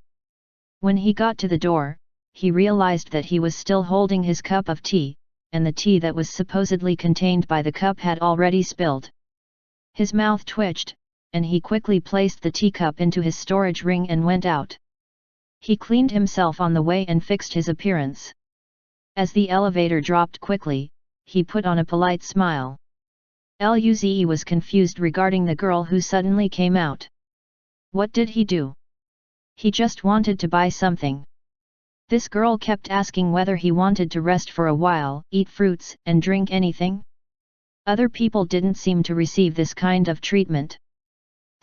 When he got to the door, he realized that he was still holding his cup of tea, and the tea that was supposedly contained by the cup had already spilled. His mouth twitched, and he quickly placed the teacup into his storage ring and went out. He cleaned himself on the way and fixed his appearance. As the elevator dropped quickly, he put on a polite smile. Luze was confused regarding the girl who suddenly came out. What did he do? He just wanted to buy something. This girl kept asking whether he wanted to rest for a while, eat fruits, and drink anything. Other people didn't seem to receive this kind of treatment.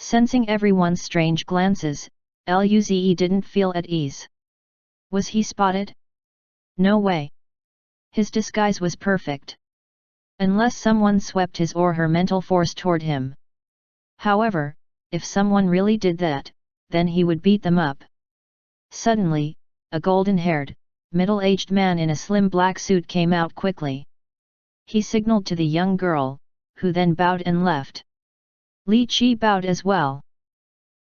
Sensing everyone's strange glances, Luze didn't feel at ease. Was he spotted? No way. His disguise was perfect. Unless someone swept his or her mental force toward him. However, if someone really did that, then he would beat them up. Suddenly, a golden-haired, middle-aged man in a slim black suit came out quickly. He signaled to the young girl, who then bowed and left. Li Qi bowed as well.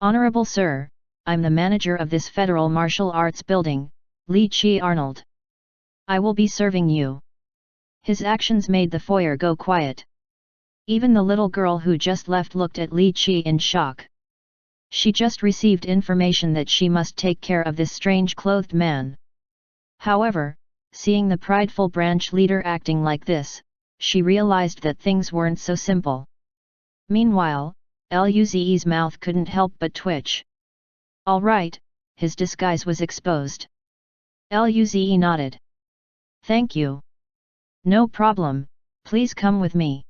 Honorable Sir, I'm the manager of this Federal Martial Arts building, Li Qi Arnold. I will be serving you. His actions made the foyer go quiet. Even the little girl who just left looked at Li Qi in shock. She just received information that she must take care of this strange-clothed man. However, seeing the prideful branch leader acting like this, she realized that things weren't so simple. Meanwhile, Luze's mouth couldn't help but twitch. All right, his disguise was exposed. Luze nodded. Thank you. No problem, please come with me.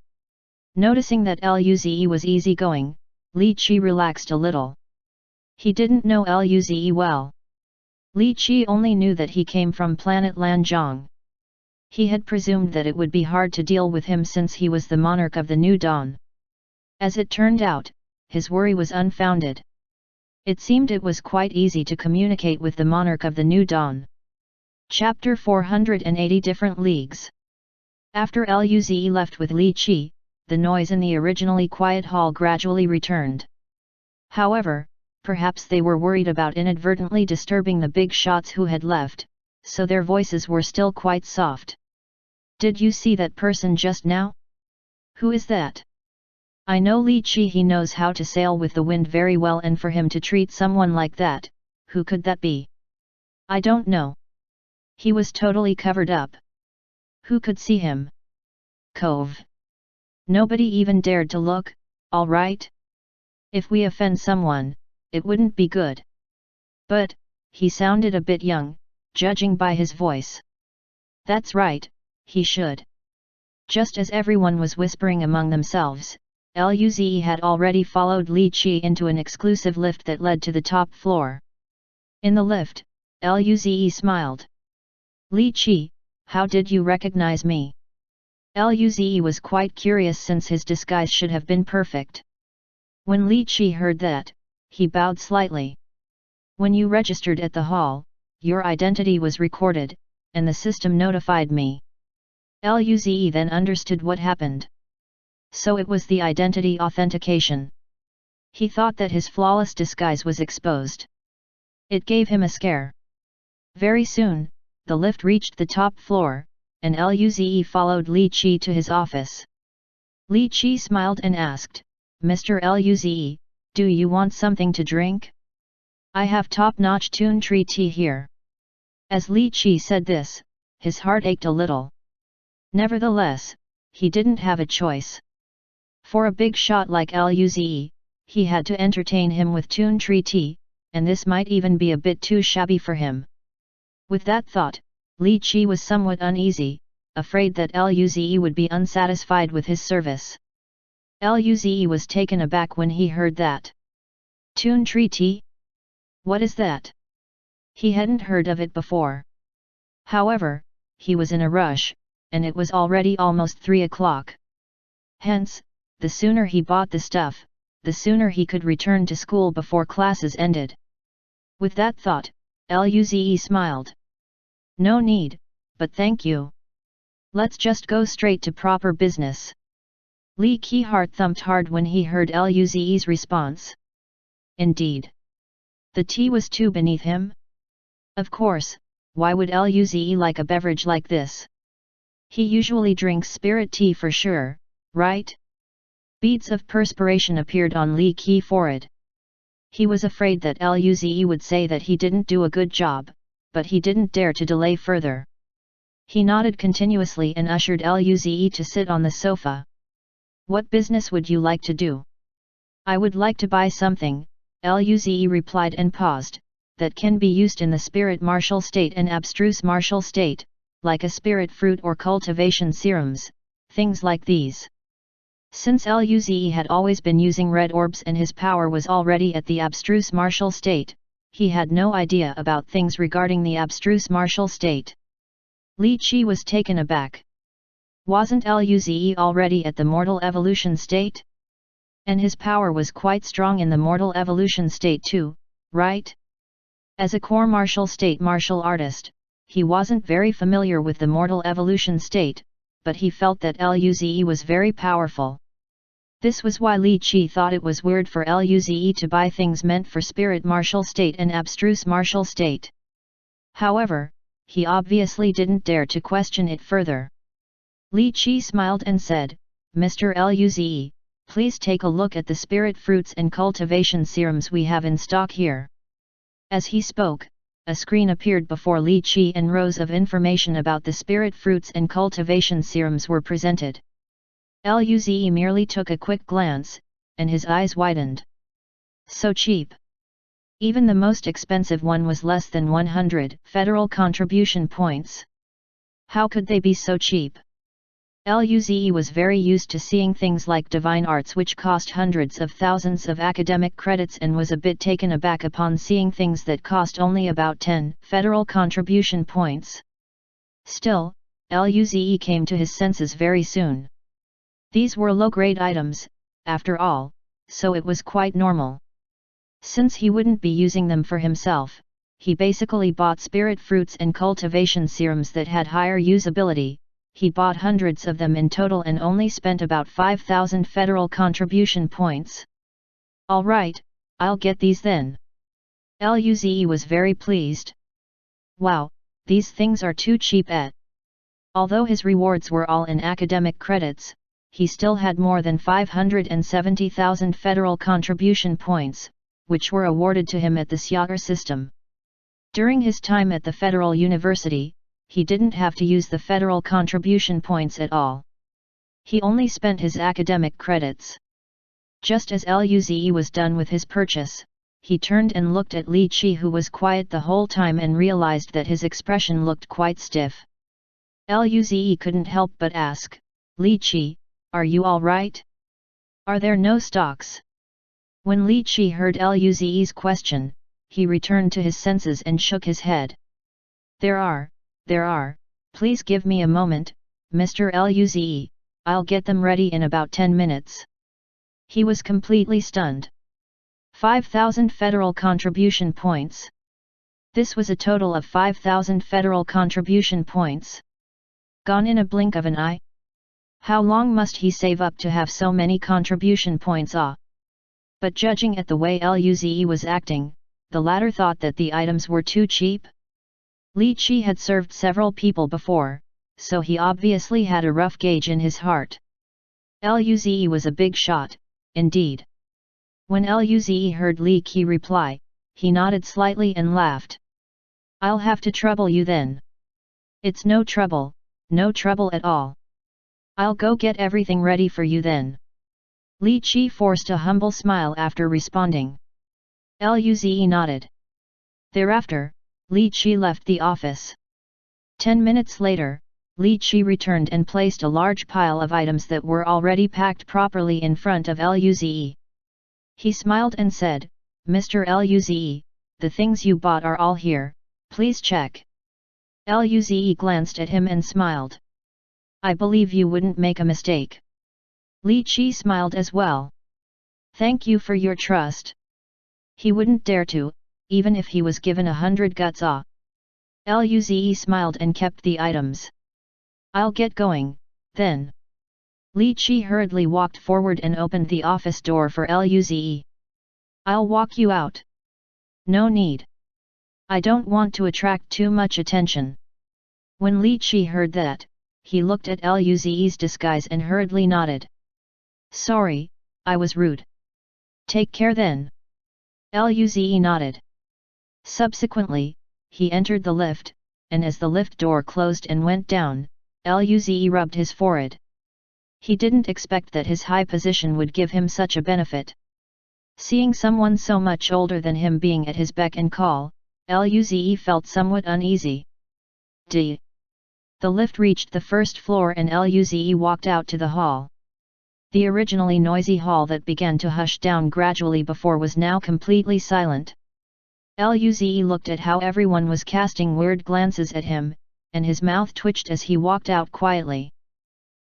Noticing that Luze was easygoing, Li Qi relaxed a little. He didn't know Luze well. Li Qi only knew that he came from planet Lanzhong. He had presumed that it would be hard to deal with him since he was the monarch of the New Dawn. As it turned out, his worry was unfounded. It seemed it was quite easy to communicate with the monarch of the New Dawn. Chapter 480 Different Leagues. After Luze left with Li Qi, the noise in the originally quiet hall gradually returned. However, perhaps they were worried about inadvertently disturbing the big shots who had left, so their voices were still quite soft. Did you see that person just now? Who is that? I know Li Qi, he knows how to sail with the wind very well, and for him to treat someone like that, who could that be? I don't know. He was totally covered up. Who could see him? Cove. Nobody even dared to look, all right? If we offend someone, it wouldn't be good. But, he sounded a bit young, judging by his voice. That's right, he should. Just as everyone was whispering among themselves, Luze had already followed Li Qi into an exclusive lift that led to the top floor. In the lift, Luze smiled. Li Qi, how did you recognize me? Luze was quite curious since his disguise should have been perfect. When Li Qi heard that, he bowed slightly. When you registered at the hall, your identity was recorded, and the system notified me. Luze then understood what happened. So it was the identity authentication. He thought that his flawless disguise was exposed. It gave him a scare. Very soon, the lift reached the top floor, and Luze followed Li Qi to his office. Li Qi smiled and asked, Mr. Luze, do you want something to drink? I have top-notch tune tree tea here. As Li Qi said this, his heart ached a little. Nevertheless, he didn't have a choice. For a big shot like Luze, he had to entertain him with tune tree tea, and this might even be a bit too shabby for him. With that thought, Li Qi was somewhat uneasy, afraid that Luze would be unsatisfied with his service. Luze was taken aback when he heard that. Tune tree tea? What is that? He hadn't heard of it before. However, he was in a rush, and it was already almost 3 o'clock. Hence, the sooner he bought the stuff, the sooner he could return to school before classes ended. With that thought, Luze smiled. No need, but thank you. Let's just go straight to proper business. Li Qi heart thumped hard when he heard Luze's response. Indeed. The tea was too beneath him? Of course, why would Luze like a beverage like this? He usually drinks spirit tea for sure, right? Beads of perspiration appeared on Li Qi's forehead. He was afraid that Luze would say that he didn't do a good job, but he didn't dare to delay further. He nodded continuously and ushered Luze to sit on the sofa. What business would you like to do? I would like to buy something, Luze replied and paused, that can be used in the spirit martial state and abstruse martial state, like a spirit fruit or cultivation serums, things like these. Since Luze had always been using red orbs and his power was already at the abstruse martial state, he had no idea about things regarding the abstruse martial state. Li Qi was taken aback. Wasn't Luze already at the mortal evolution state? And his power was quite strong in the mortal evolution state too, right? As a core martial state martial artist, he wasn't very familiar with the mortal evolution state, but he felt that Luze was very powerful. This was why Li Qi thought it was weird for Luze to buy things meant for spirit martial state and abstruse martial state. However, he obviously didn't dare to question it further. Li Qi smiled and said, Mr. Luze, please take a look at the spirit fruits and cultivation serums we have in stock here. As he spoke, a screen appeared before Li Qi and rows of information about the spirit fruits and cultivation serums were presented. Luze merely took a quick glance, and his eyes widened. So cheap. Even the most expensive one was less than 100 federal contribution points. How could they be so cheap? Luze was very used to seeing things like divine arts which cost hundreds of thousands of academic credits and was a bit taken aback upon seeing things that cost only about 10 federal contribution points. Still, Luze came to his senses very soon. These were low-grade items, after all, so it was quite normal. Since he wouldn't be using them for himself, he basically bought spirit fruits and cultivation serums that had higher usability. He bought hundreds of them in total and only spent about 5,000 federal contribution points. Alright, I'll get these then. Luze was very pleased. Wow, these things are too cheap at. Although his rewards were all in academic credits, he still had more than 570,000 federal contribution points, which were awarded to him at the Xiager system. During his time at the Federal University, he didn't have to use the federal contribution points at all. He only spent his academic credits. Just as Luze was done with his purchase, he turned and looked at Li Qi, who was quiet the whole time, and realized that his expression looked quite stiff. Luze couldn't help but ask, Li Qi, are you all right? Are there no stocks? When Li Qi heard Luze's question, he returned to his senses and shook his head. There are, please give me a moment, Mr. Luze, I'll get them ready in about 10 minutes. He was completely stunned. 5,000 federal contribution points. This was a total of 5,000 federal contribution points. Gone in a blink of an eye? How long must he save up to have so many contribution points? But judging at the way Luze was acting, the latter thought that the items were too cheap. Li Qi had served several people before, so he obviously had a rough gauge in his heart. Luze was a big shot, indeed. When Luze heard Li Qi reply, he nodded slightly and laughed. I'll have to trouble you then. It's no trouble at all. I'll go get everything ready for you then. Li Qi forced a humble smile after responding. Luze nodded. Thereafter, Li Qi left the office. 10 minutes later, Li Qi returned and placed a large pile of items that were already packed properly in front of Luze. He smiled and said, Mr. Luze, the things you bought are all here, please check. Luze glanced at him and smiled. I believe you wouldn't make a mistake. Li Qi smiled as well. Thank you for your trust. He wouldn't dare to, even if he was given 100 guts. Luze smiled and kept the items. I'll get going, then. Li Qi hurriedly walked forward and opened the office door for Luze. I'll walk you out. No need. I don't want to attract too much attention. When Li Qi heard that, he looked at Luze's disguise and hurriedly nodded. Sorry, I was rude. Take care then. Luze nodded. Subsequently, he entered the lift, and as the lift door closed and went down, Luze rubbed his forehead. He didn't expect that his high position would give him such a benefit. Seeing someone so much older than him being at his beck and call, Luze felt somewhat uneasy. The lift reached the first floor and Luze walked out to the hall. The originally noisy hall that began to hush down gradually before was now completely silent. Luze looked at how everyone was casting weird glances at him, and his mouth twitched as he walked out quietly.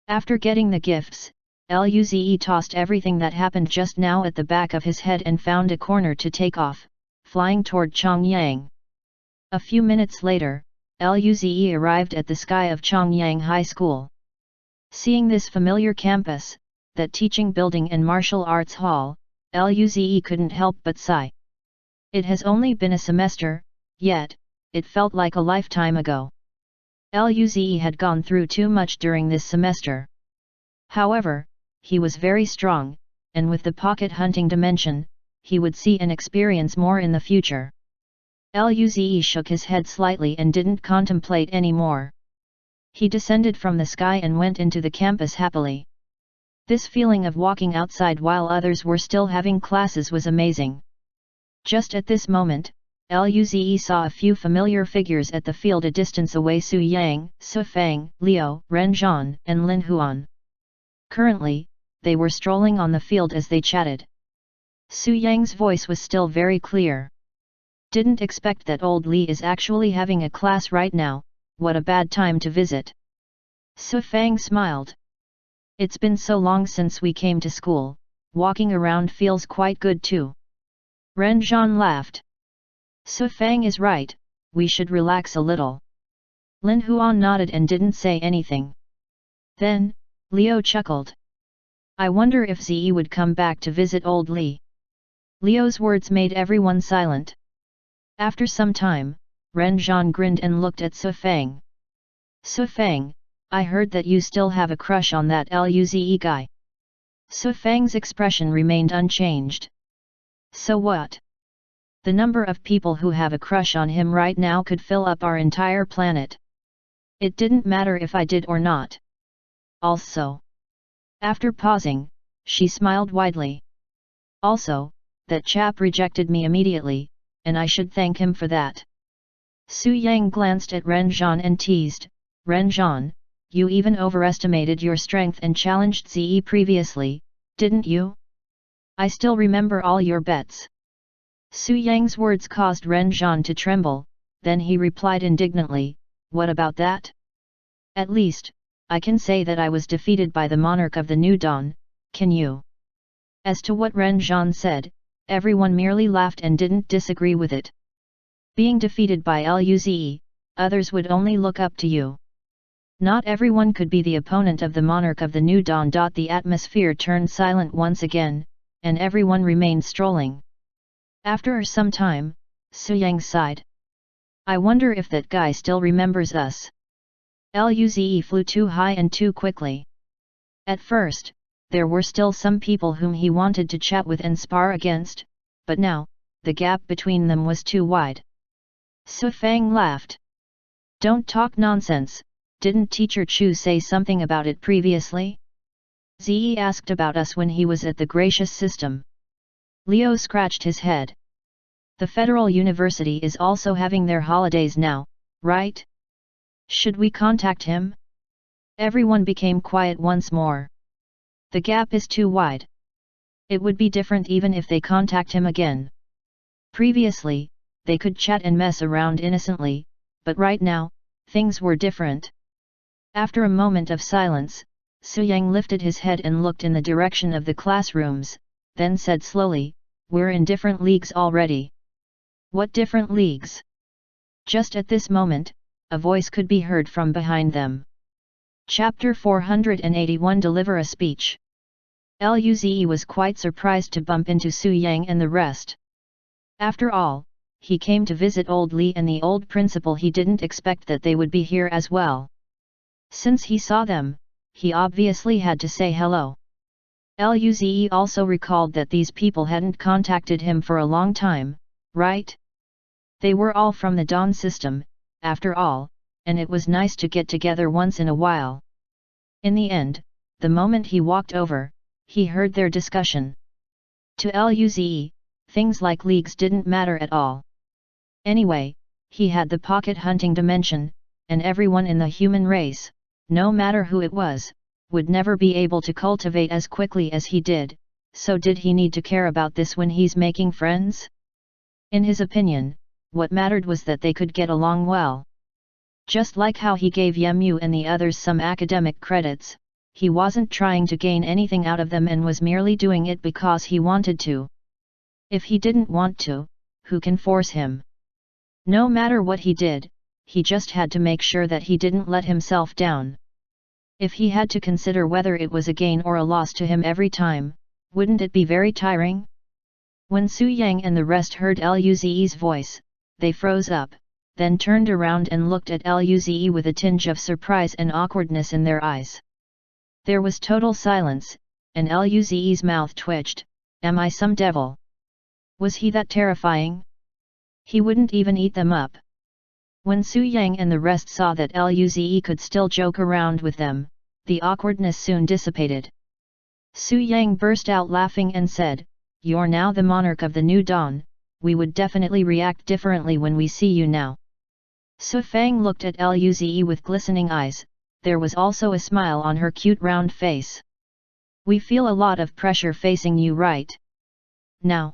After getting the gifts, Luze tossed everything that happened just now at the back of his head and found a corner to take off, flying toward Chongyang. A few minutes later, Luze arrived at the sky of Chongyang High School. Seeing this familiar campus, that teaching building and martial arts hall, Luze couldn't help but sigh. It has only been a semester, yet, it felt like a lifetime ago. Luze had gone through too much during this semester. However, he was very strong, and with the pocket hunting dimension, he would see and experience more in the future. Luze shook his head slightly and didn't contemplate any more. He descended from the sky and went into the campus happily. This feeling of walking outside while others were still having classes was amazing. Just at this moment, Luze saw a few familiar figures at the field a distance away: Su Yang, Su Feng, Liu, Ren Zhan, and Lin Huan. Currently, they were strolling on the field as they chatted. Su Yang's voice was still very clear. Didn't expect that old Li is actually having a class right now, what a bad time to visit. Su Feng smiled. It's been so long since we came to school, walking around feels quite good too. Ren Zhan laughed. Su Feng is right, we should relax a little. Lin Huan nodded and didn't say anything. Then, Liu chuckled. I wonder if Zi would come back to visit old Li. Liu's words made everyone silent. After some time, Ren Zhan grinned and looked at Su Feng. Su Feng, I heard that you still have a crush on that Luze guy. Su Feng's expression remained unchanged. So what? The number of people who have a crush on him right now could fill up our entire planet. It didn't matter if I did or not. Also. After pausing, she smiled widely. Also, that chap rejected me immediately, and I should thank him for that. Su Yang glanced at Ren Zhan and teased, Ren Zhan, you even overestimated your strength and challenged Zi previously, didn't you? I still remember all your bets. Su Yang's words caused Ren Zhan to tremble, then he replied indignantly, what about that? At least, I can say that I was defeated by the monarch of the New Dawn, can you? As to what Ren Zhan said, everyone merely laughed and didn't disagree with it. Being defeated by Luze, others would only look up to you. Not everyone could be the opponent of the monarch of the New Dawn. The atmosphere turned silent once again, and everyone remained strolling. After some time, Su Yang sighed. I wonder if that guy still remembers us. Luze flew too high and too quickly. At first, there were still some people whom he wanted to chat with and spar against, but now, the gap between them was too wide. Su Feng laughed. Don't talk nonsense, didn't Teacher Chu say something about it previously? Zi asked about us when he was at the Gracious System. Liu scratched his head. The Federal University is also having their holidays now, right? Should we contact him? Everyone became quiet once more. The gap is too wide. It would be different even if they contact him again. Previously, they could chat and mess around innocently, but right now, things were different. After a moment of silence, Su Yang lifted his head and looked in the direction of the classrooms, then said slowly, we're in different leagues already. What different leagues? Just at this moment, a voice could be heard from behind them. Chapter 481 Deliver a Speech. Luze was quite surprised to bump into Su Yang and the rest. After all, he came to visit old Li and the old principal. He didn't expect that they would be here as well. Since he saw them, he obviously had to say hello. Luze also recalled that these people hadn't contacted him for a long time, right? They were all from the Dawn system, after all, and it was nice to get together once in a while. In the end, the moment he walked over, he heard their discussion. To Luze, things like leagues didn't matter at all. Anyway, he had the pocket hunting dimension, and everyone in the human race, no matter who it was, would never be able to cultivate as quickly as he did, so did he need to care about this when he's making friends? In his opinion, what mattered was that they could get along well. Just like how he gave Yemu and the others some academic credits, he wasn't trying to gain anything out of them and was merely doing it because he wanted to. If he didn't want to, who can force him? No matter what he did, he just had to make sure that he didn't let himself down. If he had to consider whether it was a gain or a loss to him every time, wouldn't it be very tiring? When Su Yang and the rest heard Luze's voice, they froze up, then turned around and looked at Luze with a tinge of surprise and awkwardness in their eyes. There was total silence, and Luze's mouth twitched. Am I some devil? Was he that terrifying? He wouldn't even eat them up. When Su Yang and the rest saw that Luze could still joke around with them, the awkwardness soon dissipated. Su Yang burst out laughing and said, "You're now the monarch of the new dawn, we would definitely react differently when we see you now." Su Fang looked at Luze with glistening eyes, there was also a smile on her cute round face. "We feel a lot of pressure facing you right now."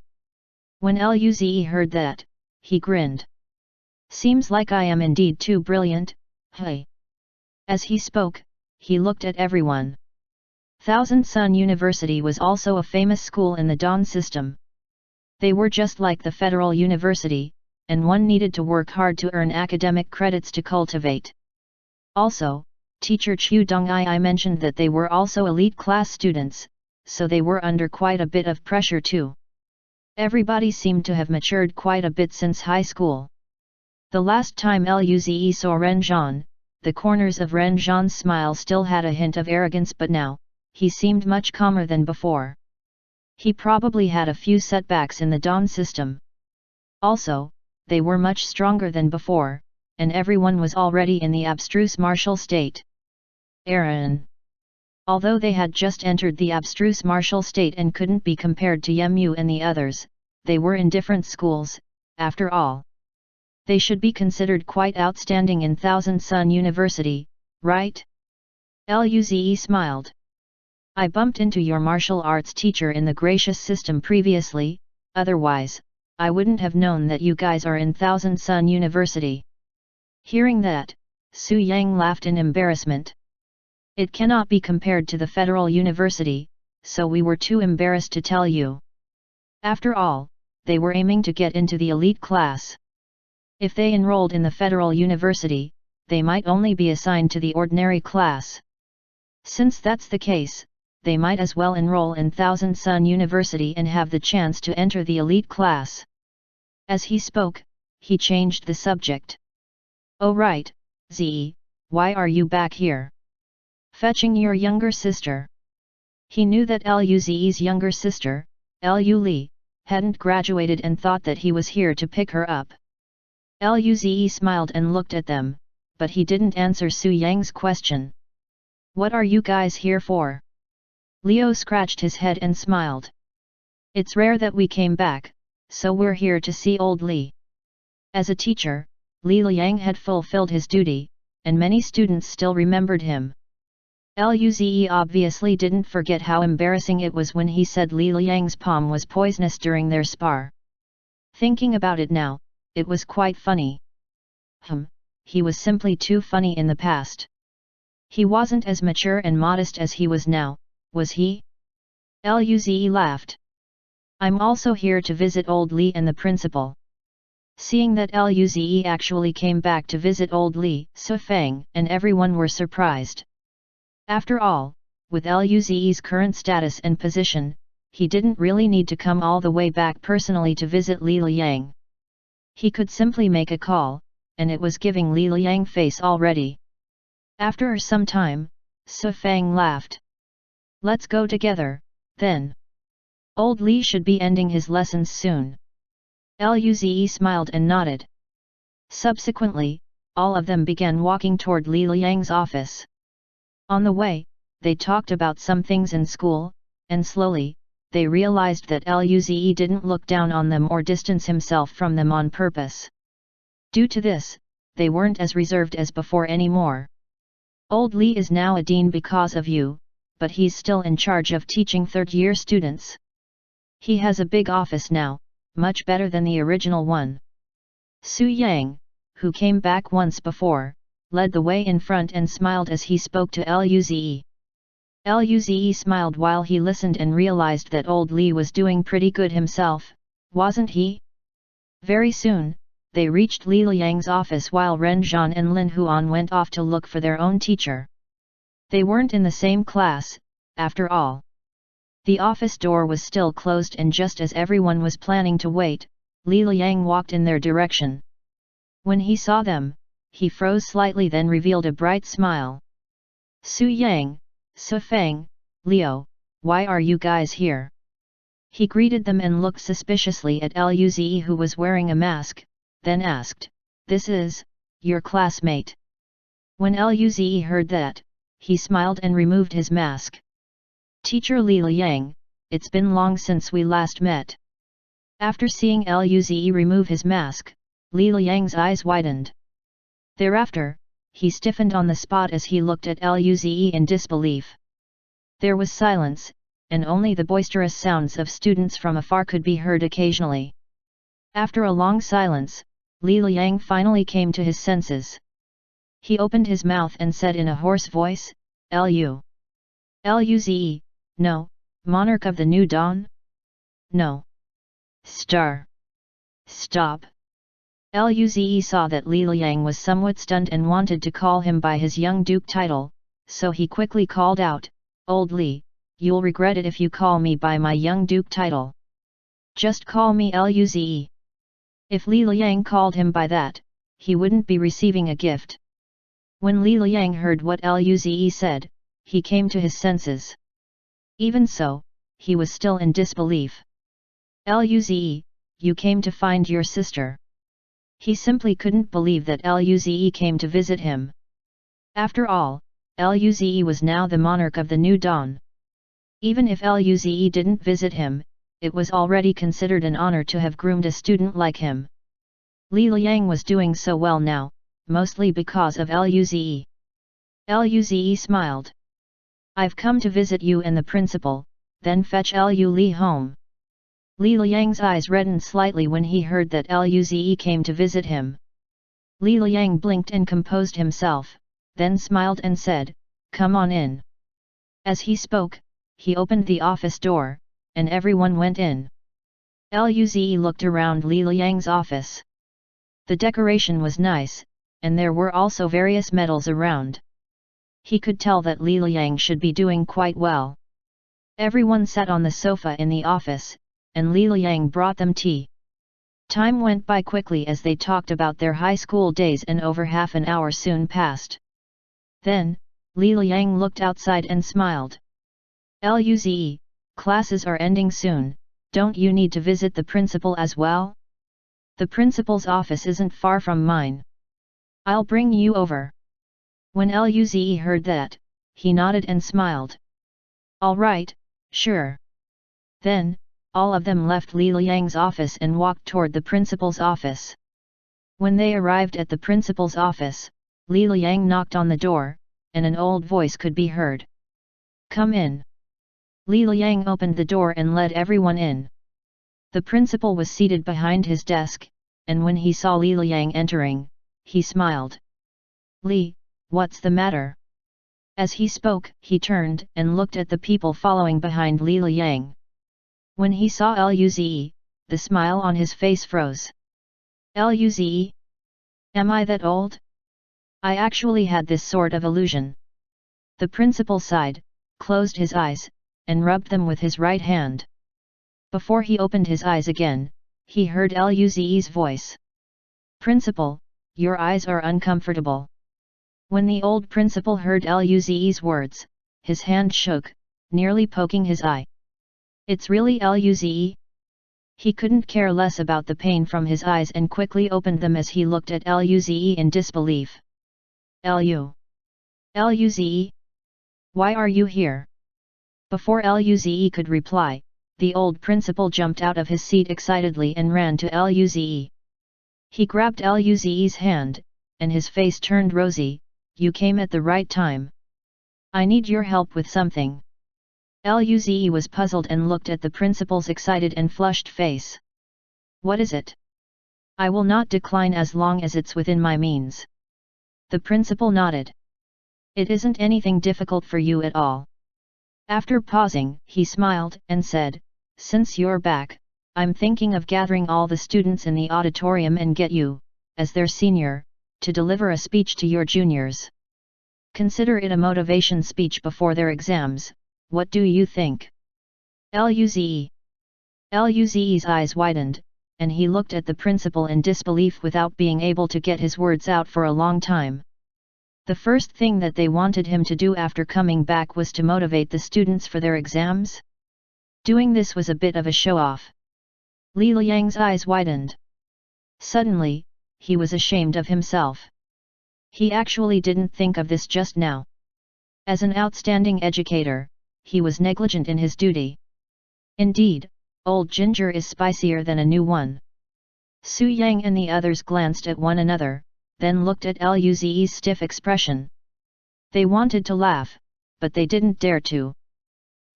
When Luze heard that, he grinned. "Seems like I am indeed too brilliant, hey." As he spoke, he looked at everyone. Thousand Sun University was also a famous school in the Dawn system. They were just like the Federal University, and one needed to work hard to earn academic credits to cultivate. Also, teacher Chu Dongyi mentioned that they were also elite class students, so they were under quite a bit of pressure too. Everybody seemed to have matured quite a bit since high school. The last time Luze saw Ren Zhan, the corners of Ren Zhan's smile still had a hint of arrogance, but now, he seemed much calmer than before. He probably had a few setbacks in the Dawn system. Also, they were much stronger than before, and everyone was already in the abstruse martial state. Aaron. Although they had just entered the abstruse martial state and couldn't be compared to Yemu and the others, they were in different schools, after all. They should be considered quite outstanding in Thousand Sun University, right? Luze smiled. "I bumped into your martial arts teacher in the gracious system previously, otherwise, I wouldn't have known that you guys are in Thousand Sun University." Hearing that, Su Yang laughed in embarrassment. "It cannot be compared to the Federal University, so we were too embarrassed to tell you." After all, they were aiming to get into the elite class. If they enrolled in the Federal University, they might only be assigned to the ordinary class. Since that's the case, they might as well enroll in Thousand Sun University and have the chance to enter the elite class. As he spoke, he changed the subject. "Oh right, Ze, why are you back here? Fetching your younger sister." He knew that Luze's younger sister, Lu Li, hadn't graduated and thought that he was here to pick her up. Luze smiled and looked at them, but he didn't answer Su Yang's question. "What are you guys here for?" Leo scratched his head and smiled. "It's rare that we came back, so we're here to see old Li." As a teacher, Li Liang had fulfilled his duty, and many students still remembered him. Luze obviously didn't forget how embarrassing it was when he said Li Liang's palm was poisonous during their spar. Thinking about it now, it was quite funny. He was simply too funny in the past. He wasn't as mature and modest as he was now, was he? Luze laughed. "I'm also here to visit old Li and the principal." Seeing that Luze actually came back to visit old Li, Su Fang and everyone were surprised. After all, with Luze's current status and position, he didn't really need to come all the way back personally to visit Li Liang. He could simply make a call, and it was giving Li Liang face already. After some time, Su Fang laughed. "Let's go together, then. Old Li should be ending his lessons soon." Luze smiled and nodded. Subsequently, all of them began walking toward Li Liang's office. On the way, they talked about some things in school, and slowly, they realized that Luze didn't look down on them or distance himself from them on purpose. Due to this, they weren't as reserved as before anymore. "Old Li is now a dean because of you, but he's still in charge of teaching third-year students. He has a big office now, much better than the original one." Su Yang, who came back once before, led the way in front and smiled as he spoke to Luze. Luze smiled while he listened and realized that old Li was doing pretty good himself, wasn't he? Very soon, they reached Li Liang's office while Ren Zhan and Lin Huan went off to look for their own teacher. They weren't in the same class, after all. The office door was still closed, and just as everyone was planning to wait, Li Liang walked in their direction. When he saw them, he froze slightly, then revealed a bright smile. Su Yang, Su Feng, Liu, why are you guys here? He greeted them and looked suspiciously at Luze, who was wearing a mask, then asked, "This is your classmate?" When Luze heard that, he smiled and removed his mask. "Teacher Li Liang, it's been long since we last met." After seeing Luze remove his mask, Li Liang's eyes widened. Thereafter, he stiffened on the spot as he looked at Luze in disbelief. There was silence, and only the boisterous sounds of students from afar could be heard occasionally. After a long silence, Li Liang finally came to his senses. He opened his mouth and said in a hoarse voice, Luze, no, monarch of the new dawn? No. Star. Stop. Luze saw that Li Liang was somewhat stunned and wanted to call him by his young duke title, so he quickly called out, "Old Li, you'll regret it if you call me by my young duke title. Just call me Luze." If Li Liang called him by that, he wouldn't be receiving a gift. When Li Liang heard what Luze said, he came to his senses. Even so, he was still in disbelief. "Luze, you came to find your sister." He simply couldn't believe that Luze came to visit him. After all, Luze was now the monarch of the new dawn. Even if Luze didn't visit him, it was already considered an honor to have groomed a student like him. Li Liang was doing so well now, mostly because of Luze. Luze smiled. "I've come to visit you and the principal, then fetch Li home." Li Liang's eyes reddened slightly when he heard that Luze came to visit him. Li Liang blinked and composed himself, then smiled and said, "Come on in." As he spoke, he opened the office door, and everyone went in. Luze looked around Li Liang's office. The decoration was nice, and there were also various medals around. He could tell that Li Liang should be doing quite well. Everyone sat on the sofa in the office, and Li Liang brought them tea. Time went by quickly as they talked about their high school days, and over half an hour soon passed. Then, Li Liang looked outside and smiled. "Luze, classes are ending soon, don't you need to visit the principal as well? The principal's office isn't far from mine. I'll bring you over." When Luze heard that, he nodded and smiled. "All right, sure." Then, all of them left Li Liang's office and walked toward the principal's office. When they arrived at the principal's office, Li Liang knocked on the door, and an old voice could be heard. "Come in." Li Liang opened the door and led everyone in. The principal was seated behind his desk, and when he saw Li Liang entering, he smiled. "Li, what's the matter?" As he spoke, he turned and looked at the people following behind Li Liang. When he saw Luze, the smile on his face froze. "Luze? Am I that old? I actually had this sort of illusion." The principal sighed, closed his eyes, and rubbed them with his right hand. Before he opened his eyes again, he heard Luze's voice. "Principal, your eyes are uncomfortable." When the old principal heard Luze's words, his hand shook, nearly poking his eye. "It's really Luze?" He couldn't care less about the pain from his eyes and quickly opened them as he looked at Luze in disbelief. Luze? Why are you here?" Before Luze could reply, the old principal jumped out of his seat excitedly and ran to Luze. He grabbed Luze's hand, and his face turned rosy. "You came at the right time. I need your help with something." Luze was puzzled and looked at the principal's excited and flushed face. "What is it?" "I will not decline as long as it's within my means." The principal nodded. "It isn't anything difficult for you at all." After pausing, he smiled and said, "Since you're back, I'm thinking of gathering all the students in the auditorium and get you, as their senior, to deliver a speech to your juniors. Consider it a motivation speech before their exams. What do you think?" Luze's eyes widened, and he looked at the principal in disbelief without being able to get his words out for a long time. The first thing that they wanted him to do after coming back was to motivate the students for their exams. Doing this was a bit of a show-off. Li Liang's eyes widened. Suddenly, he was ashamed of himself. He actually didn't think of this just now. As an outstanding educator, he was negligent in his duty. Indeed, old ginger is spicier than a new one. Su Yang and the others glanced at one another, then looked at Luze's stiff expression. They wanted to laugh, but they didn't dare to.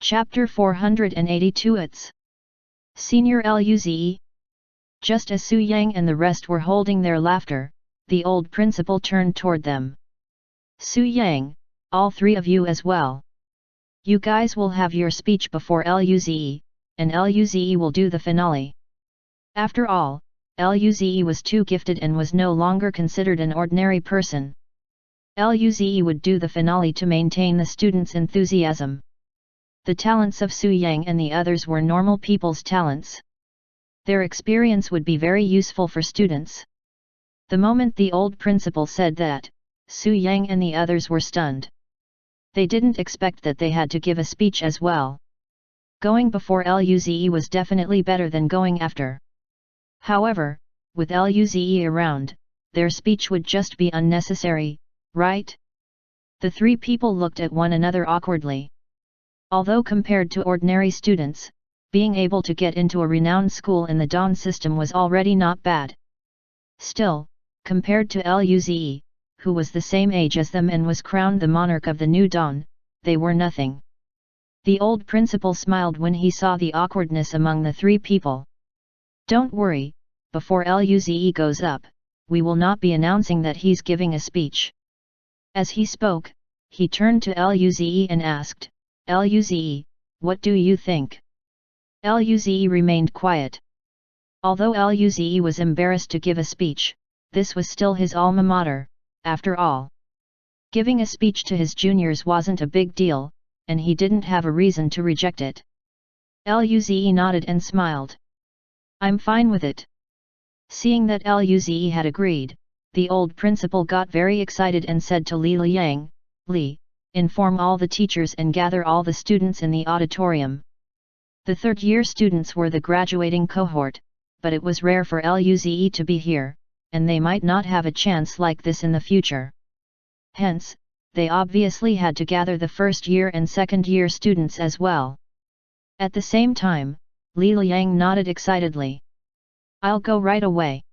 Chapter 482 It's Senior Luze. Just as Su Yang and the rest were holding their laughter, the old principal turned toward them. Su Yang, all three of you as well. You guys will have your speech before Luze, and Luze will do the finale. After all, Luze was too gifted and was no longer considered an ordinary person. Luze would do the finale to maintain the students' enthusiasm. The talents of Su Yang and the others were normal people's talents. Their experience would be very useful for students. The moment the old principal said that, Su Yang and the others were stunned. They didn't expect that they had to give a speech as well. Going before Luze was definitely better than going after. However, with Luze around, their speech would just be unnecessary, right? The three people looked at one another awkwardly. Although compared to ordinary students, being able to get into a renowned school in the Dawn system was already not bad. Still, compared to Luze, who was the same age as them and was crowned the monarch of the New Dawn, they were nothing. The old principal smiled when he saw the awkwardness among the three people. Don't worry, before Luze goes up, we will not be announcing that he's giving a speech. As he spoke, he turned to Luze and asked, Luze, what do you think? Luze remained quiet. Although Luze was embarrassed to give a speech, this was still his alma mater, after all. Giving a speech to his juniors wasn't a big deal, and he didn't have a reason to reject it. Luze nodded and smiled. I'm fine with it. Seeing that Luze had agreed, the old principal got very excited and said to Li Liang, Li, inform all the teachers and gather all the students in the auditorium. The third-year students were the graduating cohort, but it was rare for Luze to be here, and they might not have a chance like this in the future. Hence, they obviously had to gather the first-year and second-year students as well. At the same time, Li Liang nodded excitedly. I'll go right away.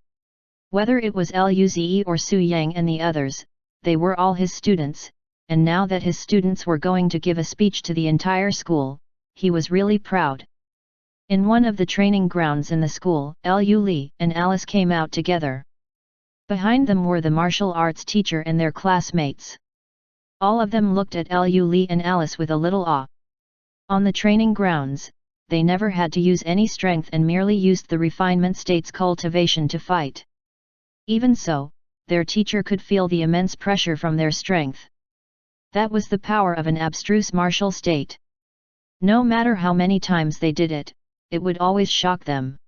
Whether it was Luze or Su Yang and the others, they were all his students, and now that his students were going to give a speech to the entire school, he was really proud. In one of the training grounds in the school, Lu Li and Alice came out together. Behind them were the martial arts teacher and their classmates. All of them looked at Lu Li and Alice with a little awe. On the training grounds, they never had to use any strength and merely used the refinement state's cultivation to fight. Even so, their teacher could feel the immense pressure from their strength. That was the power of an abstruse martial state. No matter how many times they did it, it would always shock them.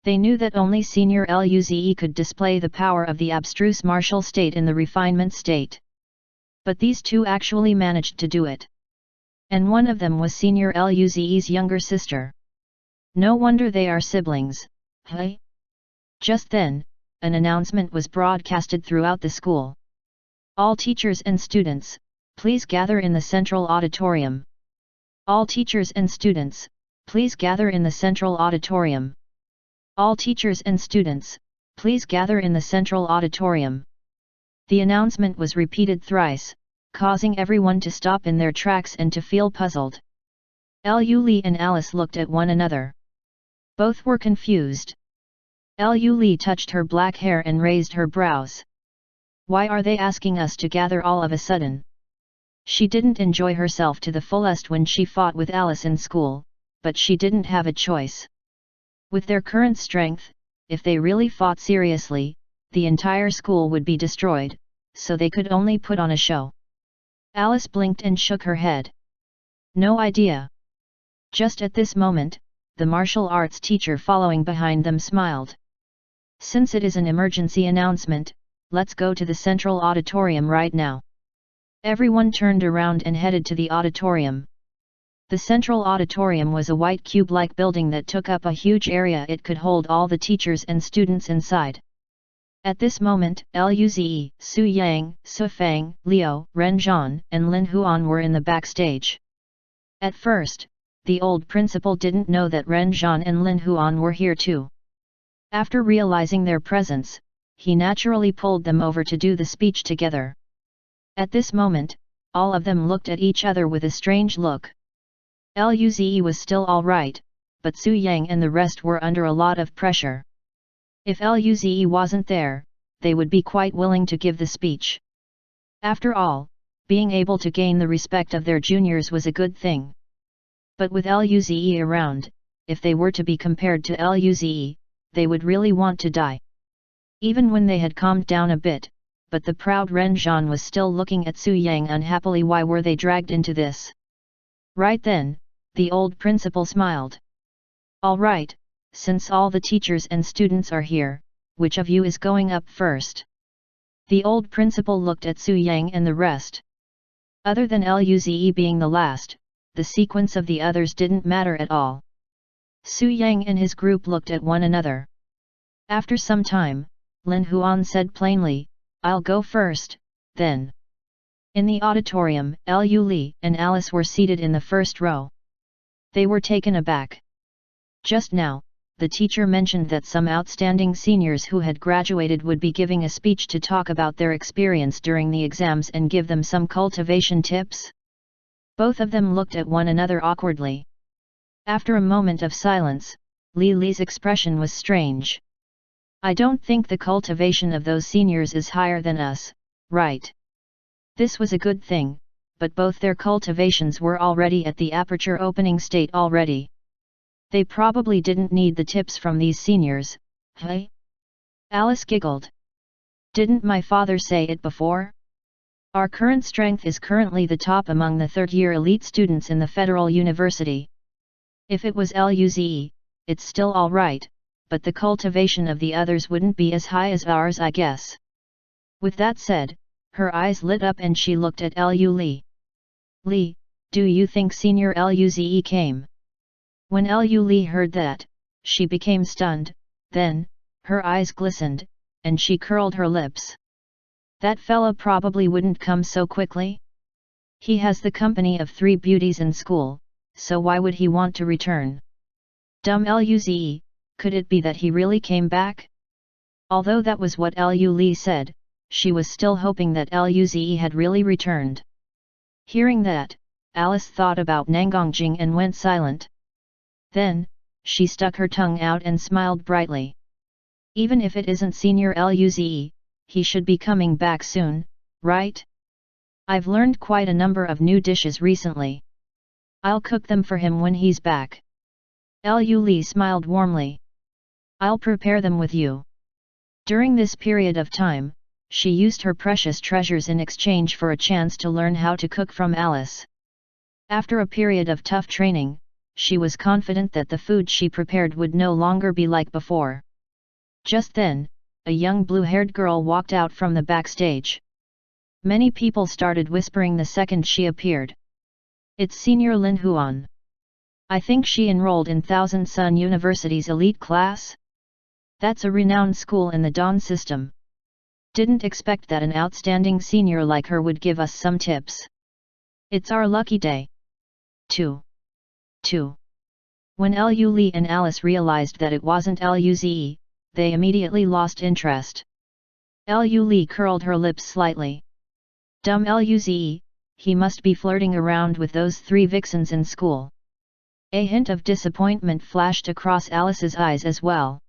They knew that only Senior Luze could display the power of the abstruse martial state in the refinement state. But these two actually managed to do it. And one of them was Senior Luze's younger sister. No wonder they are siblings, hey? Just then, an announcement was broadcasted throughout the school. All teachers and students, please gather in the central auditorium. All teachers and students, please gather in the central auditorium. All teachers and students, please gather in the central auditorium. The announcement was repeated thrice, causing everyone to stop in their tracks and to feel puzzled. Lu Li and Alice looked at one another. Both were confused. Lu Li touched her black hair and raised her brows. Why are they asking us to gather all of a sudden? She didn't enjoy herself to the fullest when she fought with Alice in school, but she didn't have a choice. With their current strength, if they really fought seriously, the entire school would be destroyed, so they could only put on a show. Alice blinked and shook her head. No idea. Just at this moment, the martial arts teacher following behind them smiled. Since it is an emergency announcement, let's go to the central auditorium right now. Everyone turned around and headed to the auditorium. The central auditorium was a white cube-like building that took up a huge area. It could hold all the teachers and students inside. At this moment, Luze, Su Yang, Su Feng, Liu, Ren Zhan, and Lin Huan were in the backstage. At first, the old principal didn't know that Ren Zhan and Lin Huan were here too. After realizing their presence, he naturally pulled them over to do the speech together. At this moment, all of them looked at each other with a strange look. Luze was still alright, but Su Yang and the rest were under a lot of pressure. If Luze wasn't there, they would be quite willing to give the speech. After all, being able to gain the respect of their juniors was a good thing. But with Luze around, if they were to be compared to Luze, they would really want to die. Even when they had calmed down a bit, but the proud Ren Zhan was still looking at Su Yang unhappily. Why were they dragged into this? Right then, the old principal smiled. All right, since all the teachers and students are here, which of you is going up first? The old principal looked at Su Yang and the rest. Other than Luze being the last, the sequence of the others didn't matter at all. Su Yang and his group looked at one another. After some time, Lin Huan said plainly, "I'll go first, then." In the auditorium, Lu Li and Alice were seated in the first row. They were taken aback. Just now, the teacher mentioned that some outstanding seniors who had graduated would be giving a speech to talk about their experience during the exams and give them some cultivation tips. Both of them looked at one another awkwardly. After a moment of silence, Li Li's expression was strange. "I don't think the cultivation of those seniors is higher than us, right?" This was a good thing, but both their cultivations were already at the aperture opening state already. They probably didn't need the tips from these seniors, hey? Alice giggled. "Didn't my father say it before? Our current strength is currently the top among the third-year elite students in the Federal University. If it was Luze, it's still alright, but the cultivation of the others wouldn't be as high as ours, I guess." With that said, her eyes lit up and she looked at Lu Li. "Li, do you think Senior Luze came?" When Lu Li heard that, she became stunned, then, her eyes glistened, and she curled her lips. "That fella probably wouldn't come so quickly? He has the company of 3 beauties in school, so why would he want to return? Dumb Luze, could it be that he really came back?" Although that was what Lu Li said, she was still hoping that Luze had really returned. Hearing that, Alice thought about Nangongjing and went silent. Then, she stuck her tongue out and smiled brightly. "Even if it isn't Senior Luze, he should be coming back soon, right? I've learned quite a number of new dishes recently. I'll cook them for him when he's back." Lu Li smiled warmly. "I'll prepare them with you." During this period of time, she used her precious treasures in exchange for a chance to learn how to cook from Alice. After a period of tough training, she was confident that the food she prepared would no longer be like before. Just then, a young blue-haired girl walked out from the backstage. Many people started whispering the second she appeared. "It's Senior Lin Huan. I think she enrolled in Thousand Sun University's elite class? That's a renowned school in the Dan system. Didn't expect that an outstanding senior like her would give us some tips. It's our lucky day." 2. When Lu Li and Alice realized that it wasn't Luze, they immediately lost interest. Lu Li curled her lips slightly. Dumb Luze, he must be flirting around with those 3 vixens in school. A hint of disappointment flashed across Alice's eyes as well.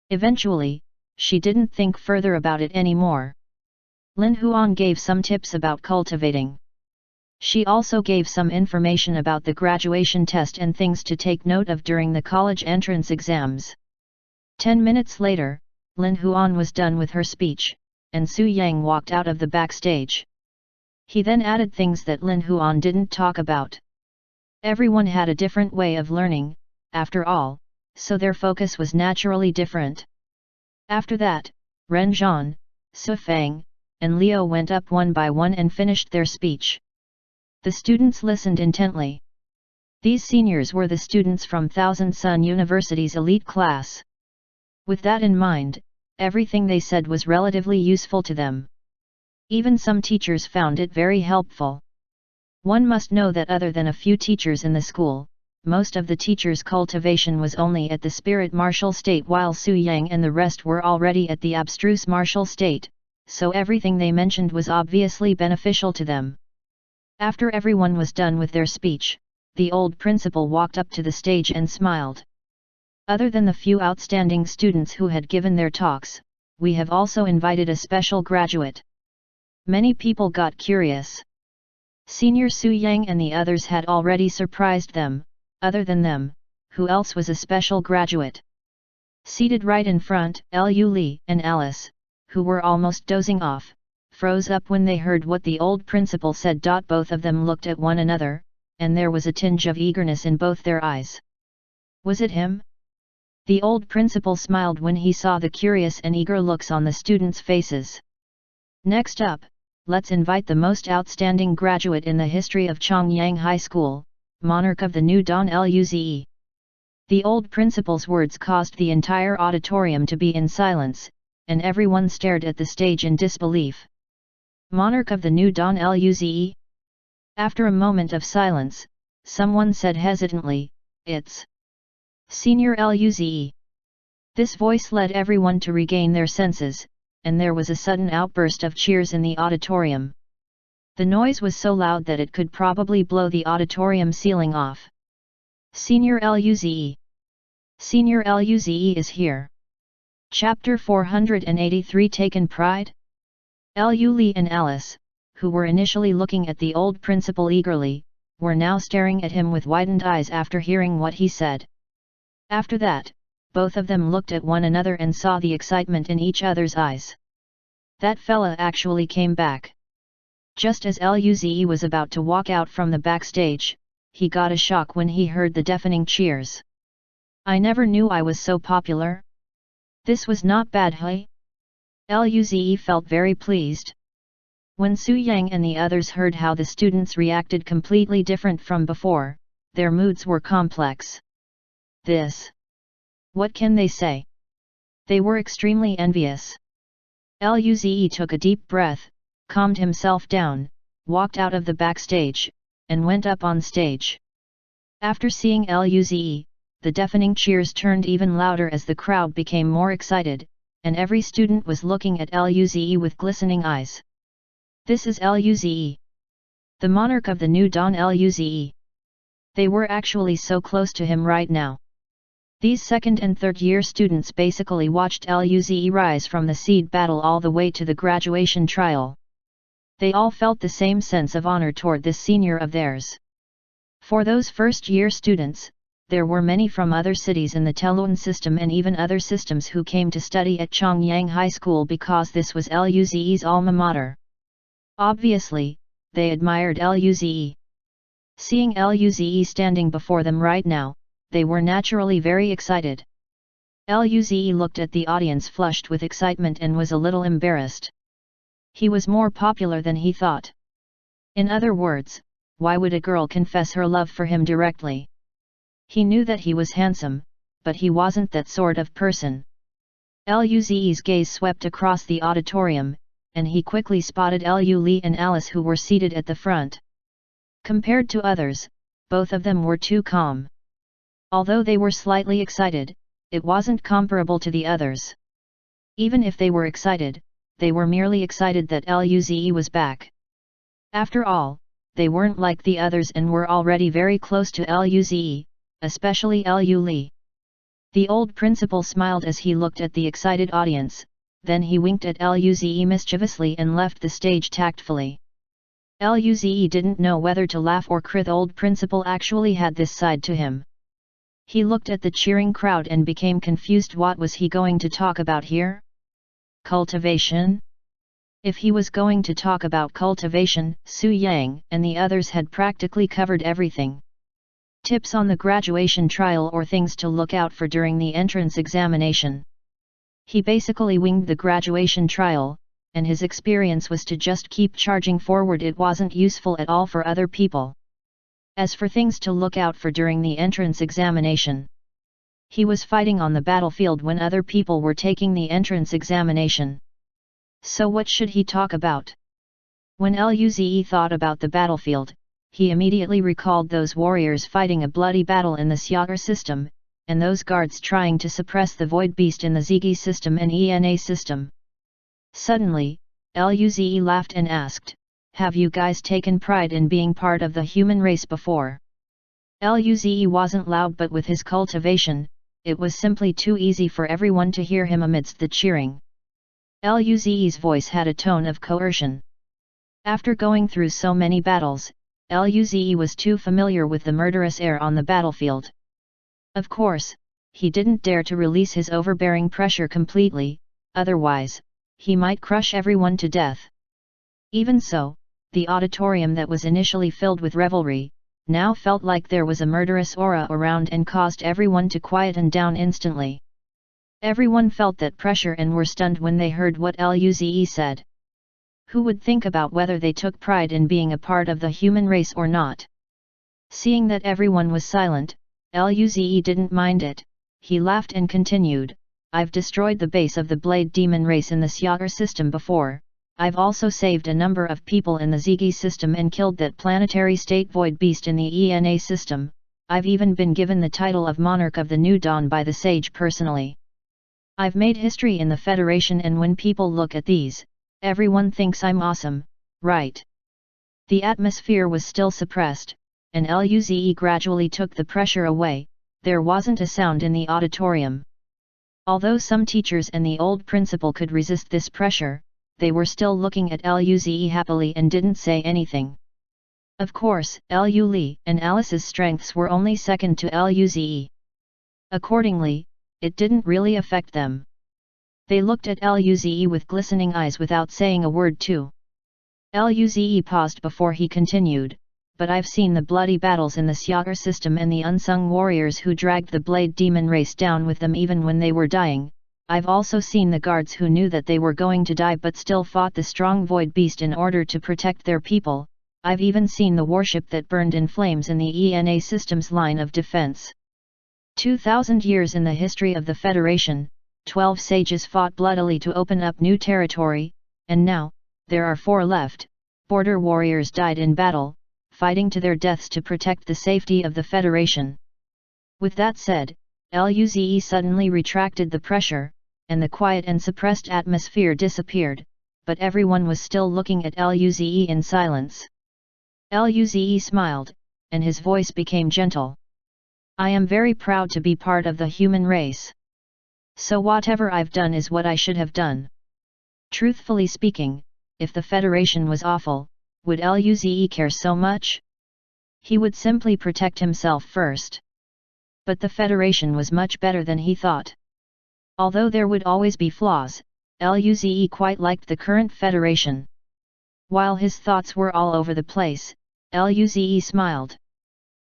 Eventually, she didn't think further about it anymore. Lin Huan gave some tips about cultivating. She also gave some information about the graduation test and things to take note of during the college entrance exams. 10 minutes later, Lin Huan was done with her speech, and Su Yang walked out of the backstage. He then added things that Lin Huan didn't talk about. Everyone had a different way of learning, after all, so their focus was naturally different. After that, Ren Zhan, Su Feng, and Leo went up one by one and finished their speech. The students listened intently. These seniors were the students from Thousand Sun University's elite class. With that in mind, everything they said was relatively useful to them. Even some teachers found it very helpful. One must know that other than a few teachers in the school, most of the teachers' cultivation was only at the spirit martial state while Su Yang and the rest were already at the abstruse martial state, so everything they mentioned was obviously beneficial to them. After everyone was done with their speech, the old principal walked up to the stage and smiled. Other than the few outstanding students who had given their talks, we have also invited a special graduate. Many people got curious. Senior Su Yang and the others had already surprised them. Other than them, who else was a special graduate? Seated right in front, Lu Li and Alice, who were almost dozing off, froze up when they heard what the old principal said. Both of them looked at one another, and there was a tinge of eagerness in both their eyes. Was it him? The old principal smiled when he saw the curious and eager looks on the students' faces. Next up, let's invite the most outstanding graduate in the history of Chongyang High School, monarch of the new Don Luze. The old principal's words caused the entire auditorium to be in silence, and everyone stared at the stage in disbelief. Monarch of the new Don Luze? After a moment of silence, someone said hesitantly, "It's Senior Luze." This voice led everyone to regain their senses, and there was a sudden outburst of cheers in the auditorium. The noise was so loud that it could probably blow the auditorium ceiling off. Senior Luze! Senior Luze is here! Chapter 483 Taken Pride? Lu Li and Alice, who were initially looking at the old principal eagerly, were now staring at him with widened eyes after hearing what he said. After that, both of them looked at one another and saw the excitement in each other's eyes. That fella actually came back. Just as Luze was about to walk out from the backstage, he got a shock when he heard the deafening cheers. I never knew I was so popular. This was not bad, hey? Luze felt very pleased. When Su Yang and the others heard how the students reacted completely different from before, their moods were complex. What can they say? They were extremely envious. Luze took a deep breath, calmed himself down, walked out of the backstage, and went up on stage. After seeing Luze, the deafening cheers turned even louder as the crowd became more excited, and every student was looking at Luze with glistening eyes. This is Luze, the monarch of the new Don Luze. They were actually so close to him right now. These second and third year students basically watched Luze rise from the seed battle all the way to the graduation trial. They all felt the same sense of honor toward this senior of theirs. For those first year students, there were many from other cities in the Telun system and even other systems who came to study at Chongyang High School because this was Luze's alma mater. Obviously, they admired Luze. Seeing Luze standing before them right now, they were naturally very excited. Luze looked at the audience flushed with excitement and was a little embarrassed. He was more popular than he thought. In other words, why would a girl confess her love for him directly? He knew that he was handsome, but he wasn't that sort of person. Luze's gaze swept across the auditorium, and he quickly spotted Lu Li and Alice who were seated at the front. Compared to others, both of them were too calm. Although they were slightly excited, it wasn't comparable to the others. Even if they were excited, they were merely excited that Luze was back. After all, they weren't like the others and were already very close to Luze, especially Lu Li. The old principal smiled as he looked at the excited audience, then he winked at Luze mischievously and left the stage tactfully. Luze didn't know whether to laugh or cry. The old principal actually had this side to him. He looked at the cheering crowd and became confused. What was he going to talk about here? Cultivation? If he was going to talk about cultivation, Su Yang and the others had practically covered everything. Tips on the graduation trial or things to look out for during the entrance examination. He basically winged the graduation trial, and his experience was to just keep charging forward. It wasn't useful at all for other people. As for things to look out for during the entrance examination, he was fighting on the battlefield when other people were taking the entrance examination. So what should he talk about? When Luze thought about the battlefield, he immediately recalled those warriors fighting a bloody battle in the Syagar system, and those guards trying to suppress the Void Beast in the Zigi system and ENA system. Suddenly, Luze laughed and asked, "Have you guys taken pride in being part of the human race before?" Luze wasn't loud, but with his cultivation, it was simply too easy for everyone to hear him amidst the cheering. Luze's voice had a tone of coercion. After going through so many battles, Luze was too familiar with the murderous air on the battlefield. Of course, he didn't dare to release his overbearing pressure completely, otherwise, he might crush everyone to death. Even so, the auditorium that was initially filled with revelry, now felt like there was a murderous aura around and caused everyone to quieten down instantly. Everyone felt that pressure and were stunned when they heard what Luze said. Who would think about whether they took pride in being a part of the human race or not? Seeing that everyone was silent, Luze didn't mind it. He laughed and continued, "I've destroyed the base of the Blade Demon race in the Syagar system before. I've also saved a number of people in the Zigi system and killed that planetary state Void Beast in the ENA system. I've even been given the title of Monarch of the New Dawn by the Sage personally. I've made history in the Federation, and when people look at these, everyone thinks I'm awesome, right?" The atmosphere was still suppressed, and Luze gradually took the pressure away. There wasn't a sound in the auditorium. Although some teachers and the old principal could resist this pressure, they were still looking at Luze happily and didn't say anything. Of course, Lu and Alice's strengths were only second to Luze. Accordingly, it didn't really affect them. They looked at Luze with glistening eyes without saying a word too. Luze paused before he continued, "But I've seen the bloody battles in the Syagar system and the unsung warriors who dragged the Blade Demon race down with them even when they were dying. I've also seen the guards who knew that they were going to die but still fought the strong Void Beast in order to protect their people. I've even seen the warship that burned in flames in the ENA system's line of defense. 2,000 years in the history of the Federation, 12 sages fought bloodily to open up new territory, and now, there are 4 left. Border warriors died in battle, fighting to their deaths to protect the safety of the Federation." With that said, Luze suddenly retracted the pressure, and the quiet and suppressed atmosphere disappeared, but everyone was still looking at Luze in silence. Luze smiled, and his voice became gentle. "I am very proud to be part of the human race. So whatever I've done is what I should have done. Truthfully speaking, if the Federation was awful, would Luze care so much? He would simply protect himself first. But the Federation was much better than he thought. Although there would always be flaws, Luze quite liked the current Federation. While his thoughts were all over the place, Luze smiled.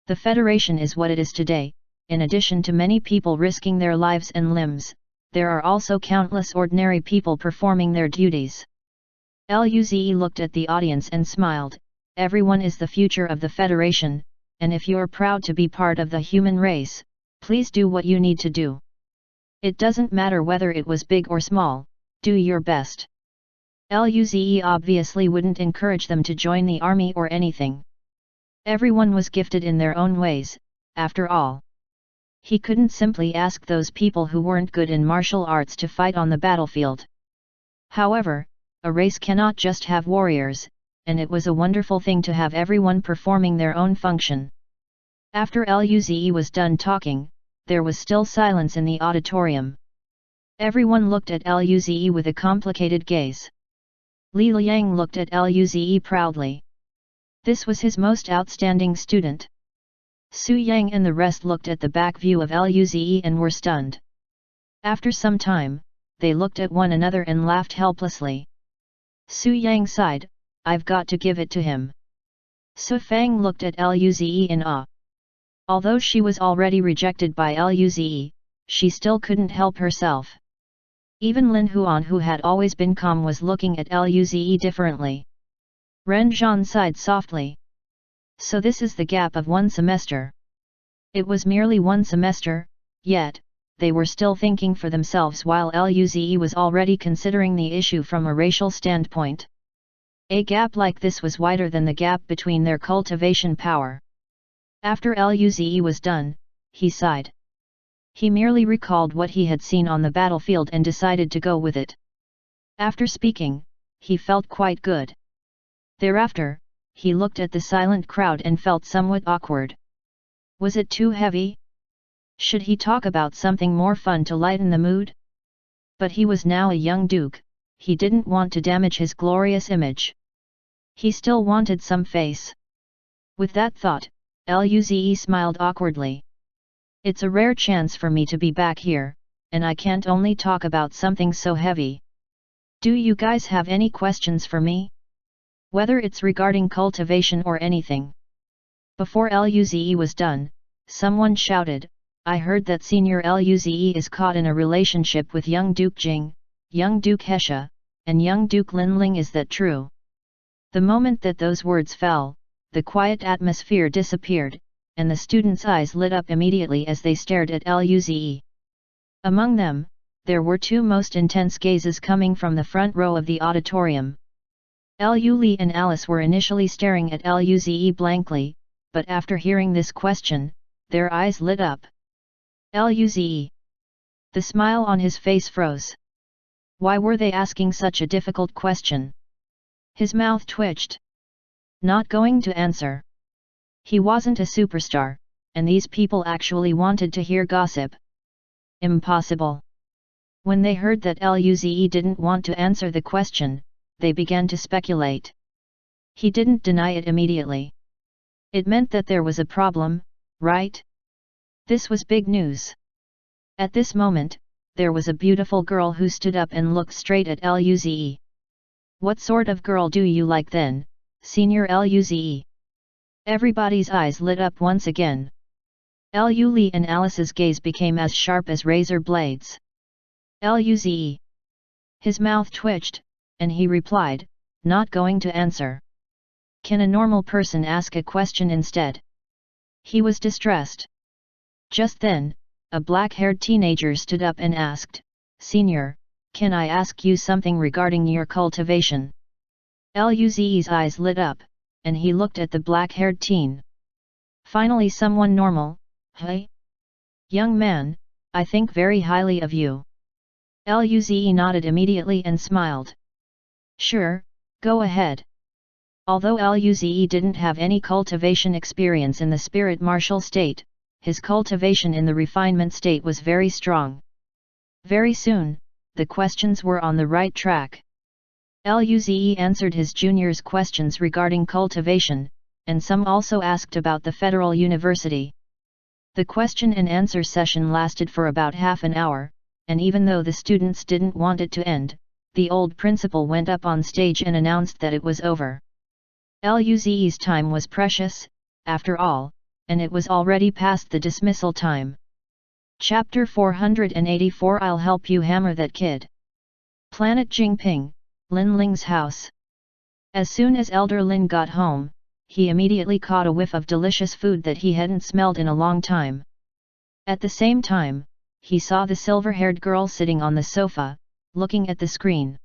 The Federation is what it is today. In addition to many people risking their lives and limbs, there are also countless ordinary people performing their duties. Luze looked at the audience and smiled. Everyone is the future of the Federation, and if you're proud to be part of the human race, please do what you need to do. It doesn't matter whether it was big or small, do your best. Luze obviously wouldn't encourage them to join the army or anything. Everyone was gifted in their own ways, after all. He couldn't simply ask those people who weren't good in martial arts to fight on the battlefield. However, a race cannot just have warriors, and it was a wonderful thing to have everyone performing their own function. After Luze was done talking, there was still silence in the auditorium. Everyone looked at Luze with a complicated gaze. Li Liang looked at Luze proudly. This was his most outstanding student. Su Yang and the rest looked at the back view of Luze and were stunned. After some time, they looked at one another and laughed helplessly. Su Yang sighed, "I've got to give it to him." Su Fang looked at Luze in awe. Although she was already rejected by Luze, she still couldn't help herself. Even Lin Huan, who had always been calm, was looking at Luze differently. Ren Zhan sighed softly. So this is the gap of 1 semester. It was merely 1 semester, yet, they were still thinking for themselves while Luze was already considering the issue from a racial standpoint. A gap like this was wider than the gap between their cultivation power. After Luze was done, he sighed. He merely recalled what he had seen on the battlefield and decided to go with it. After speaking, he felt quite good. Thereafter, he looked at the silent crowd and felt somewhat awkward. Was it too heavy? Should he talk about something more fun to lighten the mood? But he was now a young duke, he didn't want to damage his glorious image. He still wanted some face. With that thought, Luze smiled awkwardly. It's a rare chance for me to be back here, and I can't only talk about something so heavy. Do you guys have any questions for me? Whether it's regarding cultivation or anything. Before Luze was done, someone shouted, I heard that Senior Luze is caught in a relationship with young Duke Jing, young Duke Hesha, and young Duke Linling. Is that true? The moment that those words fell, the quiet atmosphere disappeared, and the students' eyes lit up immediately as they stared at Luze. Among them, there were 2 most intense gazes coming from the front row of the auditorium. Li and Alice were initially staring at Luze blankly, but after hearing this question, their eyes lit up. Luze. The smile on his face froze. Why were they asking such a difficult question? His mouth twitched. Not going to answer. He wasn't a superstar, and these people actually wanted to hear gossip. Impossible. When they heard that Luze didn't want to answer the question, they began to speculate. He didn't deny it immediately. It meant that there was a problem, right? This was big news. At this moment, there was a beautiful girl who stood up and looked straight at Luze. What sort of girl do you like then, Senior Luze? Everybody's eyes lit up once again. Li and Alice's gaze became as sharp as razor blades. Luze. His mouth twitched, and he replied, not going to answer. Can a normal person ask a question instead? He was distressed. Just then, a black-haired teenager stood up and asked, Senior, can I ask you something regarding your cultivation? Luze's eyes lit up, and he looked at the black-haired teen. Finally someone normal, hey? Young man, I think very highly of you. Luze nodded immediately and smiled. Sure, go ahead. Although Luze didn't have any cultivation experience in the spirit martial state, his cultivation in the refinement state was very strong. Very soon, the questions were on the right track. Luze answered his juniors' questions regarding cultivation, and some also asked about the Federal University. The question and answer session lasted for about half an hour, and even though the students didn't want it to end, the old principal went up on stage and announced that it was over. Luze's time was precious, after all, and it was already past the dismissal time. Chapter 484 I'll help you hammer that kid. Planet Jingping, Lin Ling's house. As soon as Elder Lin got home, he immediately caught a whiff of delicious food that he hadn't smelled in a long time. At the same time, he saw the silver-haired girl sitting on the sofa, looking at the screen.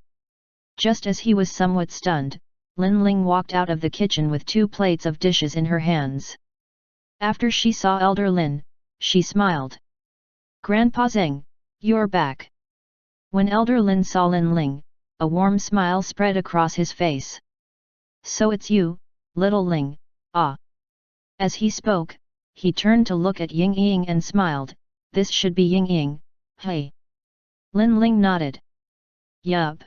Just as he was somewhat stunned, Lin Ling walked out of the kitchen with 2 plates of dishes in her hands. After she saw Elder Lin, she smiled. Grandpa Zeng, you're back. When Elder Lin saw Lin Ling, a warm smile spread across his face. So it's you, little Ling, ah. As he spoke, he turned to look at Ying Ying and smiled, this should be Ying Ying, hey. Lin Ling nodded. Yup.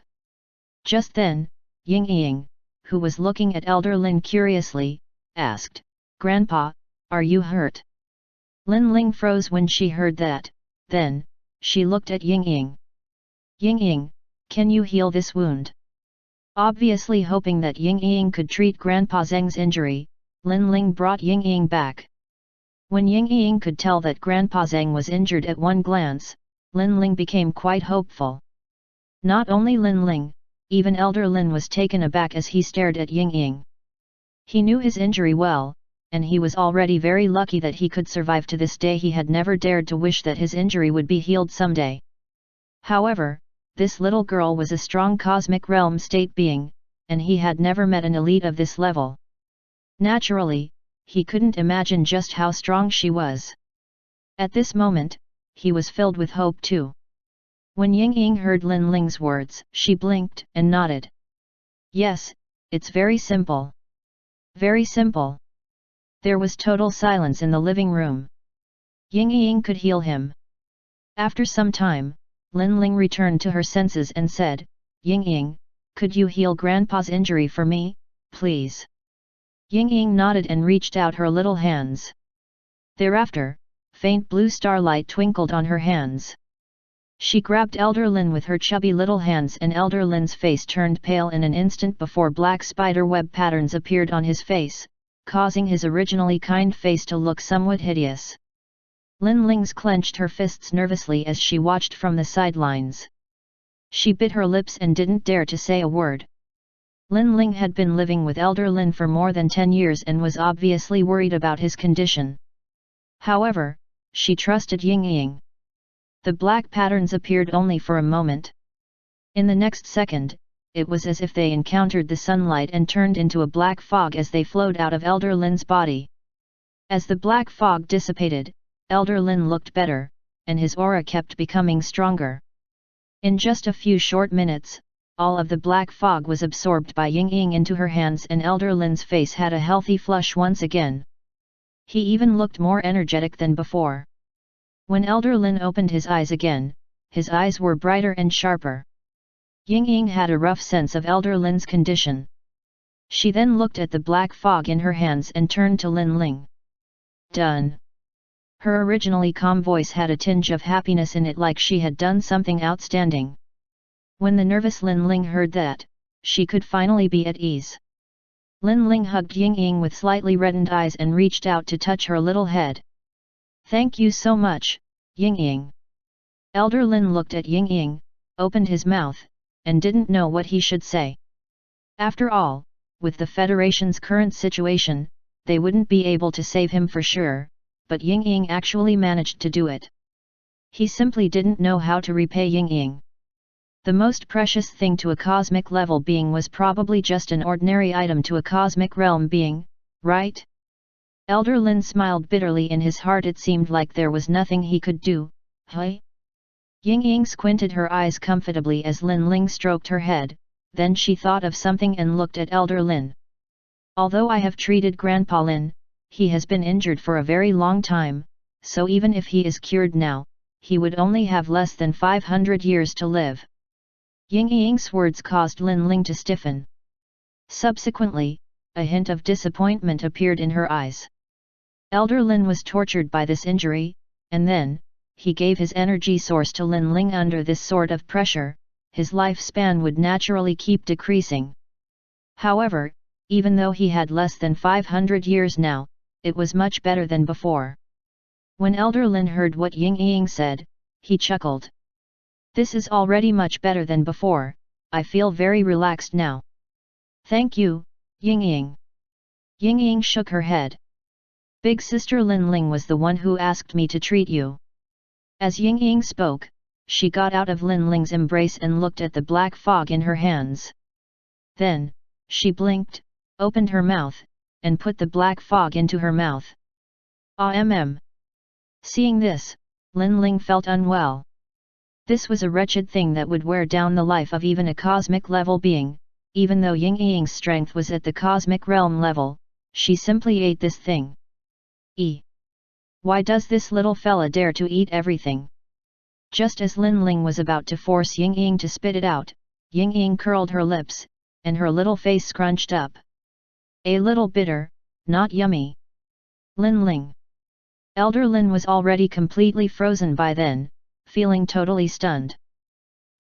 Just then, Ying Ying, who was looking at Elder Lin curiously, asked, Grandpa, are you hurt? Lin Ling froze when she heard that, then, she looked at Ying Ying. Ying Ying, can you heal this wound? Obviously hoping that Ying Ying could treat Grandpa Zeng's injury, Lin Ling brought Ying Ying back. When Ying Ying could tell that Grandpa Zhang was injured at one glance, Lin Ling became quite hopeful. Not only Lin Ling, even Elder Lin was taken aback as he stared at Ying Ying. He knew his injury well, and he was already very lucky that he could survive to this day. He had never dared to wish that his injury would be healed someday. However, this little girl was a strong cosmic realm state being, and he had never met an elite of this level. Naturally, he couldn't imagine just how strong she was. At this moment, he was filled with hope too. When Ying Ying heard Lin Ling's words, she blinked and nodded. Yes, it's very simple. Very simple. There was total silence in the living room. Ying Ying could heal him. After some time, Lin Ling returned to her senses and said, Ying Ying, could you heal Grandpa's injury for me, please? Ying Ying nodded and reached out her little hands. Thereafter, faint blue starlight twinkled on her hands. She grabbed Elder Lin with her chubby little hands, and Elder Lin's face turned pale in an instant before black spider web patterns appeared on his face, causing his originally kind face to look somewhat hideous. Lin Ling clenched her fists nervously as she watched from the sidelines. She bit her lips and didn't dare to say a word. Lin Ling had been living with Elder Lin for more than 10 years and was obviously worried about his condition. However, she trusted Ying Ying. The black patterns appeared only for a moment. In the next second, it was as if they encountered the sunlight and turned into a black fog as they flowed out of Elder Lin's body. As the black fog dissipated, Elder Lin looked better, and his aura kept becoming stronger. In just a few short minutes, all of the black fog was absorbed by Ying Ying into her hands, and Elder Lin's face had a healthy flush once again. He even looked more energetic than before. When Elder Lin opened his eyes again, his eyes were brighter and sharper. Ying Ying had a rough sense of Elder Lin's condition. She then looked at the black fog in her hands and turned to Lin Ling. Done. Her originally calm voice had a tinge of happiness in it, like she had done something outstanding. When the nervous Lin Ling heard that, she could finally be at ease. Lin Ling hugged Ying Ying with slightly reddened eyes and reached out to touch her little head. Thank you so much, Ying Ying. Elder Lin looked at Ying Ying, opened his mouth, and didn't know what he should say. After all, with the Federation's current situation, they wouldn't be able to save him for sure, but Ying Ying actually managed to do it. He simply didn't know how to repay Ying Ying. The most precious thing to a cosmic level being was probably just an ordinary item to a cosmic realm being, right? Elder Lin smiled bitterly in his heart. It seemed like there was nothing he could do. Hey? Ying Ying squinted her eyes comfortably as Lin Ling stroked her head, then she thought of something and looked at Elder Lin. Although I have treated Grandpa Lin, he has been injured for a very long time, so even if he is cured now, he would only have less than 500 years to live. Ying Ying's words caused Lin Ling to stiffen. Subsequently, a hint of disappointment appeared in her eyes. Elder Lin was tortured by this injury, and then, he gave his energy source to Lin Ling. Under this sort of pressure, his lifespan would naturally keep decreasing. However, even though he had less than 500 years now, it was much better than before. When Elder Lin heard what Ying Ying said, he chuckled. This is already much better than before, I feel very relaxed now. Thank you, Ying Ying. Ying Ying shook her head. Big sister Lin Ling was the one who asked me to treat you. As Ying Ying spoke, she got out of Lin Ling's embrace and looked at the black fog in her hands. Then, she blinked, opened her mouth, and put the black fog into her mouth. Seeing this, Lin Ling felt unwell. This was a wretched thing that would wear down the life of even a cosmic level being. Even though Ying Ying's strength was at the cosmic realm level, she simply ate this thing. Why does this little fella dare to eat everything? Just as Lin Ling was about to force Ying Ying to spit it out, Ying Ying curled her lips, and her little face scrunched up. A little bitter, not yummy. Lin Ling. Elder Lin was already completely frozen by then, feeling totally stunned.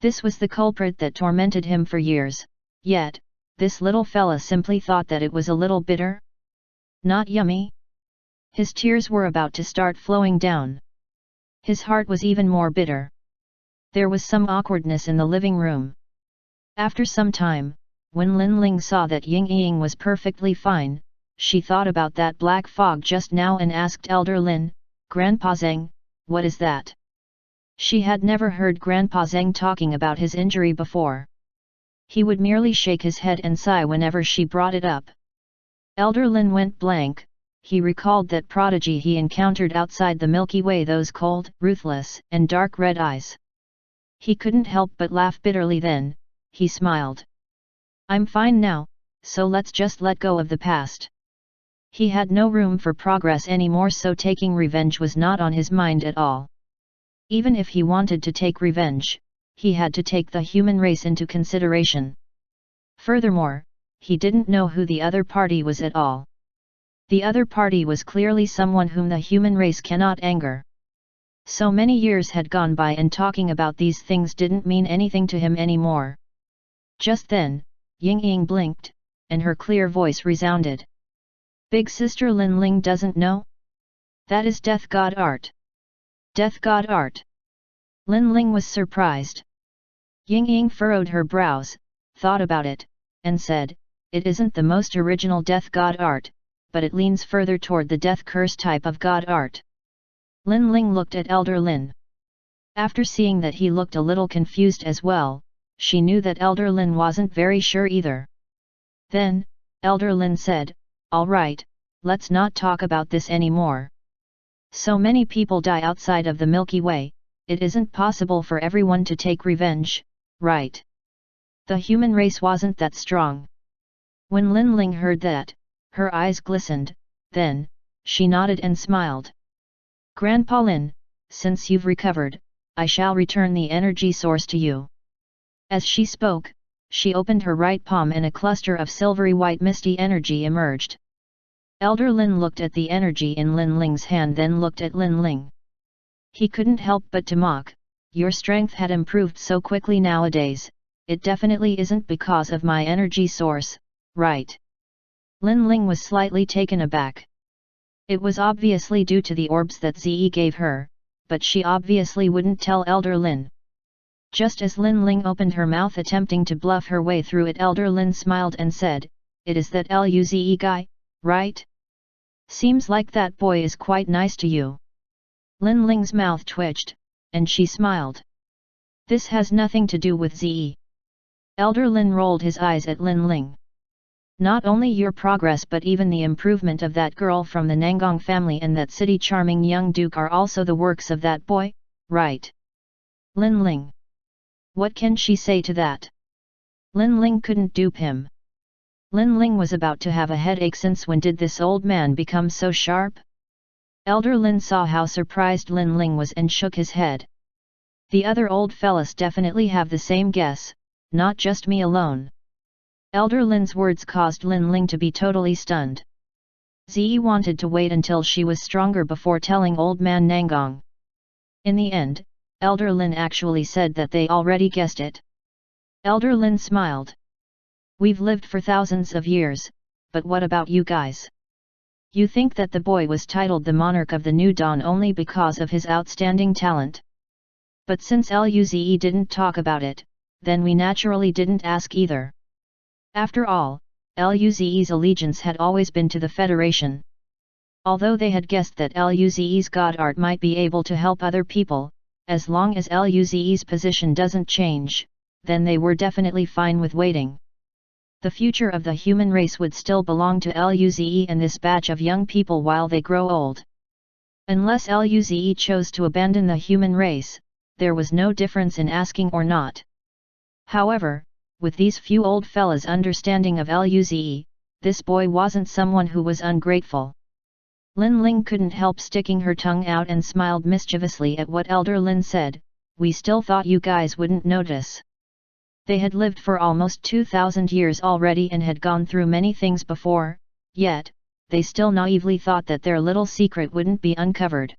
This was the culprit that tormented him for years, yet, this little fella simply thought that it was a little bitter? Not yummy? His tears were about to start flowing down. His heart was even more bitter. There was some awkwardness in the living room. After some time, when Lin Ling saw that Ying Ying was perfectly fine, she thought about that black fog just now and asked Elder Lin, "Grandpa Zheng, what is that?" She had never heard Grandpa Zheng talking about his injury before. He would merely shake his head and sigh whenever she brought it up. Elder Lin went blank. He recalled that prodigy he encountered outside the Milky Way, those cold, ruthless, and dark red eyes. He couldn't help but laugh bitterly. Then he smiled. "I'm fine now, so let's just let go of the past." He had no room for progress anymore, so taking revenge was not on his mind at all. Even if he wanted to take revenge, he had to take the human race into consideration. Furthermore, he didn't know who the other party was at all. The other party was clearly someone whom the human race cannot anger. So many years had gone by and talking about these things didn't mean anything to him anymore. Just then, Ying Ying blinked, and her clear voice resounded. "Big sister Lin Ling doesn't know? That is Death God art." Death God art? Lin Ling was surprised. Ying Ying furrowed her brows, thought about it, and said, "It isn't the most original Death God art, but it leans further toward the Death Curse type of God art." Lin Ling looked at Elder Lin. After seeing that he looked a little confused as well, she knew that Elder Lin wasn't very sure either. Then, Elder Lin said, "All right, let's not talk about this anymore. So many people die outside of the Milky Way, it isn't possible for everyone to take revenge, right? The human race wasn't that strong." When Lin Ling heard that, her eyes glistened, then, she nodded and smiled. "Grandpa Lin, since you've recovered, I shall return the energy source to you." As she spoke, she opened her right palm and a cluster of silvery white misty energy emerged. Elder Lin looked at the energy in Lin Ling's hand, then looked at Lin Ling. He couldn't help but to mock, "Your strength had improved so quickly nowadays, it definitely isn't because of my energy source, right?" Lin Ling was slightly taken aback. It was obviously due to the orbs that Zi gave her, but she obviously wouldn't tell Elder Lin. Just as Lin Ling opened her mouth attempting to bluff her way through it, Elder Lin smiled and said, "It is that Luze guy, right? Seems like that boy is quite nice to you." Lin Ling's mouth twitched, and she smiled. "This has nothing to do with Zi." Elder Lin rolled his eyes at Lin Ling. "Not only your progress but even the improvement of that girl from the Nangong family and that city charming young duke are also the works of that boy, right?" Lin Ling. What can she say to that? Lin Ling couldn't dupe him. Lin Ling was about to have a headache, since when did this old man become so sharp? Elder Lin saw how surprised Lin Ling was and shook his head. "The other old fellas definitely have the same guess, not just me alone." Elder Lin's words caused Lin Ling to be totally stunned. Zi wanted to wait until she was stronger before telling old man Nangong. In the end, Elder Lin actually said that they already guessed it. Elder Lin smiled. "We've lived for thousands of years, but what about you guys? You think that the boy was titled the Monarch of the New Dawn only because of his outstanding talent? But since Luze didn't talk about it, then we naturally didn't ask either. After all, Luze's allegiance had always been to the Federation. Although they had guessed that Luze's god art might be able to help other people, as long as Luze's position doesn't change, then they were definitely fine with waiting. The future of the human race would still belong to Luze and this batch of young people while they grow old. Unless Luze chose to abandon the human race, there was no difference in asking or not. However, with these few old fellas' understanding of Luze, this boy wasn't someone who was ungrateful. Lin Ling couldn't help sticking her tongue out and smiled mischievously at what Elder Lin said, "We still thought you guys wouldn't notice." They had lived for almost 2,000 years already and had gone through many things before, yet, they still naively thought that their little secret wouldn't be uncovered.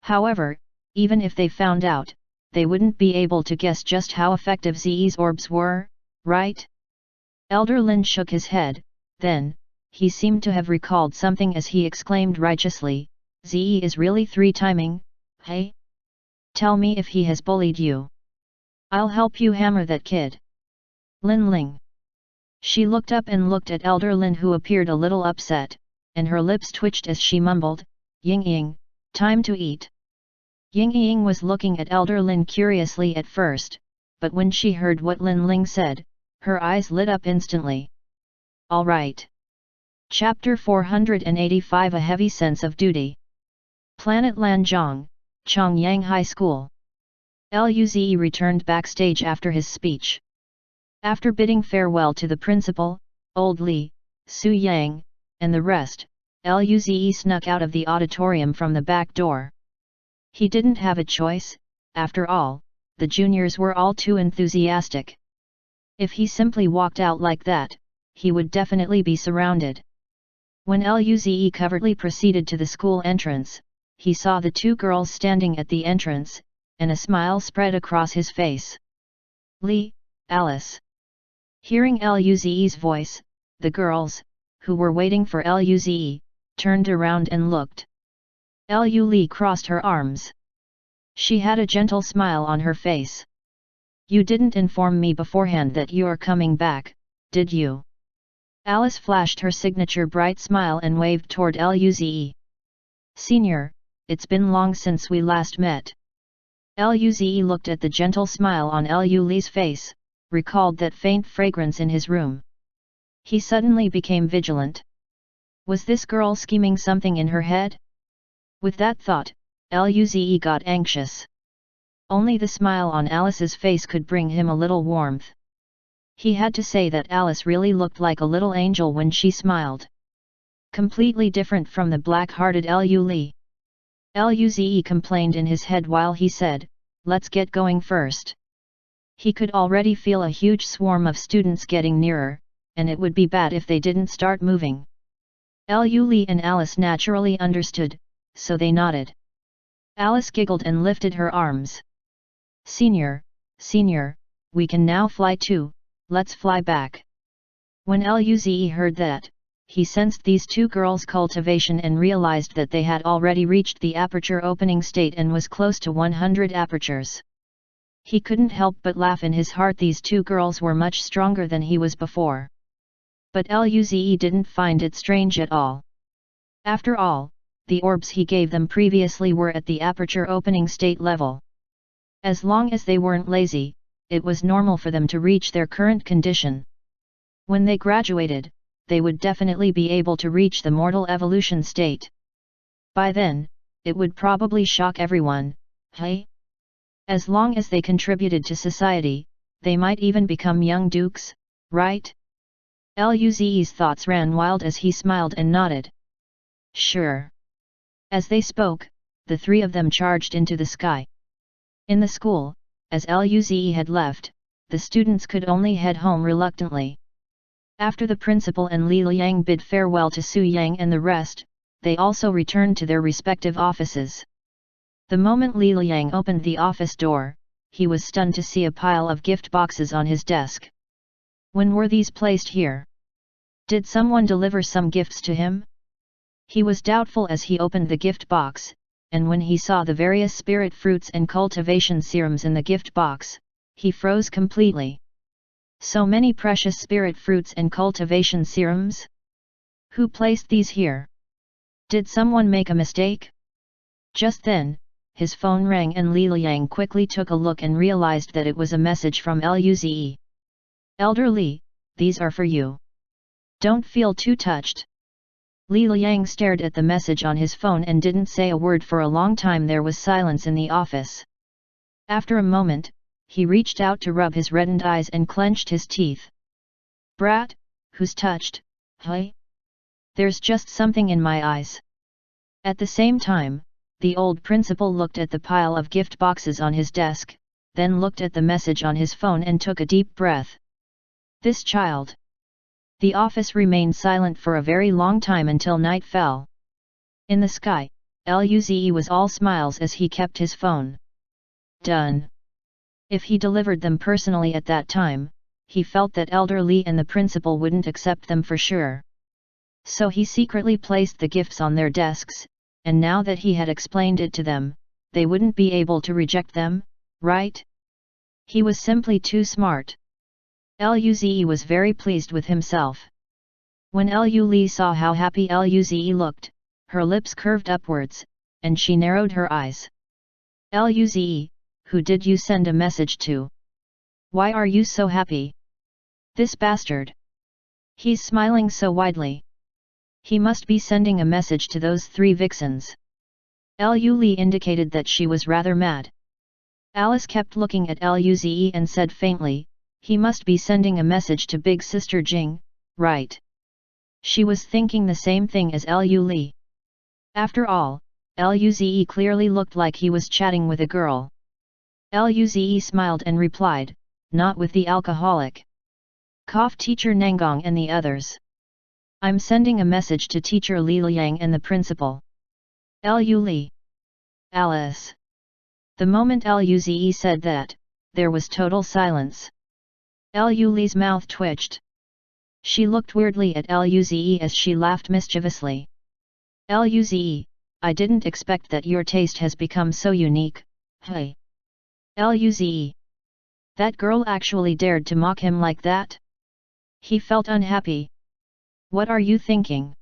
However, even if they found out, they wouldn't be able to guess just how effective Zi's orbs were, right? Elder Lin shook his head, then, he seemed to have recalled something as he exclaimed righteously, "Ze is really three-timing, hey? Tell me if he has bullied you. I'll help you hammer that kid." Lin Ling. She looked up and looked at Elder Lin, who appeared a little upset, and her lips twitched as she mumbled, "Ying Ying, time to eat." Ying Ying was looking at Elder Lin curiously at first, but when she heard what Lin Ling said, her eyes lit up instantly. All right. Chapter 485, A Heavy Sense of Duty. Planet Lanzhong, Chongyang High School. Luze returned backstage after his speech. After bidding farewell to the principal, Old Li, Su Yang, and the rest, Luze snuck out of the auditorium from the back door. He didn't have a choice, after all, the juniors were all too enthusiastic. If he simply walked out like that, he would definitely be surrounded. When Luze covertly proceeded to the school entrance, he saw the two girls standing at the entrance, and a smile spread across his face. "Li, Alice." Hearing Luze's voice, the girls, who were waiting for Luze, turned around and looked. Li crossed her arms. She had a gentle smile on her face. "You didn't inform me beforehand that you're coming back, did you?" Alice flashed her signature bright smile and waved toward Luze. "Senior, it's been long since we last met." Luze looked at the gentle smile on Lule's face, recalled that faint fragrance in his room. He suddenly became vigilant. Was this girl scheming something in her head? With that thought, Luze got anxious. Only the smile on Alice's face could bring him a little warmth. He had to say that Alice really looked like a little angel when she smiled. Completely different from the black-hearted Lule. Luze complained in his head while he said, "Let's get going first." He could already feel a huge swarm of students getting nearer, and it would be bad if they didn't start moving. Lule and Alice naturally understood, so they nodded. Alice giggled and lifted her arms. Senior, we can now fly too, let's fly back." When Luze heard that, he sensed these two girls' cultivation and realized that they had already reached the aperture opening state and was close to 100 apertures. He couldn't help but laugh in his heart. These two girls were much stronger than he was before. But Luze didn't find it strange at all. After all, the orbs he gave them previously were at the aperture opening state level. As long as they weren't lazy, it was normal for them to reach their current condition. When they graduated, they would definitely be able to reach the mortal evolution state. By then, it would probably shock everyone, hey? As long as they contributed to society, they might even become young dukes, right? Luze's thoughts ran wild as he smiled and nodded. Sure. As they spoke, the three of them charged into the sky. In the school, as Luze had left, the students could only head home reluctantly. After the principal and Li Liang bid farewell to Su Yang and the rest, they also returned to their respective offices. The moment Li Liang opened the office door, he was stunned to see a pile of gift boxes on his desk. When were these placed here? Did someone deliver some gifts to him? He was doubtful as he opened the gift box, and when he saw the various spirit fruits and cultivation serums in the gift box, he froze completely. So many precious spirit fruits and cultivation serums? Who placed these here? Did someone make a mistake? Just then, his phone rang and Li Liang quickly took a look and realized that it was a message from Luze. Elder Li, these are for you. Don't feel too touched. Li Liang stared at the message on his phone and didn't say a word for a long time. There was silence in the office. After a moment, he reached out to rub his reddened eyes and clenched his teeth. Brat, who's touched, hey? There's just something in my eyes. At the same time, the old principal looked at the pile of gift boxes on his desk, then looked at the message on his phone and took a deep breath. This child. The office remained silent for a very long time until night fell. In the sky, Luze was all smiles as he kept his phone. Done. If he delivered them personally at that time, he felt that Elder Li and the principal wouldn't accept them for sure. So he secretly placed the gifts on their desks, and now that he had explained it to them, they wouldn't be able to reject them, right? He was simply too smart. Luze was very pleased with himself. When Lu saw how happy Luze looked, her lips curved upwards, and she narrowed her eyes. Luze, who did you send a message to? Why are you so happy? This bastard. He's smiling so widely. He must be sending a message to those 3 vixens. Lu indicated that she was rather mad. Alice kept looking at Luze and said faintly, he must be sending a message to Big Sister Jing, right? She was thinking the same thing as Lu. After all, Luze clearly looked like he was chatting with a girl. Luze smiled and replied, not with the alcoholic. Cough teacher Nangong and the others. I'm sending a message to teacher Li Liang and the principal. Lu. Alice. The moment Luze said that, there was total silence. Lu's mouth twitched. She looked weirdly at Luze as she laughed mischievously. Luze, I didn't expect that your taste has become so unique, hey. Luze. That girl actually dared to mock him like that? He felt unhappy. What are you thinking?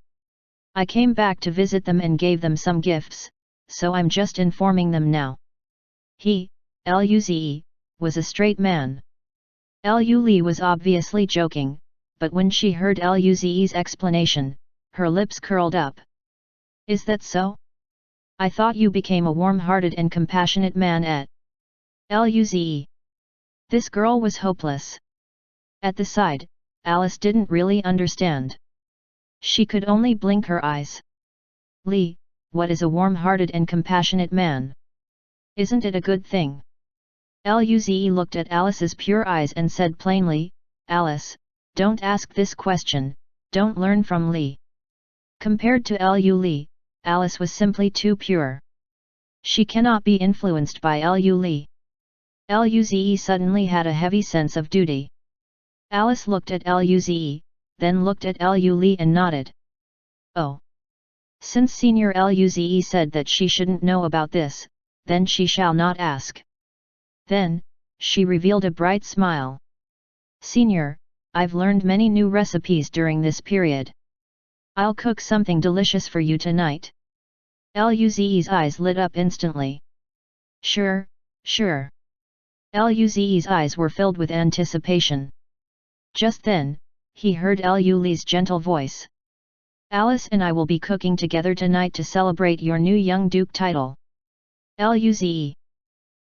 I came back to visit them and gave them some gifts, so I'm just informing them now. He, Luze, was a straight man. Lu was obviously joking, but when she heard Luze's explanation, her lips curled up. Is that so? I thought you became a warm-hearted and compassionate man at Luze. This girl was hopeless. At the side, Alice didn't really understand. She could only blink her eyes. Li, what is a warm-hearted and compassionate man? Isn't it a good thing? Luze looked at Alice's pure eyes and said plainly, Alice, don't ask this question, don't learn from Li. Compared to Lu, Alice was simply too pure. She cannot be influenced by Lu. Luze suddenly had a heavy sense of duty. Alice looked at Luze, then looked at Lu and nodded. Oh. Since Senior Luze said that she shouldn't know about this, then she shall not ask. Then, she revealed a bright smile. Senior, I've learned many new recipes during this period. I'll cook something delicious for you tonight. Luze's eyes lit up instantly. Sure, sure. Luze's eyes were filled with anticipation. Just then, he heard Lu's gentle voice. Alice and I will be cooking together tonight to celebrate your new young duke title. Luze.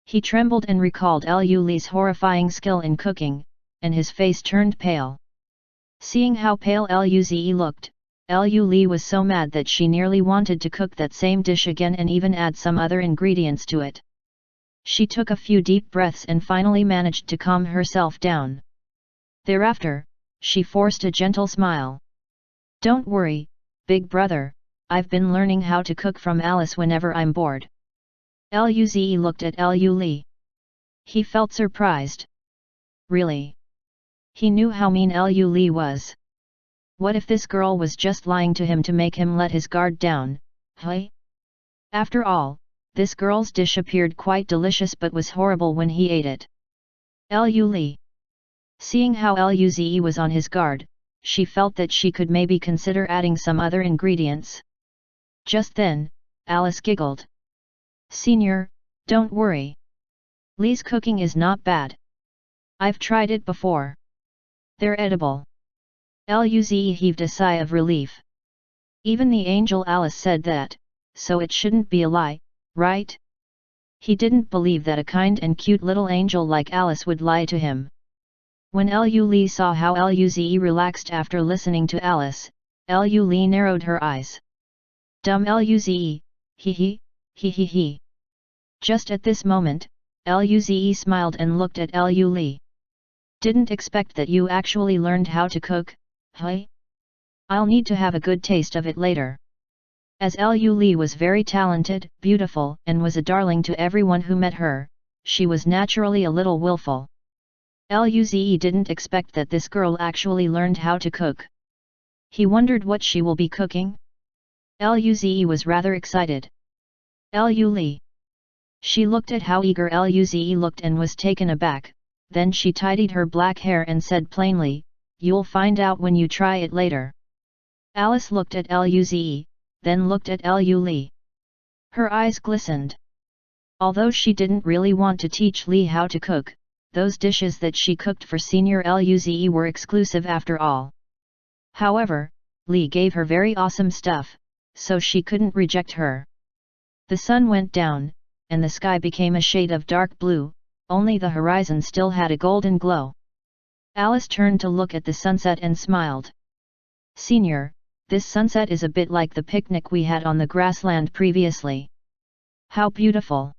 He trembled and recalled Lu's horrifying skill in cooking, and his face turned pale. Seeing how pale Luze looked, Lu was so mad that she nearly wanted to cook that same dish again and even add some other ingredients to it. She took a few deep breaths and finally managed to calm herself down. Thereafter, she forced a gentle smile. Don't worry, big brother, I've been learning how to cook from Alice whenever I'm bored. Luze looked at Lu. He felt surprised. Really? He knew how mean Lu was. What if this girl was just lying to him to make him let his guard down, hey? After all, this girl's dish appeared quite delicious but was horrible when he ate it. Lu. Seeing how Luze was on his guard, she felt that she could maybe consider adding some other ingredients. Just then, Alice giggled. Senior, don't worry. Li's cooking is not bad. I've tried it before. They're edible. Luze heaved a sigh of relief. Even the angel Alice said that, so it shouldn't be a lie, right? He didn't believe that a kind and cute little angel like Alice would lie to him. When Lu saw how Luze relaxed after listening to Alice, Lu narrowed her eyes. Dumb Luze, he. Just at this moment, Luze smiled and looked at Lu. Didn't expect that you actually learned how to cook, hey? I'll need to have a good taste of it later. As Lu was very talented, beautiful, and was a darling to everyone who met her, she was naturally a little willful. Luze didn't expect that this girl actually learned how to cook. He wondered what she will be cooking. Luze was rather excited. Lu Li. She looked at how eager Luze looked and was taken aback, then she tidied her black hair and said plainly, "You'll find out when you try it later." Alice looked at Luze, then looked at Lu Li. Her eyes glistened. Although she didn't really want to teach Li how to cook, those dishes that she cooked for Senior Luze were exclusive after all. However, Li gave her very awesome stuff, so she couldn't reject her. The sun went down, and the sky became a shade of dark blue, only the horizon still had a golden glow. Alice turned to look at the sunset and smiled. "Senior, this sunset is a bit like the picnic we had on the grassland previously. How beautiful!"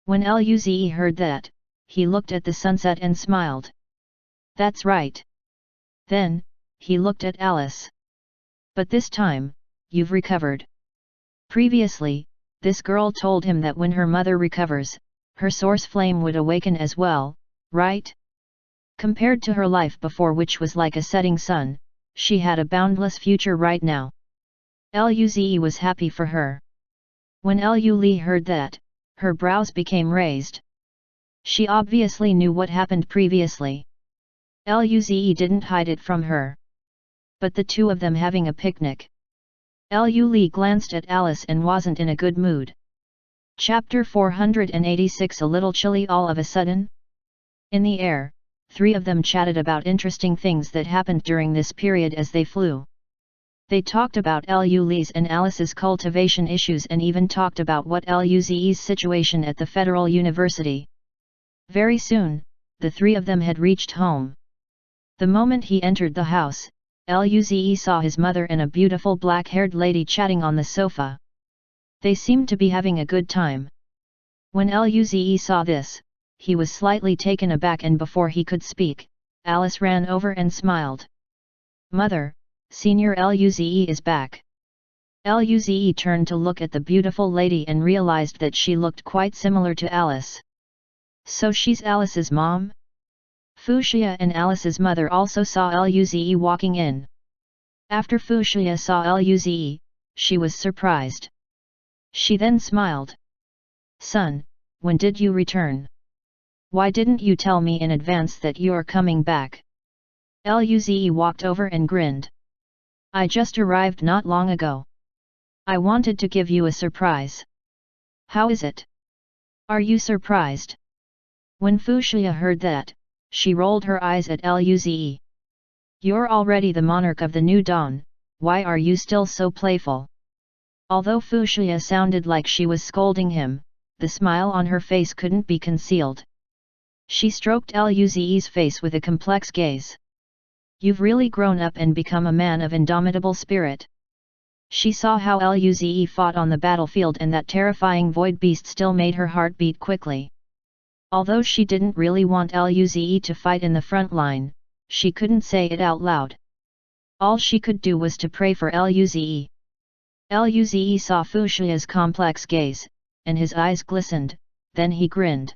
When Luze heard that, he looked at the sunset and smiled. "That's right." Then, he looked at Alice. "But this time, you've recovered." Previously, this girl told him that when her mother recovers, her source flame would awaken as well, right? Compared to her life before, which was like a setting sun, she had a boundless future right now. Luze was happy for her. When Lu Li heard that, her brows became raised. She obviously knew what happened previously. Luze didn't hide it from her. But the two of them having a picnic. Lu Li glanced at Alice and wasn't in a good mood. Chapter 486. A little chilly all of a sudden? In the air, three of them chatted about interesting things that happened during this period as they flew. They talked about Lu Li's and Alice's cultivation issues and even talked about what Luze's situation at the Federal University. Very soon, the three of them had reached home. The moment he entered the house, Luze saw his mother and a beautiful black-haired lady chatting on the sofa. They seemed to be having a good time. When Luze saw this, he was slightly taken aback, and before he could speak, Alice ran over and smiled. "Mother, Senior Luze is back." Luze turned to look at the beautiful lady and realized that she looked quite similar to Alice. So she's Alice's mom? Fuchsia and Alice's mother also saw Luze walking in. After Fuchsia saw Luze, she was surprised. She then smiled. "Son, when did you return? Why didn't you tell me in advance that you're coming back?" Luze walked over and grinned. "I just arrived not long ago. I wanted to give you a surprise." "How is it? Are you surprised?" When Fuchsia heard that, she rolled her eyes at Luze. "You're already the monarch of the new dawn, why are you still so playful?" Although Fuchsia sounded like she was scolding him, the smile on her face couldn't be concealed. She stroked Luze's face with a complex gaze. "You've really grown up and become a man of indomitable spirit." She saw how Luze fought on the battlefield, and that terrifying void beast still made her heart beat quickly. Although she didn't really want Luze to fight in the front line, she couldn't say it out loud. All she could do was to pray for Luze. Luze saw Fuchsia's complex gaze, and his eyes glistened, then he grinned.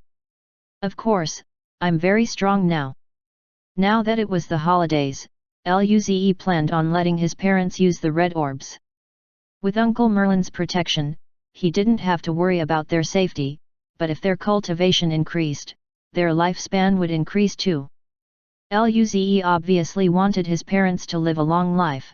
"Of course, I'm very strong now." Now that it was the holidays, Luze planned on letting his parents use the red orbs. With Uncle Merlin's protection, he didn't have to worry about their safety, but if their cultivation increased, their lifespan would increase too. Luze obviously wanted his parents to live a long life.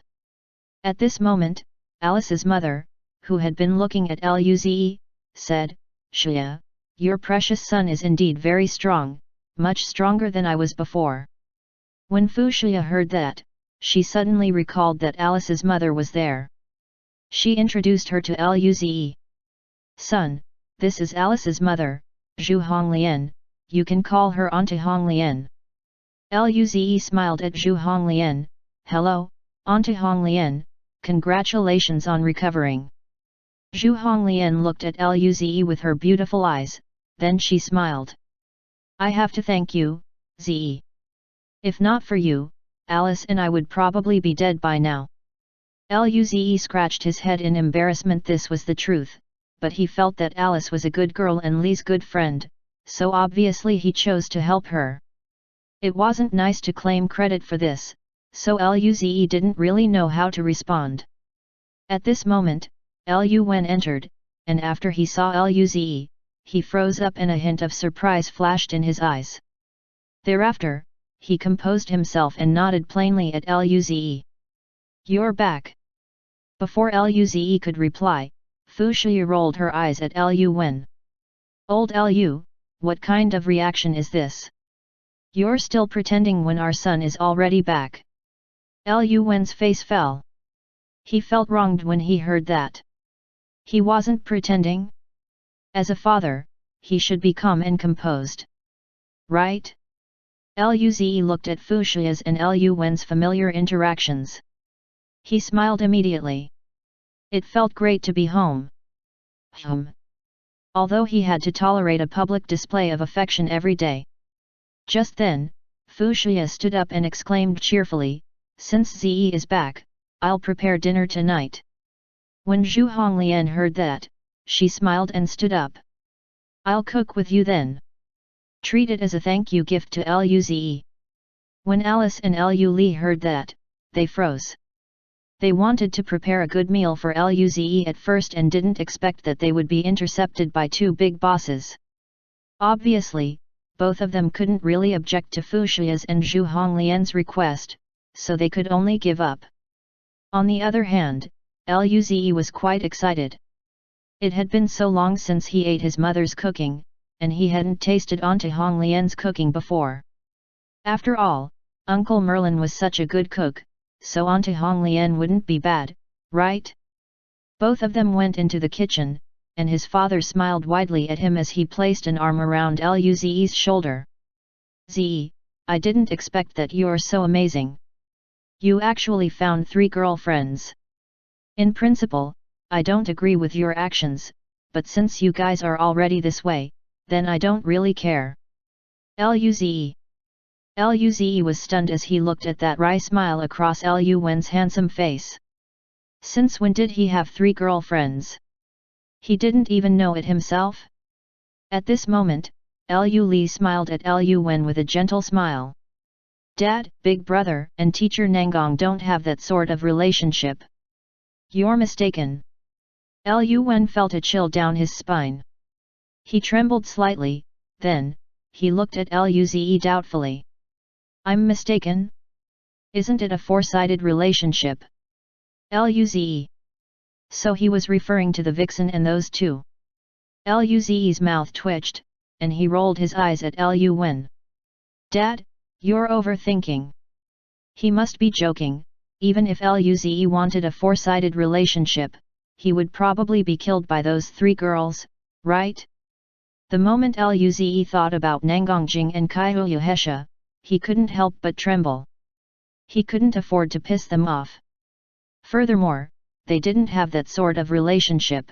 At this moment, Alice's mother, who had been looking at Luze, said, "Shia, your precious son is indeed very strong, much stronger than I was before." When Fuchsia heard that, she suddenly recalled that Alice's mother was there. She introduced her to Luze. "Son, this is Alice's mother, Zhu Honglian, you can call her Auntie Honglian." Luze smiled at Zhu Honglian. "Hello, Auntie Honglian, congratulations on recovering." Zhu Honglian looked at Luze with her beautiful eyes, then she smiled. "I have to thank you, Ze. If not for you, Alice and I would probably be dead by now." Luze scratched his head in embarrassment. This was the truth, but he felt that Alice was a good girl and Li's good friend, so obviously he chose to help her. It wasn't nice to claim credit for this, so Luze didn't really know how to respond. At this moment, Lu Wen entered, and after he saw Luze, he froze up and a hint of surprise flashed in his eyes. Thereafter, he composed himself and nodded plainly at Luze. "You're back." Before Luze could reply, Fu Shi rolled her eyes at Lu Wen. "Old Lu, what kind of reaction is this? You're still pretending when our son is already back." Lu Wen's face fell. He felt wronged when he heard that. He wasn't pretending. As a father, he should be calm and composed. Right? Luze looked at Fu Shi's and Lu Wen's familiar interactions. He smiled immediately. It felt great to be home. Although he had to tolerate a public display of affection every day. Just then, Fu Shi stood up and exclaimed cheerfully, "Since Zi is back, I'll prepare dinner tonight." When Zhu Honglian heard that, she smiled and stood up. "I'll cook with you then. Treat it as a thank you gift to Luze." When Alice and Lu Li heard that, they froze. They wanted to prepare a good meal for Luze at first and didn't expect that they would be intercepted by two big bosses. Obviously, both of them couldn't really object to Fu Shi's and Zhu Honglian's request, so they could only give up. On the other hand, Luze was quite excited. It had been so long since he ate his mother's cooking, and he hadn't tasted Auntie Honglian's cooking before. After all, Uncle Merlin was such a good cook, so Auntie Honglian wouldn't be bad, right? Both of them went into the kitchen, and his father smiled widely at him as he placed an arm around Luze's shoulder. "Zi, I didn't expect that you're so amazing. You actually found 3 girlfriends. In principle, I don't agree with your actions, but since you guys are already this way, then I don't really care." Luze was stunned as he looked at that wry smile across Lu Wen's handsome face. Since when did he have 3 girlfriends? He didn't even know it himself? At this moment, Lu Li smiled at Lu Wen with a gentle smile. "Dad, big brother, and teacher Nangong don't have that sort of relationship. You're mistaken." Lu Wen felt a chill down his spine. He trembled slightly, then, he looked at Luze doubtfully. "I'm mistaken? Isn't it a four-sided relationship?" Luze. So he was referring to the vixen and those two. Luze's mouth twitched, and he rolled his eyes at Lu Wen. "Dad, you're overthinking." He must be joking. Even if Luze wanted a four-sided relationship, he would probably be killed by those 3 girls, right? The moment Luze thought about Nangongjing and Kaihu Hesha, he couldn't help but tremble. He couldn't afford to piss them off. Furthermore, they didn't have that sort of relationship.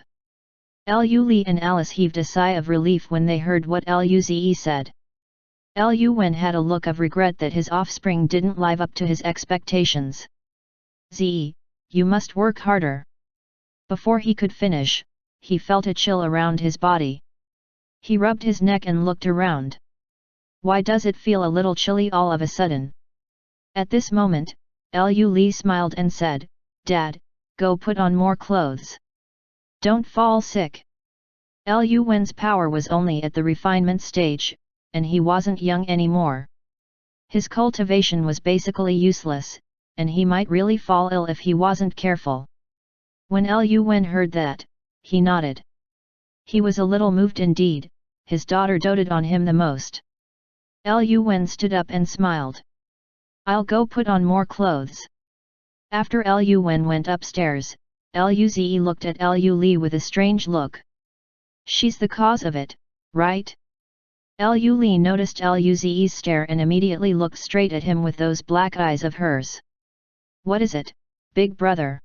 Lu Li and Alice heaved a sigh of relief when they heard what Luze said. Lu Wen had a look of regret that his offspring didn't live up to his expectations. "Zi, you must work harder." Before he could finish, he felt a chill around his body. He rubbed his neck and looked around. Why does it feel a little chilly all of a sudden? At this moment, Lu Li smiled and said, "Dad, go put on more clothes. Don't fall sick." Lu Wen's power was only at the refinement stage, and he wasn't young anymore. His cultivation was basically useless, and he might really fall ill if he wasn't careful. When Lu Wen heard that, he nodded. He was a little moved indeed. His daughter doted on him the most. Lu Wen stood up and smiled. "I'll go put on more clothes." After Lu Wen went upstairs, Luze looked at Lu Li with a strange look. "She's the cause of it, right?" Lu Li noticed Luze's stare and immediately looked straight at him with those black eyes of hers. "What is it, big brother?"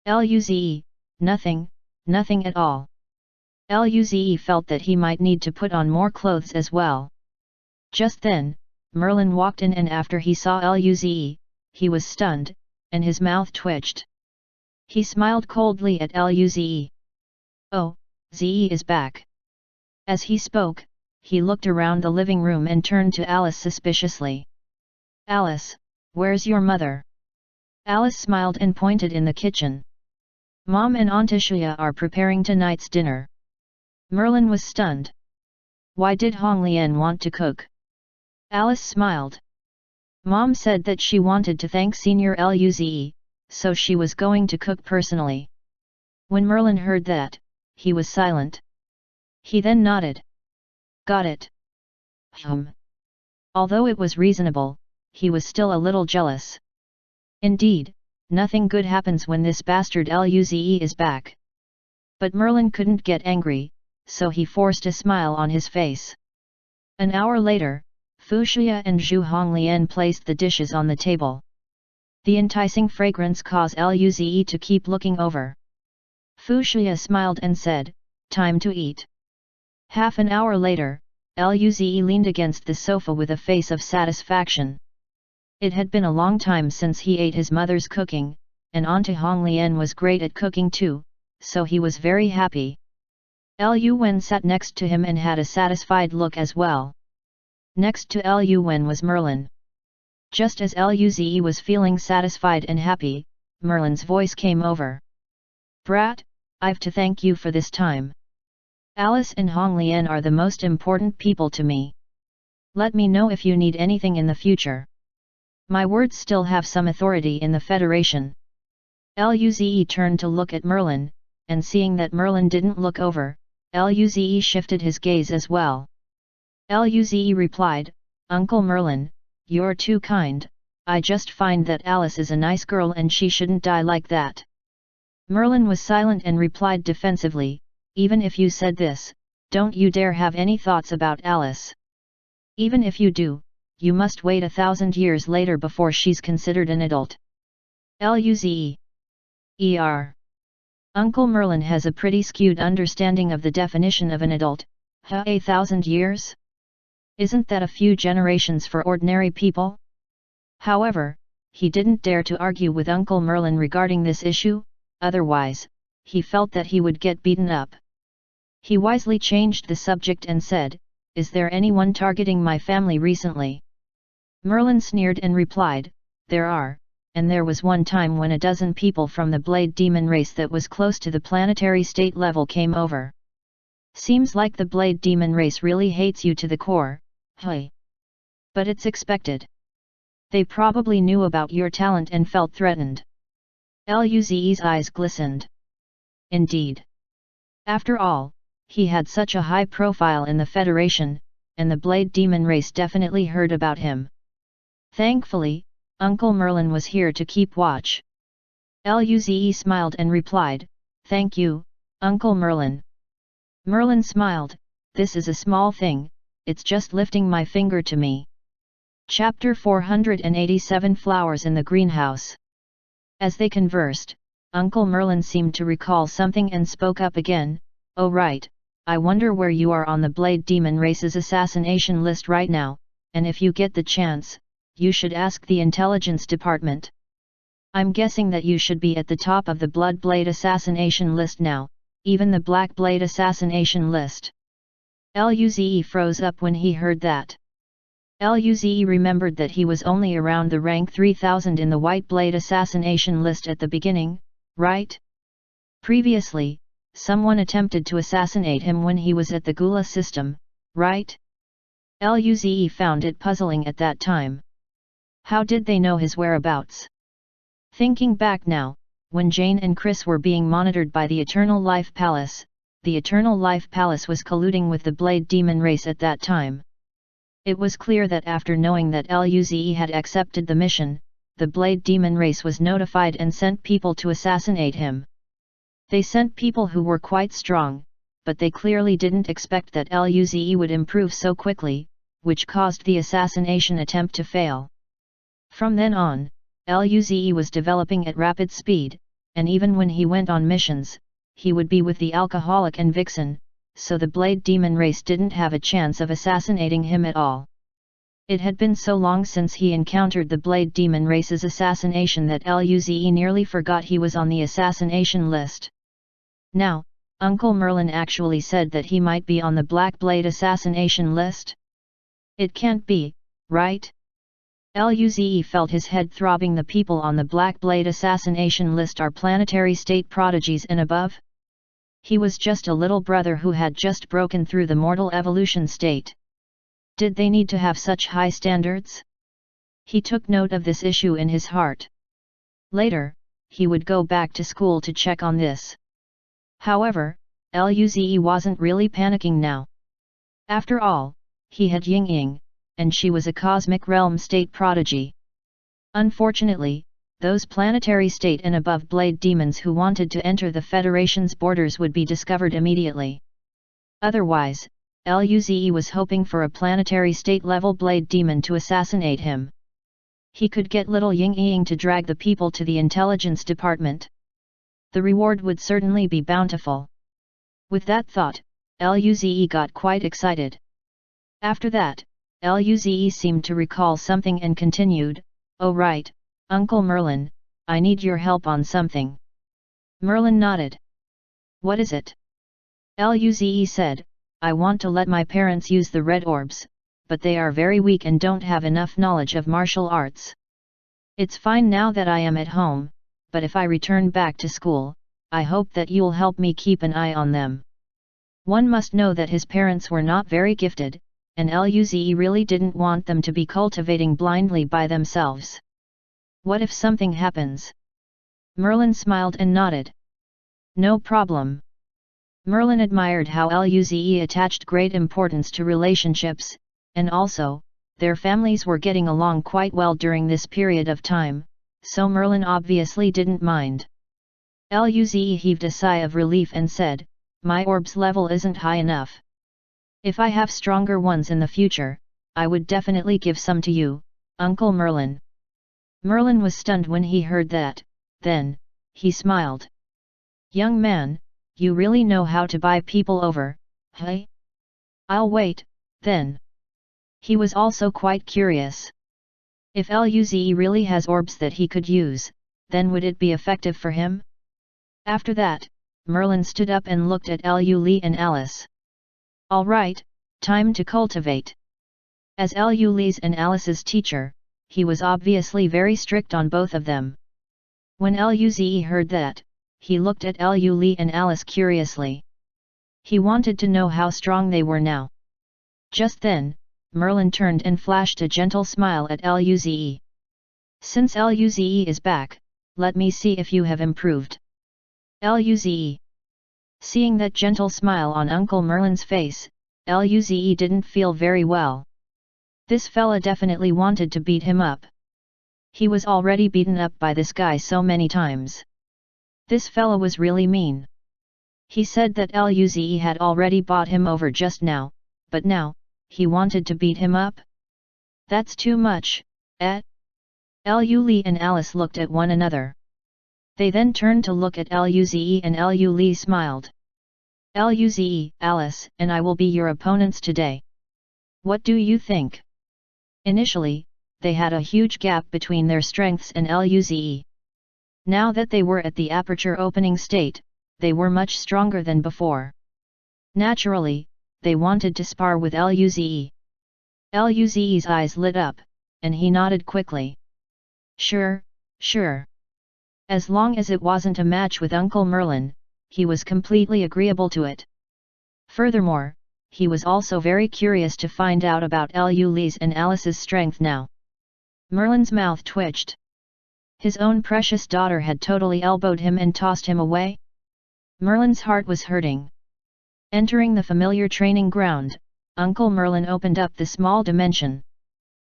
Luze, "Nothing, nothing at all." Luze felt that he might need to put on more clothes as well. Just then, Merlin walked in, and after he saw Luze, he was stunned, and his mouth twitched. He smiled coldly at Luze. "Oh, Zi is back." As he spoke, he looked around the living room and turned to Alice suspiciously. "Alice, Where's your mother? Alice smiled and pointed in the kitchen. Mom and Aunt Ishia are preparing tonight's dinner. Merlin was stunned. Why did Hong Lian want to cook? Alice smiled. Mom said that she wanted to thank Senior Luze, so she was going to cook personally. When Merlin heard that, he was silent. He then nodded. Got it. Although it was reasonable, he was still a little jealous. Indeed, nothing good happens when this bastard Luze is back. But Merlin couldn't get angry, so he forced a smile on his face. An hour later, Fu Xia and Zhu Honglian placed the dishes on the table. The enticing fragrance caused Luze to keep looking over. Fu Xia smiled and said, "Time to eat." Half an hour later, Luze leaned against the sofa with a face of satisfaction. It had been a long time since he ate his mother's cooking, and Aunt Honglian was great at cooking too, so he was very happy. Lu Wen sat next to him and had a satisfied look as well. Next to Lu Wen was Merlin. Just as Luze was feeling satisfied and happy, Merlin's voice came over. "Brat, I've to thank you for this time. Alice and Honglian are the most important people to me. Let me know if you need anything in the future. My words still have some authority in the Federation." Luze turned to look at Merlin, and seeing that Merlin didn't look over, Luze shifted his gaze as well. Luze replied, "Uncle Merlin, you're too kind, I just find that Alice is a nice girl and she shouldn't die like that." Merlin was silent and replied defensively, "Even if you said this, don't you dare have any thoughts about Alice. Even if you do, you must wait 1,000 years later before she's considered an adult." Luze. Uncle Merlin has a pretty skewed understanding of the definition of an adult. 1,000 years? Isn't that a few generations for ordinary people? However, he didn't dare to argue with Uncle Merlin regarding this issue, otherwise, he felt that he would get beaten up. He wisely changed the subject and said, "Is there anyone targeting my family recently?" Merlin sneered and replied, "There are, and there was one time when a dozen people from the Blade Demon race that was close to the planetary state level came over. Seems like the Blade Demon race really hates you to the core, hey. But it's expected. They probably knew about your talent and felt threatened." Luze's eyes glistened. Indeed. After all, he had such a high profile in the Federation, and the Blade Demon race definitely heard about him. Thankfully, Uncle Merlin was here to keep watch. Luze smiled and replied, "Thank you, Uncle Merlin." Merlin smiled, "This is a small thing, it's just lifting my finger to me." Chapter 487 Flowers in the Greenhouse. As they conversed, Uncle Merlin seemed to recall something and spoke up again, "Oh right, I wonder where you are on the Blade Demon race's assassination list right now, and if you get the chance, you should ask the intelligence department. I'm guessing that you should be at the top of the Blood Blade assassination list now, even the Black Blade assassination list." Luze froze up when he heard that. Luze remembered that he was only around the rank 3000 in the White Blade assassination list at the beginning, right? Previously, someone attempted to assassinate him when he was at the Gula system, right? Luze found it puzzling at that time. How did they know his whereabouts? Thinking back now, when Jane and Chris were being monitored by the Eternal Life Palace, the Eternal Life Palace was colluding with the Blade Demon race at that time. It was clear that after knowing that Luze had accepted the mission, the Blade Demon race was notified and sent people to assassinate him. They sent people who were quite strong, but they clearly didn't expect that Luze would improve so quickly, which caused the assassination attempt to fail. From then on, Luze was developing at rapid speed, and even when he went on missions, he would be with the alcoholic and Vixen, so the Blade Demon race didn't have a chance of assassinating him at all. It had been so long since he encountered the Blade Demon race's assassination that Luze nearly forgot he was on the assassination list. Now, Uncle Merlin actually said that he might be on the Black Blade assassination list? It can't be, right? Luze felt his head throbbing. The people on the Black Blade assassination list are planetary state prodigies and above? He was just a little brother who had just broken through the mortal evolution state. Did they need to have such high standards? He took note of this issue in his heart. Later, he would go back to school to check on this. However, Luze wasn't really panicking now. After all, he had Ying-Ying, and she was a cosmic realm state prodigy. Unfortunately, those planetary state and above blade demons who wanted to enter the Federation's borders would be discovered immediately. Otherwise, Luze was hoping for a planetary state-level blade demon to assassinate him. He could get little Ying-Ying to drag the people to the intelligence department. The reward would certainly be bountiful. With that thought, Luze got quite excited. After that, Luze seemed to recall something and continued, "Oh right, Uncle Merlin, I need your help on something." Merlin nodded. "What is it?" Luze said, "I want to let my parents use the red orbs, but they are very weak and don't have enough knowledge of martial arts. It's fine now that I am at home, but if I return back to school, I hope that you'll help me keep an eye on them." One must know that his parents were not very gifted, and Luze really didn't want them to be cultivating blindly by themselves. What if something happens? Merlin smiled and nodded. "No problem." Merlin admired how Luze attached great importance to relationships, and also, their families were getting along quite well during this period of time, so Merlin obviously didn't mind. Luze heaved a sigh of relief and said, "My orbs level isn't high enough. If I have stronger ones in the future, I would definitely give some to you, Uncle Merlin." Merlin was stunned when he heard that, then, he smiled. "Young man, you really know how to buy people over, hey? I'll wait, then." He was also quite curious. If Luze really has orbs that he could use, then would it be effective for him? After that, Merlin stood up and looked at Lu and Alice. "All right, time to cultivate." As Lu's and Alice's teacher, he was obviously very strict on both of them. When Luze heard that, he looked at Lu and Alice curiously. He wanted to know how strong they were now. Just then, Merlin turned and flashed a gentle smile at Luze. "Since Luze is back, let me see if you have improved." Luze. Seeing that gentle smile on Uncle Merlin's face, Luze didn't feel very well. This fella definitely wanted to beat him up. He was already beaten up by this guy so many times. This fella was really mean. He said that Luze had already bought him over just now, but now, he wanted to beat him up? That's too much, eh? Lu and Alice looked at one another. They then turned to look at Luze and Lu smiled. "Luze, Alice, and I will be your opponents today. What do you think?" Initially, they had a huge gap between their strengths and Luze. Now that they were at the aperture opening state, they were much stronger than before. Naturally, they wanted to spar with Luze. Luze's eyes lit up, and he nodded quickly. Sure. As long as it wasn't a match with Uncle Merlin, he was completely agreeable to it. Furthermore, he was also very curious to find out about Lu's and Alice's strength now. Merlin's mouth twitched. His own precious daughter had totally elbowed him and tossed him away? Merlin's heart was hurting. Entering the familiar training ground, Uncle Merlin opened up the small dimension.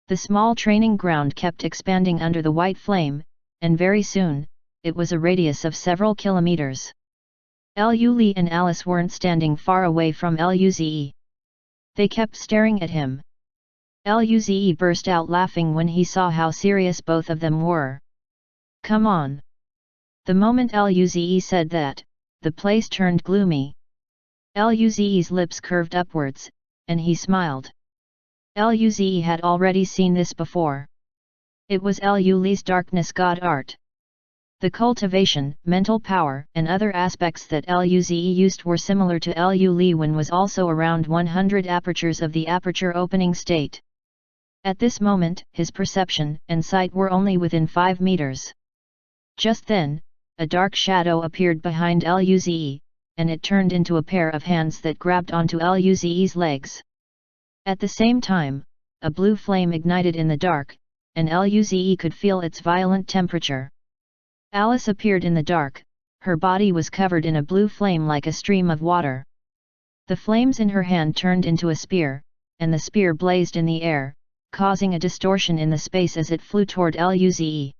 The small training ground kept expanding under the white flame, and very soon, it was a radius of several kilometers. Lu and Alice weren't standing far away from Luze. They kept staring at him. Luze burst out laughing when he saw how serious both of them were. Come on! The moment Luze said that, the place turned gloomy. Luze's lips curved upwards, and he smiled. Luze had already seen this before. It was Lu's darkness god art. The cultivation, mental power, and other aspects that Luze used were similar to Lu when was also around 100 apertures of the aperture opening state. At this moment, his perception and sight were only within 5 meters. Just then, a dark shadow appeared behind Luze, and it turned into a pair of hands that grabbed onto Luze's legs. At the same time, a blue flame ignited in the dark, and Luze could feel its violent temperature. Alice appeared in the dark, her body was covered in a blue flame like a stream of water. The flames in her hand turned into a spear, and the spear blazed in the air, causing a distortion in the space as it flew toward Luze.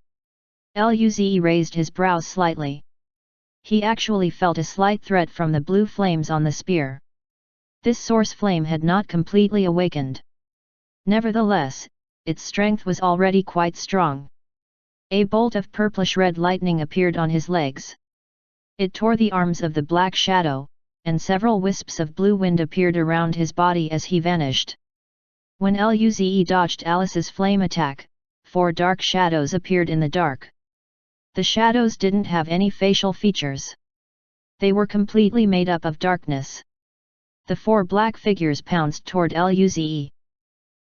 Luze raised his brows slightly. He actually felt a slight threat from the blue flames on the spear. This source flame had not completely awakened. Nevertheless, its strength was already quite strong. A bolt of purplish-red lightning appeared on his legs. It tore the arms of the black shadow, and several wisps of blue wind appeared around his body as he vanished. When Luze dodged Alice's flame attack, 4 dark shadows appeared in the dark. The shadows didn't have any facial features. They were completely made up of darkness. The 4 black figures pounced toward Luze.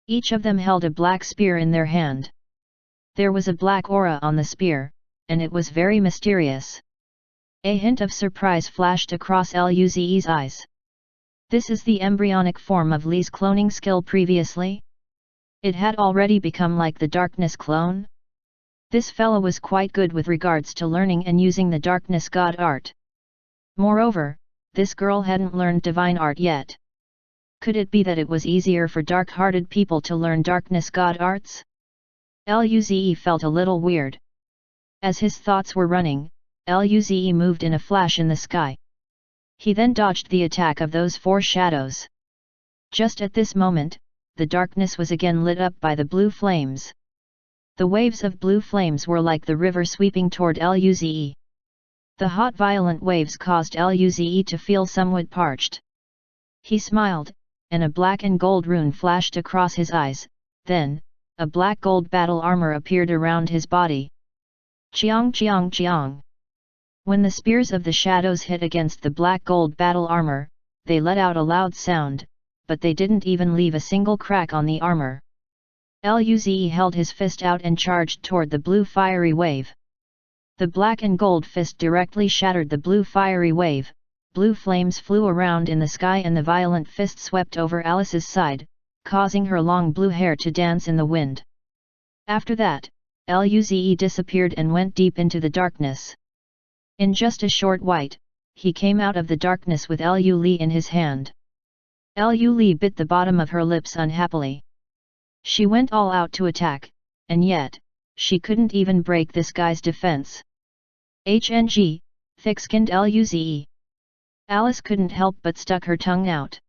Each of them held a black spear in their hand. There was a black aura on the spear, and it was very mysterious. A hint of surprise flashed across Luze's eyes. This is the embryonic form of Li's cloning skill previously? It had already become like the darkness clone? This fellow was quite good with regards to learning and using the darkness god art. Moreover, this girl hadn't learned divine art yet. Could it be that it was easier for dark-hearted people to learn darkness god arts? Luze felt a little weird. As his thoughts were running, Luze moved in a flash in the sky. He then dodged the attack of those 4 shadows. Just at this moment, the darkness was again lit up by the blue flames. The waves of blue flames were like the river sweeping toward Luze. The hot violent waves caused Luze to feel somewhat parched. He smiled, and a black and gold rune flashed across his eyes, then, a black gold battle armor appeared around his body. Chiang chiang chiang. When the spears of the shadows hit against the black gold battle armor, they let out a loud sound, but they didn't even leave a single crack on the armor. Luze held his fist out and charged toward the blue fiery wave. The black and gold fist directly shattered the blue fiery wave, blue flames flew around in the sky and the violent fist swept over Alice's side, causing her long blue hair to dance in the wind. After that, Luze disappeared and went deep into the darkness. In just a short while, he came out of the darkness with Lu in his hand. Lu bit the bottom of her lips unhappily. She went all out to attack, and yet, she couldn't even break this guy's defense. HNG, thick-skinned Luze. Alice couldn't help but stuck her tongue out.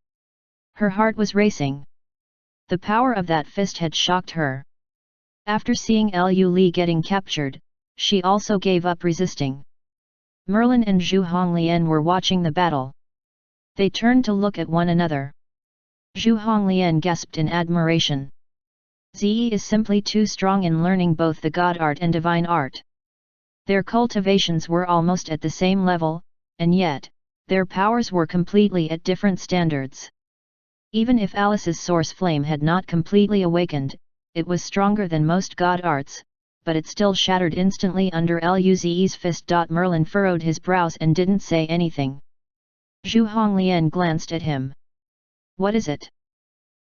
Her heart was racing. The power of that fist had shocked her. After seeing Lu getting captured, she also gave up resisting. Merlin and Zhu Honglian were watching the battle. They turned to look at one another. Zhu Honglian gasped in admiration. Ze is simply too strong in learning both the god art and divine art. Their cultivations were almost at the same level, and yet, their powers were completely at different standards. Even if Alice's source flame had not completely awakened, it was stronger than most god arts, but it still shattered instantly under Luze's fist. Merlin furrowed his brows and didn't say anything. Zhu Honglian glanced at him. What is it?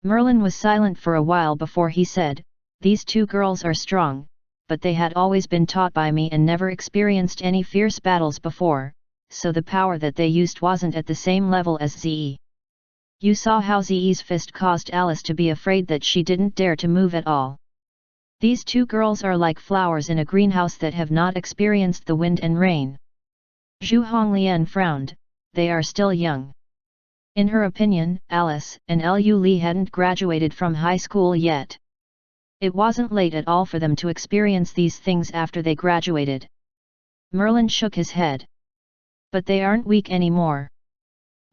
Merlin was silent for a while before he said, these 2 girls are strong, but they had always been taught by me and never experienced any fierce battles before, so the power that they used wasn't at the same level as Ze. You saw how Ze's fist caused Alice to be afraid that she didn't dare to move at all. These 2 girls are like flowers in a greenhouse that have not experienced the wind and rain. Zhu Honglian frowned, they are still young. In her opinion, Alice and Lu hadn't graduated from high school yet. It wasn't late at all for them to experience these things after they graduated. Merlin shook his head. But they aren't weak anymore.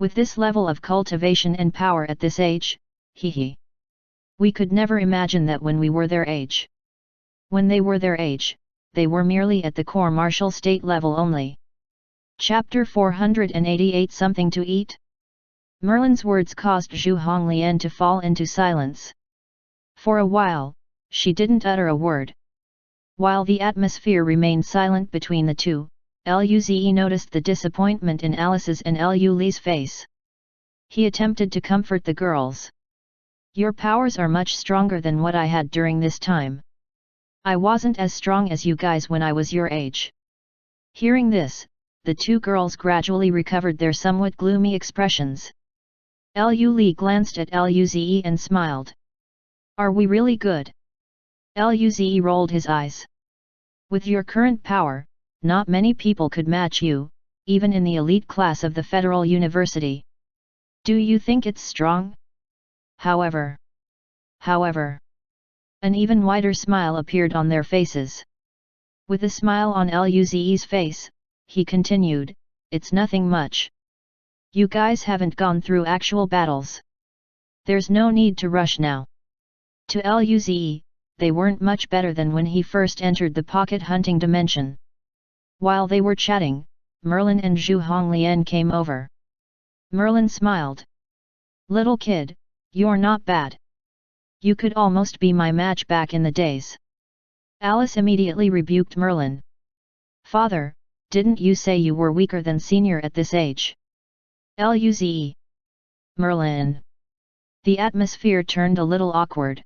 With this level of cultivation and power at this age, we could never imagine that when we were their age. When they were their age, they were merely at the core martial state level only. Chapter 488 Something to Eat? Merlin's words caused Zhu Honglian to fall into silence. For a while, she didn't utter a word. While the atmosphere remained silent between the two, Luze noticed the disappointment in Alice's and Lu Li's face. He attempted to comfort the girls. Your powers are much stronger than what I had during this time. I wasn't as strong as you guys when I was your age. Hearing this, the two girls gradually recovered their somewhat gloomy expressions. Lu Li glanced at Luze and smiled. Are we really good? Luze rolled his eyes. With your current power, not many people could match you, even in the elite class of the Federal University. Do you think it's strong? However, an even wider smile appeared on their faces. With a smile on Luze's face, he continued, it's nothing much. You guys haven't gone through actual battles. There's no need to rush now. To Luze, they weren't much better than when he first entered the pocket hunting dimension. While they were chatting, Merlin and Zhu Honglian came over. Merlin smiled. Little kid, you're not bad. You could almost be my match back in the days. Alice immediately rebuked Merlin. Father, didn't you say you were weaker than senior at this age? Luze. Merlin. The atmosphere turned a little awkward.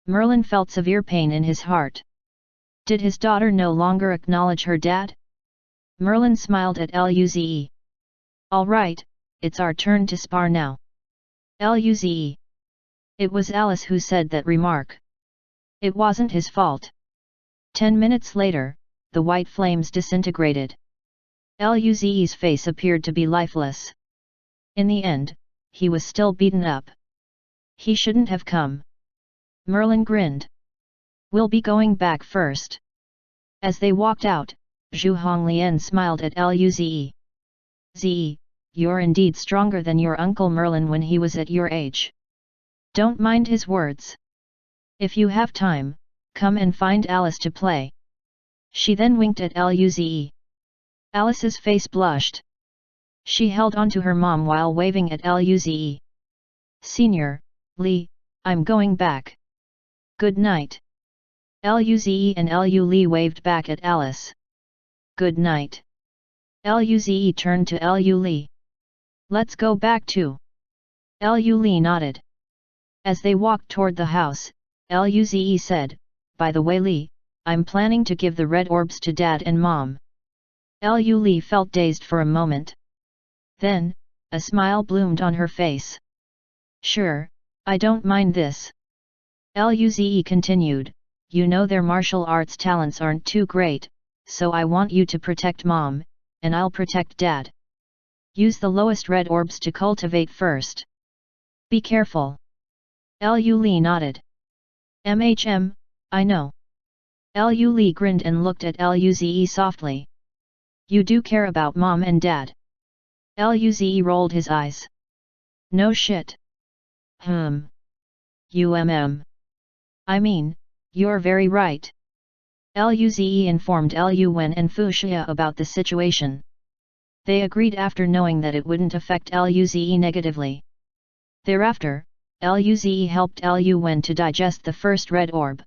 Merlin felt severe pain in his heart. Did his daughter no longer acknowledge her dad? Merlin smiled at Luze. All right, it's our turn to spar now. Luze. It was Alice who said that remark. It wasn't his fault. 10 minutes later, the white flames disintegrated. Luze's face appeared to be lifeless. In the end, he was still beaten up. He shouldn't have come. Merlin grinned. We'll be going back first. As they walked out, Zhu Honglian smiled at Luze. Ze, you're indeed stronger than your uncle Merlin when he was at your age. Don't mind his words. If you have time, come and find Alice to play. She then winked at Luze. Alice's face blushed. She held on to her mom while waving at Luze. Senior, Li, I'm going back. Good night. Luze and Lu Li waved back at Alice. Good night. Luze turned to Lu Li. Let's go back too. Lu Li nodded. As they walked toward the house, Luze said, by the way Li, I'm planning to give the red orbs to Dad and Mom. Lu Li felt dazed for a moment. Then, a smile bloomed on her face. Sure, I don't mind this. Luze continued, you know their martial arts talents aren't too great, so I want you to protect Mom, and I'll protect Dad. Use the lowest red orbs to cultivate first. Be careful. Lu Li nodded. I know. Lu Li grinned and looked at Luze softly. You do care about Mom and Dad. Luze rolled his eyes. No shit. I mean, you're very right. Luze informed Lu Wen and Fuxia about the situation. They agreed after knowing that it wouldn't affect Luze negatively. Thereafter, Luze helped Lu Wen to digest the first red orb.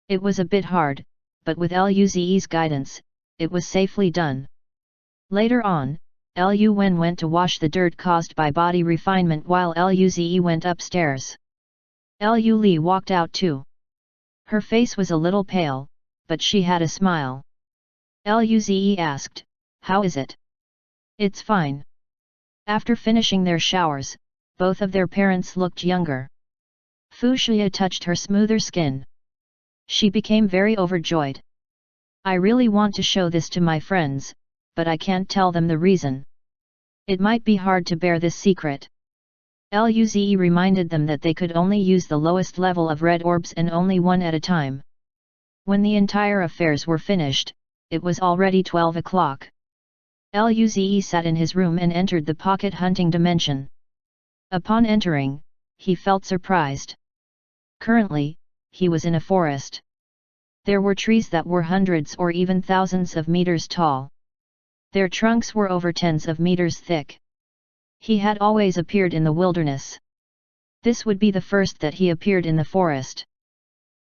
It was a bit hard, but with Luze's guidance, it was safely done. Later on, Lu Wen went to wash the dirt caused by body refinement while Luze went upstairs. Lu Li walked out too. Her face was a little pale, but she had a smile. Luze asked, how is it? It's fine. After finishing their showers, both of their parents looked younger. Fuxia touched her smoother skin. She became very overjoyed. I really want to show this to my friends, but I can't tell them the reason. It might be hard to bear this secret. Luze reminded them that they could only use the lowest level of red orbs and only one at a time. When the entire affairs were finished, it was already 12 o'clock. Luze sat in his room and entered the pocket hunting dimension. Upon entering, he felt surprised. Currently, he was in a forest. There were trees that were hundreds or even thousands of meters tall. Their trunks were over tens of meters thick. He had always appeared in the wilderness. This would be the first that he appeared in the forest.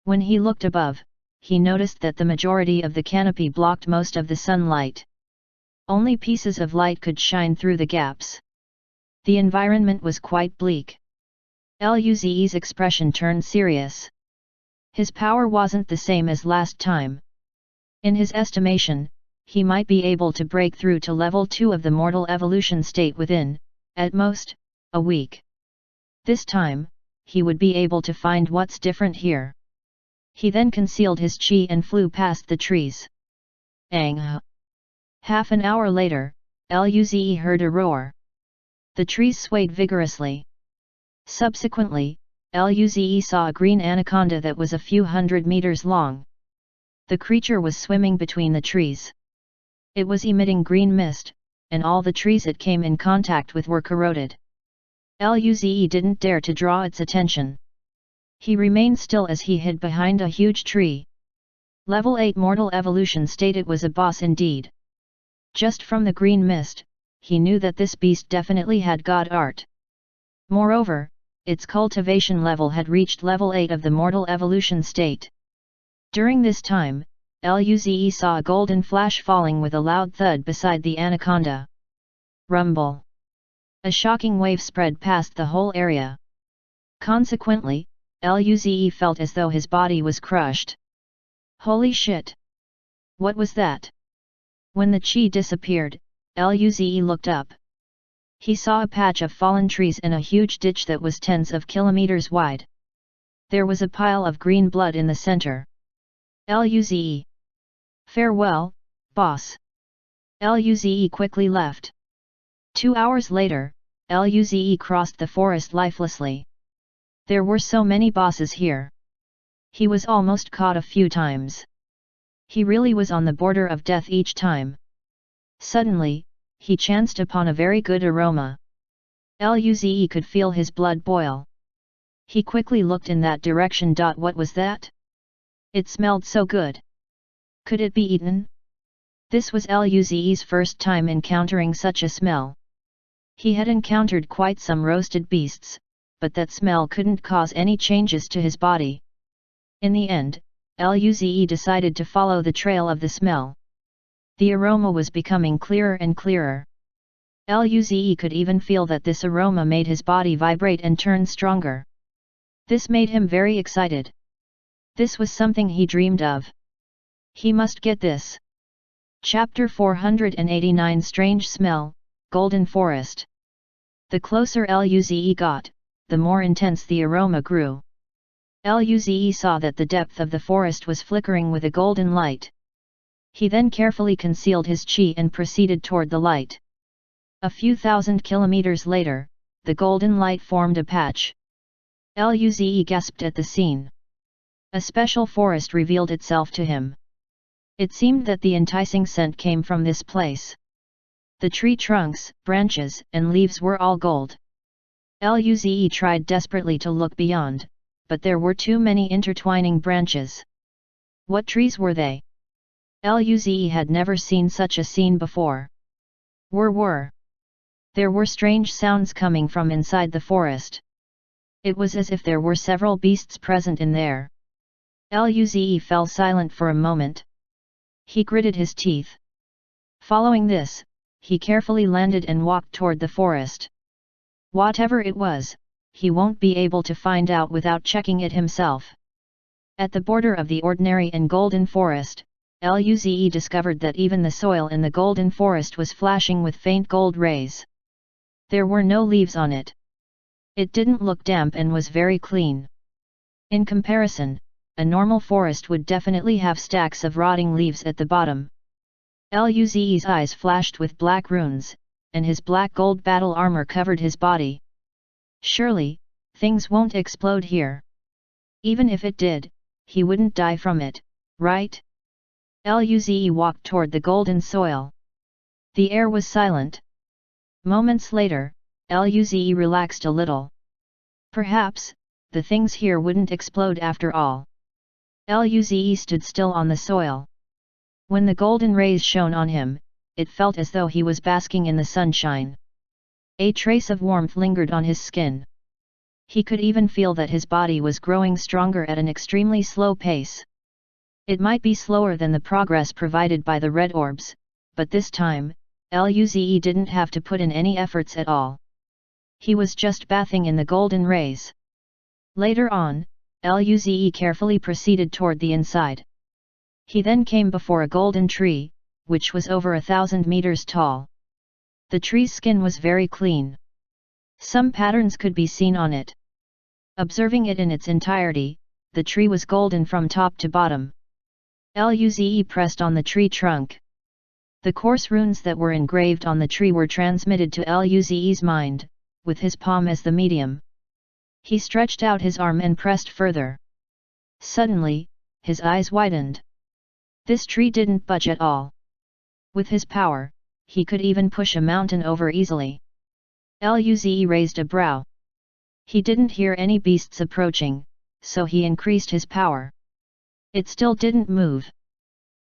When he looked above, he noticed that the majority of the canopy blocked most of the sunlight. Only pieces of light could shine through the gaps. The environment was quite bleak. Luze's expression turned serious. His power wasn't the same as last time. In his estimation, he might be able to break through to level 2 of the mortal evolution state within, at most, a week. This time, he would be able to find what's different here. He then concealed his chi and flew past the trees. Ang! Half an hour later, Luze heard a roar. The trees swayed vigorously. Subsequently, Luze saw a green anaconda that was a few hundred meters long. The creature was swimming between the trees. It was emitting green mist, and all the trees it came in contact with were corroded. Luze didn't dare to draw its attention. He remained still as he hid behind a huge tree. Level 8 mortal evolution state. It was a boss indeed. Just from the green mist, he knew that this beast definitely had god art. Moreover, its cultivation level had reached level 8 of the mortal evolution state. During this time, Luze saw a golden flash falling with a loud thud beside the anaconda. Rumble! A shocking wave spread past the whole area. Consequently, Luze felt as though his body was crushed. Holy shit! What was that? When the chi disappeared, Luze looked up. He saw a patch of fallen trees and a huge ditch that was tens of kilometers wide. There was a pile of green blood in the center. Luze! Farewell, boss! Luze quickly left. 2 hours later, Luze crossed the forest lifelessly. There were so many bosses here. He was almost caught a few times. He really was on the border of death each time. Suddenly, he chanced upon a very good aroma. Luze could feel his blood boil. He quickly looked in that direction. What was that? It smelled so good. Could it be eaten? This was Luze's first time encountering such a smell. He had encountered quite some roasted beasts, but that smell couldn't cause any changes to his body. In the end, Luze decided to follow the trail of the smell. The aroma was becoming clearer and clearer. Luze could even feel that this aroma made his body vibrate and turn stronger. This made him very excited. This was something he dreamed of. He must get this. Chapter 489 Strange Smell, Golden Forest. The closer Luze got, the more intense the aroma grew. Luze saw that the depth of the forest was flickering with a golden light. He then carefully concealed his chi and proceeded toward the light. A few thousand kilometers later, the golden light formed a patch. Luze gasped at the scene. A special forest revealed itself to him. It seemed that the enticing scent came from this place. The tree trunks, branches, and leaves were all gold. Luze tried desperately to look beyond, but there were too many intertwining branches. What trees were they? Luze had never seen such a scene before. Whir. There were strange sounds coming from inside the forest. It was as if there were several beasts present in there. Luze fell silent for a moment. He gritted his teeth. Following this, he carefully landed and walked toward the forest. Whatever it was, he won't be able to find out without checking it himself. At the border of the ordinary and golden forest, Luze discovered that even the soil in the golden forest was flashing with faint gold rays. There were no leaves on it. It didn't look damp and was very clean. In comparison, a normal forest would definitely have stacks of rotting leaves at the bottom. Luze's eyes flashed with black runes, and his black gold battle armor covered his body. Surely, things won't explode here. Even if it did, he wouldn't die from it, right? Luze walked toward the golden soil. The air was silent. Moments later, Luze relaxed a little. Perhaps, the things here wouldn't explode after all. Luze stood still on the soil. When the golden rays shone on him, it felt as though he was basking in the sunshine. A trace of warmth lingered on his skin. He could even feel that his body was growing stronger at an extremely slow pace. It might be slower than the progress provided by the red orbs, but this time, Luze didn't have to put in any efforts at all. He was just bathing in the golden rays. Later on, Luze carefully proceeded toward the inside. He then came before a golden tree, which was over 1,000 meters tall. The tree's skin was very clean. Some patterns could be seen on it. Observing it in its entirety, the tree was golden from top to bottom. Luze pressed on the tree trunk. The coarse runes that were engraved on the tree were transmitted to Luze's mind, with his palm as the medium. He stretched out his arm and pressed further. Suddenly, his eyes widened. This tree didn't budge at all. With his power, he could even push a mountain over easily. Luze raised a brow. He didn't hear any beasts approaching, so he increased his power. It still didn't move.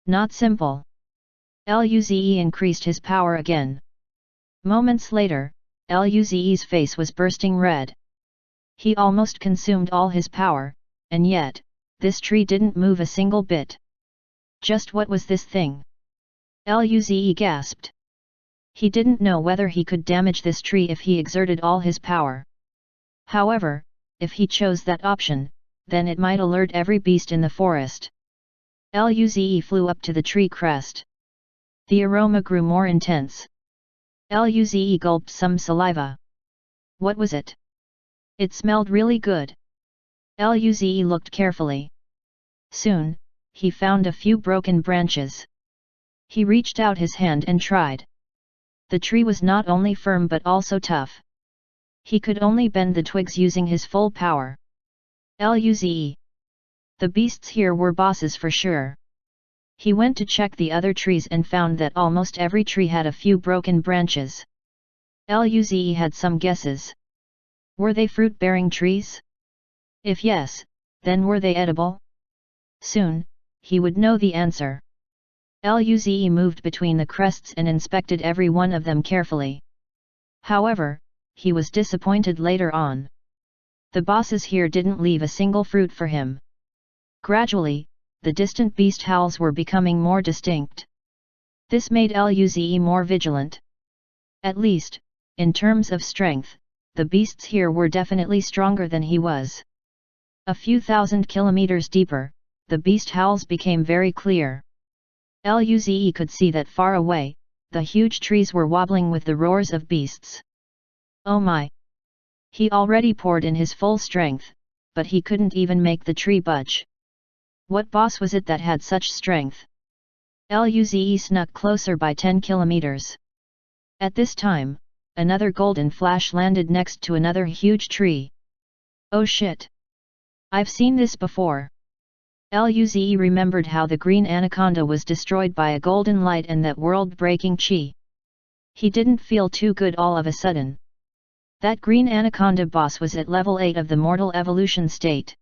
Not simple. Luze increased his power again. Moments later, Luze's face was bursting red. He almost consumed all his power, and yet, this tree didn't move a single bit. Just what was this thing? Luze gasped. He didn't know whether he could damage this tree if he exerted all his power. However, if he chose that option, then it might alert every beast in the forest. Luze flew up to the tree crest. The aroma grew more intense. Luze gulped some saliva. What was it? It smelled really good. Luze looked carefully. Soon, he found a few broken branches. He reached out his hand and tried. The tree was not only firm but also tough. He could only bend the twigs using his full power. Luze. The beasts here were bosses for sure. He went to check the other trees and found that almost every tree had a few broken branches. Luze had some guesses. Were they fruit-bearing trees? If yes, then were they edible? Soon, he would know the answer. Luze moved between the crests and inspected every one of them carefully. However, he was disappointed later on. The bosses here didn't leave a single fruit for him. Gradually, the distant beast howls were becoming more distinct. This made Luze more vigilant. At least, in terms of strength, the beasts here were definitely stronger than he was. A few thousand kilometers deeper, the beast howls became very clear. Luze could see that far away, the huge trees were wobbling with the roars of beasts. Oh my! He already poured in his full strength, but he couldn't even make the tree budge. What boss was it that had such strength? Luze snuck closer by 10 kilometers. At this time, another golden flash landed next to another huge tree. Oh shit! I've seen this before. Luze remembered how the green anaconda was destroyed by a golden light and that world-breaking chi. He didn't feel too good all of a sudden. That green anaconda boss was at level 8 of the mortal evolution state.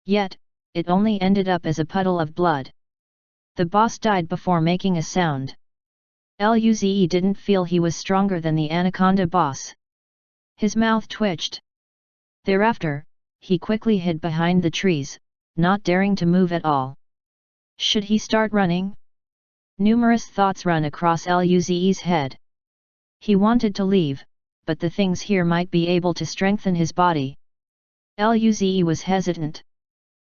Yet, it only ended up as a puddle of blood. The boss died before making a sound. Luze didn't feel he was stronger than the anaconda boss. His mouth twitched. Thereafter, he quickly hid behind the trees, not daring to move at all. Should he start running? Numerous thoughts run across Luze's head. He wanted to leave, but the things here might be able to strengthen his body. Luze was hesitant.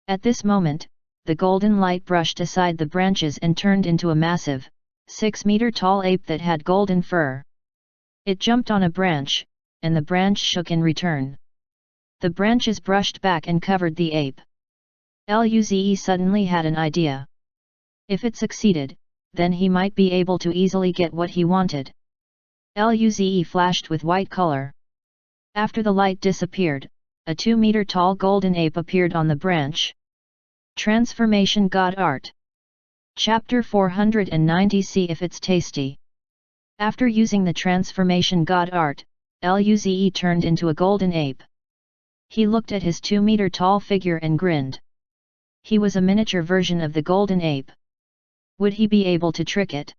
At this moment, the golden light brushed aside the branches and turned into a massive, 6-meter-tall ape that had golden fur. It jumped on a branch, and the branch shook in return. The branches brushed back and covered the ape. Luze suddenly had an idea. If it succeeded, then he might be able to easily get what he wanted. Luze flashed with white color. After the light disappeared, a 2-meter-tall golden ape appeared on the branch. Transformation God Art. Chapter 490. See if it's tasty. After using the Transformation God Art, Luze turned into a golden ape. He looked at his 2-meter-tall figure and grinned. He was a miniature version of the golden ape. Would he be able to trick it?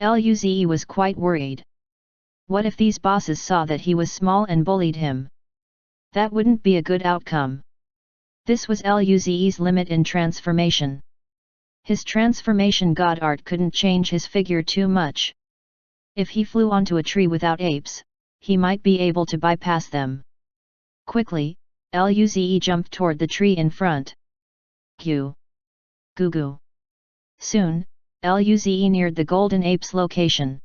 Luze was quite worried. What if these bosses saw that he was small and bullied him? That wouldn't be a good outcome. This was Luze's limit in transformation. His transformation god art couldn't change his figure too much. If he flew onto a tree without apes, he might be able to bypass them. Quickly, Luze jumped toward the tree in front. Goo! Goo goo! Soon, Luze neared the golden ape's location.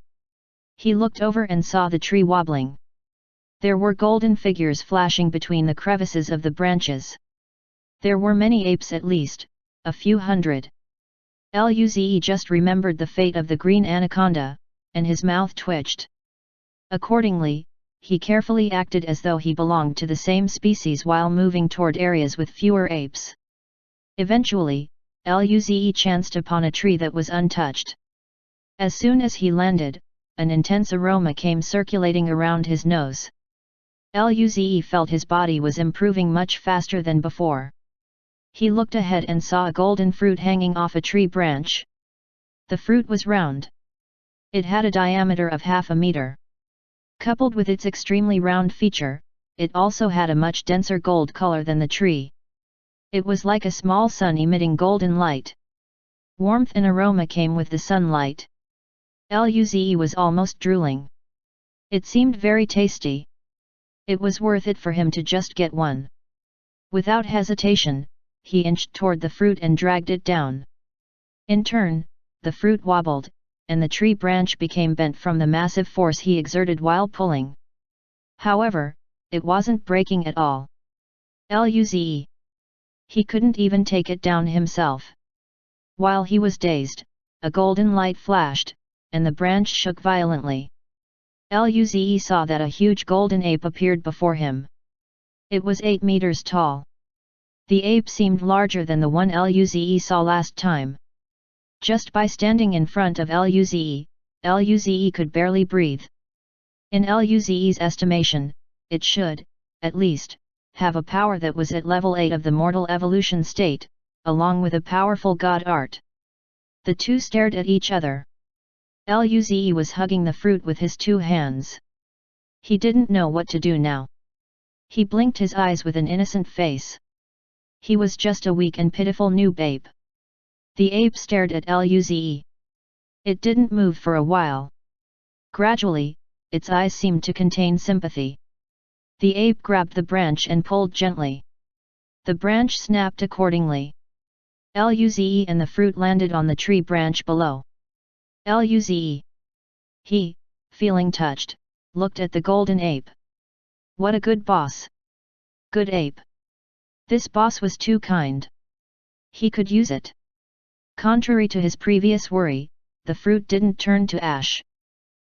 He looked over and saw the tree wobbling. There were golden figures flashing between the crevices of the branches. There were many apes, at least a few hundred. Luze just remembered the fate of the green anaconda, and his mouth twitched. Accordingly, he carefully acted as though he belonged to the same species while moving toward areas with fewer apes. Eventually, Luze chanced upon a tree that was untouched. As soon as he landed, an intense aroma came circulating around his nose. Luze felt his body was improving much faster than before. He looked ahead and saw a golden fruit hanging off a tree branch. The fruit was round. It had a diameter of half a meter. Coupled with its extremely round feature, it also had a much denser gold color than the tree. It was like a small sun emitting golden light. Warmth and aroma came with the sunlight. Luze was almost drooling. It seemed very tasty. It was worth it for him to just get one. Without hesitation, he inched toward the fruit and dragged it down. In turn, the fruit wobbled, and the tree branch became bent from the massive force he exerted while pulling. However, it wasn't breaking at all. Luze! He couldn't even take it down himself. While he was dazed, a golden light flashed, and the branch shook violently. Luze saw that a huge golden ape appeared before him. It was 8 meters tall. The ape seemed larger than the one Luze saw last time. Just by standing in front of Luze could barely breathe. In Luze's estimation, it should, at least, have a power that was at level 8 of the mortal evolution state, along with a powerful god art. The two stared at each other. Luze was hugging the fruit with his 2 hands. He didn't know what to do now. He blinked his eyes with an innocent face. He was just a weak and pitiful noob ape. The ape stared at Luze. It didn't move for a while. Gradually, its eyes seemed to contain sympathy. The ape grabbed the branch and pulled gently. The branch snapped accordingly. Luze and the fruit landed on the tree branch below. Luze! He, feeling touched, looked at the golden ape. What a good boss! Good ape! This boss was too kind. He could use it. Contrary to his previous worry, the fruit didn't turn to ash.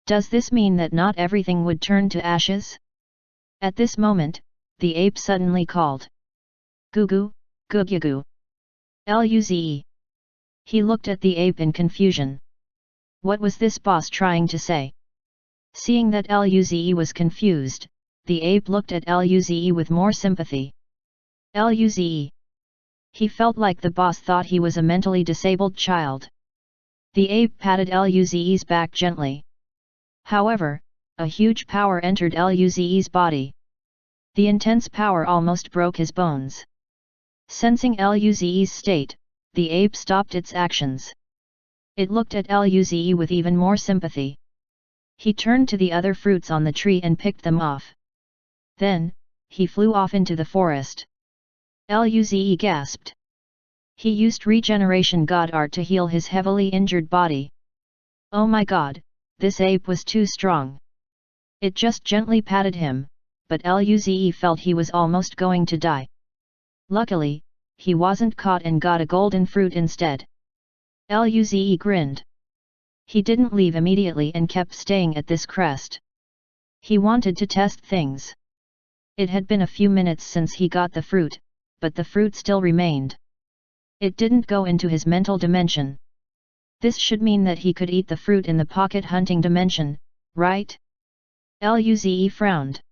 Does this mean that not everything would turn to ashes? At this moment, the ape suddenly called. Goo goo, goo goo goo. Luze! He looked at the ape in confusion. What was this boss trying to say? Seeing that Luze was confused, the ape looked at Luze with more sympathy. Luze! He felt like the boss thought he was a mentally disabled child. The ape patted Luze's back gently. However, a huge power entered Luze's body. The intense power almost broke his bones. Sensing Luze's state, the ape stopped its actions. It looked at Luze with even more sympathy. He turned to the other fruits on the tree and picked them off. Then, he flew off into the forest. Luze gasped. He used regeneration god art to heal his heavily injured body. Oh my god, this ape was too strong. It just gently patted him, but Luze felt he was almost going to die. Luckily, he wasn't caught and got a golden fruit instead. Luze grinned. He didn't leave immediately and kept staying at this crest. He wanted to test things. It had been a few minutes since he got the fruit, but the fruit still remained. It didn't go into his mental dimension. This should mean that he could eat the fruit in the pocket hunting dimension, right? Luze frowned.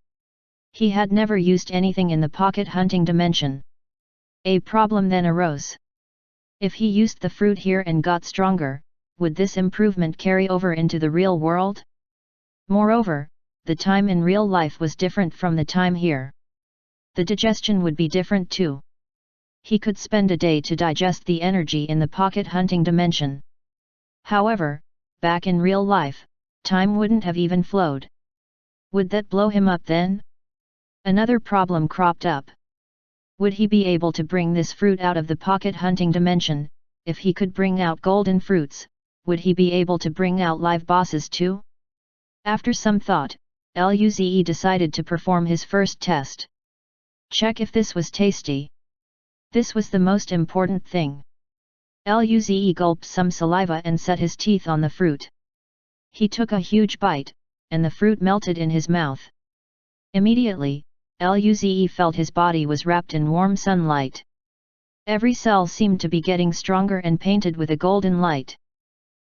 He had never used anything in the pocket hunting dimension. A problem then arose. If he used the fruit here and got stronger, would this improvement carry over into the real world? Moreover, the time in real life was different from the time here. The digestion would be different too. He could spend a day to digest the energy in the pocket hunting dimension. However, back in real life, time wouldn't have even flowed. Would that blow him up then? Another problem cropped up. Would he be able to bring this fruit out of the pocket hunting dimension? If he could bring out golden fruits, would he be able to bring out live bosses too? After some thought, Luze decided to perform his first test. Check if this was tasty. This was the most important thing. Luze gulped some saliva and set his teeth on the fruit. He took a huge bite, and the fruit melted in his mouth. Immediately, Luze felt his body was wrapped in warm sunlight. Every cell seemed to be getting stronger and painted with a golden light.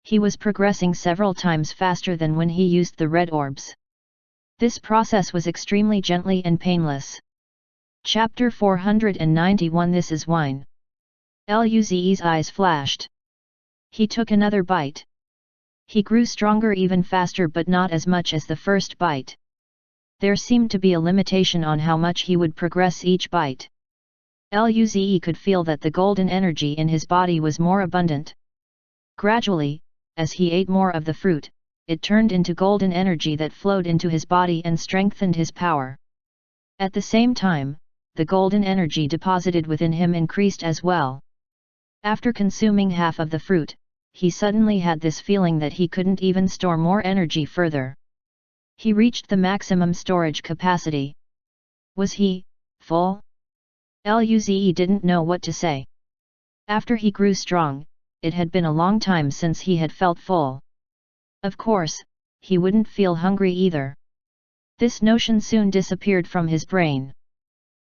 He was progressing several times faster than when he used the red orbs. This process was extremely gently and painless. Chapter 491 This is wine. Luze's eyes flashed. He took another bite. He grew stronger even faster, but not as much as the first bite. There seemed to be a limitation on how much he would progress each bite. Luze could feel that the golden energy in his body was more abundant. Gradually, as he ate more of the fruit, it turned into golden energy that flowed into his body and strengthened his power. At the same time, the golden energy deposited within him increased as well. After consuming half of the fruit, he suddenly had this feeling that he couldn't even store more energy further. He reached the maximum storage capacity. Was he full? Luze didn't know what to say. After he grew strong, it had been a long time since he had felt full. Of course, he wouldn't feel hungry either. This notion soon disappeared from his brain.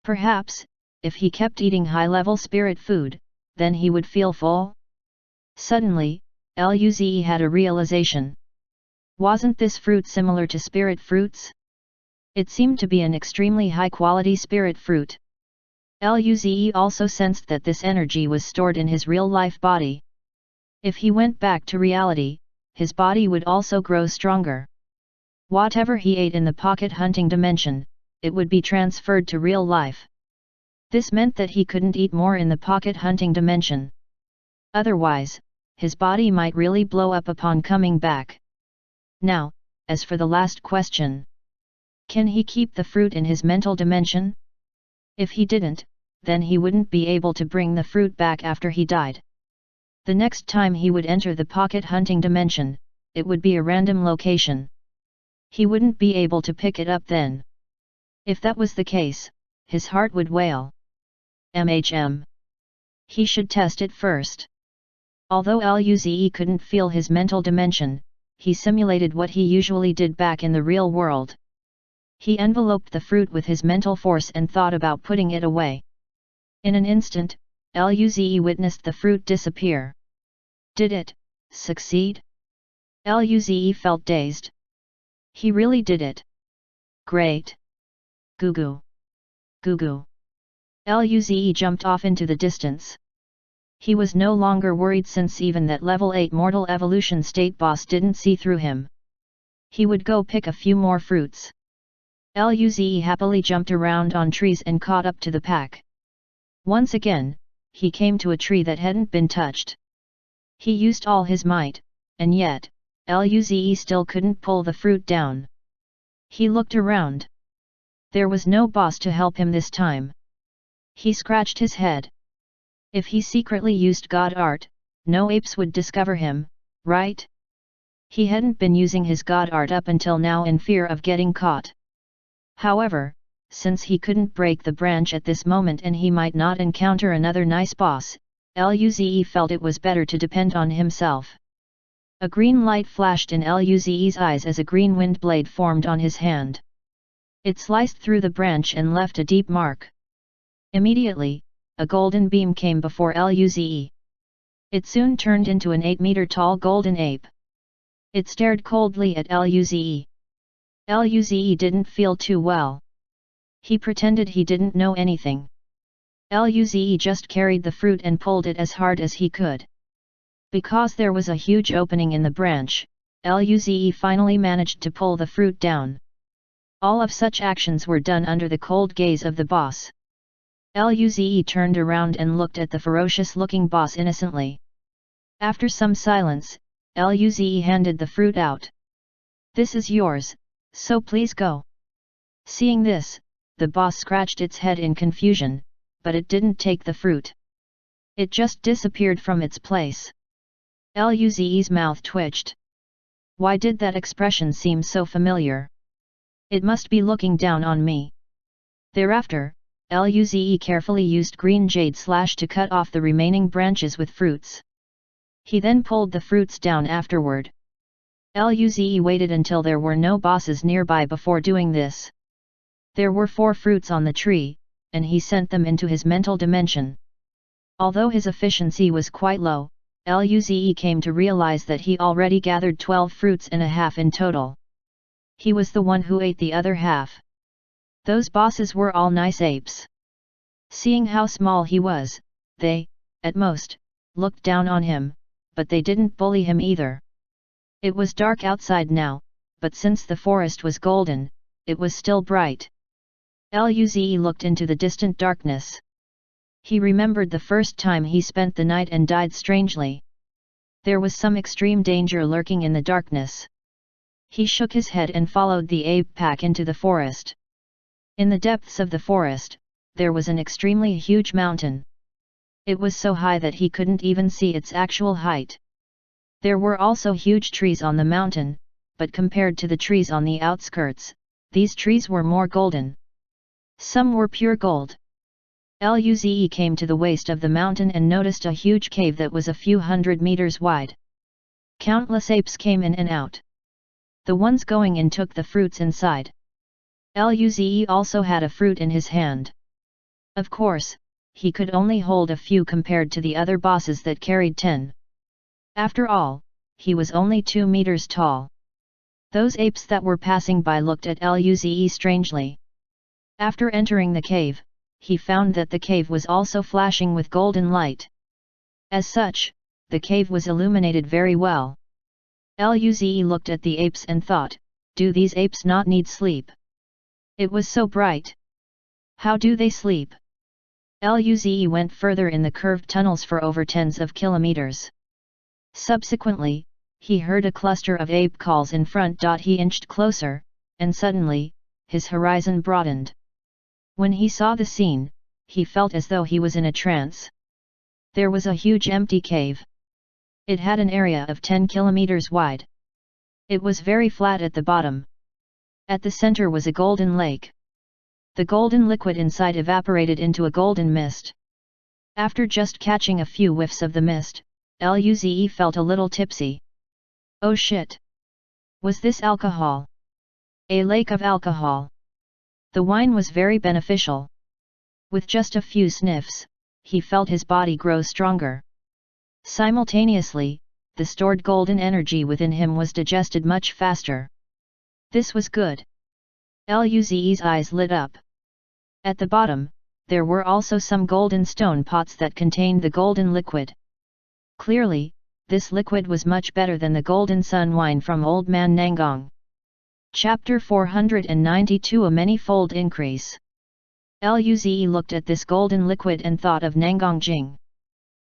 Perhaps, if he kept eating high-level spirit food, then he would feel full? Suddenly, Luze had a realization. Wasn't this fruit similar to spirit fruits? It seemed to be an extremely high-quality spirit fruit. Luze also sensed that this energy was stored in his real-life body. If he went back to reality, his body would also grow stronger. Whatever he ate in the pocket hunting dimension, it would be transferred to real life. This meant that he couldn't eat more in the pocket hunting dimension. Otherwise, his body might really blow up upon coming back. Now, as for the last question. Can he keep the fruit in his mental dimension? If he didn't, then he wouldn't be able to bring the fruit back after he died. The next time he would enter the pocket hunting dimension, it would be a random location. He wouldn't be able to pick it up then. If that was the case, his heart would wail. He should test it first. Although Luze couldn't feel his mental dimension, he simulated what he usually did back in the real world. He enveloped the fruit with his mental force and thought about putting it away. In an instant, Luze witnessed the fruit disappear. Did it succeed? Luze felt dazed. He really did it. Great. Goo goo. Goo goo. Luze jumped off into the distance. He was no longer worried since even that level 8 mortal evolution state boss didn't see through him. He would go pick a few more fruits. Luze happily jumped around on trees and caught up to the pack. Once again, he came to a tree that hadn't been touched. He used all his might, and yet, Luze still couldn't pull the fruit down. He looked around. There was no boss to help him this time. He scratched his head. If he secretly used God art, no apes would discover him, right? He hadn't been using his God art up until now in fear of getting caught. However, since he couldn't break the branch at this moment and he might not encounter another nice boss, Luze felt it was better to depend on himself. A green light flashed in Luze's eyes as a green wind blade formed on his hand. It sliced through the branch and left a deep mark. Immediately, a golden beam came before Luze. It soon turned into an 8-meter-tall golden ape. It stared coldly at Luze. Luze didn't feel too well. He pretended he didn't know anything. Luze just carried the fruit and pulled it as hard as he could. Because there was a huge opening in the branch, Luze finally managed to pull the fruit down. All of such actions were done under the cold gaze of the boss. Luze turned around and looked at the ferocious-looking boss innocently. After some silence, Luze handed the fruit out. "This is yours, so please go." Seeing this, the boss scratched its head in confusion, but it didn't take the fruit. It just disappeared from its place. Luze's mouth twitched. Why did that expression seem so familiar? It must be looking down on me. Thereafter, Luze carefully used green jade slash to cut off the remaining branches with fruits. He then pulled the fruits down afterward. Luze waited until there were no bosses nearby before doing this. There were 4 fruits on the tree, and he sent them into his mental dimension. Although his efficiency was quite low, Luze came to realize that he already gathered 12 fruits and a half in total. He was the one who ate the other half. Those bosses were all nice apes. Seeing how small he was, they, at most, looked down on him, but they didn't bully him either. It was dark outside now, but since the forest was golden, it was still bright. Luze looked into the distant darkness. He remembered the first time he spent the night and died strangely. There was some extreme danger lurking in the darkness. He shook his head and followed the ape pack into the forest. In the depths of the forest, there was an extremely huge mountain. It was so high that he couldn't even see its actual height. There were also huge trees on the mountain, but compared to the trees on the outskirts, these trees were more golden. Some were pure gold. Luze came to the waist of the mountain and noticed a huge cave that was a few hundred meters wide. Countless apes came in and out. The ones going in took the fruits inside. Luze also had a fruit in his hand. Of course, he could only hold a few compared to the other bosses that carried 10. After all, he was only 2 meters tall. Those apes that were passing by looked at Luze strangely. After entering the cave, he found that the cave was also flashing with golden light. As such, the cave was illuminated very well. Luze looked at the apes and thought, do these apes not need sleep? It was so bright. How do they sleep? Luze went further in the curved tunnels for over tens of kilometers. Subsequently, he heard a cluster of ape calls in front. He inched closer, and suddenly, his horizon broadened. When he saw the scene, he felt as though he was in a trance. There was a huge empty cave. It had an area of 10 kilometers wide. It was very flat at the bottom. At the center was a golden lake. The golden liquid inside evaporated into a golden mist. After just catching a few whiffs of the mist, Luze felt a little tipsy. Oh shit! Was this alcohol? A lake of alcohol. The wine was very beneficial. With just a few sniffs, he felt his body grow stronger. Simultaneously, the stored golden energy within him was digested much faster. This was good. Luze's eyes lit up. At the bottom, there were also some golden stone pots that contained the golden liquid. Clearly, this liquid was much better than the golden sun wine from Old Man Nangong. Chapter 492 A Many-Fold Increase. Luze looked at this golden liquid and thought of Nangong Jing.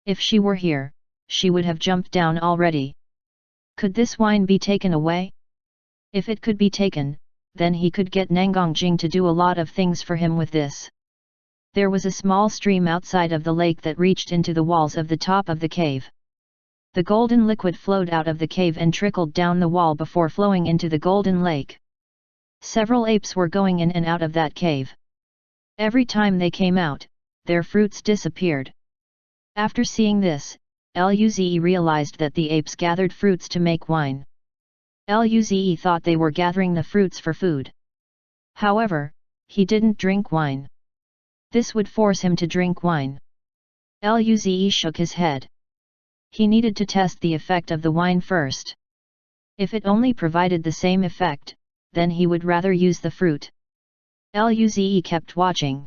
If she were here, she would have jumped down already. Could this wine be taken away? If it could be taken, then he could get Nangong Jing to do a lot of things for him with this. There was a small stream outside of the lake that reached into the walls of the top of the cave. The golden liquid flowed out of the cave and trickled down the wall before flowing into the golden lake. Several apes were going in and out of that cave. Every time they came out, their fruits disappeared. After seeing this, Luze realized that the apes gathered fruits to make wine. Luze thought they were gathering the fruits for food. However, he didn't drink wine. This would force him to drink wine. Luze shook his head. He needed to test the effect of the wine first. If it only provided the same effect, then he would rather use the fruit. Luze kept watching.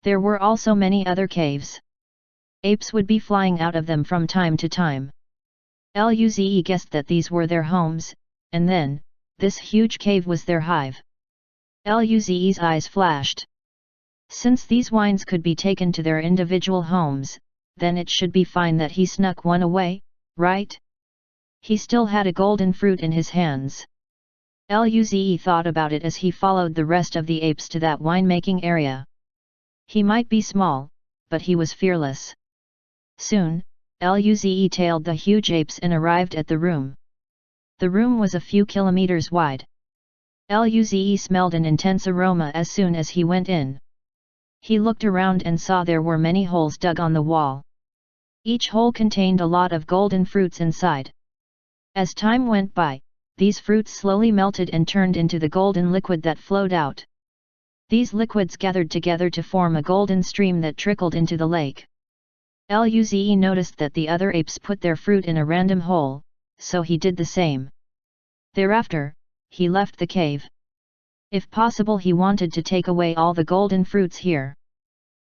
There were also many other caves. Apes would be flying out of them from time to time. Luze guessed that these were their homes, and then, this huge cave was their hive. Luze's eyes flashed. Since these wines could be taken to their individual homes, then it should be fine that he snuck one away, right? He still had a golden fruit in his hands. Luze thought about it as he followed the rest of the apes to that winemaking area. He might be small, but he was fearless. Soon, Luze tailed the huge apes and arrived at the room. The room was a few kilometers wide. Luze smelled an intense aroma as soon as he went in. He looked around and saw there were many holes dug on the wall. Each hole contained a lot of golden fruits inside. As time went by, these fruits slowly melted and turned into the golden liquid that flowed out. These liquids gathered together to form a golden stream that trickled into the lake. Luze noticed that the other apes put their fruit in a random hole, so he did the same. Thereafter, he left the cave. If possible, he wanted to take away all the golden fruits here.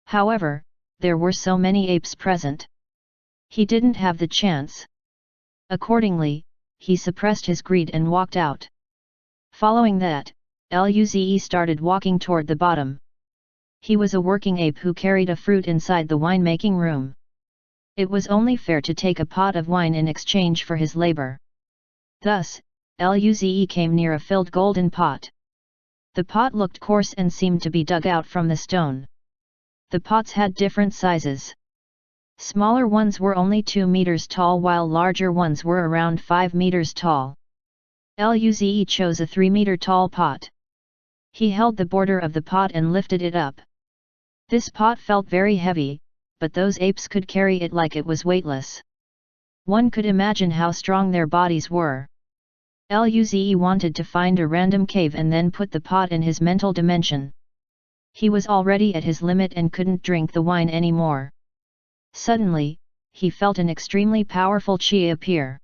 However, there were so many apes present. He didn't have the chance. Accordingly, he suppressed his greed and walked out. Following that, Luze started walking toward the bottom. He was a working ape who carried a fruit inside the winemaking room. It was only fair to take a pot of wine in exchange for his labor. Thus, Luze came near a filled golden pot. The pot looked coarse and seemed to be dug out from the stone. The pots had different sizes. Smaller ones were only 2 meters tall while larger ones were around 5 meters tall. Luze chose a 3-meter tall pot. He held the border of the pot and lifted it up. This pot felt very heavy, but those apes could carry it like it was weightless. One could imagine how strong their bodies were. Luze wanted to find a random cave and then put the pot in his mental dimension. He was already at his limit and couldn't drink the wine anymore. Suddenly, he felt an extremely powerful chi appear.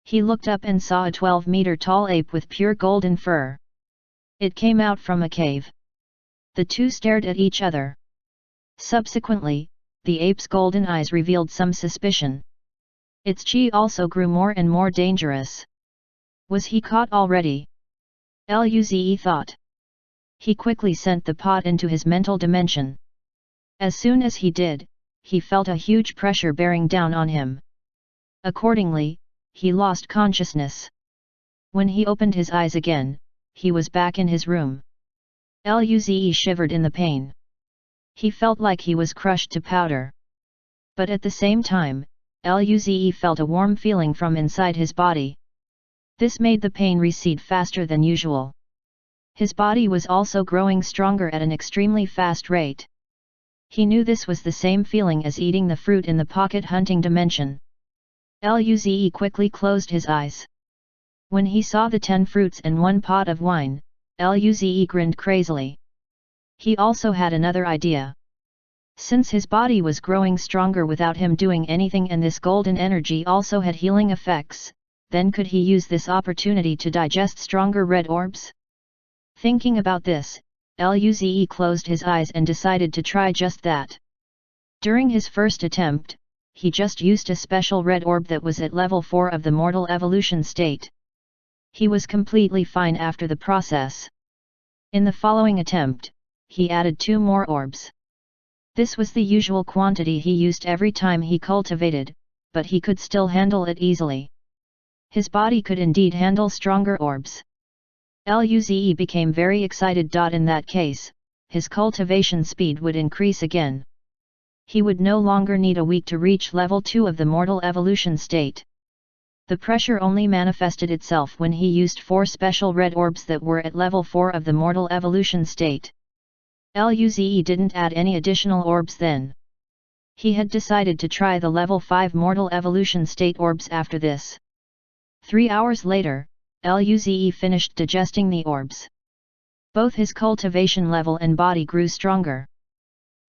He looked up and saw a 12-meter tall ape with pure golden fur. It came out from a cave. The two stared at each other. Subsequently, the ape's golden eyes revealed some suspicion. Its chi also grew more and more dangerous. Was he caught already? Luze thought. He quickly sent the pot into his mental dimension. As soon as he did, he felt a huge pressure bearing down on him. Accordingly, he lost consciousness. When he opened his eyes again, he was back in his room. Luze shivered in the pain. He felt like he was crushed to powder. But at the same time, Luze felt a warm feeling from inside his body. This made the pain recede faster than usual. His body was also growing stronger at an extremely fast rate. He knew this was the same feeling as eating the fruit in the pocket hunting dimension. Luze quickly closed his eyes. When he saw the 10 fruits and 1 pot of wine, Luze grinned crazily. He also had another idea. Since his body was growing stronger without him doing anything and this golden energy also had healing effects, then could he use this opportunity to digest stronger red orbs? Thinking about this, Luze closed his eyes and decided to try just that. During his first attempt, he just used a special red orb that was at level 4 of the mortal evolution state. He was completely fine after the process. In the following attempt, he added 2 more orbs. This was the usual quantity he used every time he cultivated, but he could still handle it easily. His body could indeed handle stronger orbs. Luze became very excited. In that case, his cultivation speed would increase again. He would no longer need a week to reach level 2 of the mortal evolution state. The pressure only manifested itself when he used 4 special red orbs that were at level 4 of the mortal evolution state. Luze didn't add any additional orbs then. He had decided to try the level 5 mortal evolution state orbs after this. 3 hours later, Luze finished digesting the orbs. Both his cultivation level and body grew stronger.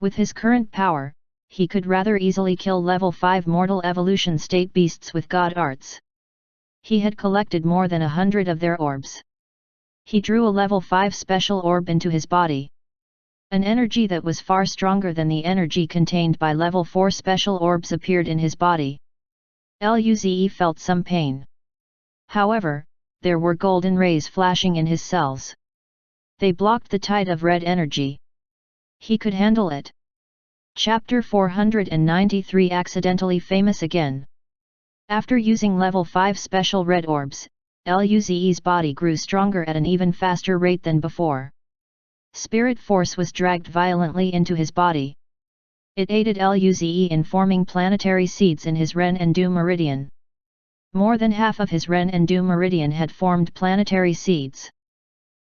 With his current power, he could rather easily kill level 5 mortal evolution state beasts with god arts. He had collected more than 100 of their orbs. He drew a level 5 special orb into his body. An energy that was far stronger than the energy contained by level 4 special orbs appeared in his body. Luze felt some pain. However, there were golden rays flashing in his cells. They blocked the tide of red energy. He could handle it. Chapter 493 Accidentally Famous Again. After using level 5 special red orbs, Luze's body grew stronger at an even faster rate than before. Spirit force was dragged violently into his body. It aided Luze in forming planetary seeds in his Ren and Du meridian. More than half of his Ren and Du meridian had formed planetary seeds.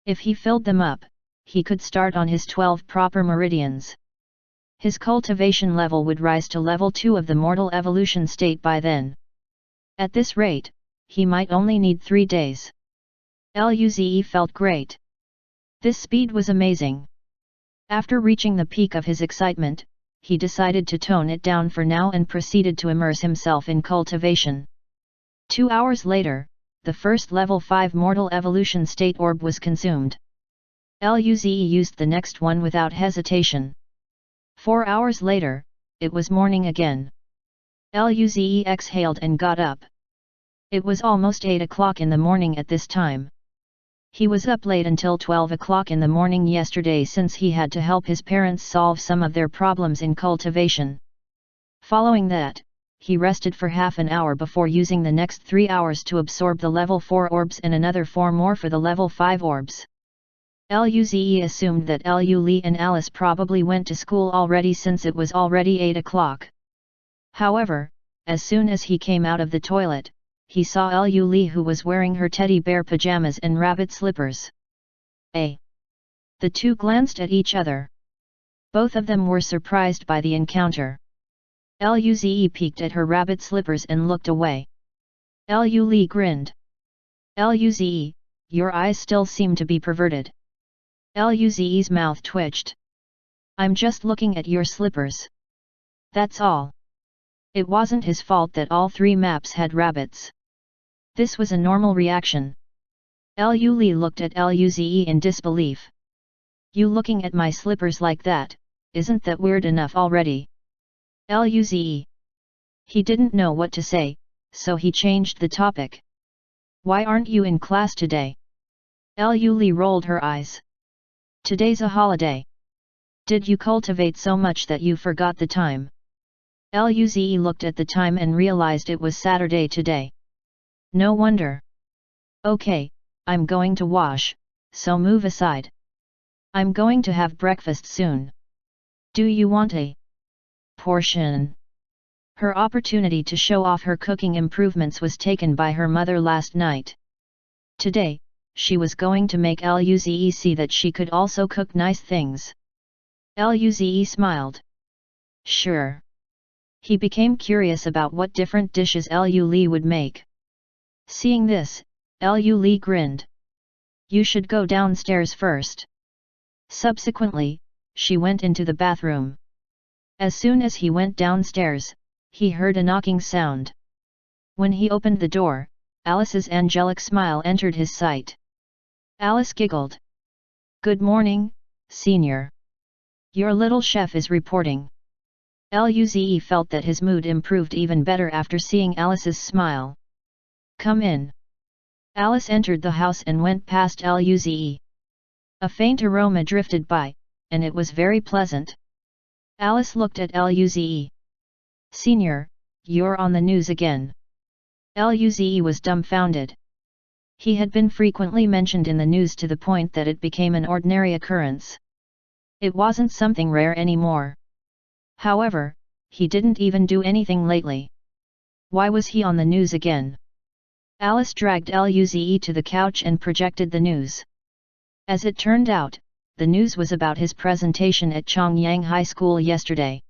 If he filled them up, he could start on his 12 proper meridians. His cultivation level would rise to level 2 of the mortal evolution state by then. At this rate, he might only need 3 days. Luze felt great. This speed was amazing. After reaching the peak of his excitement, he decided to tone it down for now and proceeded to immerse himself in cultivation. 2 hours later, the first level 5 mortal evolution state orb was consumed. Luze used the next one without hesitation. 4 hours later, it was morning again. Luze exhaled and got up. It was almost 8 o'clock in the morning at this time. He was up late until 12 o'clock in the morning yesterday since he had to help his parents solve some of their problems in cultivation. Following that, he rested for half an hour before using the next 3 hours to absorb the level 4 orbs and another 4 more for the level 5 orbs. Luze assumed that Lu and Alice probably went to school already since it was already 8 o'clock. However, as soon as he came out of the toilet, he saw Lu who was wearing her teddy bear pajamas and rabbit slippers. The two glanced at each other. Both of them were surprised by the encounter. Luze peeked at her rabbit slippers and looked away. Lu grinned. Luze, your eyes still seem to be perverted. Luze's mouth twitched. I'm just looking at your slippers. That's all. It wasn't his fault that all 3 maps had rabbits. This was a normal reaction. Lu looked at Luze in disbelief. You looking at my slippers like that, isn't that weird enough already? Luze. He didn't know what to say, so he changed the topic. Why aren't you in class today? Lu rolled her eyes. Today's a holiday. Did you cultivate so much that you forgot the time? Luze looked at the time and realized it was Saturday today. No wonder. Okay, I'm going to wash, so move aside. I'm going to have breakfast soon. Do you want a portion? Her opportunity to show off her cooking improvements was taken by her mother last night. Today, she was going to make Luze see that she could also cook nice things. Luze smiled. Sure. He became curious about what different dishes Lu would make. Seeing this, Lu grinned. You should go downstairs first. Subsequently, she went into the bathroom. As soon as he went downstairs, he heard a knocking sound. When he opened the door, Alice's angelic smile entered his sight. Alice giggled. Good morning, Senior. Your little chef is reporting. Luze felt that his mood improved even better after seeing Alice's smile. Come in. Alice entered the house and went past Luze. A faint aroma drifted by, and it was very pleasant. Alice looked at Luze. Senior, you're on the news again. Luze was dumbfounded. He had been frequently mentioned in the news to the point that it became an ordinary occurrence. It wasn't something rare anymore. However, he didn't even do anything lately. Why was he on the news again? Alice dragged Luze to the couch and projected the news. As it turned out, the news was about his presentation at Chongyang High School yesterday.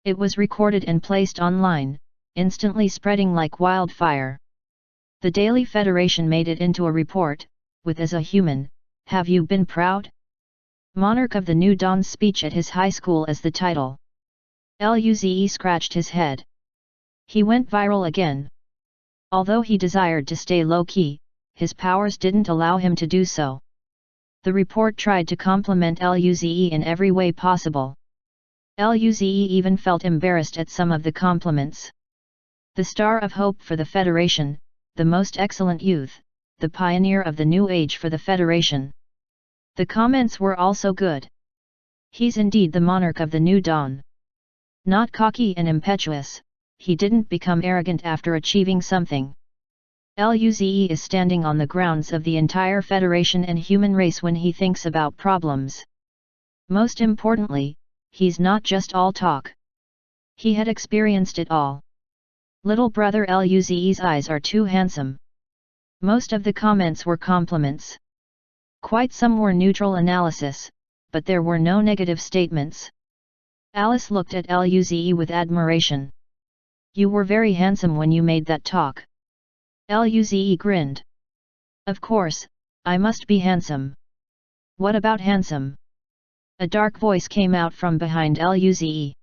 It was recorded and placed online, instantly spreading like wildfire. The Daily Federation made it into a report, with as a human, have you been proud? Monarch of the New Dawn's speech at his high school as the title. Luze scratched his head. He went viral again. Although he desired to stay low-key, his powers didn't allow him to do so. The report tried to compliment Luze in every way possible. Luze even felt embarrassed at some of the compliments. The star of hope for the Federation, the most excellent youth, the pioneer of the new age for the Federation. The comments were also good. He's indeed the monarch of the new dawn. Not cocky and impetuous, he didn't become arrogant after achieving something. Luze is standing on the grounds of the entire Federation and human race when he thinks about problems. Most importantly, he's not just all talk. He had experienced it all. Little brother Luze's eyes are too handsome. Most of the comments were compliments. Quite some were neutral analysis, but there were no negative statements. Alice looked at Luze with admiration. You were very handsome when you made that talk. Luze grinned. Of course, I must be handsome. What about handsome? A dark voice came out from behind Luze.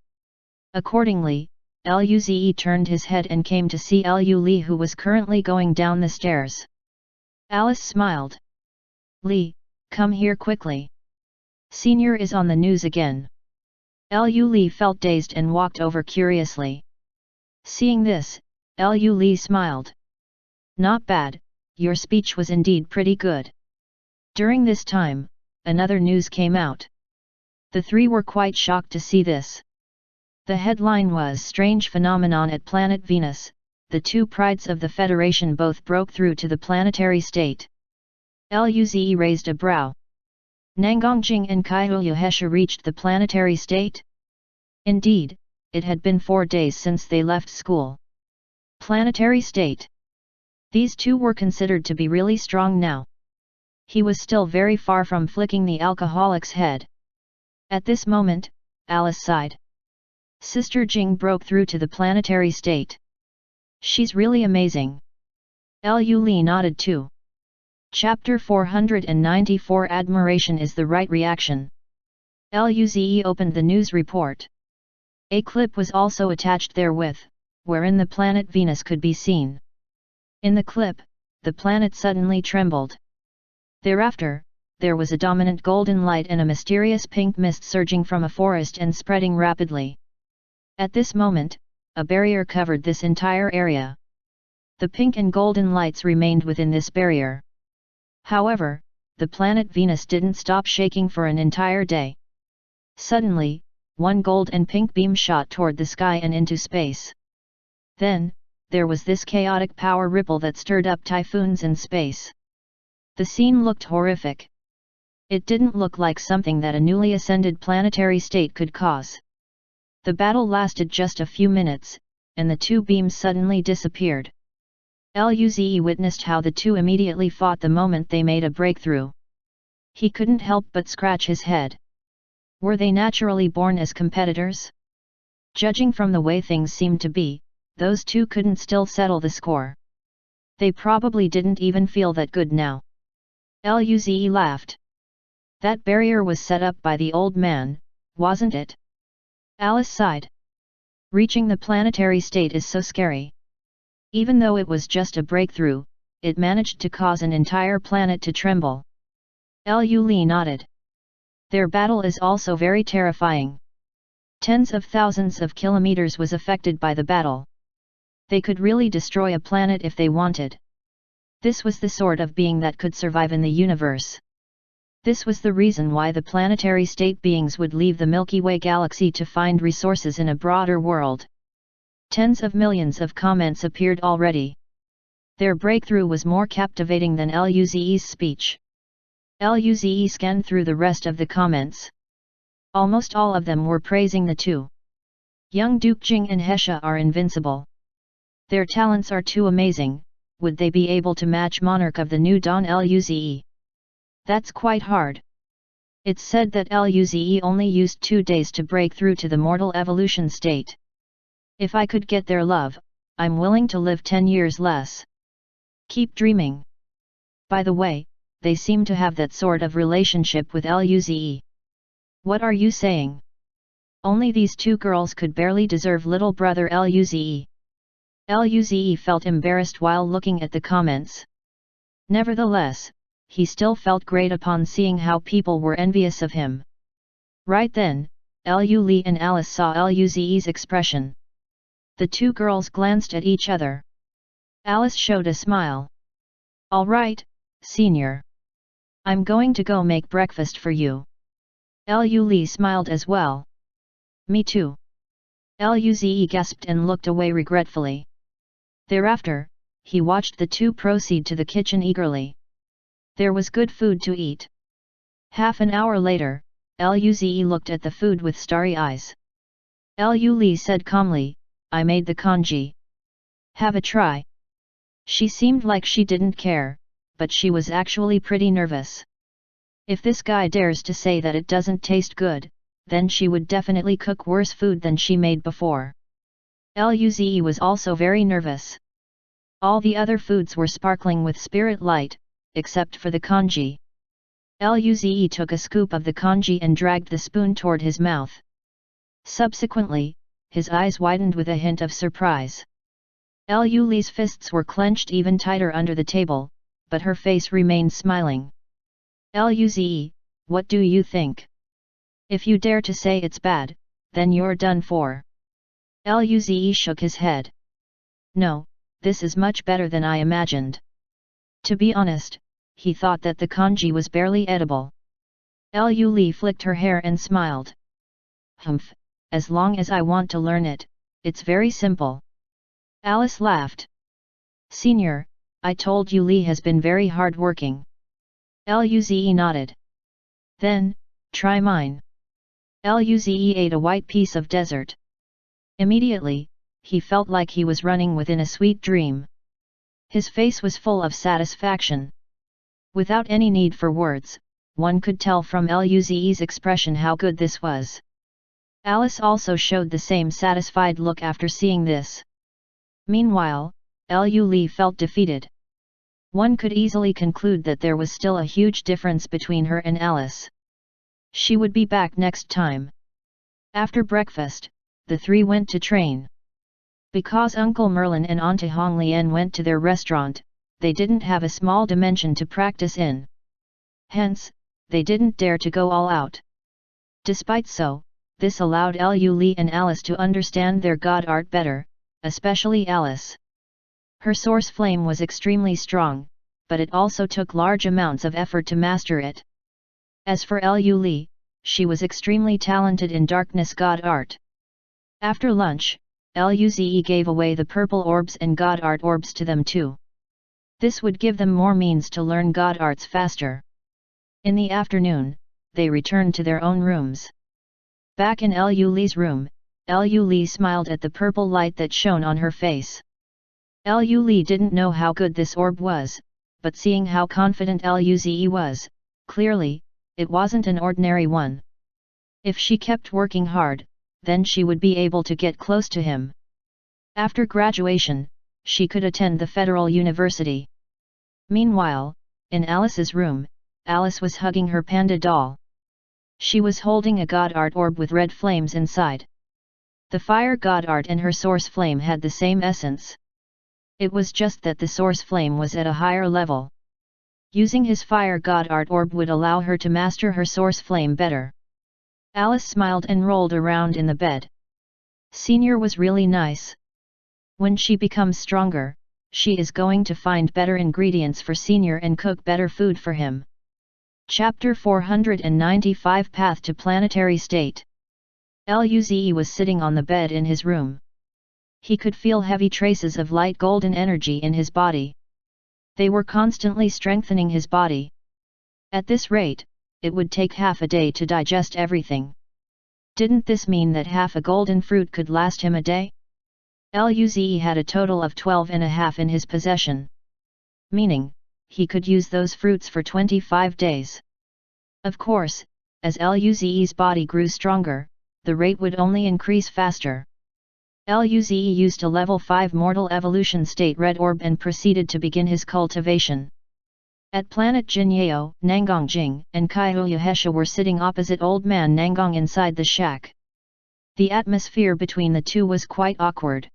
Accordingly, Luze turned his head and came to see Li, who was currently going down the stairs. Alice smiled. Li, come here quickly. Senior is on the news again. Li felt dazed and walked over curiously. Seeing this, Li smiled. Not bad, your speech was indeed pretty good. During this time, another news came out. The three were quite shocked to see this. The headline was Strange Phenomenon at Planet Venus, the two prides of the Federation both broke through to the planetary state. Luze raised a brow. Nangongjing and Kaiyuhesha reached the planetary state? Indeed, it had been 4 days since they left school. Planetary state. These two were considered to be really strong now. He was still very far from flicking the alcoholic's head. At this moment, Alice sighed. Sister Jing broke through to the planetary state. She's really amazing. Li nodded too. Chapter 494 Admiration is the right reaction. Luze opened the news report. A clip was also attached therewith, wherein the planet Venus could be seen. In the clip, the planet suddenly trembled. Thereafter, there was a dominant golden light and a mysterious pink mist surging from a forest and spreading rapidly. At this moment, a barrier covered this entire area. The pink and golden lights remained within this barrier. However, the planet Venus didn't stop shaking for an entire day. Suddenly, one gold and pink beam shot toward the sky and into space. Then, there was this chaotic power ripple that stirred up typhoons in space. The scene looked horrific. It didn't look like something that a newly ascended planetary state could cause. The battle lasted just a few minutes, and the two beams suddenly disappeared. Luze witnessed how the two immediately fought the moment they made a breakthrough. He couldn't help but scratch his head. Were they naturally born as competitors? Judging from the way things seemed to be, those two couldn't still settle the score. They probably didn't even feel that good now. Luze laughed. That barrier was set up by the old man, wasn't it? Alice sighed. Reaching the planetary state is so scary. Even though it was just a breakthrough, it managed to cause an entire planet to tremble. Li nodded. Their battle is also very terrifying. Tens of thousands of kilometers was affected by the battle. They could really destroy a planet if they wanted. This was the sort of being that could survive in the universe. This was the reason why the planetary state beings would leave the Milky Way galaxy to find resources in a broader world. Tens of millions of comments appeared already. Their breakthrough was more captivating than Luze's speech. Luze scanned through the rest of the comments. Almost all of them were praising the two. Young Duke Jing and Hesha are invincible. Their talents are too amazing. Would they be able to match Monarch of the New Dawn Luze? That's quite hard. It's said that Luze only used 2 days to break through to the mortal evolution state. If I could get their love, I'm willing to live 10 years less. Keep dreaming. By the way, they seem to have that sort of relationship with Luze. What are you saying? Only these two girls could barely deserve little brother Luze. Luze felt embarrassed while looking at the comments. Nevertheless, he still felt great upon seeing how people were envious of him. Right then, Li and Alice saw Luze's expression. The two girls glanced at each other. Alice showed a smile. All right, senior. I'm going to go make breakfast for you. Lu Li smiled as well. Me too. Luze gasped and looked away regretfully. Thereafter, he watched the two proceed to the kitchen eagerly. There was good food to eat. Half an hour later, Luze looked at the food with starry eyes. Lu Li said calmly, I made the congee. Have a try. She seemed like she didn't care, but she was actually pretty nervous. If this guy dares to say that it doesn't taste good, then she would definitely cook worse food than she made before. Luze was also very nervous. All the other foods were sparkling with spirit light, except for the congee. Luze took a scoop of the congee and dragged the spoon toward his mouth. Subsequently, his eyes widened with a hint of surprise. Lu Li's fists were clenched even tighter under the table, but her face remained smiling. Luze, what do you think? If you dare to say it's bad, then you're done for. Luze shook his head. No, this is much better than I imagined. To be honest, he thought that the congee was barely edible. Lu Li flicked her hair and smiled. Humph, as long as I want to learn it, it's very simple. Alice laughed. Senior, I told you Li has been very hard-working. Luze nodded. Then, try mine. Luze ate a white piece of dessert. Immediately, he felt like he was running within a sweet dream. His face was full of satisfaction. Without any need for words, one could tell from Luze's expression how good this was. Alice also showed the same satisfied look after seeing this. Meanwhile, Lu Li felt defeated. One could easily conclude that there was still a huge difference between her and Alice. She would be back next time. After breakfast, the three went to train. Because Uncle Merlin and Auntie Hong Lian went to their restaurant, they didn't have a small dimension to practice in. Hence, they didn't dare to go all out. Despite so, this allowed Lu Li and Alice to understand their god art better, especially Alice. Her source flame was extremely strong, but it also took large amounts of effort to master it. As for Lu Li, she was extremely talented in darkness god art. After lunch, Luze gave away the purple orbs and god art orbs to them too. This would give them more means to learn god arts faster. In the afternoon, they returned to their own rooms. Back in Lu Li's room, Lu Li smiled at the purple light that shone on her face. Lu Li didn't know how good this orb was, but seeing how confident Luze was, clearly, it wasn't an ordinary one. If she kept working hard, then she would be able to get close to him. After graduation, she could attend the Federal University. Meanwhile, in Alice's room, Alice was hugging her panda doll. She was holding a god art orb with red flames inside. The fire god art and her source flame had the same essence. It was just that the source flame was at a higher level. Using his fire god art orb would allow her to master her source flame better. Alice smiled and rolled around in the bed. Senior was really nice. When she becomes stronger, she is going to find better ingredients for Senior and cook better food for him. Chapter 495 Path to Planetary State. Luze was sitting on the bed in his room. He could feel heavy traces of light golden energy in his body. They were constantly strengthening his body. At this rate, it would take half a day to digest everything. Didn't this mean that half a golden fruit could last him a day? Luze had a total of 12.5 in his possession. Meaning, he could use those fruits for 25 days. Of course, as Luze's body grew stronger, the rate would only increase faster. Luze used a level 5 mortal evolution state red orb and proceeded to begin his cultivation. At planet Jinyeo, Nangang Jing and Kaihu Yahesha were sitting opposite old man Nangang inside the shack. The atmosphere between the two was quite awkward.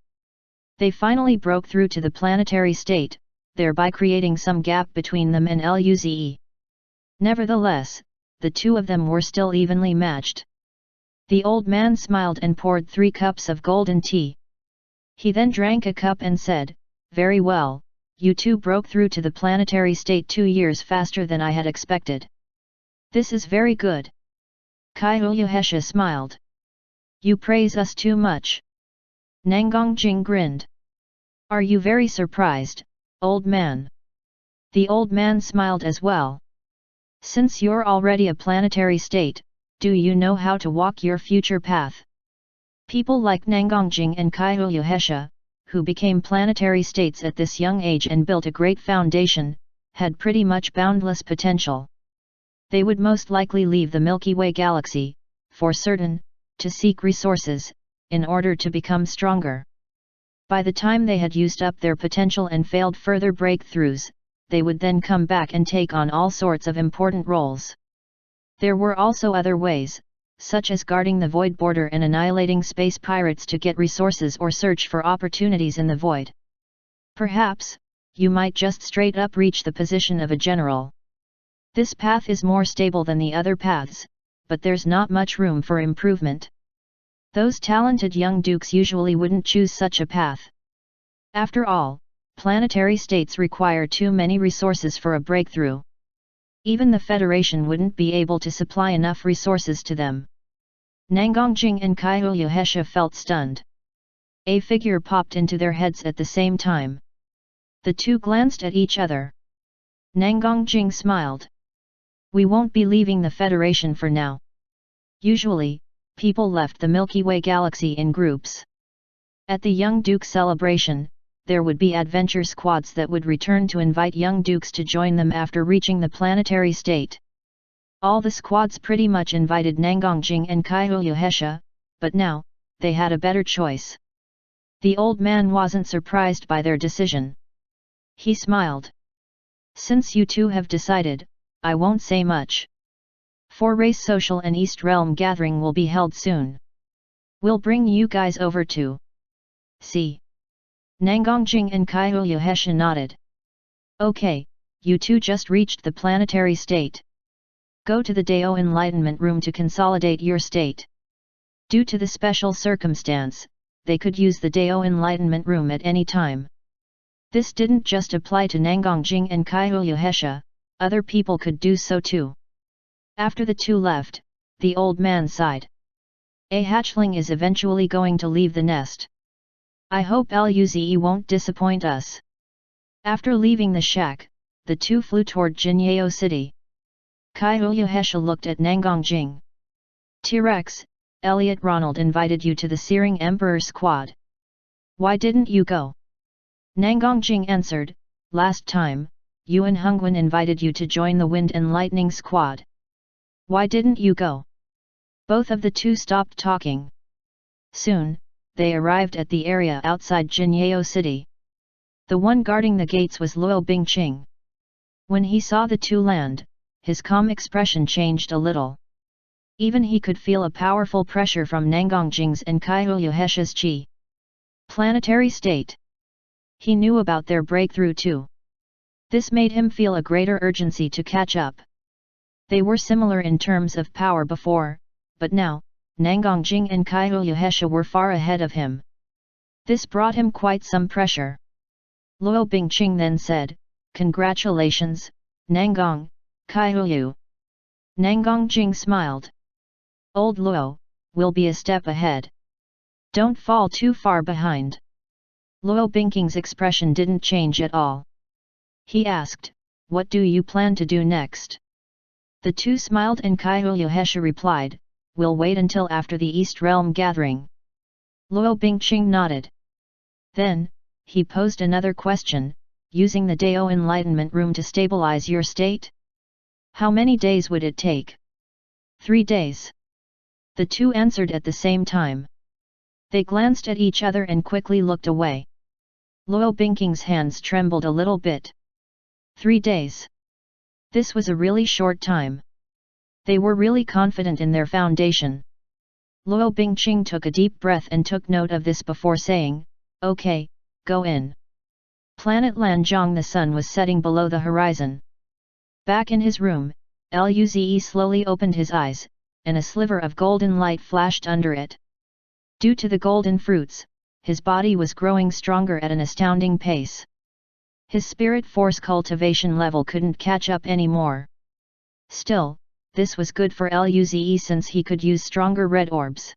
They finally broke through to the planetary state, thereby creating some gap between them and Luze. Nevertheless, the two of them were still evenly matched. The old man smiled and poured 3 cups of golden tea. He then drank a cup and said, "Very well, you two broke through to the planetary state 2 years faster than I had expected. This is very good. Kaihulyuhesha smiled. You praise us too much. Nangongjing grinned. Are you very surprised, old man? The old man smiled as well. Since you're already a planetary state, do you know how to walk your future path? People like Nangongjing and Kaihulyuhesha, who became planetary states at this young age and built a great foundation, had pretty much boundless potential. They would most likely leave the Milky Way galaxy, for certain, to seek resources, in order to become stronger. By the time they had used up their potential and failed further breakthroughs, they would then come back and take on all sorts of important roles. There were also other ways, such as guarding the void border and annihilating space pirates to get resources or search for opportunities in the void. Perhaps, you might just straight up reach the position of a general. This path is more stable than the other paths, but there's not much room for improvement. Those talented young dukes usually wouldn't choose such a path. After all, planetary states require too many resources for a breakthrough. Even the Federation wouldn't be able to supply enough resources to them. Nangongjing and Kaihulyuhesha felt stunned. A figure popped into their heads at the same time. The two glanced at each other. Nangongjing smiled. We won't be leaving the Federation for now. Usually, people left the Milky Way galaxy in groups. At the Young Duke celebration, there would be adventure squads that would return to invite young dukes to join them after reaching the planetary state. All the squads pretty much invited Nangongjing and Kaihulyuhesha, but now, they had a better choice. The old man wasn't surprised by their decision. He smiled. Since you two have decided, I won't say much. 4-race social and East Realm gathering will be held soon. We'll bring you guys over to see. Nangongjing and Kaihulyuhesha nodded. Okay, you two just reached the planetary state. Go to the Dao Enlightenment Room to consolidate your state. Due to the special circumstance, they could use the Dao Enlightenment Room at any time. This didn't just apply to Nangongjing and Kaihulyuhesha, other people could do so too. After the two left, the old man sighed. A hatchling is eventually going to leave the nest. I hope Luze won't disappoint us. After leaving the shack, the two flew toward Jinyeo City. Kaihulyuhesha looked at Nangongjing. T-Rex, Elliot Ronald invited you to the Searing Emperor squad. Why didn't you go? Nangongjing answered, last time, Yuan Hongwen invited you to join the Wind and Lightning squad. Why didn't you go? Both of the two stopped talking. Soon, they arrived at the area outside Jinyeo City. The one guarding the gates was Luo Bingqing. When he saw the two land, his calm expression changed a little. Even he could feel a powerful pressure from Nangongjing's and Kaihulyuhesha's chi. Planetary state. He knew about their breakthrough too. This made him feel a greater urgency to catch up. They were similar in terms of power before, but now, Nangongjing and Kaihulyuhesha were far ahead of him. This brought him quite some pressure. Luo Bingqing then said, Congratulations, Nangong, Kaihulyu. Nangongjing smiled. Old Luo, we'll be a step ahead. Don't fall too far behind. Luo Bingqing's expression didn't change at all. He asked, what do you plan to do next? The two smiled and Kaihulyuhesha replied, we'll wait until after the East Realm gathering. Luo Bingqing nodded. Then, he posed another question, using the Dao Enlightenment Room to stabilize your state? How many days would it take? 3 days. The two answered at the same time. They glanced at each other and quickly looked away. Luo Bingqing's hands trembled a little bit. 3 days. This was a really short time. They were really confident in their foundation. Luo Bingqing took a deep breath and took note of this before saying, okay, go in. Planet Lanzhong. The sun was setting below the horizon. Back in his room, Luze slowly opened his eyes, and a sliver of golden light flashed under it. Due to the golden fruits, his body was growing stronger at an astounding pace. His spirit force cultivation level couldn't catch up anymore. Still, this was good for Luze since he could use stronger red orbs.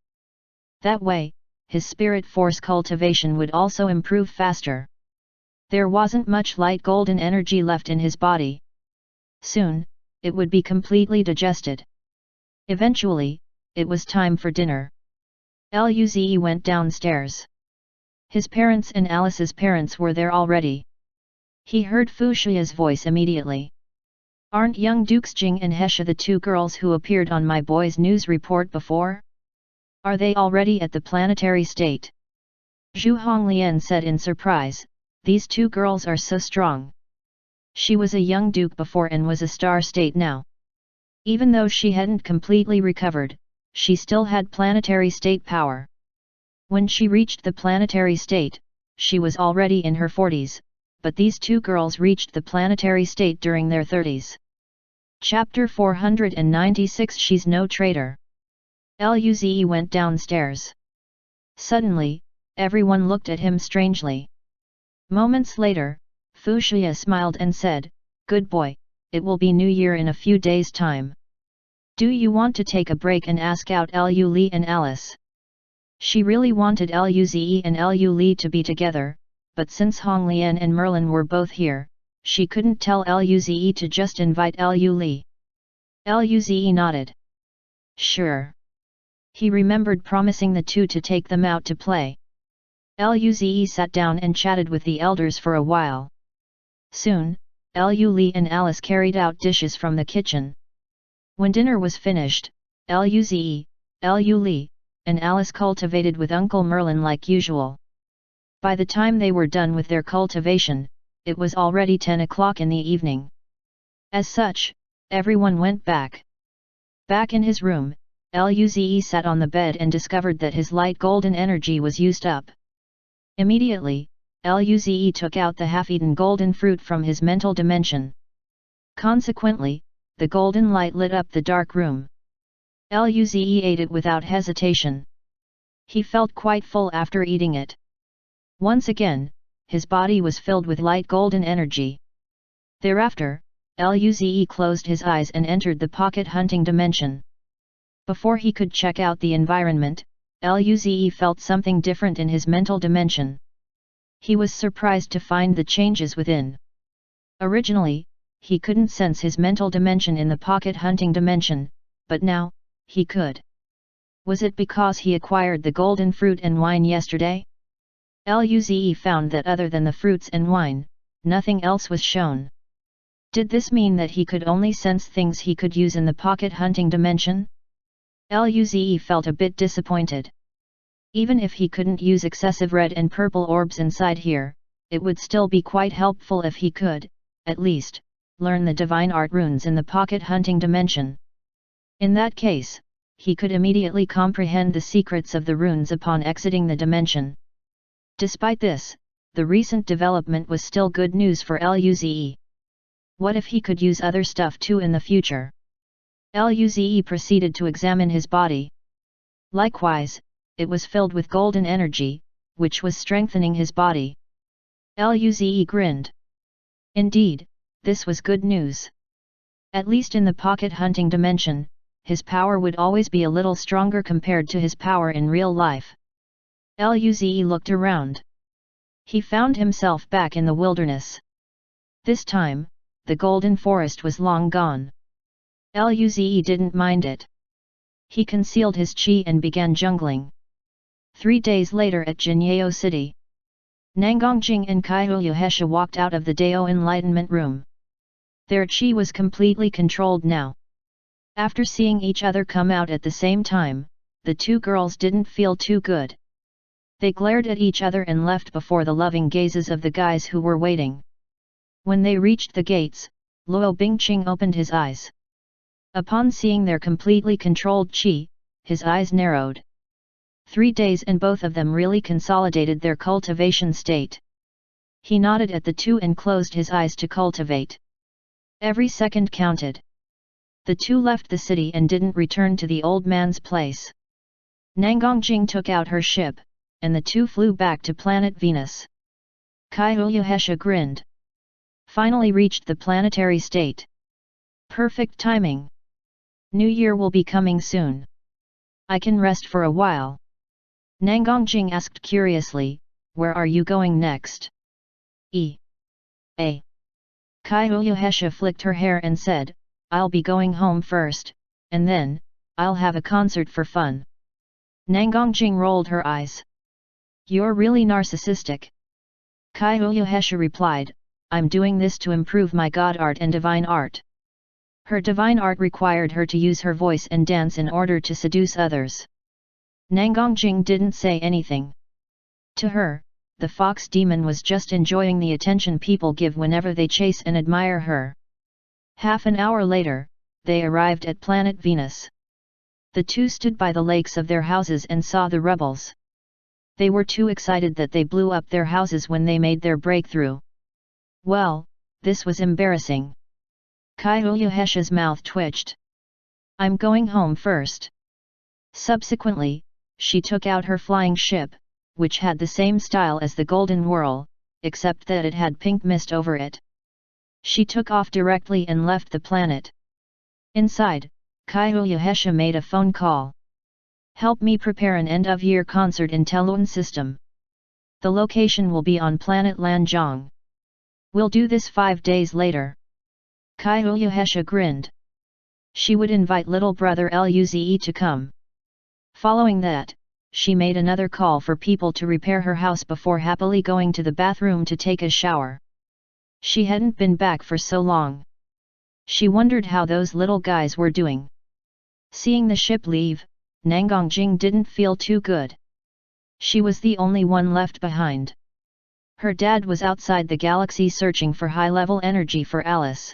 That way, his spirit force cultivation would also improve faster. There wasn't much light golden energy left in his body. Soon, it would be completely digested. Eventually, it was time for dinner. Luze went downstairs. His parents and Alice's parents were there already. He heard Fuxia's voice immediately. Aren't young Dukes Jing and Hesha the two girls who appeared on my boy's news report before? Are they already at the planetary state? Zhu Honglian said in surprise, these two girls are so strong. She was a young duke before and was a star state now. Even though she hadn't completely recovered, she still had planetary state power. When she reached the planetary state, she was already in her 40s, but these two girls reached the planetary state during their 30s. Chapter 496 She's no traitor. Luze went downstairs. Suddenly, everyone looked at him strangely. Moments later, Fuxia smiled and said, "Good boy, it will be New Year in a few days' time. Do you want to take a break and ask out Lu Li and Alice?" She really wanted Luze and Lu Li to be together, but since Honglian and Merlin were both here, she couldn't tell Luze to just invite Lu Li. Luze nodded. Sure. He remembered promising the two to take them out to play. Luze sat down and chatted with the elders for a while. Soon, Lu Li and Alice carried out dishes from the kitchen. When dinner was finished, Luze, Lu Li, and Alice cultivated with Uncle Merlin like usual. By the time they were done with their cultivation, it was already 10 o'clock in the evening. As such, everyone went back. Back in his room, Luze sat on the bed and discovered that his light golden energy was used up. Immediately, Luze took out the half-eaten golden fruit from his mental dimension. Consequently, the golden light lit up the dark room. Luze ate it without hesitation. He felt quite full after eating it. Once again, his body was filled with light golden energy. Thereafter, Luze closed his eyes and entered the pocket hunting dimension. Before he could check out the environment, Luze felt something different in his mental dimension. He was surprised to find the changes within. Originally, he couldn't sense his mental dimension in the pocket hunting dimension, but now, he could. Was it because he acquired the golden fruit and wine yesterday? Luze found that other than the fruits and wine, nothing else was shown. Did this mean that he could only sense things he could use in the pocket hunting dimension? Luze felt a bit disappointed. Even if he couldn't use excessive red and purple orbs inside here, it would still be quite helpful if he could, at least, learn the divine art runes in the pocket hunting dimension. In that case, he could immediately comprehend the secrets of the runes upon exiting the dimension. Despite this, the recent development was still good news for Luze. What if he could use other stuff too in the future? Luze proceeded to examine his body. Likewise, it was filled with golden energy, which was strengthening his body. Luze grinned. Indeed, this was good news. At least in the pocket hunting dimension, his power would always be a little stronger compared to his power in real life. Luze looked around. He found himself back in the wilderness. This time, the golden forest was long gone. Luze didn't mind it. He concealed his chi and began jungling. 3 days later at Jinyeo City, Nangongjing and Kaihuyu Hesha walked out of the Dao Enlightenment Room. Their chi was completely controlled now. After seeing each other come out at the same time, the two girls didn't feel too good. They glared at each other and left before the loving gazes of the guys who were waiting. When they reached the gates, Luo Bingqing opened his eyes. Upon seeing their completely controlled chi, his eyes narrowed. 3 days and both of them really consolidated their cultivation state. He nodded at the two and closed his eyes to cultivate. Every second counted. The two left the city and didn't return to the old man's place. Nangongjing took out her ship, and the two flew back to planet Venus. Kaihuyu Hesha grinned. Finally reached the planetary state. Perfect timing. New Year will be coming soon. I can rest for a while. Nangongjing asked curiously, where are you going next? A. Kai Uyuhesha flicked her hair and said, I'll be going home first, and then, I'll have a concert for fun. Nangongjing rolled her eyes. You're really narcissistic. Kai Uyuhesha replied, I'm doing this to improve my god art and divine art. Her divine art required her to use her voice and dance in order to seduce others. Nangongjing didn't say anything. To her, the fox demon was just enjoying the attention people give whenever they chase and admire her. Half an hour later, they arrived at planet Venus. The two stood by the lakes of their houses and saw the rebels. They were too excited that they blew up their houses when they made their breakthrough. Well, this was embarrassing. Kai Uyuhesha's mouth twitched. I'm going home first. Subsequently, she took out her flying ship, which had the same style as the Golden Whirl, except that it had pink mist over it. She took off directly and left the planet. Inside, Kai Uyuhesha made a phone call. Help me prepare an end-of-year concert in Telun system. The location will be on planet Lanzhong. We'll do this 5 days later. Kai Uyuhesha grinned. She would invite little brother Luze to come. Following that, she made another call for people to repair her house before happily going to the bathroom to take a shower. She hadn't been back for so long. She wondered how those little guys were doing. Seeing the ship leave, Nangongjing didn't feel too good. She was the only one left behind. Her dad was outside the galaxy searching for high-level energy for Alice.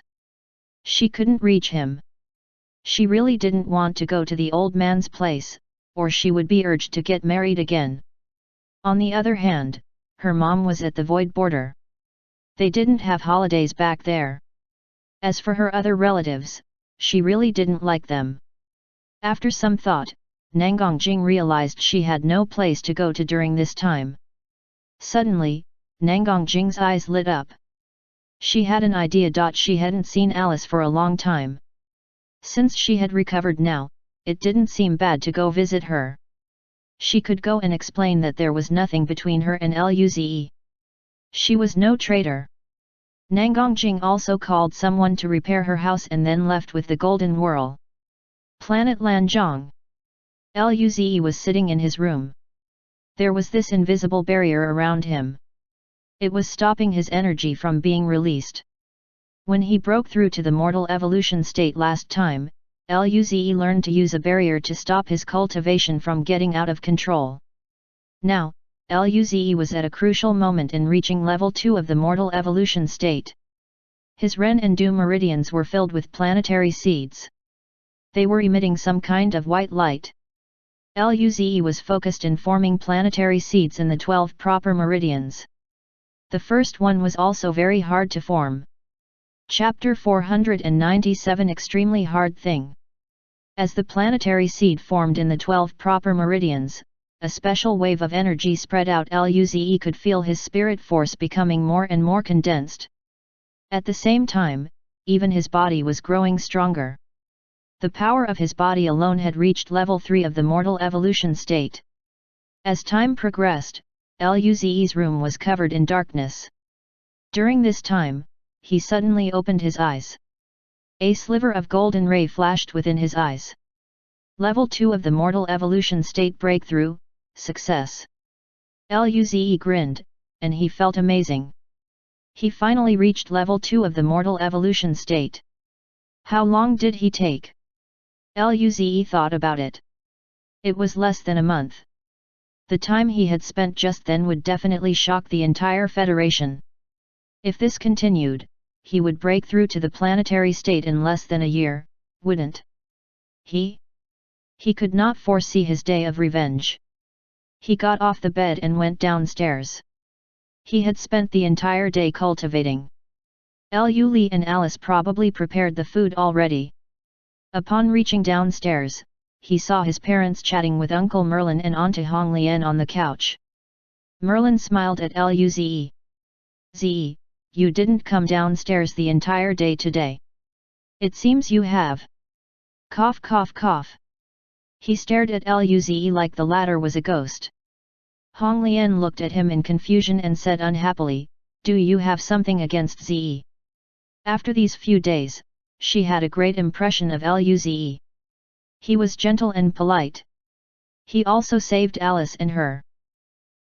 She couldn't reach him. She really didn't want to go to the old man's place, or she would be urged to get married again. On the other hand, her mom was at the void border. They didn't have holidays back there. As for her other relatives, she really didn't like them. After some thought, Nangongjing realized she had no place to go to during this time. Suddenly, Nangongjing's eyes lit up. She had an idea. She hadn't seen Alice for a long time. Since she had recovered now, it didn't seem bad to go visit her. She could go and explain that there was nothing between her and Luze. She was no traitor. Nangongjing also called someone to repair her house and then left with the Golden Whirl. Planet Lanzhong. Luze was sitting in his room. There was this invisible barrier around him. It was stopping his energy from being released. When he broke through to the mortal evolution state last time, Luze learned to use a barrier to stop his cultivation from getting out of control. Now, Luze was at a crucial moment in reaching level 2 of the mortal evolution state. His Ren and Du meridians were filled with planetary seeds. They were emitting some kind of white light. Luze was focused in forming planetary seeds in the 12 proper meridians. The first one was also very hard to form. Chapter 497 Extremely Hard Thing. As the planetary seed formed in the 12 proper meridians, a special wave of energy spread out. Luze could feel his spirit force becoming more and more condensed. At the same time, even his body was growing stronger. The power of his body alone had reached level 3 of the mortal evolution state. As time progressed, Luze's room was covered in darkness. During this time, he suddenly opened his eyes. A sliver of golden ray flashed within his eyes. Level 2 of the mortal evolution state breakthrough, success. Luze grinned, and he felt amazing. He finally reached level 2 of the mortal evolution state. How long did he take? Luze thought about it. It was less than a month. The time he had spent just then would definitely shock the entire Federation. If this continued, he would break through to the planetary state in less than a year, wouldn't he? He could not foresee his day of revenge. He got off the bed and went downstairs. He had spent the entire day cultivating. Lu and Alice probably prepared the food already. Upon reaching downstairs, he saw his parents chatting with Uncle Merlin and Auntie Honglien on the couch. Merlin smiled at Luze. "Ze, you didn't come downstairs the entire day today. It seems you have. Cough cough cough. He stared at Luze like the latter was a ghost. Hong Lian looked at him in confusion and said unhappily, "Do you have something against Ze?" After these few days, she had a great impression of Luze. He was gentle and polite. He also saved Alice and her.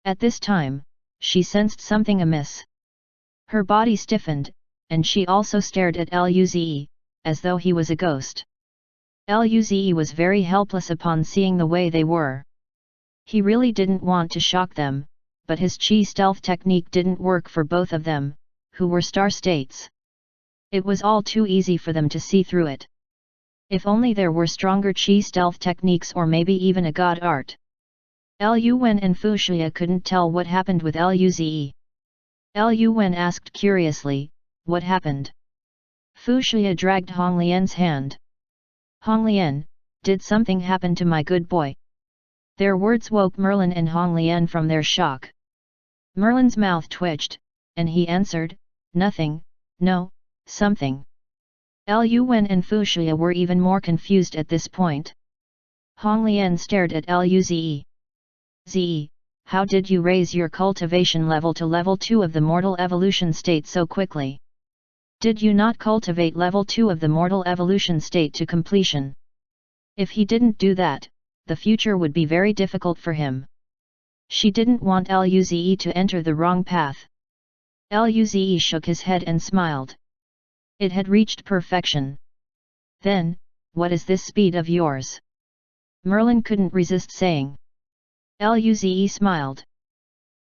At this time, she sensed something amiss. Her body stiffened, and she also stared at Luze, as though he was a ghost. Luze was very helpless upon seeing the way they were. He really didn't want to shock them, but his chi stealth technique didn't work for both of them, who were star states. It was all too easy for them to see through it. If only there were stronger chi stealth techniques or maybe even a god art. Lu Wen and Fuxia couldn't tell what happened with Luze. Lu Wen asked curiously, "What happened?" Fuxia dragged Hong Lian's hand. "Hong Lian, did something happen to my good boy?" Their words woke Merlin and Hong Lian from their shock. Merlin's mouth twitched, and he answered, "Nothing, no, something." Lu Wen and Fuxia were even more confused at this point. Hong Lian stared at Luze. "Ze, how did you raise your cultivation level to level 2 of the mortal evolution state so quickly? Did you not cultivate level 2 of the mortal evolution state to completion? If he didn't do that, the future would be very difficult for him." She didn't want Luze to enter the wrong path. Luze shook his head and smiled. It had reached perfection. "Then, what is this speed of yours?" Merlin couldn't resist saying. Luze smiled.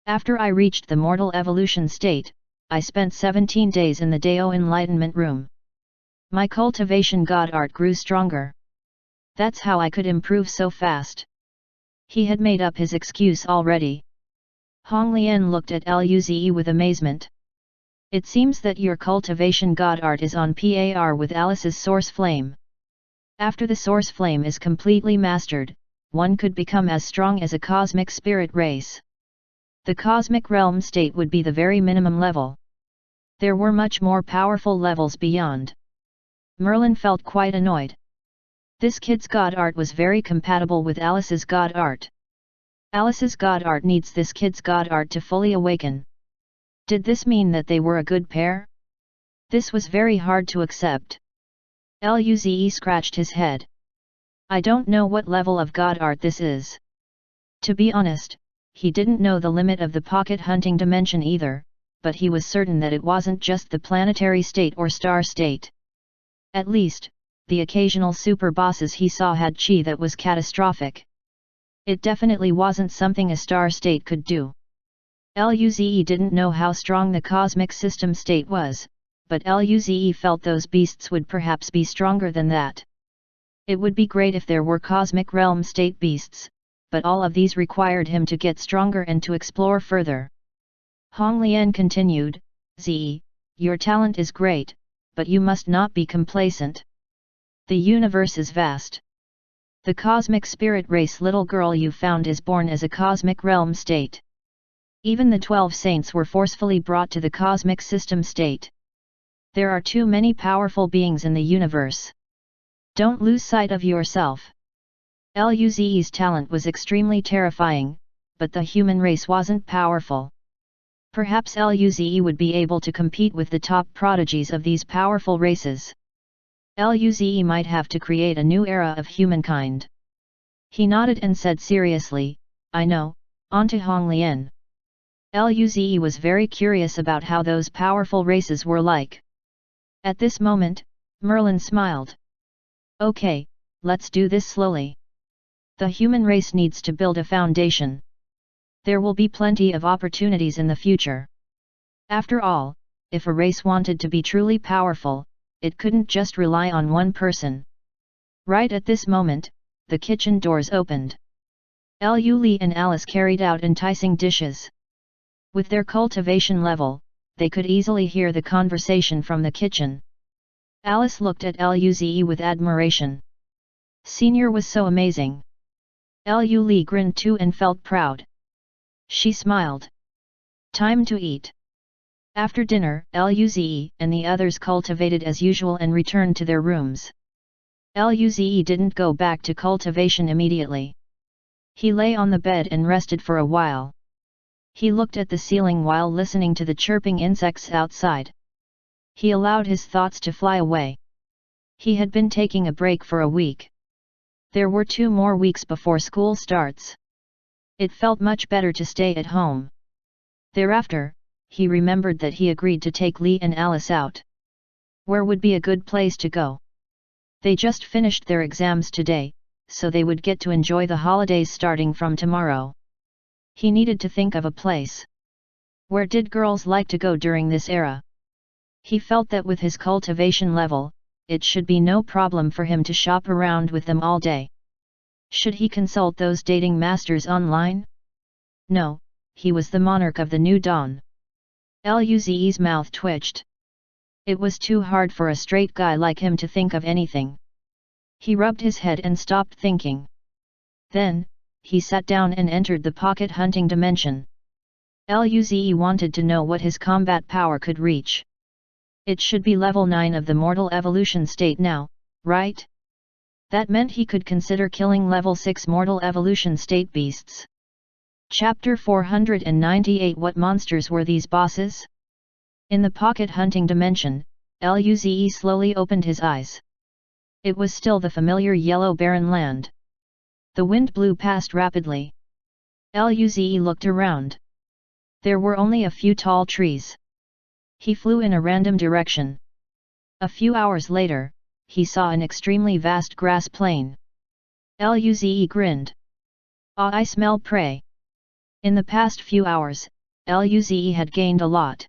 "After I reached the mortal evolution state, I spent 17 days in the Dao Enlightenment Room. My cultivation god art grew stronger. That's how I could improve so fast." He had made up his excuse already. Hong Lian looked at Luze with amazement. "It seems that your cultivation god art is on par with Alice's source flame. After the source flame is completely mastered, one could become as strong as a cosmic spirit race. The cosmic realm state would be the very minimum level. There were much more powerful levels beyond." Merlin felt quite annoyed. This kid's god art was very compatible with Alice's god art. Alice's god art needs this kid's god art to fully awaken. Did this mean that they were a good pair? This was very hard to accept. Luze scratched his head. "I don't know what level of god art this is." To be honest, he didn't know the limit of the pocket hunting dimension either, but he was certain that it wasn't just the planetary state or star state. At least, the occasional super bosses he saw had chi that was catastrophic. It definitely wasn't something a star state could do. Luze didn't know how strong the cosmic system state was, but Luze felt those beasts would perhaps be stronger than that. It would be great if there were cosmic realm state beasts, but all of these required him to get stronger and to explore further. Hong Lian continued, "Ze, your talent is great, but you must not be complacent. The universe is vast. The cosmic spirit race little girl you found is born as a cosmic realm state. Even the 12 saints were forcefully brought to the cosmic system state. There are too many powerful beings in the universe. Don't lose sight of yourself." Luze's talent was extremely terrifying, but the human race wasn't powerful. Perhaps Luze would be able to compete with the top prodigies of these powerful races. Luze might have to create a new era of humankind. He nodded and said seriously, "I know," on to Hong Lian. Luze was very curious about how those powerful races were like. At this moment, Merlin smiled. "Okay, let's do this slowly. The human race needs to build a foundation. There will be plenty of opportunities in the future. After all, if a race wanted to be truly powerful, it couldn't just rely on one person." Right at this moment, the kitchen doors opened. Lu Li and Alice carried out enticing dishes. With their cultivation level, they could easily hear the conversation from the kitchen. Alice looked at Luze with admiration. Senior was so amazing. Lu Li grinned too and felt proud. She smiled. "Time to eat." After dinner, Luze and the others cultivated as usual and returned to their rooms. Luze didn't go back to cultivation immediately. He lay on the bed and rested for a while. He looked at the ceiling while listening to the chirping insects outside. He allowed his thoughts to fly away. He had been taking a break for a week. There were 2 more weeks before school starts. It felt much better to stay at home. Thereafter, he remembered that he agreed to take Lee and Alice out. Where would be a good place to go? They just finished their exams today, so they would get to enjoy the holidays starting from tomorrow. He needed to think of a place. Where did girls like to go during this era? He felt that with his cultivation level, it should be no problem for him to shop around with them all day. Should he consult those dating masters online? No, he was the monarch of the new dawn. Luze's mouth twitched. It was too hard for a straight guy like him to think of anything. He rubbed his head and stopped thinking. Then, he sat down and entered the pocket hunting dimension. Luze wanted to know what his combat power could reach. It should be level 9 of the mortal evolution state now, right? That meant he could consider killing level 6 mortal evolution state beasts. Chapter 498 What monsters were these bosses? In the pocket hunting dimension, Luze slowly opened his eyes. It was still the familiar yellow barren land. The wind blew past rapidly. Luze looked around. There were only a few tall trees. He flew in a random direction. A few hours later, he saw an extremely vast grass plain. Luze grinned. "Ah, I smell prey." In the past few hours, Luze had gained a lot.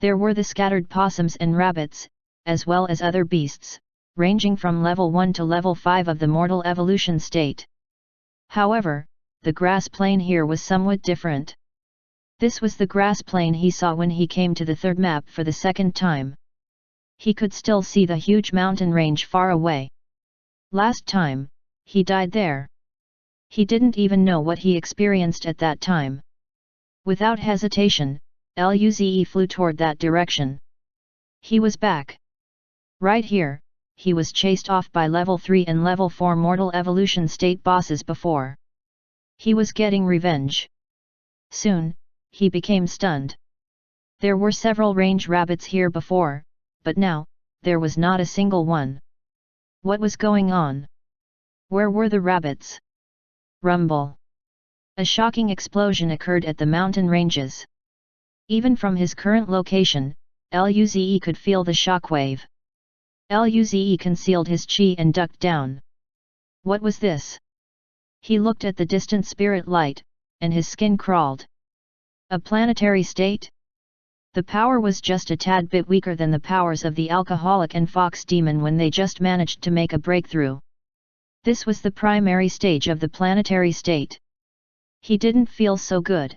There were the scattered possums and rabbits, as well as other beasts, ranging from level 1 to level 5 of the mortal evolution state. However, the grass plain here was somewhat different. This was the grass plain he saw when he came to the third map for the second time. He could still see the huge mountain range far away. Last time, he died there. He didn't even know what he experienced at that time. Without hesitation, Luze flew toward that direction. He was back. Right here, he was chased off by level 3 and level 4 mortal evolution state bosses before. He was getting revenge. Soon, he became stunned. There were several range rabbits here before, but now, there was not a single one. What was going on? Where were the rabbits? Rumble. A shocking explosion occurred at the mountain ranges. Even from his current location, Luze could feel the shockwave. Luze concealed his chi and ducked down. What was this? He looked at the distant spirit light, and his skin crawled. A planetary state? The power was just a tad bit weaker than the powers of the alcoholic and fox demon when they just managed to make a breakthrough. This was the primary stage of the planetary state. He didn't feel so good.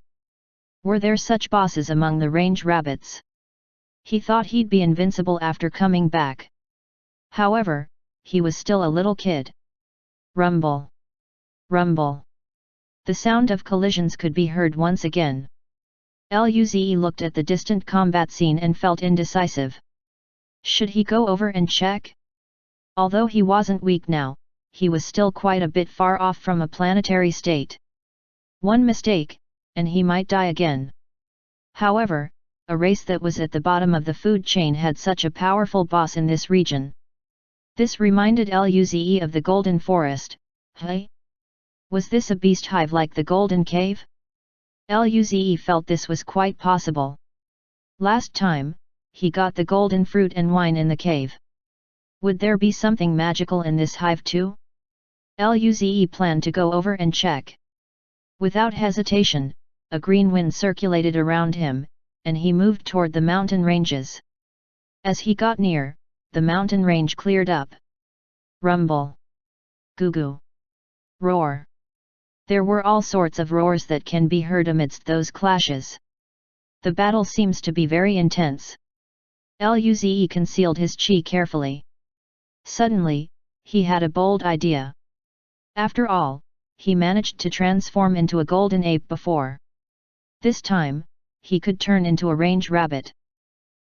Were there such bosses among the range rabbits? He thought he'd be invincible after coming back. However, he was still a little kid. Rumble. Rumble. The sound of collisions could be heard once again. Luze looked at the distant combat scene and felt indecisive. Should he go over and check? Although he wasn't weak now, he was still quite a bit far off from a planetary state. One mistake, and he might die again. However, a race that was at the bottom of the food chain had such a powerful boss in this region. This reminded Luze of the Golden Forest. Hey? Was this a beast hive like the Golden Cave? Luze felt this was quite possible. Last time, he got the golden fruit and wine in the cave. Would there be something magical in this hive too? Luze planned to go over and check. Without hesitation, a green wind circulated around him, and he moved toward the mountain ranges. As he got near, the mountain range cleared up. Rumble. Goo-goo. Roar. There were all sorts of roars that can be heard amidst those clashes. The battle seems to be very intense. Luze concealed his chi carefully. Suddenly, he had a bold idea. After all, he managed to transform into a golden ape before. This time, he could turn into a range rabbit.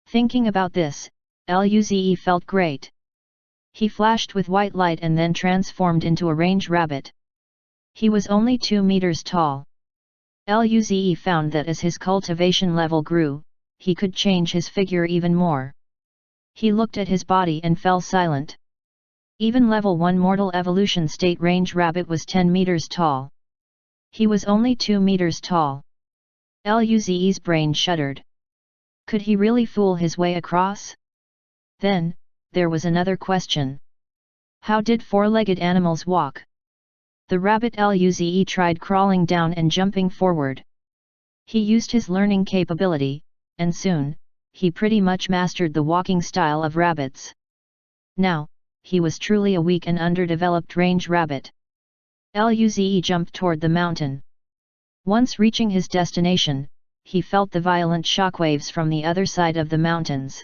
Thinking about this, Luze felt great. He flashed with white light and then transformed into a range rabbit. He was only 2 meters tall. Luze found that as his cultivation level grew, he could change his figure even more. He looked at his body and fell silent. Even level 1 mortal evolution state range rabbit was 10 meters tall. He was only 2 meters tall. Luze's brain shuddered. Could he really fool his way across? Then, there was another question. How did four-legged animals walk? The rabbit Luze tried crawling down and jumping forward. He used his learning capability, and soon, he pretty much mastered the walking style of rabbits. Now, he was truly a weak and underdeveloped range rabbit. Luze jumped toward the mountain. Once reaching his destination, he felt the violent shockwaves from the other side of the mountains.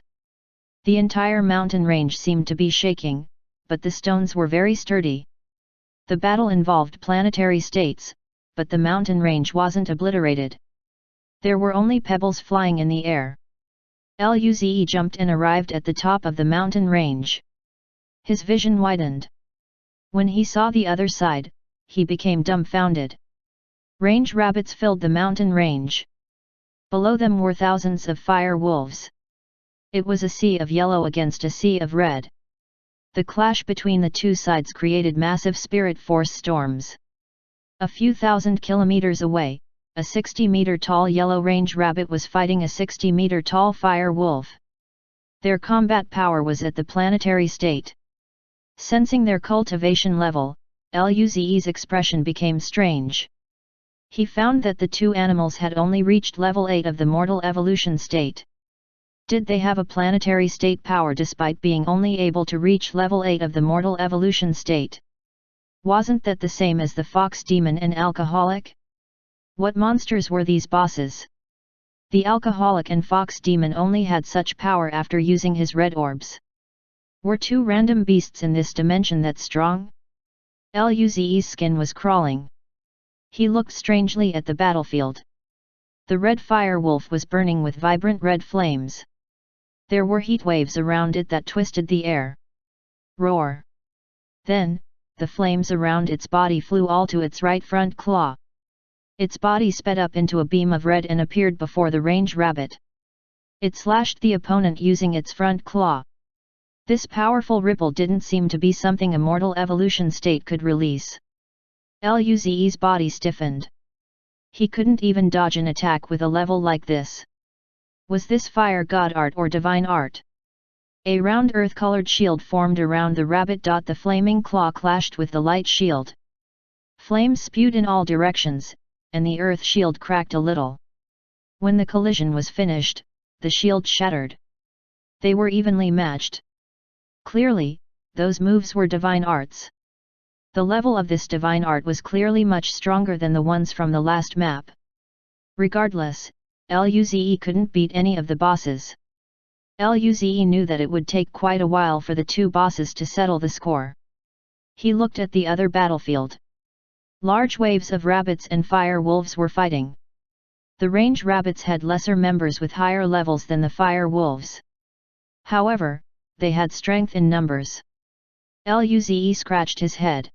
The entire mountain range seemed to be shaking, but the stones were very sturdy. The battle involved planetary states, but the mountain range wasn't obliterated. There were only pebbles flying in the air. Luze jumped and arrived at the top of the mountain range. His vision widened. When he saw the other side, he became dumbfounded. Range rabbits filled the mountain range. Below them were thousands of fire wolves. It was a sea of yellow against a sea of red. The clash between the two sides created massive spirit force storms. A few thousand kilometers away, a 60-meter-tall yellow range rabbit was fighting a 60-meter-tall fire wolf. Their combat power was at the planetary state. Sensing their cultivation level, Luze's expression became strange. He found that the two animals had only reached level 8 of the mortal evolution state. Did they have a planetary state power despite being only able to reach level 8 of the mortal evolution state? Wasn't that the same as the fox demon and alcoholic? What monsters were these bosses? The alcoholic and fox demon only had such power after using his red orbs. Were two random beasts in this dimension that strong? Luze's skin was crawling. He looked strangely at the battlefield. The red fire wolf was burning with vibrant red flames. There were heat waves around it that twisted the air. Roar! Then, the flames around its body flew all to its right front claw. Its body sped up into a beam of red and appeared before the range rabbit. It slashed the opponent using its front claw. This powerful ripple didn't seem to be something a mortal evolution state could release. Luze's body stiffened. He couldn't even dodge an attack with a level like this. Was this fire god art or divine art? A round earth-colored shield formed around the rabbit. The flaming claw clashed with the light shield. Flames spewed in all directions, and the earth shield cracked a little. When the collision was finished, the shield shattered. They were evenly matched. Clearly, those moves were divine arts. The level of this divine art was clearly much stronger than the ones from the last map. Regardless, Luze couldn't beat any of the bosses. Luze knew that it would take quite a while for the two bosses to settle the score. He looked at the other battlefield. Large waves of rabbits and fire wolves were fighting. The range rabbits had lesser members with higher levels than the fire wolves. However, they had strength in numbers. Luze scratched his head.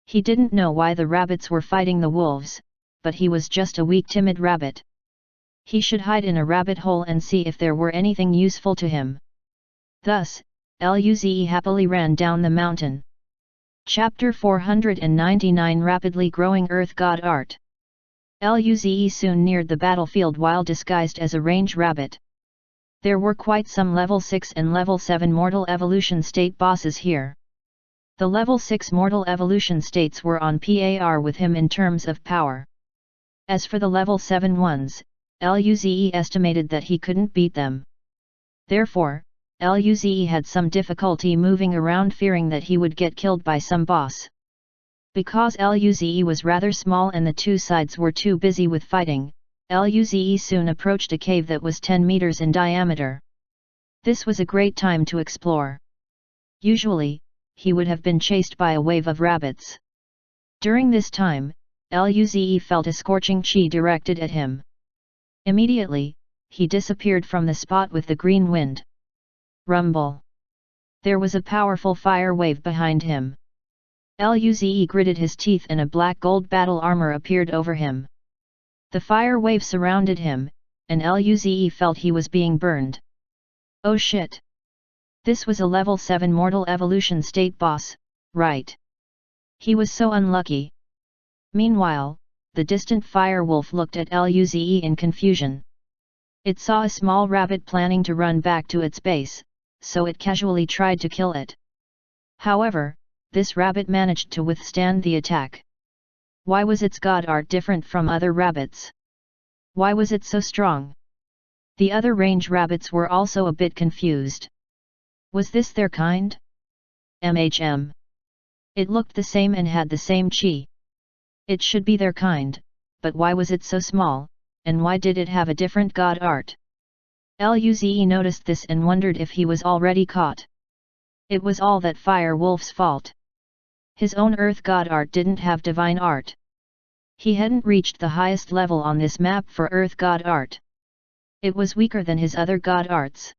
He didn't know why the rabbits were fighting the wolves, but he was just a weak, timid rabbit. He should hide in a rabbit hole and see if there were anything useful to him. Thus, Luze happily ran down the mountain. Chapter 499 Rapidly Growing Earth God Art. Luze soon neared the battlefield while disguised as a range rabbit. There were quite some level 6 and level 7 mortal evolution state bosses here. The level 6 mortal evolution states were on par with him in terms of power. As for the level 7 ones, Luze estimated that he couldn't beat them. Therefore, Luze had some difficulty moving around, fearing that he would get killed by some boss. Because Luze was rather small and the two sides were too busy with fighting, Luze soon approached a cave that was 10 meters in diameter. This was a great time to explore. Usually, he would have been chased by a wave of rabbits. During this time, Luze felt a scorching chi directed at him. Immediately, he disappeared from the spot with the green wind. Rumble! There was a powerful fire wave behind him. Luze gritted his teeth and a black gold battle armor appeared over him. The fire wave surrounded him, and Luze felt he was being burned. Oh shit! This was a level 7 mortal evolution state boss, right? He was so unlucky. Meanwhile, the distant fire wolf looked at Luze in confusion. It saw a small rabbit planning to run back to its base, so it casually tried to kill it. However, this rabbit managed to withstand the attack. Why was its god art different from other rabbits? Why was it so strong? The other range rabbits were also a bit confused. Was this their kind? It looked the same and had the same chi. It should be their kind, but why was it so small, and why did it have a different god art? Luze noticed this and wondered if he was already caught. It was all that Fire Wolf's fault. His own Earth god art didn't have divine art. He hadn't reached the highest level on this map for Earth god art. It was weaker than his other god arts.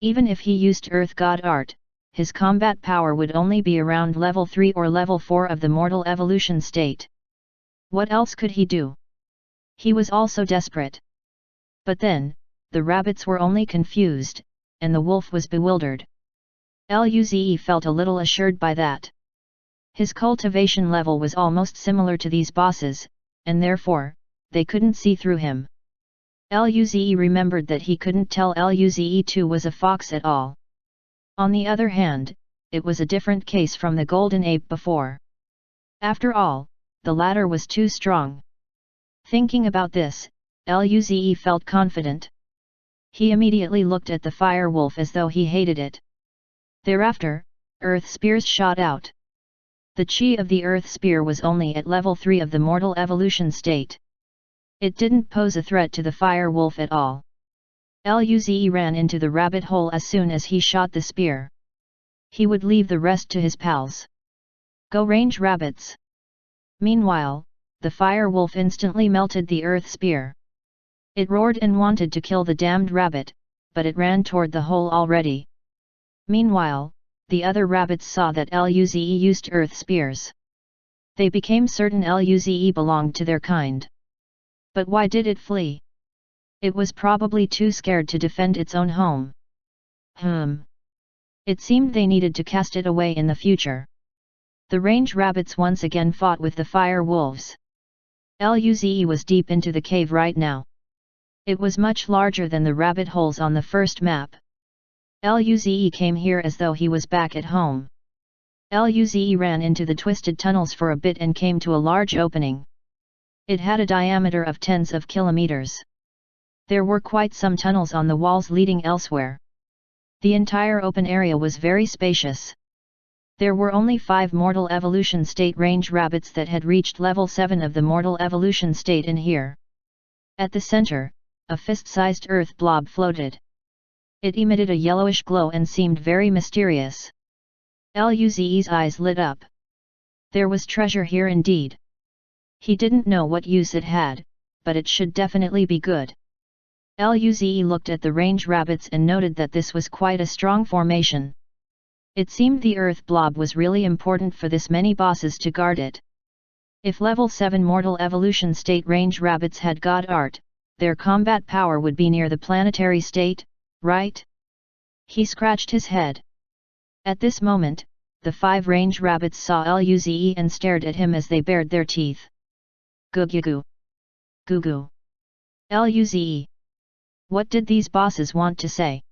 Even if he used Earth god art, his combat power would only be around level 3 or level 4 of the mortal evolution state. What else could he do? He was also desperate. But then, the rabbits were only confused, and the wolf was bewildered. Luze felt a little assured by that. His cultivation level was almost similar to these bosses, and therefore, they couldn't see through him. Luze remembered that he couldn't tell Luze2 was a fox at all. On the other hand, it was a different case from the golden ape before. After all, the latter was too strong. Thinking about this, Luze felt confident. He immediately looked at the fire wolf as though he hated it. Thereafter, earth spears shot out. The chi of the earth spear was only at level 3 of the mortal evolution state. It didn't pose a threat to the fire wolf at all. Luze ran into the rabbit hole as soon as he shot the spear. He would leave the rest to his pals. Go range rabbits! Meanwhile, the fire wolf instantly melted the earth spear. It roared and wanted to kill the damned rabbit, but it ran toward the hole already. Meanwhile, the other rabbits saw that Luze used earth spears. They became certain Luze belonged to their kind. But why did it flee? It was probably too scared to defend its own home. It seemed they needed to cast it away in the future. The range rabbits once again fought with the fire wolves. Luze was deep into the cave right now. It was much larger than the rabbit holes on the first map. Luze came here as though he was back at home. Luze ran into the twisted tunnels for a bit and came to a large opening. It had a diameter of tens of kilometers. There were quite some tunnels on the walls leading elsewhere. The entire open area was very spacious. There were only 5 mortal evolution state range rabbits that had reached level 7 of the mortal evolution state in here. At the center, a fist-sized earth blob floated. It emitted a yellowish glow and seemed very mysterious. Luze's eyes lit up. There was treasure here indeed. He didn't know what use it had, but it should definitely be good. Luze looked at the range rabbits and noted that this was quite a strong formation. It seemed the earth blob was really important for this many bosses to guard it. If level 7 mortal evolution state range rabbits had god art, their combat power would be near the planetary state, right? He scratched his head. At this moment, the 5 range rabbits saw Luze and stared at him as they bared their teeth. Goo-goo. Goo-goo. Luze. What did these bosses want to say?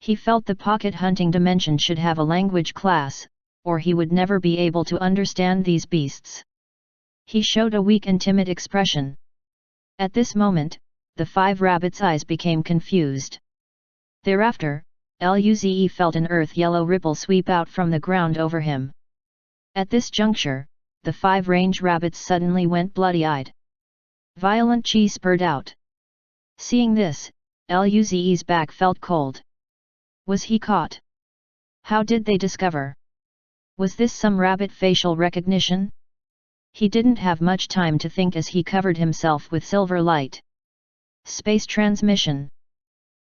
He felt the pocket hunting dimension should have a language class, or he would never be able to understand these beasts. He showed a weak and timid expression. At this moment, the 5 rabbits' eyes became confused. Thereafter, Luze felt an earth-yellow ripple sweep out from the ground over him. At this juncture, the 5 range rabbits suddenly went bloody-eyed. Violent chi spurred out. Seeing this, Luze's back felt cold. Was he caught? How did they discover? Was this some rabbit facial recognition? He didn't have much time to think as he covered himself with silver light. Space transmission.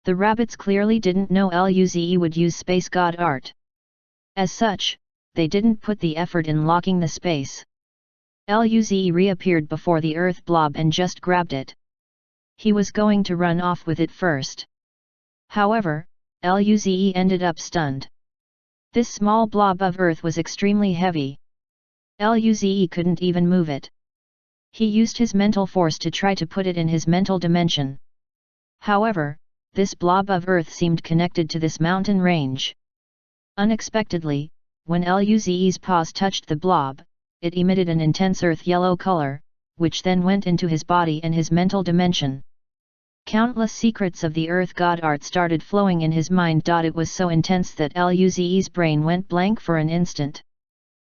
The rabbits clearly didn't know Luze would use space god art. As such, they didn't put the effort in locking the space. Luze reappeared before the earth blob and just grabbed it. He was going to run off with it first. However, Luze ended up stunned. This small blob of earth was extremely heavy. Luze couldn't even move it. He used his mental force to try to put it in his mental dimension. However, this blob of earth seemed connected to this mountain range. Unexpectedly, when Luze's paws touched the blob, it emitted an intense earth yellow color, which then went into his body and his mental dimension. Countless secrets of the earth god art started flowing in his mind. It was so intense that Luze's brain went blank for an instant.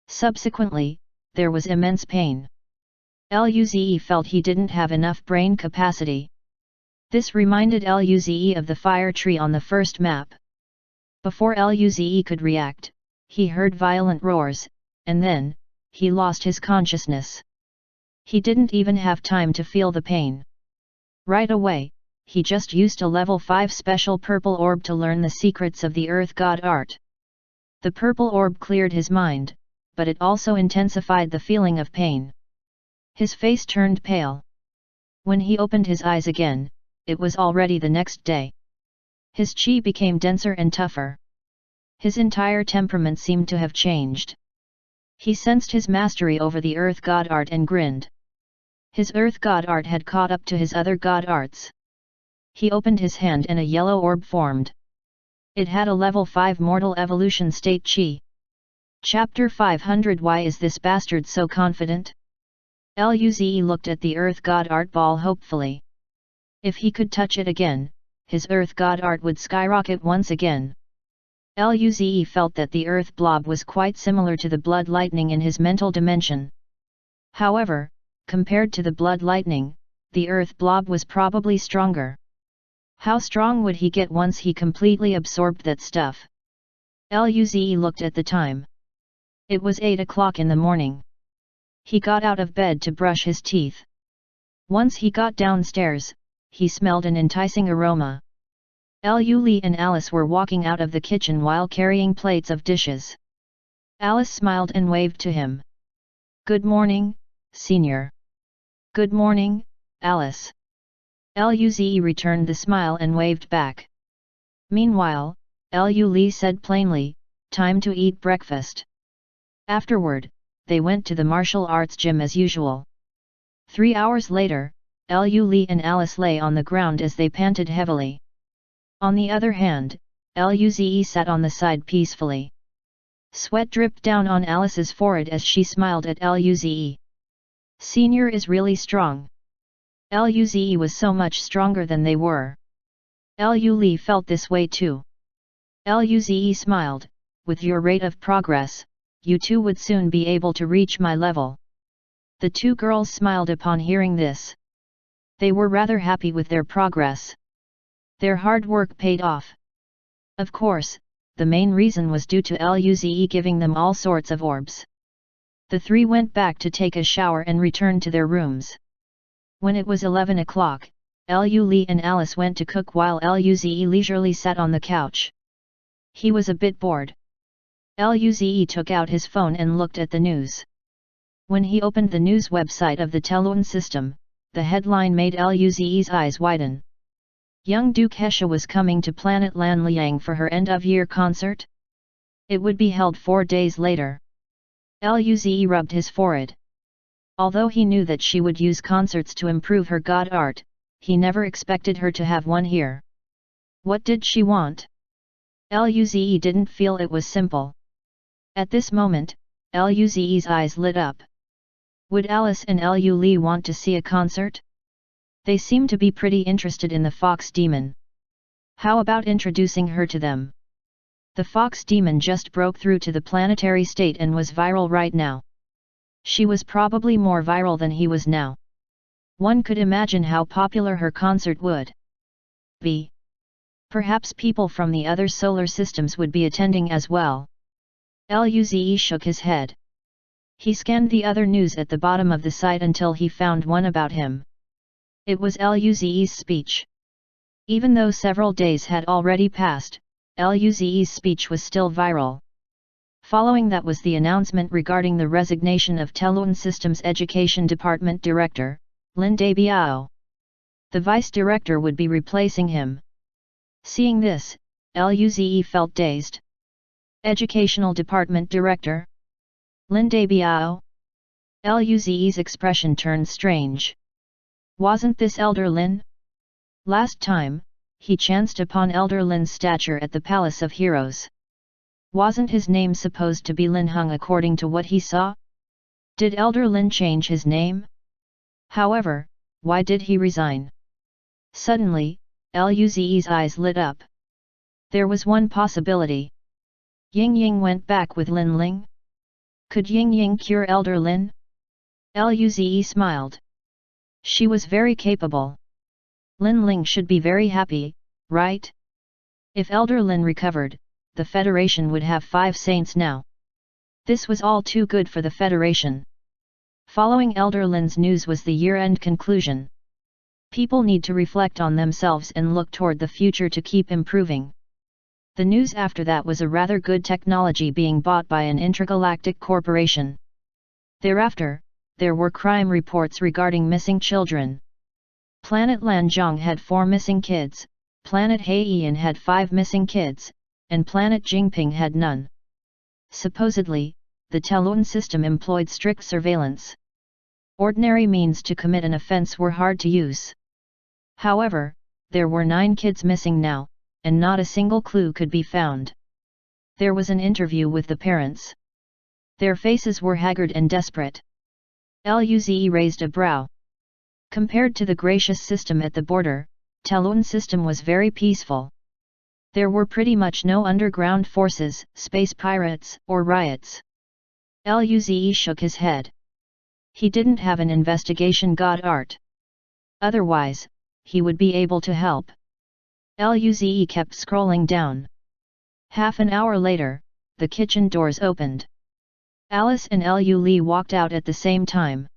Subsequently, there was immense pain. Luze felt he didn't have enough brain capacity. This reminded Luze of the fire tree on the first map. Before Luze could react, he heard violent roars, and then, he lost his consciousness. He didn't even have time to feel the pain. Right away, he just used a level 5 special purple orb to learn the secrets of the earth god art. The purple orb cleared his mind, but it also intensified the feeling of pain. His face turned pale. When he opened his eyes again, it was already the next day. His chi became denser and tougher. His entire temperament seemed to have changed. He sensed his mastery over the earth god art and grinned. His earth god art had caught up to his other god arts. He opened his hand and a yellow orb formed. It had a level 5 mortal evolution state chi. Chapter 500. Why is this bastard so confident? Luze looked at the earth god art ball hopefully. If he could touch it again, his earth god art would skyrocket once again. Luze felt that the earth blob was quite similar to the blood lightning in his mental dimension. However, compared to the blood lightning, the earth blob was probably stronger. How strong would he get once he completely absorbed that stuff? Luze looked at the time. It was 8 o'clock in the morning. He got out of bed to brush his teeth. Once he got downstairs, he smelled an enticing aroma. Lu and Alice were walking out of the kitchen while carrying plates of dishes. Alice smiled and waved to him. "Good morning, Senior." "Good morning, Alice." Luze returned the smile and waved back. Meanwhile, Lu said plainly, "Time to eat breakfast." Afterward, they went to the martial arts gym as usual. 3 hours later, Lu and Alice lay on the ground as they panted heavily. On the other hand, Luze sat on the side peacefully. Sweat dripped down on Alice's forehead as she smiled at Luze. "Senior is really strong." Luze was so much stronger than they were. Lu felt this way too. Luze smiled, "With your rate of progress, you two would soon be able to reach my level." The two girls smiled upon hearing this. They were rather happy with their progress. Their hard work paid off. Of course, the main reason was due to Luze giving them all sorts of orbs. The three went back to take a shower and returned to their rooms. When it was 11 o'clock, Lu and Alice went to cook while Luze leisurely sat on the couch. He was a bit bored. Luze took out his phone and looked at the news. When he opened the news website of the Telun system, the headline made Luze's eyes widen. Young Duke Hesha was coming to planet Lanliang for her end-of-year concert. It would be held 4 days later. Luze rubbed his forehead. Although he knew that she would use concerts to improve her god art, he never expected her to have one here. What did she want? Luze didn't feel it was simple. At this moment, Luze's eyes lit up. Would Alice and Lu want to see a concert? They seemed to be pretty interested in the fox demon. How about introducing her to them? The fox demon just broke through to the planetary state and was viral right now. She was probably more viral than he was now. One could imagine how popular her concert would be. Perhaps people from the other solar systems would be attending as well. Luze shook his head. He scanned the other news at the bottom of the site until he found one about him. It was Luze's speech. Even though several days had already passed, Luze's speech was still viral. Following that was the announcement regarding the resignation of Telun Systems Education Department Director, Lin Dabiao. The Vice Director would be replacing him. Seeing this, Luze felt dazed. Educational Department Director? Lin Dabiao? Luze's expression turned strange. Wasn't this Elder Lin? Last time, he chanced upon Elder Lin's statue at the Palace of Heroes. Wasn't his name supposed to be Lin Hung according to what he saw? Did Elder Lin change his name? However, why did he resign? Suddenly, Luze's eyes lit up. There was one possibility. Ying Ying went back with Lin Ling? Could Ying Ying cure Elder Lin? Luze smiled. She was very capable. Lin Ling should be very happy, right? If Elder Lin recovered, the Federation would have 5 saints now. This was all too good for the Federation. Following Elder Lin's news was the year-end conclusion. People need to reflect on themselves and look toward the future to keep improving. The news after that was a rather good technology being bought by an intergalactic corporation. Thereafter, there were crime reports regarding missing children. Planet Lanzhong had 4 missing kids, Planet Heian had 5 missing kids, and Planet Jingping had none. Supposedly, the Telun system employed strict surveillance. Ordinary means to commit an offense were hard to use. However, there were 9 kids missing now, and not a single clue could be found. There was an interview with the parents. Their faces were haggard and desperate. Luze raised a brow. Compared to the gracious system at the border, Telun system was very peaceful. There were pretty much no underground forces, space pirates, or riots. Luze shook his head. He didn't have an investigation god art. Otherwise, he would be able to help. Luze kept scrolling down. Half an hour later, the kitchen doors opened. Alice and Lu walked out at the same time.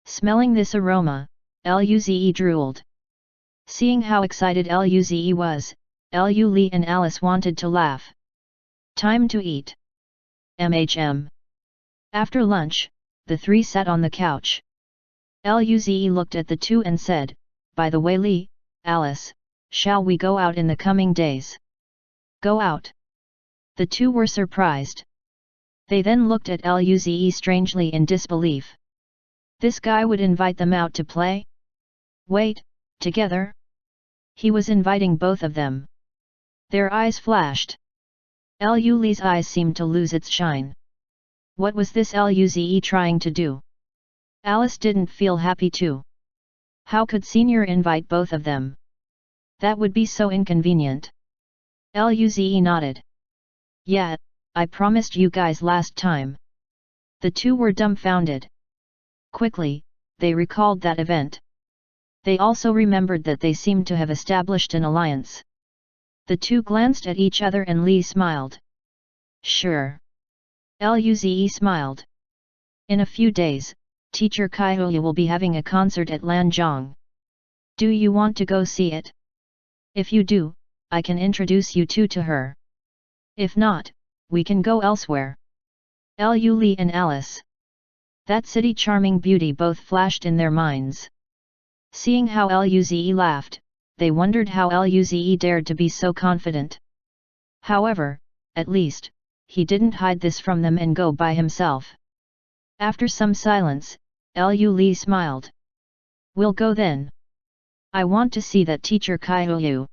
Smelling this aroma, Luze drooled. Seeing how excited Luze was, Lu and Alice wanted to laugh. Time to eat. After lunch, the 3 sat on the couch. Luze looked at the 2 and said, "By the way, Li, Alice, shall we go out in the coming days?" Go out? The 2 were surprised. They then looked at Luze strangely in disbelief. This guy would invite them out to play? Wait, together? He was inviting both of them. Their eyes flashed. Luze's eyes seemed to lose its shine. What was this Luze trying to do? Alice didn't feel happy too. How could Senior invite both of them? That would be so inconvenient. Luze nodded. Yeah, I promised you guys last time. The 2 were dumbfounded. Quickly, they recalled that event. They also remembered that they seemed to have established an alliance. The 2 glanced at each other and Li smiled. Sure. Luze smiled. In a few days, Teacher Kaihuya will be having a concert at Lanzhong. Do you want to go see it? If you do, I can introduce you 2 to her. If not, we can go elsewhere. Lu and Alice. That city charming beauty both flashed in their minds. Seeing how Luze laughed, they wondered how Luze dared to be so confident. However, at least, he didn't hide this from them and go by himself. After some silence, Lu smiled. We'll go then. I want to see that Teacher Kaihuya.